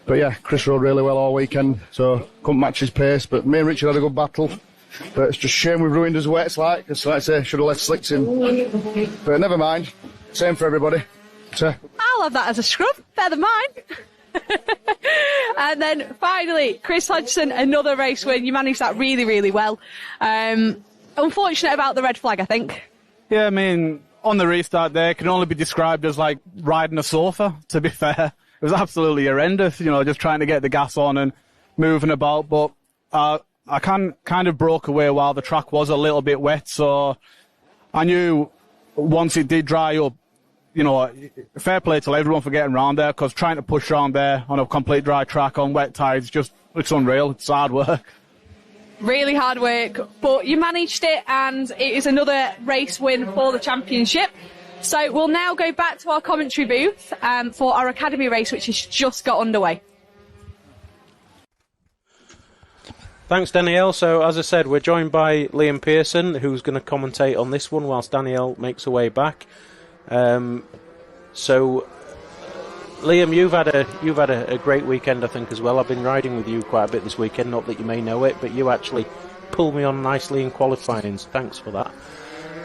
But yeah, Chris rode really well all weekend, so couldn't match his pace, but me and Richard had a good battle. But it's just a shame we've ruined his wets, because like I say, should have left slicks in. But never mind, same for everybody. So. I'll have that as a scrub, better than mine. And then finally, Chris Hodgson, another race win. You managed that really, really well. Unfortunate about the red flag, I think. Yeah, I mean, on the restart there, it can only be described as like riding a sofa, to be fair. It was absolutely horrendous, just trying to get the gas on and moving about. But I kind of broke away while the track was a little bit wet, so I knew once it did dry up, fair play to everyone for getting around there, because trying to push around there on a complete dry track on wet tyres, it's unreal. It's hard work. Really hard work, but you managed it, and it is another race win for the championship. So we'll now go back to our commentary booth for our academy race, which has just got underway. Thanks, Danielle. So, as I said, we're joined by Liam Pearson, who's going to commentate on this one whilst Danielle makes her way back. So, Liam, you've had a great weekend, I think, as well. I've been riding with you quite a bit this weekend. Not that you may know it, but you actually pulled me on nicely in qualifying. So thanks for that.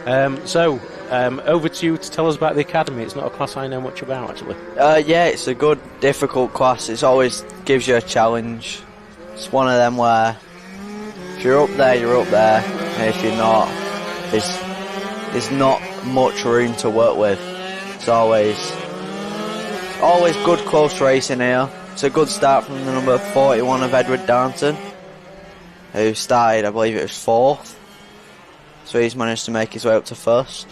Over to you to tell us about the academy. It's not a class I know much about, actually. Yeah, it's a good, difficult class. It always gives you a challenge. It's one of them where if you're up there, you're up there. And if you're not, there's not much room to work with. It's always good close racing here. It's a good start from the number 41 of Edward Darnton, who started, I believe it was 4th. So he's managed to make his way up to 1st.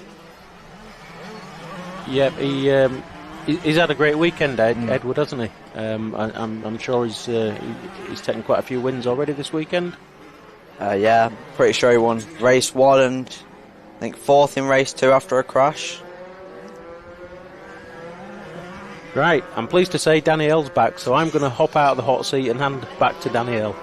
Yeah, he's had a great weekend, Edward, hasn't he? I'm sure he's taken quite a few wins already this weekend. Yeah, pretty sure he won race 1 and I think 4th in race 2 after a crash. Right, I'm pleased to say Danielle's back, so I'm going to hop out of the hot seat and hand back to Danielle.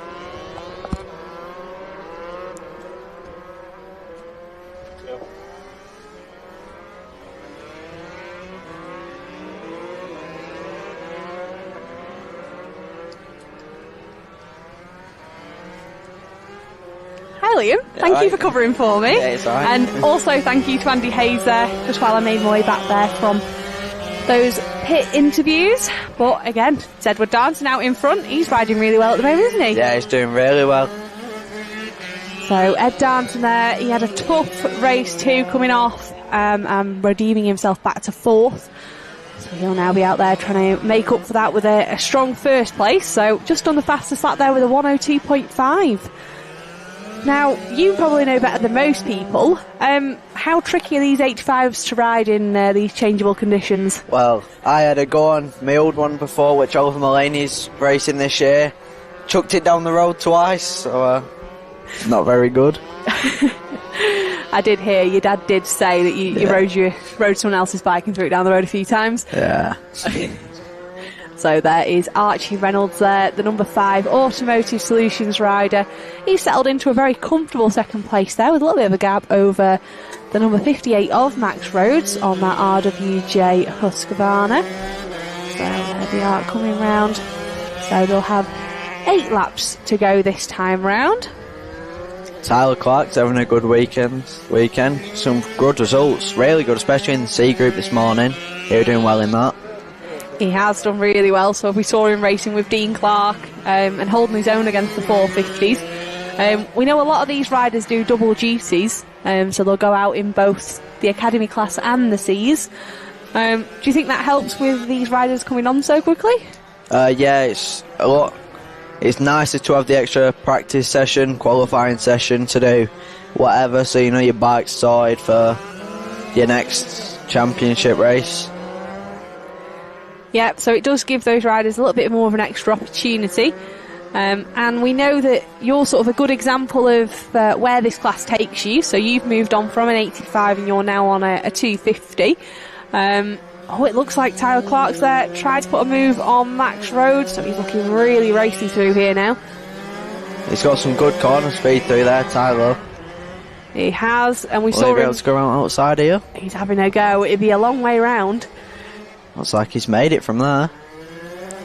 Liam, thank you for covering for me. Yeah, it's all right. And also thank you to Andy Hayes there, just while I made my way back there from those pit interviews. But again, it's Edward Darnton out in front. He's riding really well at the moment, isn't he? Yeah, he's doing really well. So Ed Darnton there, he had a tough race 2 coming off and redeeming himself back to 4th. So he'll now be out there trying to make up for that with a strong first place. So just on the fastest lap there with a 1:02.5. Now, you probably know better than most people. How tricky are these 85s to ride in these changeable conditions? Well, I had a go on my old one before, which Oliver Mullaney's racing this year. Chucked it down the road twice, so not very good. I did hear your dad did say that you rode someone else's bike and threw it down the road a few times. Yeah. So there is Archie Reynolds there, the number 5 Automotive Solutions rider. He settled into a very comfortable second place there with a little bit of a gap over the number 58 of Max Rhodes on that RWJ Husqvarna. So there they are coming round. So they'll have 8 laps to go this time round. Tyler Clark's having a good weekend. Some good results, really good, especially in the C group this morning. They were doing well in that. He has done really well, so we saw him racing with Dean Clark and holding his own against the 450s. We know a lot of these riders do double duties, so they'll go out in both the Academy class and the Cs. Do you think that helps with these riders coming on so quickly? Yeah, it's a lot. It's nicer to have the extra practice session, qualifying session to do whatever, so you know your bike's sorted for your next championship race. Yeah, so it does give those riders a little bit more of an extra opportunity. And we know that you're sort of a good example of where this class takes you. So you've moved on from an 85 and you're now on a 250. It looks like Tyler Clark's there. Tried to put a move on Max Rhodes, so he's looking really racy through here now. He's got some good corner speed through there, Tyler. He has, and we Will saw he be him. able to go around outside here? He's having a go. It'd be a long way round. Looks like he's made it from there.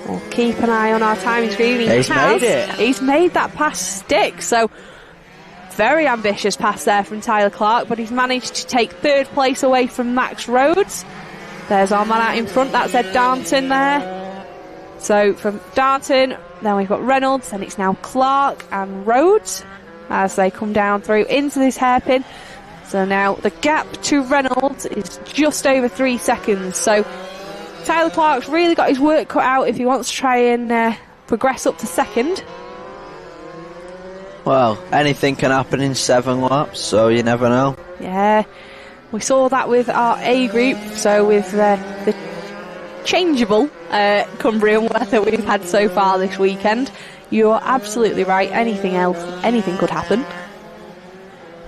We'll keep an eye on our timing screen. He's made it. He's made that pass stick. So very ambitious pass there from Tyler Clark, but he's managed to take third place away from Max Rhodes. There's our man out in front. That's Ed Darnton there. So from Darnton, then we've got Reynolds, and it's now Clark and Rhodes as they come down through into this hairpin. So now the gap to Reynolds is just over 3 seconds. So Tyler Clark's really got his work cut out if he wants to try and progress up to second. Well, anything can happen in 7 laps, so you never know. Yeah, we saw that with our A group, so with the changeable Cumbrian weather we've had so far this weekend, you're absolutely right, anything could happen.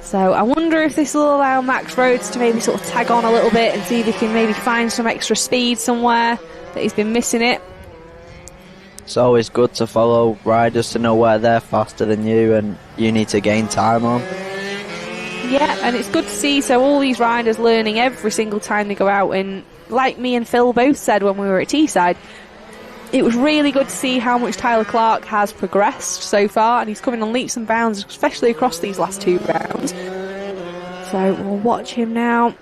So I wonder if this will allow Max Rhodes to maybe sort of tag on a little bit and see if he can maybe find some extra speed somewhere that he's been missing it. It's always good to follow riders to know where they're faster than you and you need to gain time on. Yeah, and it's good to see, so all these riders learning every single time they go out, and like me and Phil both said when we were at Teesside, it was really good to see how much Tyler Clark has progressed so far, and he's coming on leaps and bounds, especially across these last 2 rounds. So we'll watch him now.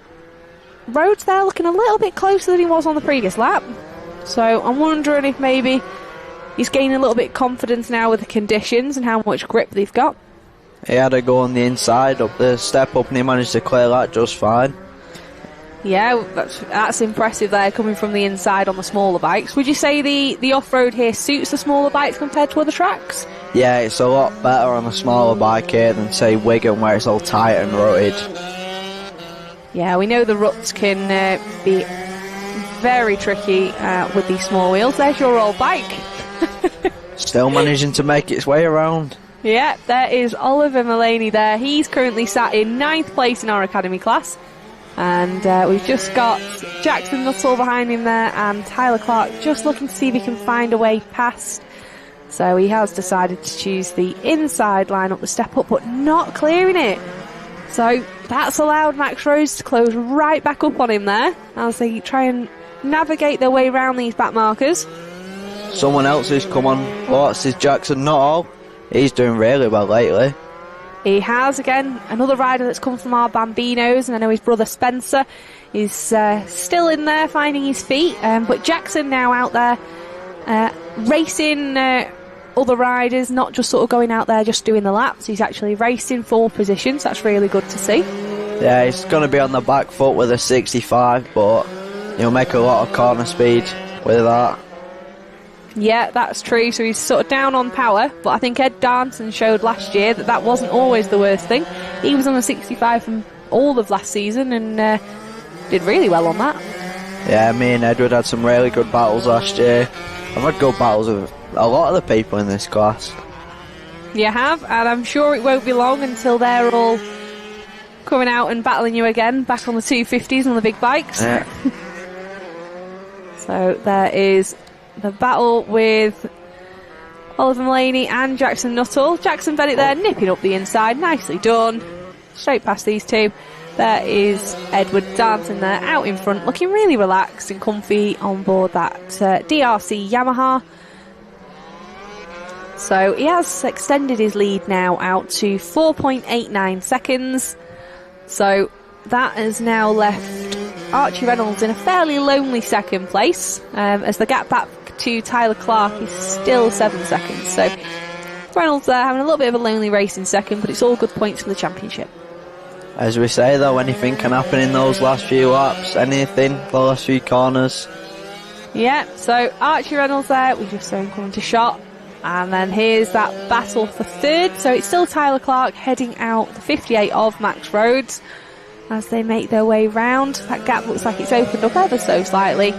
Rhodes there looking a little bit closer than he was on the previous lap. So I'm wondering if maybe he's gaining a little bit of confidence now with the conditions and how much grip they've got. He had to go on the inside up the step up and he managed to clear that just fine. Yeah, that's impressive there, coming from the inside on the smaller bikes. Would you say the off-road here suits the smaller bikes compared to other tracks? Yeah, it's a lot better on a smaller bike here than, say, Wigan, where it's all tight and rutted. Yeah, we know the ruts can be very tricky with these small wheels. There's your old bike. Still managing to make its way around. Yeah, there is Oliver Mullaney there. He's currently sat in 9th place in our academy class. And we've just got Jackson Nuttall behind him there, and Tyler Clark just looking to see if he can find a way past. So he has decided to choose the inside line up the step up, but not clearing it. So that's allowed Max Rhodes to close right back up on him there as they try and navigate their way around these back markers. Someone else who's come on lots is Jackson Nuttall. He's doing really well lately. He has, again, another rider that's come from our Bambinos, and I know his brother Spencer is still in there finding his feet, but Jackson now out there racing other riders, not just sort of going out there just doing the laps. He's actually racing for positions. That's really good to see. Yeah, he's going to be on the back foot with a 65, but he'll make a lot of corner speed with that. Yeah, that's true. So he's sort of down on power, but I think Ed Darnton showed last year that wasn't always the worst thing. He was on a 65 from all of last season and did really well on that. Yeah, me and Edward had some really good battles last year. I've had good battles with a lot of the people in this class. You have, and I'm sure it won't be long until they're all coming out and battling you again, back on the 250s on the big bikes. Yeah. So there is the battle with Oliver Mullaney and Jackson Nuttall. Jackson Bennett there nipping up the inside. Nicely done. Straight past these two. There is Edward Darnton there out in front, looking really relaxed and comfy on board that DRC Yamaha. So he has extended his lead now out to 4.89 seconds. So that has now left Archie Reynolds in a fairly lonely second place, as the gap back to Tyler Clark is still 7 seconds. So Reynolds there having a little bit of a lonely race in second, but it's all good points for the championship. As we say though, anything can happen in those last few laps, anything, the last few corners. Yeah, so Archie Reynolds there, we just saw him coming to shot. And then here's that battle for third. So it's still Tyler Clark heading out the 58 of Max Rhodes as they make their way round. That gap looks like it's opened up ever so slightly.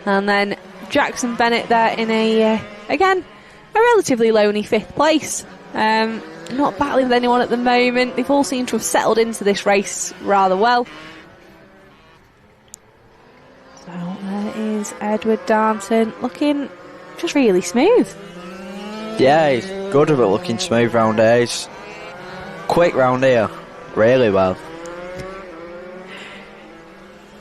And then Jackson Bennett there in a, again, a relatively lonely 5th place. Not battling with anyone at the moment. They've all seemed to have settled into this race rather well. So there is Edward Darnton looking just really smooth. Yeah, he's good with it looking smooth round here. He's quick round here, really well.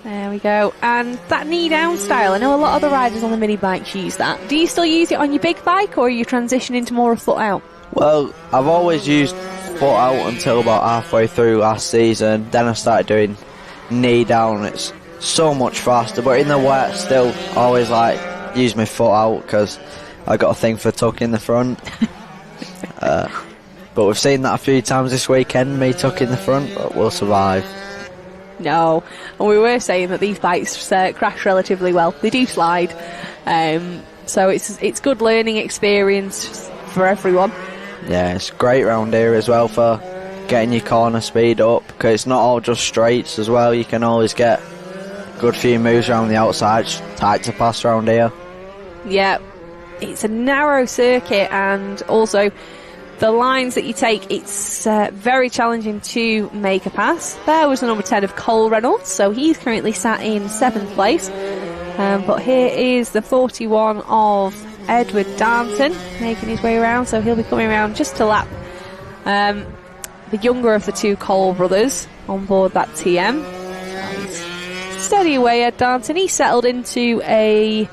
There we go. And that knee down style, I know a lot of the riders on the mini bikes use that. Do you still use it on your big bike, or are you transitioning to more of foot out? Well, I've always used foot out until about halfway through last season. Then I started doing knee down. It's so much faster, but in the wet still always like use my foot out because I got a thing for tucking the front. But we've seen that a few times this weekend, me tucking the front, but we'll survive. No, and we were saying that these bikes crash relatively well. They do slide, so it's good learning experience for everyone. Yeah, it's great round here as well for getting your corner speed up, because it's not all just straights as well. You can always get a good few moves around the outside. It's tight to pass round here. Yeah, it's a narrow circuit, and also the lines that you take, it's very challenging to make a pass. There was the number 10 of Cole Reynolds, so he's currently sat in 7th place. But here is the 41 of Edward Darnton making his way around, so he'll be coming around just to lap the younger of the two Cole brothers on board that TM. Steady away, Ed Darnton. He settled into a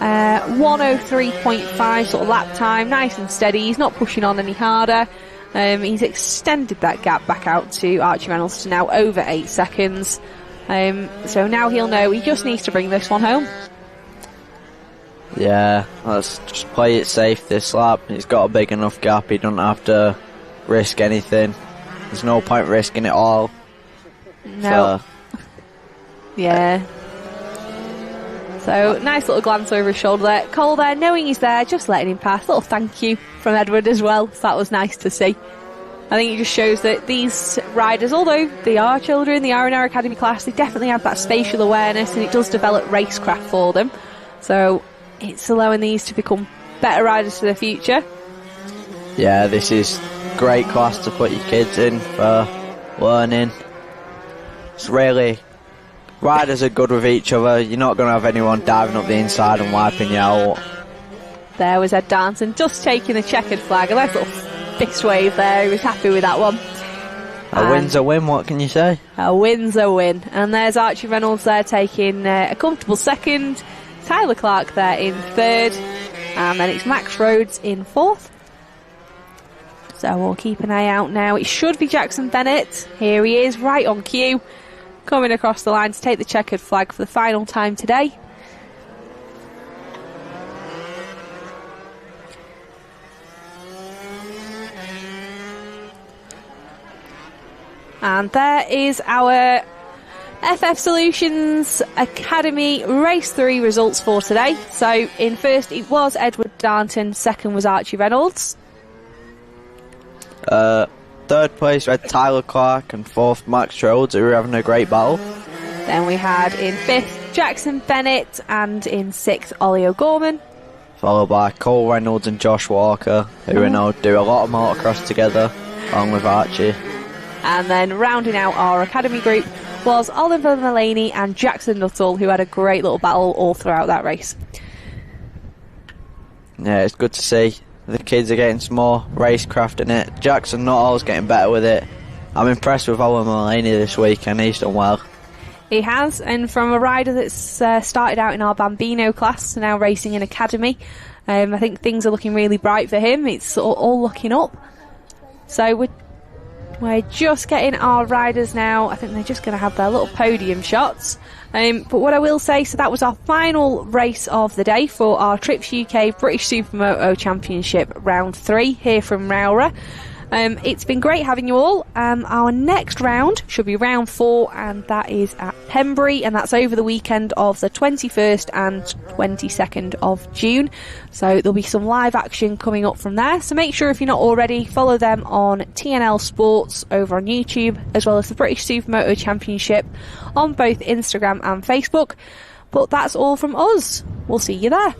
1:03.5 sort of lap time, nice and steady. He's not pushing on any harder. He's extended that gap back out to Archie Reynolds to now over 8 seconds. So now he'll know he just needs to bring this one home. Yeah, let's just play it safe this lap. He's got a big enough gap, he doesn't have to risk anything. There's no point risking it all. No. Yeah. So, nice little glance over his shoulder there. Cole there, knowing he's there, just letting him pass. Little thank you from Edward as well. So that was nice to see. I think it just shows that these riders, although they are children, they are in our academy class, they definitely have that spatial awareness, and it does develop racecraft for them. So it's allowing these to become better riders for the future. Yeah, this is great class to put your kids in for learning. It's really... Riders are good with each other. You're not going to have anyone diving up the inside and wiping you out. There was Ed Darnton just taking the checkered flag. A nice little fist wave there. He was happy with that one. A win's a win, what can you say? A win's a win. And there's Archie Reynolds there taking a comfortable second. Tyler Clark there in 3rd. And then it's Max Rhodes in 4th. So we'll keep an eye out now. It should be Jackson Bennett. Here he is, right on cue. Coming across the line to take the checkered flag for the final time today. And there is our FF Solutions Academy Race 3 results for today. So in 1st it was Edward Darnton, 2nd was Archie Reynolds. 3rd place we had Tyler Clark, and 4th Max Rhodes, who were having a great battle. Then we had in 5th Jackson Bennett, and in 6th Ollie O'Gorman. Followed by Cole Reynolds and Josh Walker, who we know do a lot of motocross together, along with Archie. And then rounding out our academy group was Oliver Mullaney and Jackson Nuttall, who had a great little battle all throughout that race. Yeah, it's good to see. The kids are getting some more racecraft in it. Jackson Nuttall's getting better with it. I'm impressed with Oliver Mullaney this week, and he's done well. He has, and from a rider that's started out in our Bambino class to now racing in academy, I think things are looking really bright for him. It's all looking up. So we're just getting our riders now. I think they're just going to have their little podium shots. But what I will say, so that was our final race of the day for our Trips UK British Supermoto Championship Round 3 here from Rowra. It's been great having you all. Our next round should be round 4, and that is at Pembury, and that's over the weekend of the 21st and 22nd of June. So there'll be some live action coming up from there. So make sure, if you're not already, follow them on TNL Sports over on YouTube, as well as the British Supermoto Championship on both Instagram and Facebook. But that's all from us. We'll see you there.